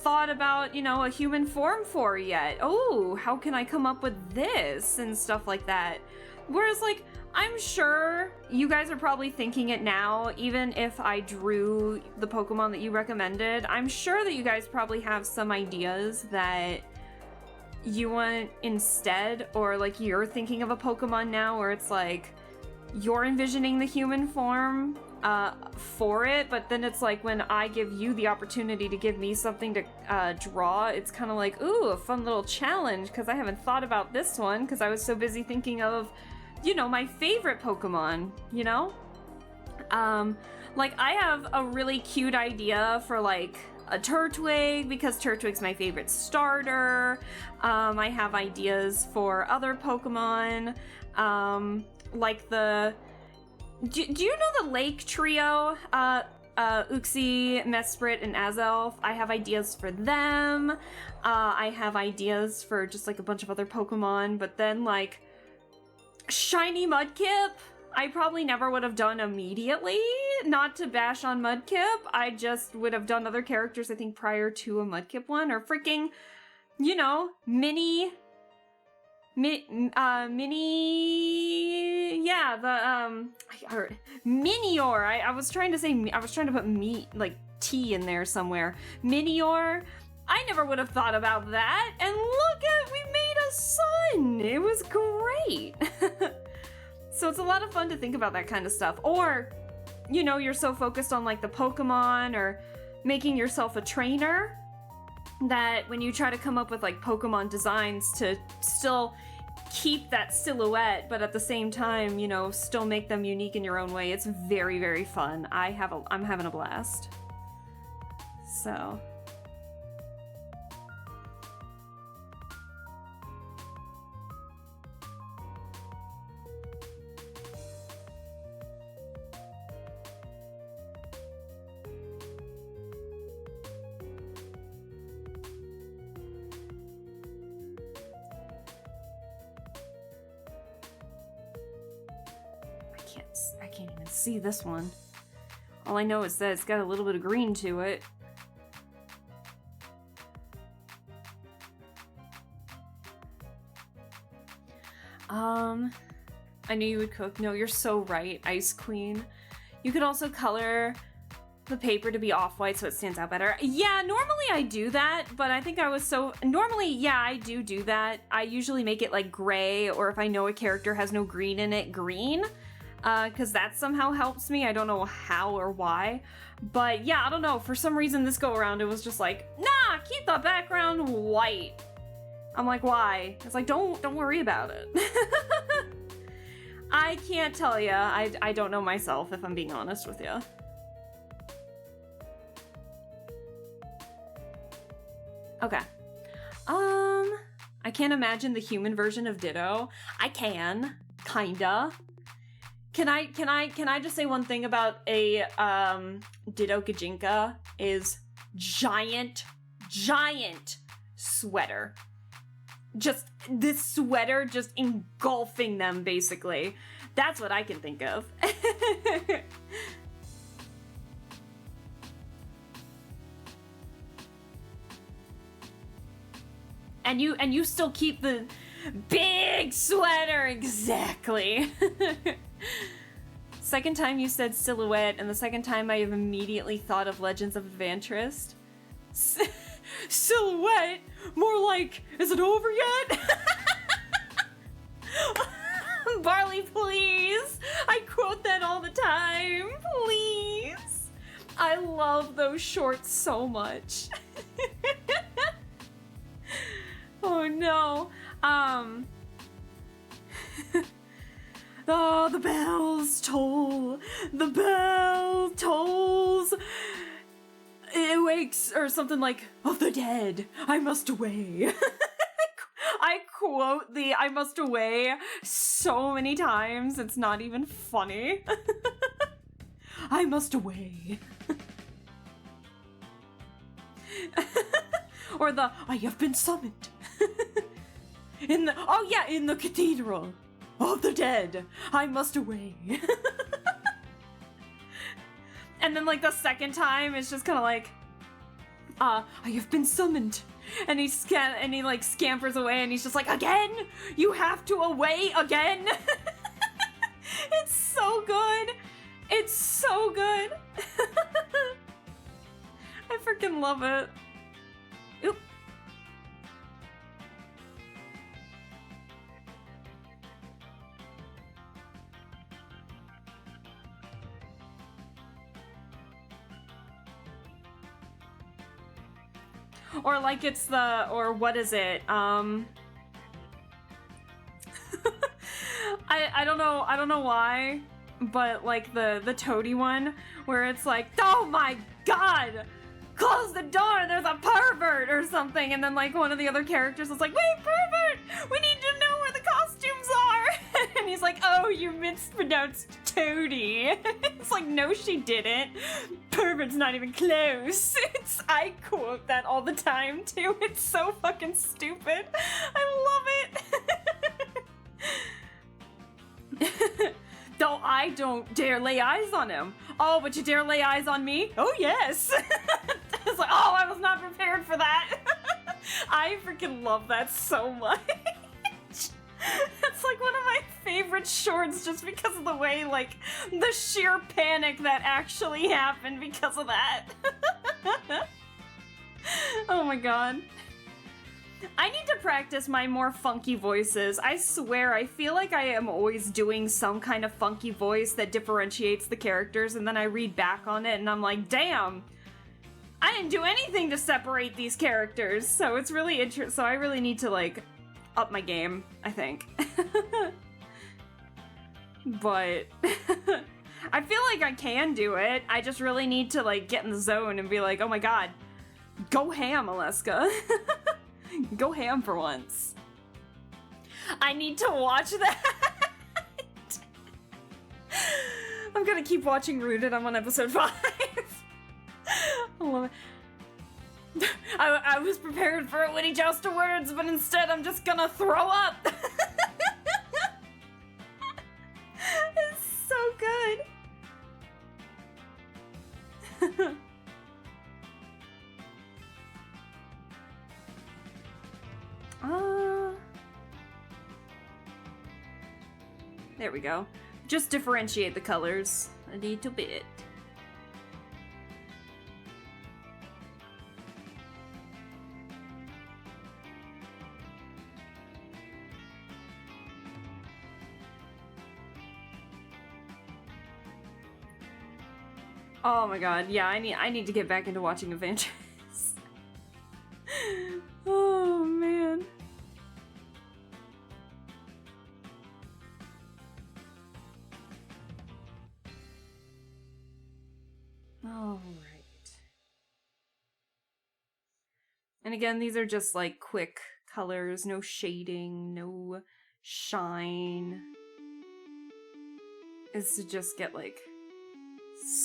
thought about, you know, a human form for yet. Oh, how can I come up with this and stuff like that? Whereas like, I'm sure you guys are probably thinking it now, even if I drew the Pokemon that you recommended. I'm sure that you guys probably have some ideas that you want instead, or like you're thinking of a Pokemon now where it's like you're envisioning the human form for it, but then it's like when I give you the opportunity to give me something to draw, it's kind of like, ooh, a fun little challenge, because I haven't thought about this one because I was so busy thinking of, you know, my favorite Pokemon, you know? Like I have a really cute idea for like a Turtwig, because Turtwig's my favorite starter. I have ideas for other Pokemon, like the... Do you know the Lake Trio? Uxie, Mesprit, and Azelf. I have ideas for them. I have ideas for just like a bunch of other Pokemon, but then like Shiny Mudkip, I probably never would have done immediately. Not to bash on Mudkip, I just would have done other characters I think prior to a Mudkip one, or freaking, you know, Mini, yeah, Minior. I was trying to say, I was trying to put meat, like T in there somewhere. Minior. I never would have thought about that. And look at, we made a son. It was great. So it's a lot of fun to think about that kind of stuff. Or, you know, you're so focused on like the Pokemon or making yourself a trainer that when you try to come up with like Pokemon designs to still keep that silhouette, but at the same time, you know, still make them unique in your own way, it's very, very fun. I'm having a blast. So. I can't even see this one. All I know is that it's got a little bit of green to it. I knew you would cook. No, you're so right, Ice Queen. You could also color the paper to be off-white so it stands out better. Yeah, normally I do that, but I think I was so... Normally, yeah, I do that. I usually make it like gray, or if I know a character has no green in it, green. because that somehow helps me. I don't know how or why. But yeah, I don't know. For some reason this go around, it was just like, nah, keep the background white. I'm like, why? It's like, don't worry about it. I can't tell ya. I don't know myself, if I'm being honest with ya. Okay. I can't imagine the human version of Ditto. I can, kinda. Can I just say one thing about a Ditto Gijinka is giant sweater. Just this sweater just engulfing them, basically. That's what I can think of. And you still keep the big sweater, exactly. Second time you said silhouette, and the second time I have immediately thought of Legends of Adventurist. Silhouette? More like, is it over yet? Barley, please! I quote that all the time, please! I love those shorts so much. Oh no. Oh, the bells toll. The bell tolls. It wakes, or something like, of the dead, I must away. I quote the I must away so many times, it's not even funny. I must away. Or the, I have been summoned. In the cathedral of the dead, I must away. And then like the second time, it's just kind of like, I have been summoned. And he like scampers away, and he's just like, again? You have to away again? It's so good. It's so good. I freaking love it. Oop. Or like it's the, or what is it? I don't know why, but like the toady one where it's like, oh my god, close the door, there's a pervert or something, and then like one of the other characters is like, wait, pervert, we need to know where the costumes are. And he's like, oh, you mispronounced toady. It's like, no, she didn't. Pervert's not even close. I quote that all the time too. It's so fucking stupid. I love it. Though I don't dare lay eyes on him. Oh, but you dare lay eyes on me? Oh, yes. It's like, oh, I was not prepared for that. I freaking love that so much. It's like one of my favorite shorts just because of the way, like, the sheer panic that actually happened because of that. Oh my god. I need to practice my more funky voices. I swear, I feel like I am always doing some kind of funky voice that differentiates the characters, and then I read back on it and I'm like, damn, I didn't do anything to separate these characters. So it's really interesting. So I really need to, like, up my game, I think. But I feel like I can do it. I just really need to, like, get in the zone and be like, oh my god, go ham, Alaska. Go ham for once. I need to watch that. I'm gonna keep watching Rooted. I'm on episode 5. I love it. I was prepared for a witty joust of words, but instead I'm just gonna throw up. It's so good. There we go. Just differentiate the colors a little bit. Oh my god, yeah, I need to get back into watching Avengers. Oh man. All right. And again, these are just like quick colors, no shading, no shine. Is to just get like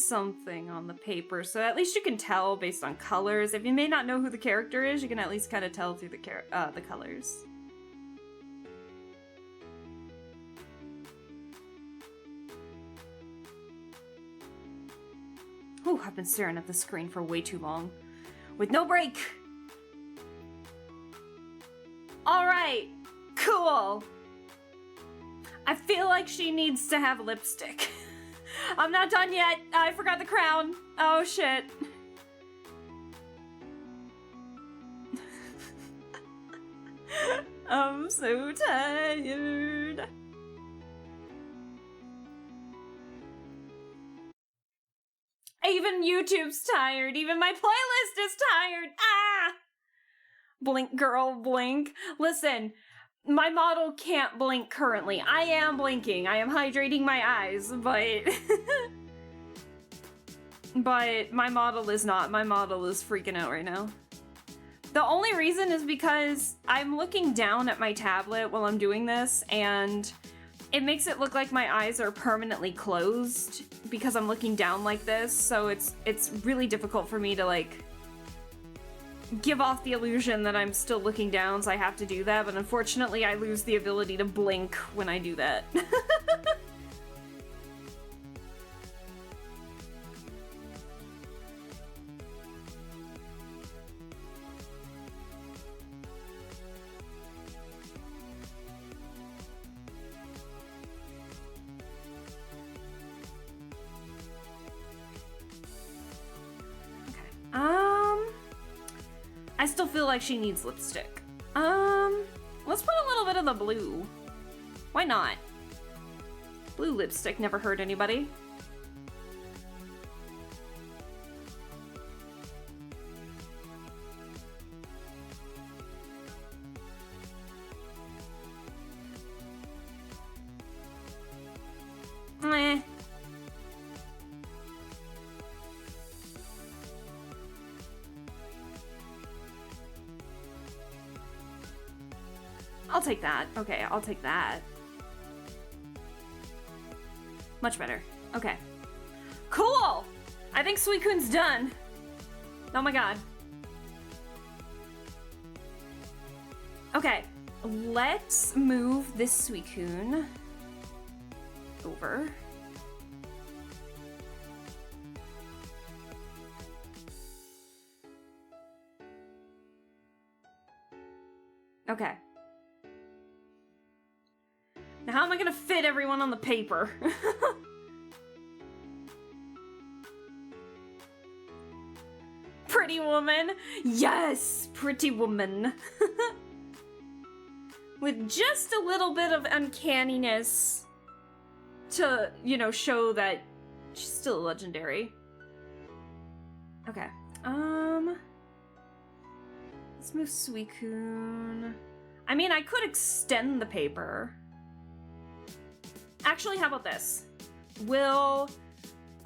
something on the paper, so at least you can tell based on colors. If you may not know who the character is, you can at least kind of tell through the colors. Oh, I've been staring at the screen for way too long. With no break! Alright, cool! I feel like she needs to have lipstick. I'm not done yet. I forgot the crown. Oh shit. I'm so tired. Even YouTube's tired. Even my playlist is tired. Ah! Blink, girl, blink. Listen, my model can't blink currently. I am blinking. I am hydrating my eyes, but... but my model is not. My model is freaking out right now. The only reason is because I'm looking down at my tablet while I'm doing this, and it makes it look like my eyes are permanently closed because I'm looking down like this, so it's really difficult for me to, like, give off the illusion that I'm still looking down, so I have to do that, but unfortunately I lose the ability to blink when I do that. I still feel like she needs lipstick. Let's put a little bit of the blue. Why not? Blue lipstick never hurt anybody. Eh. I'll take that. Okay, I'll take that. Much better. Okay. Cool! I think Suikun's done. Oh my god. Okay, let's move this Suicune over. Okay. Now how am I gonna fit everyone on the paper? Pretty woman. Yes, pretty woman. With just a little bit of uncanniness to, you know, show that she's still legendary. Okay. Let's move Suicune. I mean, I could extend the paper. Actually, how about this? I'll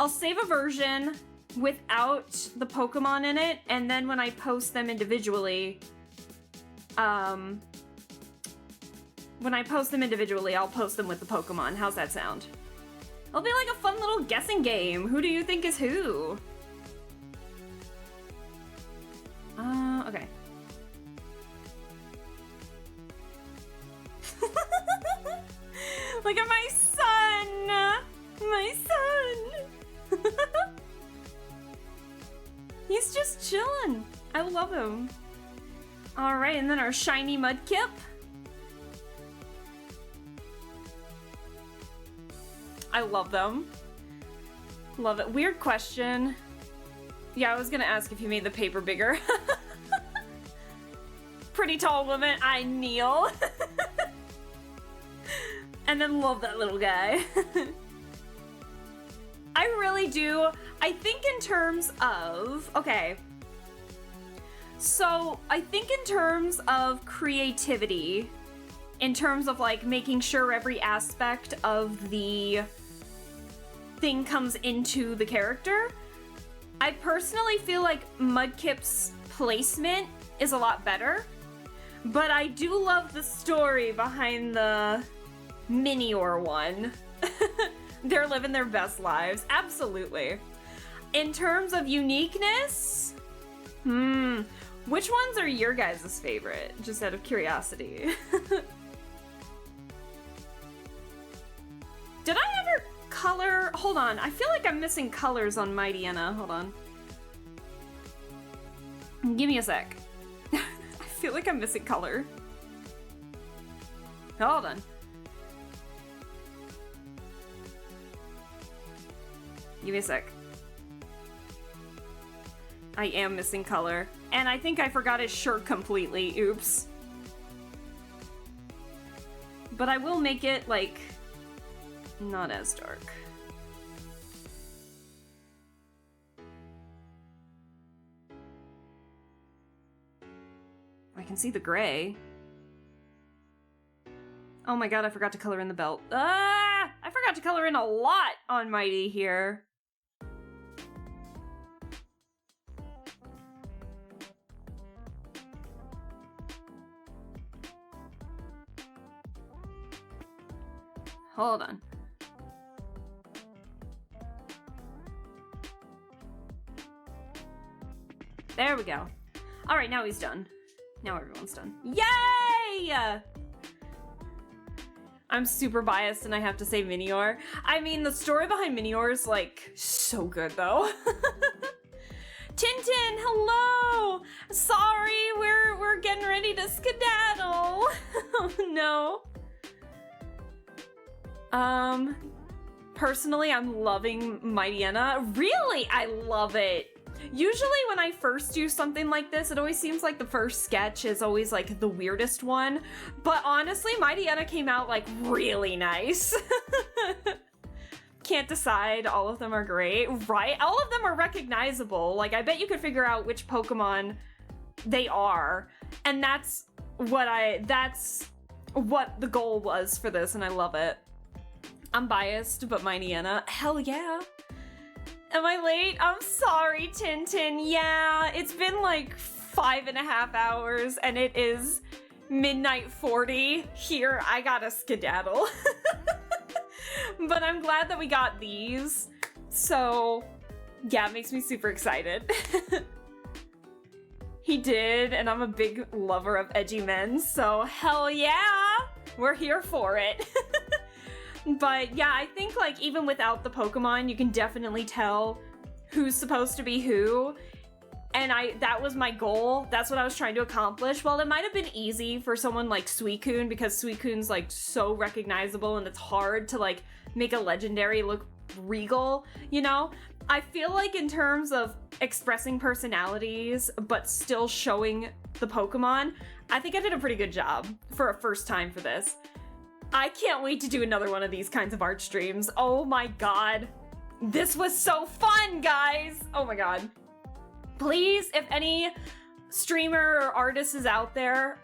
save a version without the Pokemon in it, and then when I post them individually, I'll post them with the Pokemon. How's that sound? It'll be like a fun little guessing game. Who do you think is who? Okay. Look at my son! My son! He's just chilling. I love him. Alright, and then our shiny Mudkip. I love them. Love it. Weird question. Yeah, I was gonna ask if you made the paper bigger. Pretty tall woman. I kneel. And then love that little guy. I really do. I think in terms of, okay. So I think in terms of creativity, in terms of like making sure every aspect of the thing comes into the character, I personally feel like Mudkip's placement is a lot better, but I do love the story behind the Minior one. They're living their best lives, absolutely. In terms of uniqueness, which ones are your guys' favorite? Just out of curiosity. Did I ever color? Hold on, I feel like I'm missing colors on Mighty Anna. Hold on. Give me a sec. I feel like I'm missing color. Hold on. Give me a sec. I am missing color. And I think I forgot his shirt completely. Oops. But I will make it, like, not as dark. I can see the gray. Oh my god, I forgot to color in the belt. Ah! I forgot to color in a lot on Mighty here. Hold on. There we go. Alright, now he's done. Now everyone's done. Yay! I'm super biased and I have to say Minior. I mean, the story behind Minior is, like, so good, though. Tintin, hello! Sorry, we're getting ready to skedaddle. Oh, no. Personally, I'm loving Mighty Anna. Really, I love it. Usually when I first do something like this, it always seems like the first sketch is always like the weirdest one. But honestly, Mighty Anna came out like really nice. Can't decide, all of them are great, right? All of them are recognizable. Like, I bet you could figure out which Pokemon they are. And that's what the goal was for this, and I love it. I'm biased, but Mighty Anna, hell yeah. Am I late? I'm sorry, Tintin. Yeah, it's been like 5.5 hours and it is midnight 40 here. I gotta skedaddle. But I'm glad that we got these. So yeah, it makes me super excited. He did, and I'm a big lover of edgy men, so hell yeah, we're here for it. But yeah, I think like even without the Pokemon, you can definitely tell who's supposed to be who. And that was my goal. That's what I was trying to accomplish. Well, it might have been easy for someone like Suicune because Suicune's like so recognizable and it's hard to like make a legendary look regal, you know? I feel like in terms of expressing personalities but still showing the Pokemon, I think I did a pretty good job for a first time for this. I can't wait to do another one of these kinds of art streams. Oh my god. This was so fun, guys! Oh my god. Please, if any streamer or artist is out there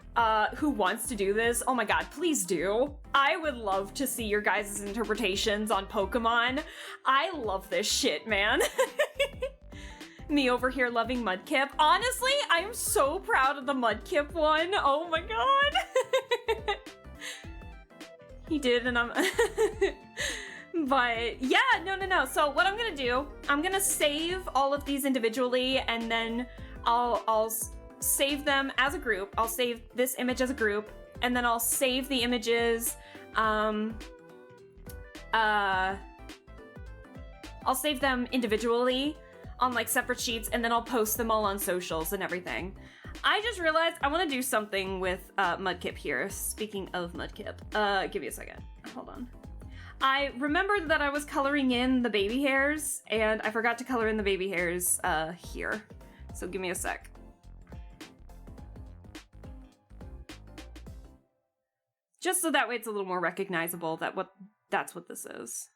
who wants to do this, oh my god, please do. I would love to see your guys' interpretations on Pokemon. I love this shit, man. Me over here loving Mudkip. Honestly, I am so proud of the Mudkip one. Oh my god. He did, and I'm... But yeah, no. So what I'm gonna do, I'm gonna save all of these individually, and then I'll save them as a group. I'll save this image as a group, and then I'll save the images, I'll save them individually on like separate sheets, and then I'll post them all on socials and everything. I just realized I want to do something with Mudkip here. Speaking of Mudkip, give me a second. Hold on. I remembered that I was coloring in the baby hairs, and I forgot to color in the baby hairs here. So give me a sec. Just so that way it's a little more recognizable that that's what this is.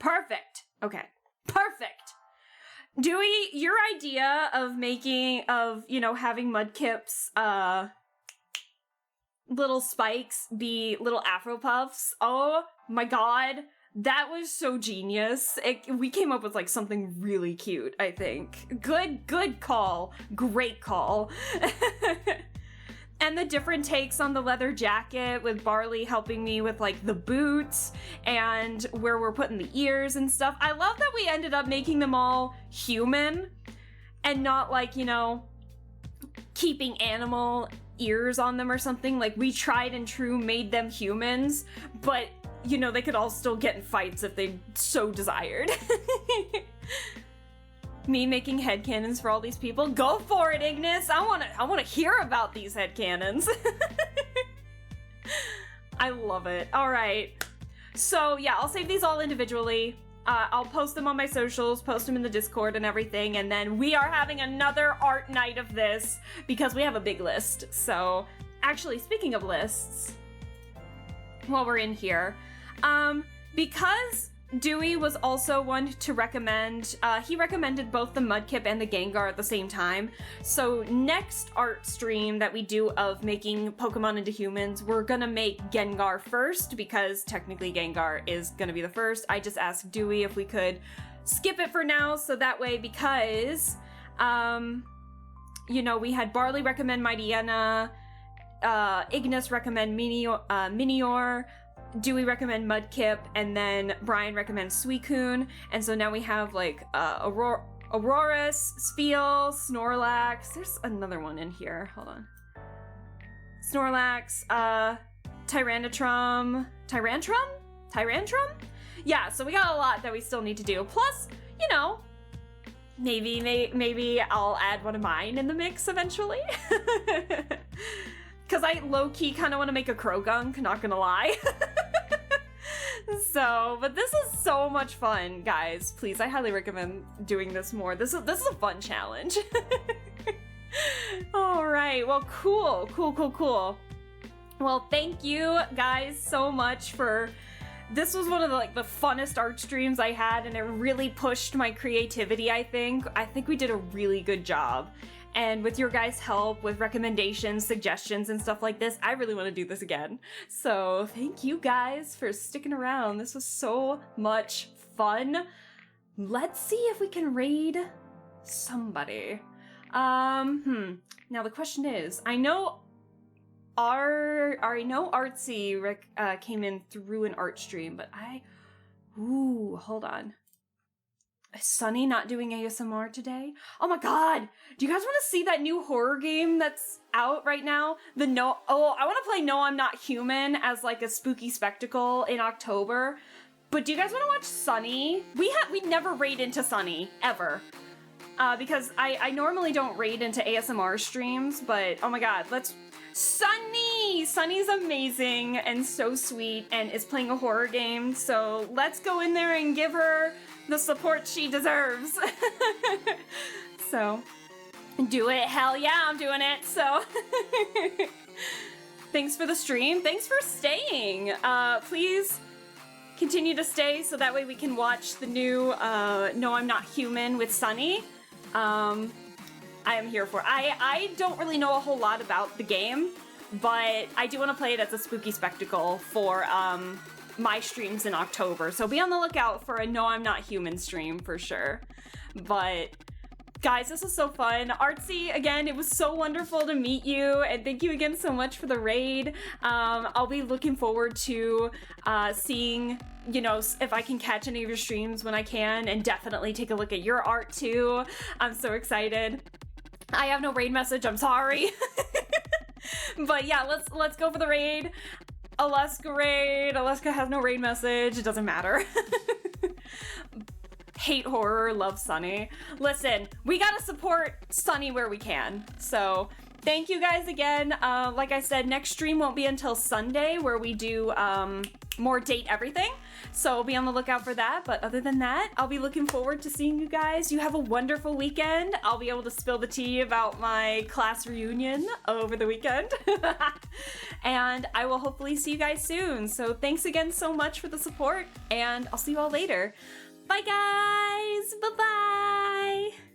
Perfect! Okay. Perfect! Dewey, your idea of having Mudkip's, little spikes be little Afro Puffs, oh my god, that was so genius. We came up with, like, something really cute, I think. Good call. Great call. And the different takes on the leather jacket, with Barley helping me with, like, the boots and where we're putting the ears and stuff. I love that we ended up making them all human and not, like, keeping animal ears on them or something. Like, we tried and true made them humans, but, they could all still get in fights if they so desired. Me making headcanons for all these people? Go for it, Ignis! I wanna hear about these headcanons. I love it. Alright. So, yeah, I'll save these all individually. I'll post them on my socials, post them in the Discord and everything, and then we are having another art night of this because we have a big list. So, actually, speaking of lists, while we're in here, because Dewey was also one to recommend, he recommended both the Mudkip and the Gengar at the same time. So next art stream that we do of making Pokemon into humans, we're gonna make Gengar first, because technically Gengar is gonna be the first. I just asked Dewey if we could skip it for now, so that way, because, we had Barley recommend Mightyena, Ignis recommend Minior, Dewey recommend Mudkip, and then Brian recommends Suicune, and so now we have, like, Aurorus, Spiel, Snorlax, there's another one in here, hold on. Snorlax, Tyrantrum? Yeah, so we got a lot that we still need to do, plus, maybe I'll add one of mine in the mix eventually. Because I low-key kind of want to make a Krogunk, not gonna lie. So, but this is so much fun, guys. Please, I highly recommend doing this more. This is a fun challenge. Alright, well, cool. Well, thank you guys so much for... This was one of the funnest art streams I had, and it really pushed my creativity, I think. I think we did a really good job. And with your guys' help, with recommendations, suggestions, and stuff like this, I really want to do this again. So thank you guys for sticking around. This was so much fun. Let's see if we can raid somebody. Now the question is, I know Artsy came in through an art stream, but hold on. Is Sunny not doing ASMR today? Oh my god! Do you guys want to see that new horror game that's out right now? I want to play No I'm Not Human as like a spooky spectacle in October. But do you guys want to watch Sunny? We never raid into Sunny, ever. Because I normally don't raid into ASMR streams, but oh my god, Sunny! Sunny's amazing and so sweet and is playing a horror game, so let's go in there and give her the support she deserves. So, do it. Hell yeah, I'm doing it. So, thanks for the stream. Thanks for staying. Please continue to stay so that way we can watch the new No I'm Not Human with Sunny. I am here for it. I don't really know a whole lot about the game, but I do want to play it as a spooky spectacle for my streams in October, so be on the lookout for a No I'm Not Human stream for sure. But guys, this was so fun. Artsy, again, it was so wonderful to meet you, and thank you again so much for the raid. I'll be looking forward to seeing, if I can catch any of your streams when I can, and definitely take a look at your art too. I'm so excited. I have no raid message, I'm sorry. But yeah, let's go for the raid. Alaska raid. Alaska has no raid message. It doesn't matter. Hate horror, love Sunny. Listen, we gotta support Sunny where we can. So thank you guys again. Like I said, next stream won't be until Sunday, where we do more date everything. So be on the lookout for that. But other than that, I'll be looking forward to seeing you guys. You have a wonderful weekend. I'll be able to spill the tea about my class reunion over the weekend. And I will hopefully see you guys soon. So thanks again so much for the support, and I'll see you all later. Bye, guys. Bye-bye.